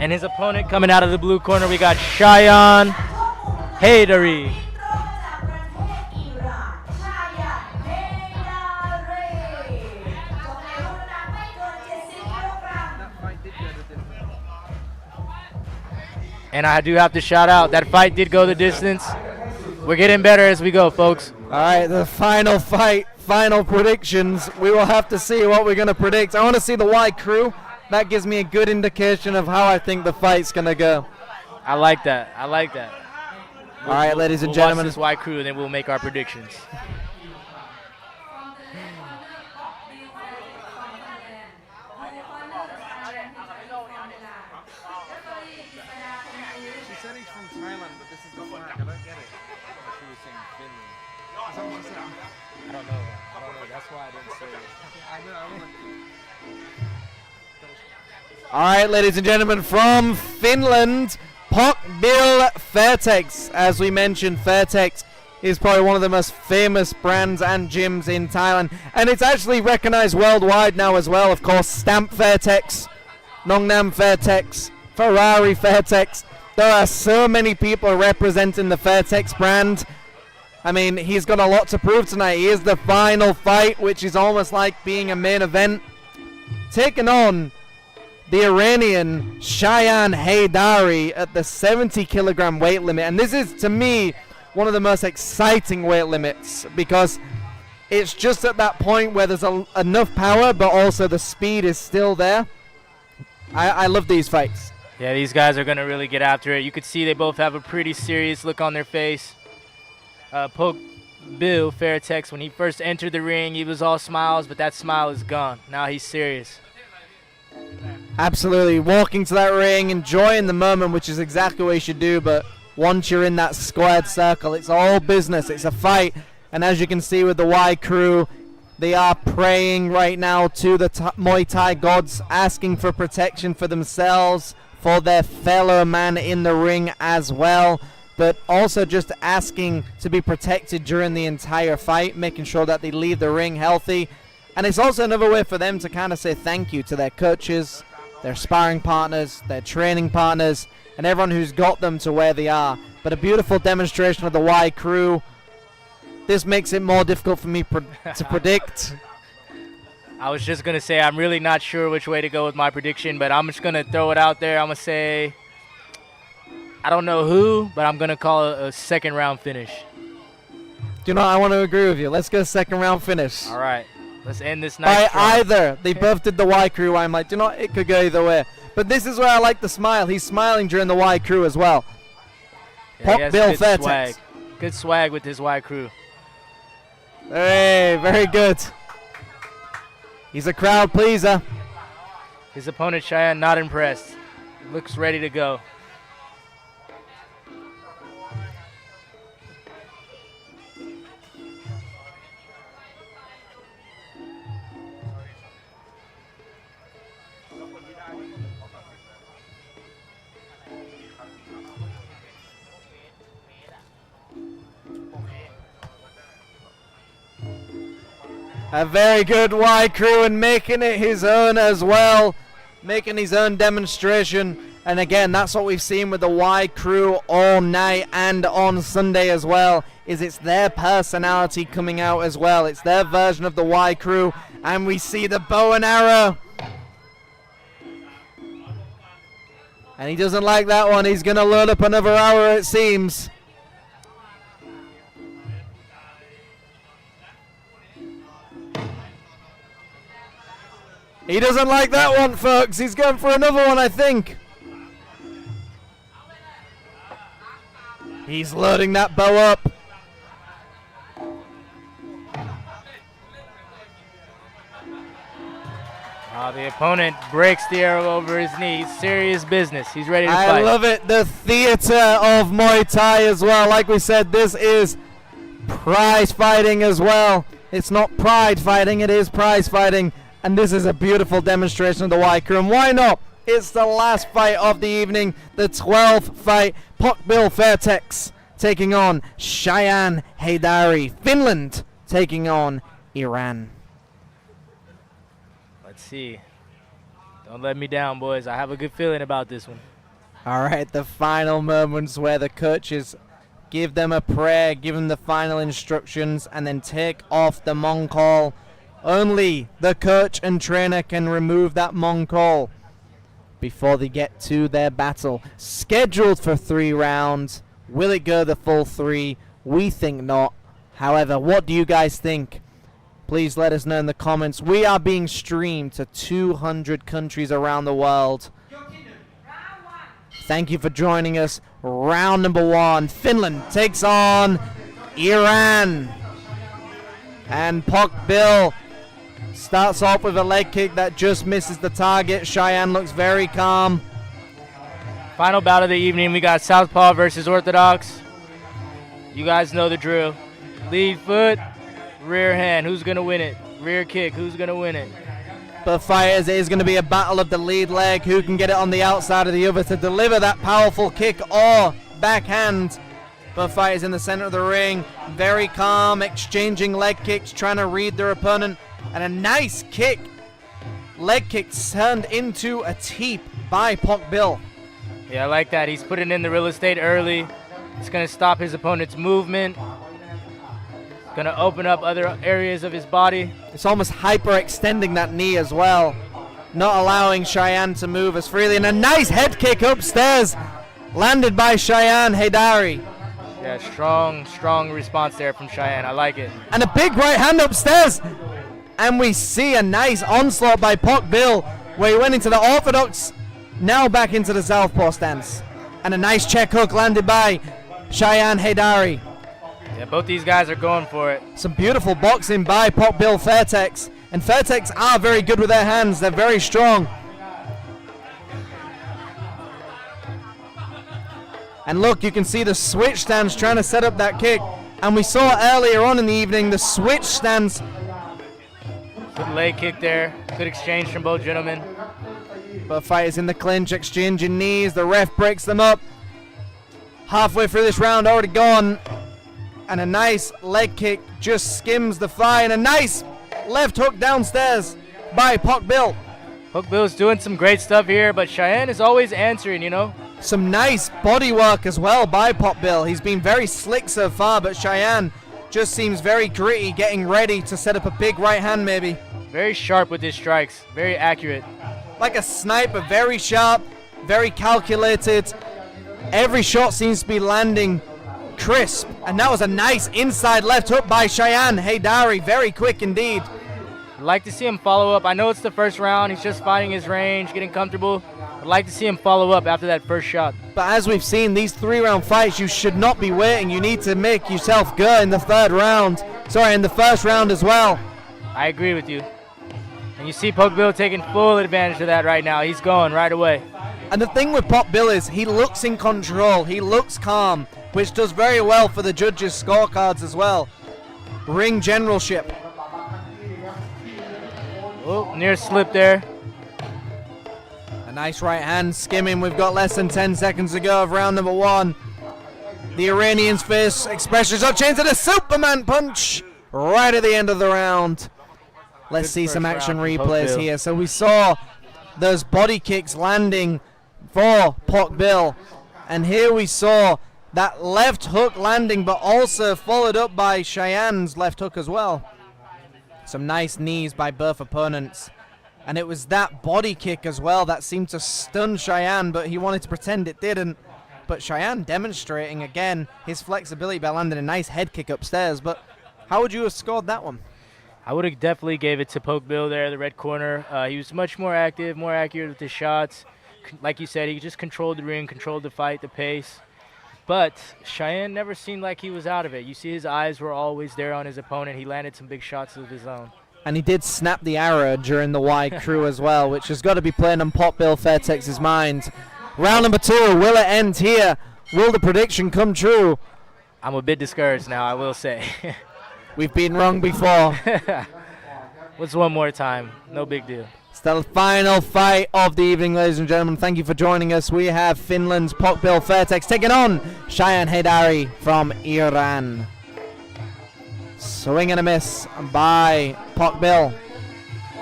And his opponent coming out of the blue corner, we got Cheyenne Haydari. And I do have to shout out, that fight did go the distance. We're getting better as we go, folks. All right, the final fight, final predictions. We will have to see what we're going to predict. I want to see the Y crew. That gives me a good indication of how I think the fight's going to go. I like that. I like that. All right, ladies and we'll gentlemen. Watch this Y crew, and then we'll make our predictions. She said he's from Thailand, but this is the flag. I don't get it. She was saying Finland. Is that what she said? I don't know. That's why I didn't say it. I know. All right, ladies and gentlemen, from Finland, Pokbil Fairtex. As we mentioned, Fairtex is probably one of the most famous brands and gyms in Thailand. And it's actually recognized worldwide now as well. Of course, Stamp Fairtex, Nongnam Fairtex, Ferrari Fairtex. There are so many people representing the Fairtex brand. I mean, he's got a lot to prove tonight. He is the final fight, which is almost like being a main event. Taking on the Iranian Cheyenne Haydari at the 70 kilogram weight limit. And this is, to me, one of the most exciting weight limits because it's just at that point where there's enough power, but also the speed is still there. I love these fights. Yeah, these guys are going to really get after it. You could see they both have a pretty serious look on their face. Bill Fairtex, when he first entered the ring, he was all smiles, but that smile is gone. Now he's serious. Absolutely. Walking to that ring, enjoying the moment, which is exactly what you should do, but once you're in that squared circle, it's all business. It's a fight. And as you can see with the Y crew, they are praying right now to the Muay Thai gods, asking for protection for themselves, for their fellow man in the ring as well, but also just asking to be protected during the entire fight, making sure that they leave the ring healthy. And it's also another way for them to kind of say thank you to their coaches, their sparring partners, their training partners, and everyone who's got them to where they are. But a beautiful demonstration of the Y crew. This makes it more difficult for me to predict. I was just going to say I'm really not sure which way to go with my prediction, but I'm just going to throw it out there. I'm going to say, I don't know who, but I'm going to call it a second round finish. Do you know, I want to agree with you. Let's go second round finish. All right. Let's end this night. By either. They both did the Y crew. I'm like, do you know, it could go either way. But this is where I like the smile. He's smiling during the Y crew as well. Yeah, Bill Fairtex. Swag. Good swag with his Y crew. Hey, very good. He's a crowd pleaser. His opponent, Cheyenne, not impressed. Looks ready to go. A very good Y crew and making it his own as well. Making his own demonstration. And again, that's what we've seen with the Y crew all night and on Sunday as well. Is it's their personality coming out as well. It's their version of the Y crew. And we see the bow and arrow. And he doesn't like that one. He's going to load up another hour, it seems. He doesn't like that one, folks. He's going for another one, I think. He's loading that bow up. The opponent breaks the arrow over his knee. Serious business. He's ready to fight. I love it. The theater of Muay Thai as well. Like we said, this is prize fighting as well. It's not pride fighting. It is prize fighting. And this is a beautiful demonstration of the Y crew. And why not? It's the last fight of the evening. The 12th fight. Pokbil Fairtex taking on Cheyenne Haydari. Finland taking on Iran. Let's see. Don't let me down, boys. I have a good feeling about this one. All right, the final moments where the coaches give them a prayer, give them the final instructions, and then take off the Mongkol. Only the coach and trainer can remove that Mongkol before they get to their battle. Scheduled for 3 rounds. Will it go the full 3? We think not. However, what do you guys think? Please let us know in the comments. We are being streamed to 200 countries around the world. Thank you for joining us. Round number 1. Finland takes on Iran. And Pok Bill starts off with a leg kick that just misses the target. Cheyenne looks very calm. Final bout of the evening, we got Southpaw versus Orthodox. You guys know the drill. Lead foot, rear hand. Who's going to win it? Rear kick. Who's going to win it? Both fighters, it is going to be a battle of the lead leg. Who can get it on the outside of the other to deliver that powerful kick or backhand? Both fighters in the center of the ring, very calm, exchanging leg kicks, trying to read their opponent. And a nice kick. Leg kick turned into a teep by Pok Bill. Yeah, I like that. He's putting in the real estate early. It's going to stop his opponent's movement. Going to open up other areas of his body. It's almost hyperextending that knee as well, not allowing Cheyenne to move as freely. And a nice head kick upstairs, landed by Cheyenne Haydari. Yeah, strong response there from Cheyenne. I like it. And a big right hand upstairs. And we see a nice onslaught by Pok Bill, where he went into the orthodox, now back into the southpaw stance. And a nice check hook landed by Cheyenne Haydari. Yeah, both these guys are going for it. Some beautiful boxing by Pok Bill Fairtex. And Fairtex are very good with their hands. They're very strong. And look, you can see the switch stance trying to set up that kick. And we saw earlier on in the evening the switch stance. Good leg kick there. Good exchange from both gentlemen. Both fighters in the clinch, exchanging knees. The ref breaks them up. Halfway through this round, already gone. And a nice leg kick just skims the thigh. And a nice left hook downstairs by Pok Bill. Pok Bill's doing some great stuff here, but Cheyenne is always answering, you know. Some nice body work as well by Pok Bill. He's been very slick so far, but Cheyenne just seems very gritty, getting ready to set up a big right hand maybe. Very sharp with his strikes, very accurate. Like a sniper, very sharp, very calculated. Every shot seems to be landing crisp. And that was a nice inside left hook by Cheyenne Haydari, very quick indeed. I'd like to see him follow up. I know it's the first round, he's just finding his range, getting comfortable. I'd like to see him follow up after that first shot. But as we've seen, these 3-round fights, you should not be waiting. You need to make yourself go in the in the first round as well. I agree with you. And you see Pok Bill taking full advantage of that right now. He's going right away. And the thing with Pok Bill is he looks in control. He looks calm, which does very well for the judges' scorecards as well. Ring generalship. Oh, near slip there. A nice right hand skimming. We've got less than 10 seconds to go of round number 1. The Iranians' face expressions are changed to the Superman punch right at the end of the round. Let's see some action replays here. So we saw those body kicks landing for Pok Bill. And here we saw that left hook landing, but also followed up by Cheyenne's left hook as well. Some nice knees by both opponents. And it was that body kick as well that seemed to stun Cheyenne, but he wanted to pretend it didn't. But Cheyenne demonstrating again his flexibility by landing a nice head kick upstairs. But how would you have scored that one? I would have definitely gave it to Pok Bill there, the red corner. He was much more active, more accurate with his shots. Like you said, he just controlled the ring, controlled the fight, the pace. But Cheyenne never seemed like he was out of it. You see his eyes were always there on his opponent. He landed some big shots of his own. And he did snap the arrow during the wide crew as well, which has got to be playing on Pok Bill Fairtex's mind. Round number 2, will it end here? Will the prediction come true? I'm a bit discouraged now, I will say. We've been wrong before. What's one more time? No big deal. It's the final fight of the evening, ladies and gentlemen. Thank you for joining us. We have Finland's Pok Bill Fairtex taking on Cheyenne Haydari from Iran. Swing and a miss by Pok Bill.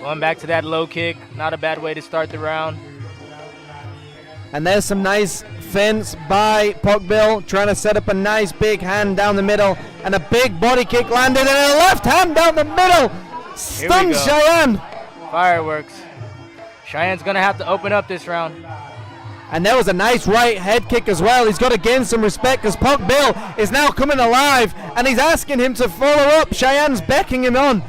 Going back to that low kick, not a bad way to start the round. And there's some nice fence by Pokbil, trying to set up a nice big hand down the middle, and a big body kick landed, and a left hand down the middle. Stuns Cheyenne. Fireworks. Cheyenne's going to have to open up this round. And there was a nice right head kick as well. He's got to gain some respect because Pokbil is now coming alive, and he's asking him to follow up. Cheyenne's beckoning him on.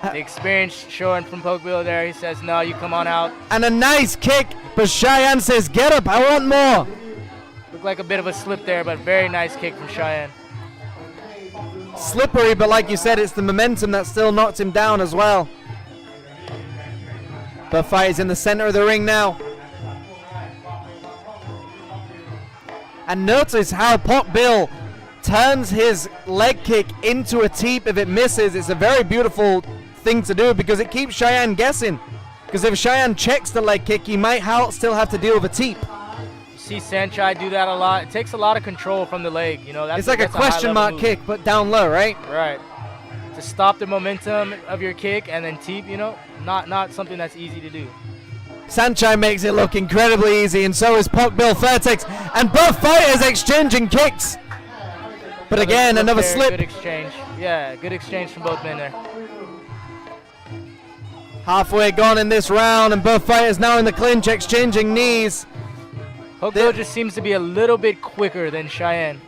The experience showing from Pokbil there. He says, no, you come on out. And a nice kick, but Cheyenne says, get up, I want more. Looked like a bit of a slip there, but very nice kick from Cheyenne. Slippery, but like you said, it's the momentum that still knocked him down as well. The fight is in the center of the ring now. And notice how Pokbil turns his leg kick into a teep if it misses. It's a very beautiful thing to do because it keeps Cheyenne guessing. Because if Cheyenne checks the leg kick, he might still have to deal with a teep. You see Sanchai do that a lot. It takes a lot of control from the leg. You know, it's like a question mark kick, but down low, right? Right. To stop the momentum of your kick and then teep, you know, not something that's easy to do. Sanchai makes it look incredibly easy, and so is Pokbil Fairtex, and both fighters exchanging kicks. But again, another slip. Good exchange. Yeah, good exchange from both men there. Halfway gone in this round, and both fighters now in the clinch, exchanging knees. Pokbil just seems to be a little bit quicker than Cheyenne.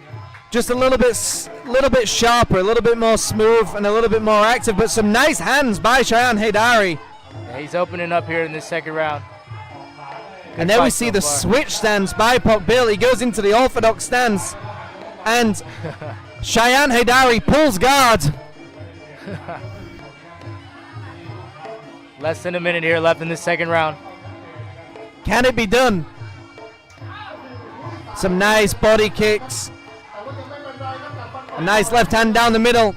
Just a little bit sharper, a little bit more smooth, and a little bit more active. But some nice hands by Cheyenne Haydari. Yeah, he's opening up here in this second round. And there we see the switch stance by Pokbil. He goes into the orthodox stance. And Cheyenne Haydari pulls guard. Less than a minute here left in the second round. Can it be done? Some nice body kicks. A nice left hand down the middle.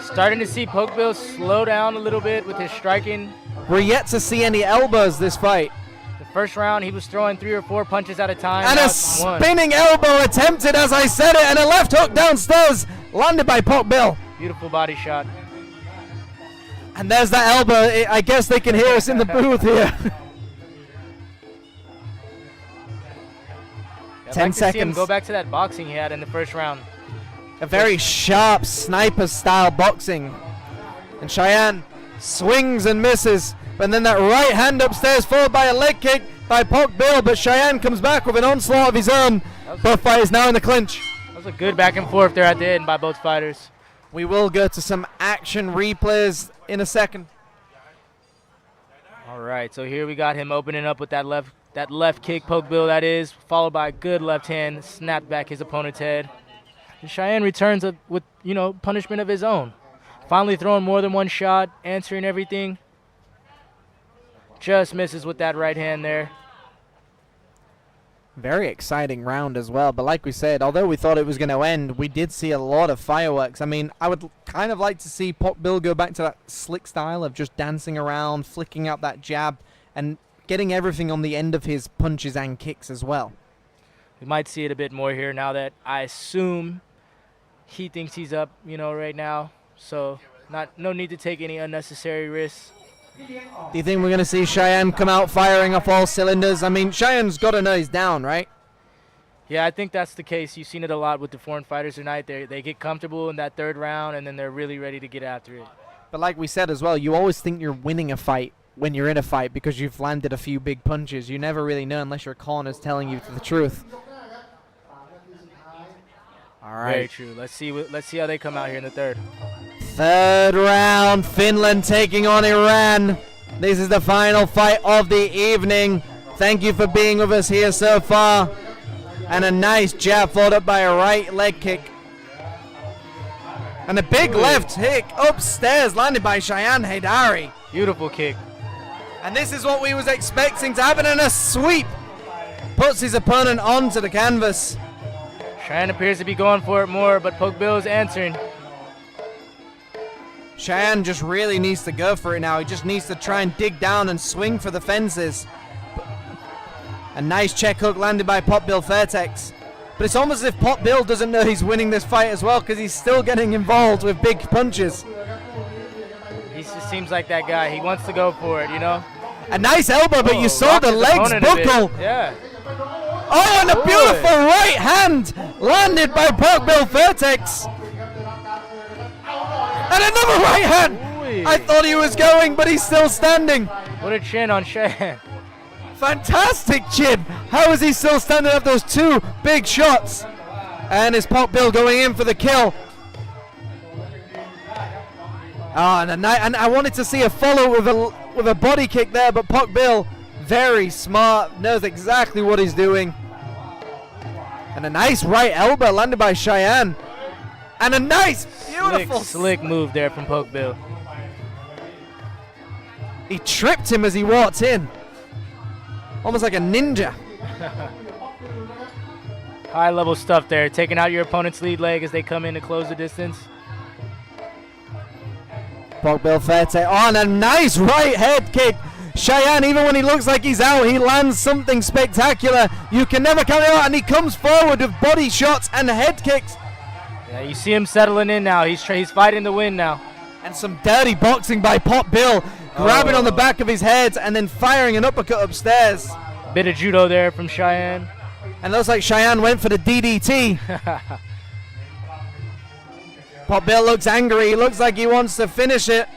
Starting to see Pokbil slow down a little bit with his striking. We're yet to see any elbows this fight. The first round, he was throwing 3 or 4 punches at a time. And a spinning elbow attempted as I said it, and a left hook downstairs landed by Pokbil. Beautiful body shot. And there's that elbow. I guess they can hear us in the booth here. 10 seconds. See him go back to that boxing he had in the first round. A very sharp sniper-style boxing. And Cheyenne swings and misses. But then that right hand upstairs followed by a leg kick by Pokbil. But Cheyenne comes back with an onslaught of his own. Both fighters now in the clinch. That was a good back and forth there at the end by both fighters. We will go to some action replays in a second. All right, so here we got him opening up with that left kick, Pokbil that is, followed by a good left hand, snapped back his opponent's head. And Cheyenne returns with, punishment of his own. Finally throwing more than one shot, answering everything. Just misses with that right hand there. Very exciting round as well. But like we said, although we thought it was going to end, we did see a lot of fireworks. I mean, I would kind of like to see Pokbil go back to that slick style of just dancing around, flicking up that jab, and getting everything on the end of his punches and kicks as well. We might see it a bit more here now that I assume he thinks he's up, right now. So no need to take any unnecessary risks. Do you think we're going to see Cheyenne come out firing off all cylinders? I mean, Cheyenne's got to know he's down, right? Yeah, I think that's the case. You've seen it a lot with the foreign fighters tonight. They get comfortable in that third round, and then they're really ready to get after it. But like we said as well, you always think you're winning a fight when you're in a fight because you've landed a few big punches. You never really know unless your corner's telling you the truth. All right. Very true. Let's see how they come out here in the third. Third round, Finland taking on Iran. This is the final fight of the evening. Thank you for being with us here so far. And a nice jab followed up by a right leg kick. And a big left kick upstairs landed by Cheyenne Haydari. Beautiful kick. And this is what we was expecting to happen, and a sweep puts his opponent onto the canvas. Cheyenne appears to be going for it more, but Pokbil is answering. Cheyenne just really needs to go for it now. He just needs to try and dig down and swing for the fences. A nice check hook landed by Pokbil Fairtex. But it's almost as if Pokbil doesn't know he's winning this fight as well because he's still getting involved with big punches. He just seems like that guy. He wants to go for it, A nice elbow, but you saw the legs buckle. Yeah. Oh, and a beautiful right hand landed by Porkbill Vertex. And another right hand. I thought he was going, but he's still standing. What a chin on Cheyenne. Fantastic chin. How is he still standing up those two big shots? And is Porkbill going in for the kill? Oh, and I wanted to see a follow with a body kick there, but Porkbill, very smart, knows exactly what he's doing. And a nice right elbow landed by Cheyenne. And a nice, beautiful... Slick move there from Porkbill. He tripped him as he walked in. Almost like a ninja. High level stuff there, taking out your opponent's lead leg as they come in to close the distance. Porkbill Vertex on a nice right head kick. Cheyenne, even when he looks like he's out, he lands something spectacular. You can never count it out, and he comes forward with body shots and head kicks. Yeah, you see him settling in now. He's fighting to win now. And some dirty boxing by Porkbill, grabbing on the back of his head and then firing an uppercut upstairs. Bit of judo there from Cheyenne. And it looks like Cheyenne went for the DDT. Porkbill looks angry. He looks like he wants to finish it.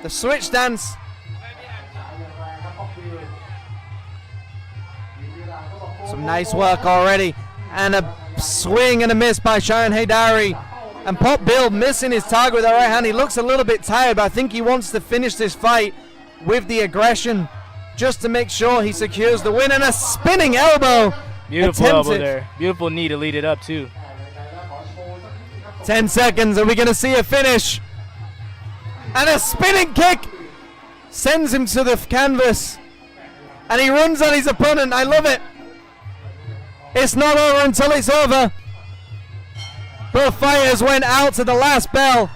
The switch dance. Some nice work already. And a swing and a miss by Cheyenne Haydari. And Porkbill missing his target with the right hand. He looks a little bit tired, but I think he wants to finish this fight with the aggression just to make sure he secures the win. And a spinning elbow. Beautiful elbow there. Beautiful knee to lead it up too. 10 seconds. Are we going to see a finish? And a spinning kick sends him to the canvas. And he runs on his opponent. I love it. It's not over until it's over. Both fighters went out to the last bell.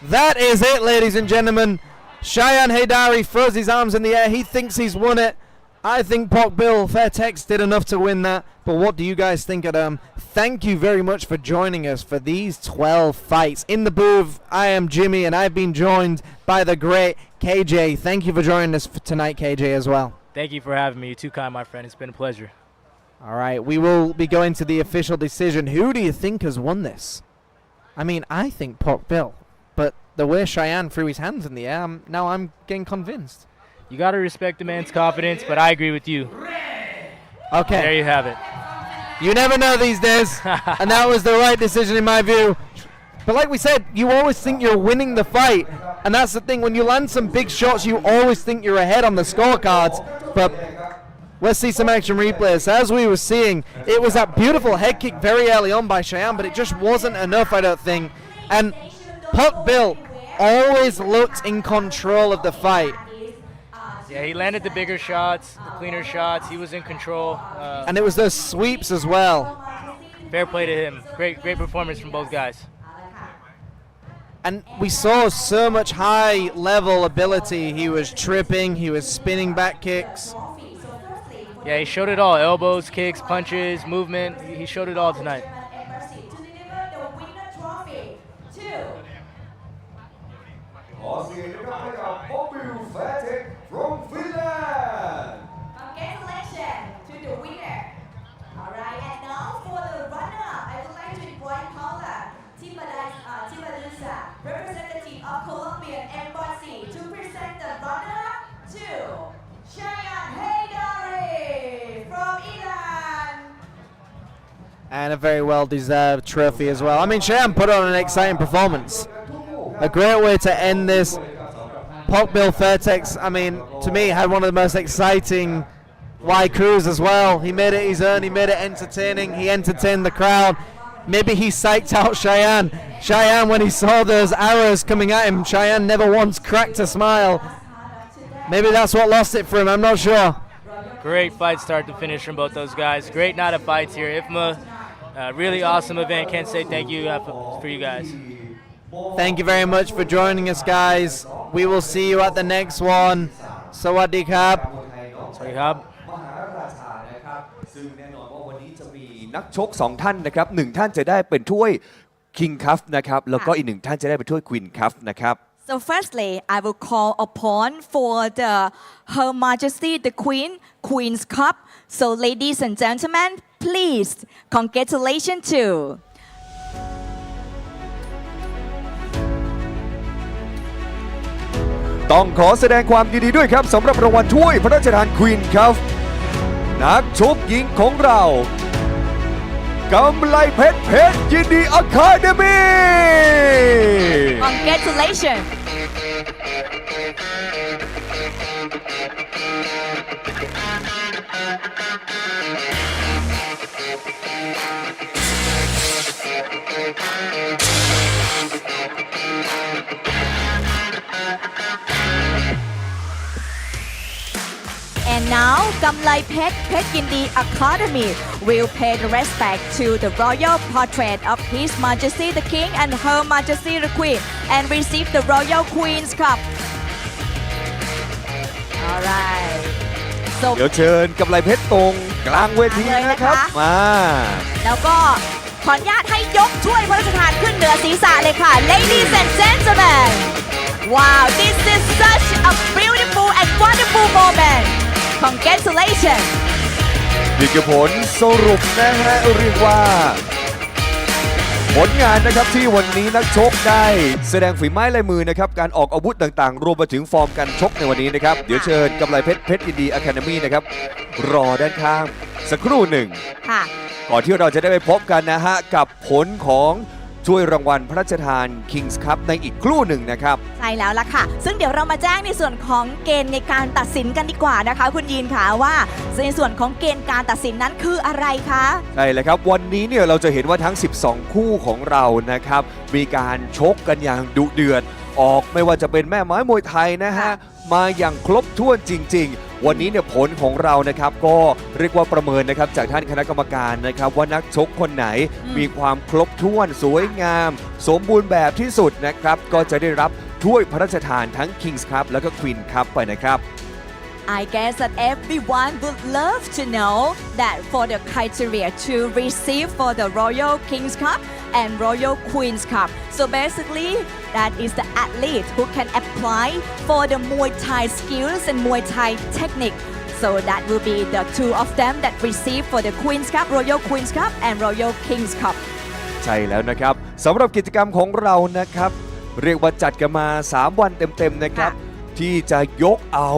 That is it, ladies and gentlemen. Cheyenne Haydari throws his arms in the air. He thinks he's won it. I think Porkbill Vertex did enough to win that. But what do you guys think of them? Thank you very much for joining us for these 12 fights. In the booth, I am Jimmy, and I've been joined by the great KJ. Thank you for joining us for tonight, KJ, as well. Thank you for having me. You're too kind, my friend. It's been a pleasure. All right, we will be going to the official decision. Who do you think has won this? I mean, I think Porkbill, but the way Cheyenne threw his hands in the air, now I'm getting convinced. You got to respect the man's confidence, but I agree with you. Okay. There you have it. You never know these days, and that was the right decision in my view. But like we said, you always think you're winning the fight, and that's the thing. When you land some big shots, you always think you're ahead on the scorecards, but let's see some action replays. As we were seeing, it was that beautiful head kick very early on by Cheyenne, but it just wasn't enough, I don't think. And Porkbill always looked in control of the fight. Yeah, he landed the bigger shots, the cleaner shots. He was in control. And it was those sweeps as well. Fair play to him. Great performance from both guys. And we saw so much high-level ability. He was tripping. He was spinning back kicks. Yeah, he showed it all. Elbows, kicks, punches, movement. He showed it all tonight. From Finland. Congratulations to the winner. All right, and now for the runner-up, I would like to invite caller Timadusa, representative of Colombian Embassy, to present the runner-up to Cheyenne Haydari from Iran. And a very well-deserved trophy as well. I mean, Cheyenne put on an exciting performance. A great way to end this. Porkbill Vertex, I mean, to me, had one of the most exciting Y crews as well. He made it his own. He made it entertaining. He entertained the crowd. Maybe he psyched out Cheyenne. Cheyenne, when he saw those arrows coming at him, Cheyenne never once cracked a smile. Maybe that's what lost it for him. I'm not sure. Great fight start to finish from both those guys. Great night of fights here. IFMA, really awesome event. Can't say thank you for you guys. Thank you very much for joining us, guys. We will see you at the next one. Sawadee krab. สวัสดีครับ ซึ่งแน่นอนว่าวันนี้จะมีนักชก2ท่านนะครับ1ท่านจะได้เป็นถ้วย King Cup นะครับแล้วก็อีก1ท่านจะได้เป็นถ้วย Queen Cup นะครับ So So firstly, I will call upon for Her Majesty the Queen's Cup. So ladies and gentlemen, please congratulations to ต้องขอแสดงความยินดีด้วยครับสำหรับรางวัลถ้วยพระราชทานควีนครับนักชกหญิงของเรากำไลเพชรยินดีอะคาเดมี่ Congratulations. And now, Kamlai Pet Yindi Academy will pay the respect to the royal portrait of His Majesty the King and Her Majesty the Queen and receive the Royal Queen's Cup. Alright. So เดี๋ยวเชิญกำไลเพชรตรงกลางเวทีนะครับมา แล้วก็ขออนุญาตให้ยกถ้วยพระราชทานขึ้นเหนือศีรษะเลยค่ะ Ladies and gentlemen Wow this is such a beautiful and wonderful moment Congratulations นี่คือผลสรุปนะฮะเรียกว่าผลงานนะครับที่วันนี้นักชกได้แสดงฝีไม้ลายมือนะครับการออกอาวุธต่างๆรวมไปถึงฟอร์มการชกในวันนี้นะครับเดี๋ยวเชิญกำไลเพชรยินดีอะคาเดมี่นะครับรอด้านข้างสักครู่หนึ่งค่ะก่อนที่เราจะได้ไปพบกันนะฮะกับผลของช่วยรางวัลพระราชทาน King's Cup ในอีกครู่หนึ่งนะครับใช่แล้วล่ะค่ะซึ่งเดี๋ยวเรามาแจ้งในส่วนของเกณฑ์ในการตัดสินกันดีกว่านะคะคุณยีนค่ะว่าในส่วนของเกณฑ์การตัดสินนั้นคืออะไรคะใช่เลยครับวันนี้เนี่ยเราจะเห็นว่าทั้ง12คู่ของเรานะครับมีการชกกันอย่างดุเดือดออกไม่ว่าจะเป็นแม่ไม้มวยไทยนะฮะมาอย่างครบถ้วนจริงๆวันนี้เนี่ยผลของเรานะครับก็เรียกว่าประเมินนะครับจากท่านคณะกรรมการนะครับว่านักชกคนไหนมีความครบถ้วนสวยงามสมบูรณ์แบบที่สุดนะครับก็จะได้รับถ้วยพระราชทานทั้ง King's Cup แล้วก็ Queen Cup ไปนะครับI guess that everyone would love to know that for the criteria to receive for the Royal King's Cup and Royal Queen's Cup. So basically, that is the athlete who can apply for the Muay Thai skills and Muay Thai technique. So that will be the two of them that receive for the Queen's Cup, Royal Queen's Cup and Royal King's Cup. ใช่แล้วนะครับสำหรับกิจกรรมของเรานะครับเรียกว่าจัดกันมา3วันเต็มๆนะครับที่จะยกเอา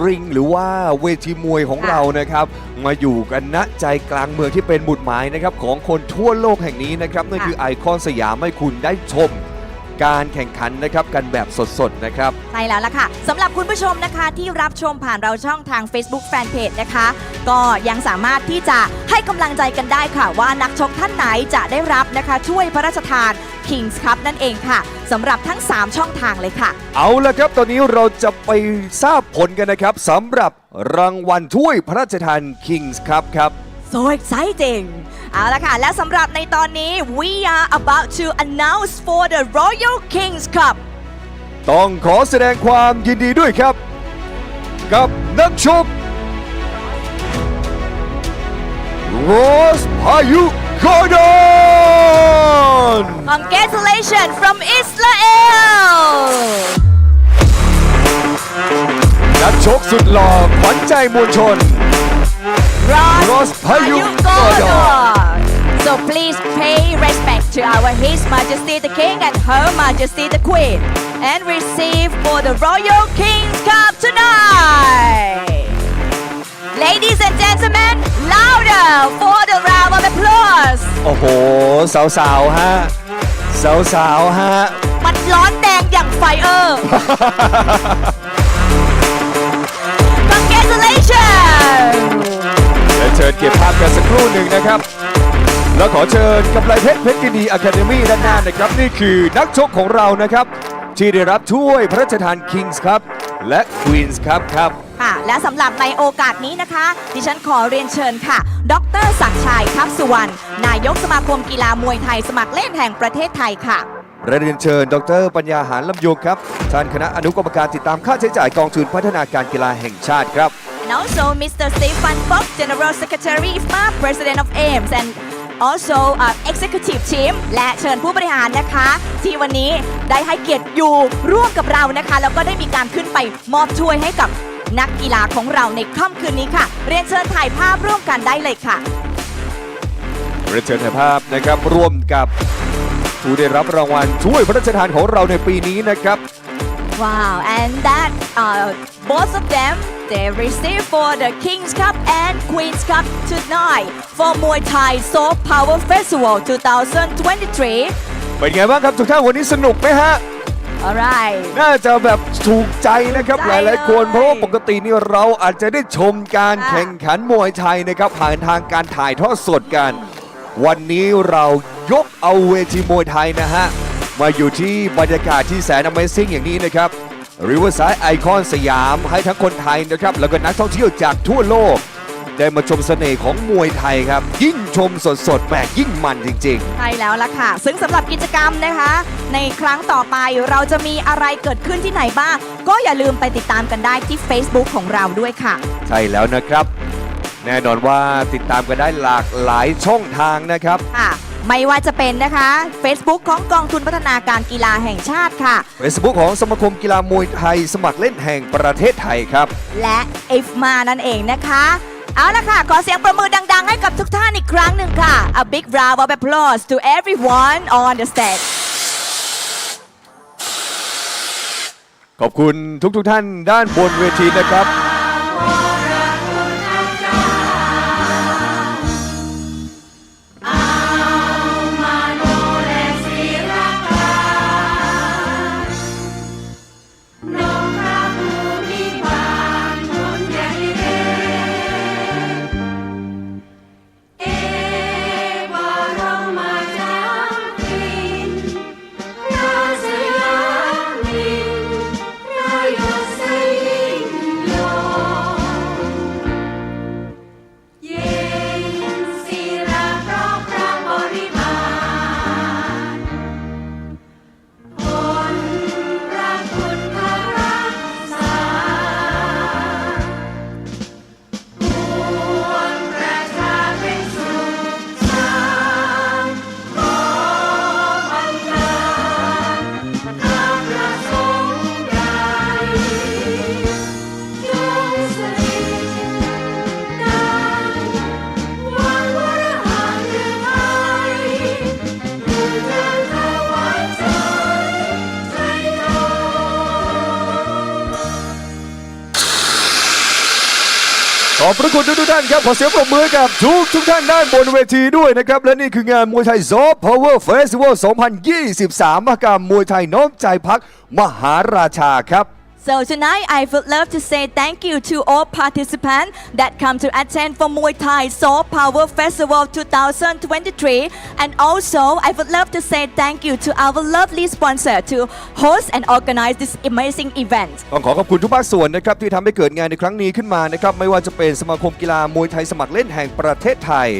ริงหรือว่าเวทีมวยของเรานะครับมาอยู่กันณใจกลางเมืองที่เป็นหมุดหมายนะครับของคนทั่วโลกแห่งนี้นะครับนั่นคือไอคอนสยามให้คุณได้ชมการแข่งขันนะครับกันแบบสดๆนะครับใช่แล้วล่ะค่ะสำหรับคุณผู้ชมนะคะที่รับชมผ่านเราช่องทาง Facebook Fanpage นะคะก็ยังสามารถที่จะให้กำลังใจกันได้ค่ะว่านักชกท่านไหนจะได้รับนะคะช่วยพระราชทาน King's Cup นั่นเองค่ะสำหรับทั้ง3ช่องทางเลยค่ะเอาละครับตอนนี้เราจะไปทราบผลกันนะครับสำหรับรางวัลถ้วยพระราชทาน King's Cup ครับSo exciting เอาละค่ะและสำหรับในตอนนี้ we are about to announce for the Royal King's Cup ต้องขอแสดงความยินดีด้วยครับกับนักชกโรสพายุกอร์ดอน Congratulations from Israel นักชกสุดหล่อขวัญใจมวลชนRoss Payung-Gordon. So please pay respect to our His Majesty the King and Her Majesty the Queen and receive for the Royal King's Cup tonight. Ladies and gentlemen, louder for the round of applause. โอ้โหสาวๆฮะสาวๆฮะมันร้อนแดงอย่างไฟCongratulationsเชิญเก็บภาพกันสักครู่หนึ่งนะครับแล้วขอเชิญกำไลเพชรยินดีอะคาเดมี่ด้านหน้านะครับนี่คือนักชกของเรานะครับที่ได้รับถ้วยพระราชทาน King's Cup และ Queen's Cup ครับค่ะและสำหรับในโอกาสนี้นะคะดิฉันขอเรียนเชิญค่ะดร.ศักดิ์ชัยทัพสุวรรณนายกสมาคมกีฬามวยไทยสมัครเล่นแห่งประเทศไทยค่ะเรียนเชิญดร.ปัญญาหารลำยงครับท่านคณะอนุกรรมการติดตามค่าใช้จ่ายกองทุนพัฒนาการกีฬาแห่งชาติครับAnd also Mr. Stefan Fox, General Secretary IFMA, President of AIMS, and also Executive Team และเชิญผู้บริหารนะคะที่วันนี้ ได้ให้เกียรติอยู่ร่วมกับเรานะคะแล้วก็ได้มีการขึ้นไปมอบถ้วยให้กับนักกีฬาของเราในค่ำคืนนี้ค่ะเรียนเชิญถ่ายภาพร่วมกันได้เลยค่ะเรียนเชิญถ่ายภาพนะครับร่วมกับผู้ได้รับรางวัลถ้วยพระราชทานของเราในปีนี้นะครับ Wow and that both of them they received for the King's Cup and Queen's Cup tonight for Muay Thai Soft Power Festival 2023 เป็นไงบ้างครับทุกท่านวันนี้สนุกไหมฮะ Alright น่าจะแบบถูกใจนะครับหลายๆคนเพราะว่าปกตินี่เราอาจจะได้ชมการแข่งขันมวยไทยนะครับผ่านทางการถ่ายทอดสดกันวันนี้เรายกเอาเวทีมวยไทยนะฮะมาอยู่ที่บรรยากาศที่แสน Amazing อย่างนี้นะครับ Riverside Icon สยามให้ทั้งคนไทยนะครับแล้วก็นักท่องเที่ยวจากทั่วโลกได้มาชมเสน่ห์ของมวยไทยครับยิ่งชมสดๆแหมยิ่งมันจริงๆใช่แล้วล่ะค่ะซึ่งสำหรับกิจกรรมนะคะในครั้งต่อไปเราจะมีอะไรเกิดขึ้นที่ไหนบ้างก็อย่าลืมไปติดตามกันได้ที่ Facebook ของเราด้วยค่ะใช่แล้วนะครับแน่นอนว่าติดตามกันได้หลากหลายช่องทางนะครับค่ะไม่ว่าจะเป็นนะคะ Facebook ของกองทุนพัฒนาการกีฬาแห่งชาติค่ะ Facebook ของสมาคมกีฬามวยไทยสมัครเล่นแห่งประเทศไทยครับและ IFMA นั่นเองนะคะเอาละค่ะขอเสียงประมือดังๆให้กับทุกท่านอีกครั้งหนึ่งค่ะ A big round of applause to everyone on the stage ขอบคุณทุกท่านด้านบนเวทีนะครับขอบพระคุณทุกท่านครับขอเสียงปรบมือกับทุกท่านด้านบนเวทีด้วยนะครับและนี่คืองานมวยไทย Soft Power Festival 2023 มหกรรมมวยไทยน้อมใจพักมหาราชาครับ So tonight I would love to say thank you to all participants that come to attend for Muay Thai Soft Power Festival 2023 and also I would love to say thank you to our lovely sponsor to host and organize this amazing event ต้องขอขอบคุณทุกภาคส่วนนะครับที่ทำให้เกิดงานในครั้งนี้ขึ้นมานะครับไม่ว่าจะเป็นสมาคมกีฬามวยไทยสมัครเล่นแห่งประเทศไทย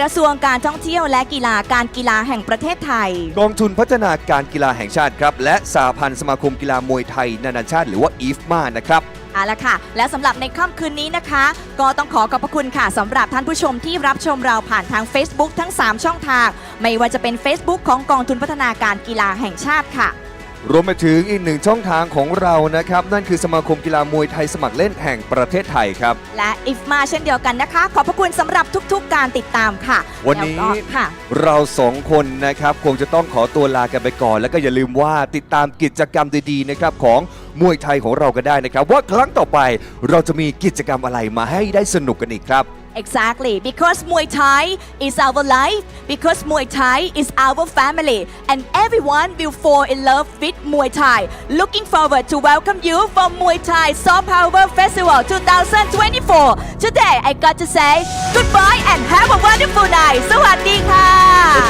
กระทรวงการท่องเที่ยวและกีฬาการกีฬาแห่งประเทศไทยกองทุนพัฒนาการกีฬาแห่งชาติครับและสหพันธ์สมาคมกีฬามวยไทยนานาชาติหรือว่า IFMA นะครับเอาละค่ะและสำหรับในค่ำคืนนี้นะคะก็ต้องขอบพระคุณค่ะสำหรับท่านผู้ชมที่รับชมเราผ่านทาง Facebook ทั้ง3ช่องทางไม่ว่าจะเป็น Facebook ของกองทุนพัฒนาการกีฬาแห่งชาติค่ะรวมไปถึงอีกหนึ่งช่องทางของเรานะครับนั่นคือสมาคมกีฬามวยไทยสมัครเล่นแห่งประเทศไทยครับและ IFMA เช่นเดียวกันนะคะขอบพระคุณสำหรับทุกๆการติดตามค่ะวันนี้เรา2คนนะครับคงจะต้องขอตัวลากันไปก่อนแล้วก็อย่าลืมว่าติดตามกิจกรรมดีๆนะครับของมวยไทยของเราก็ได้นะครับว่าครั้งต่อไปเราจะมีกิจกรรมอะไรมาให้ได้สนุกกันอีกครับExactly, because Muay Thai is our life, because Muay Thai is our family, and everyone will fall in love with Muay Thai. Looking forward to welcome you for Muay Thai Soft Power Festival 2024. Today, I got to say goodbye and have a wonderful night. สวัสดีค่ะ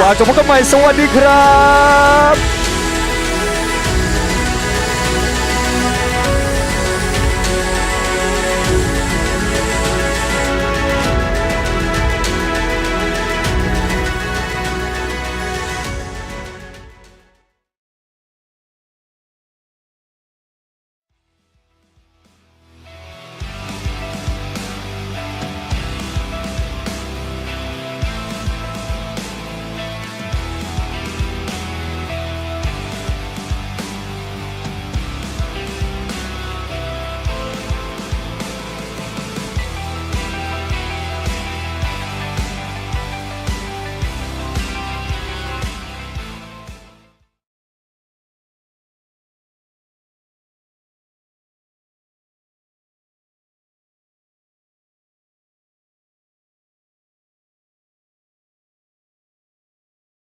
กว่าจะพบกันใหม่สวัสดีครับ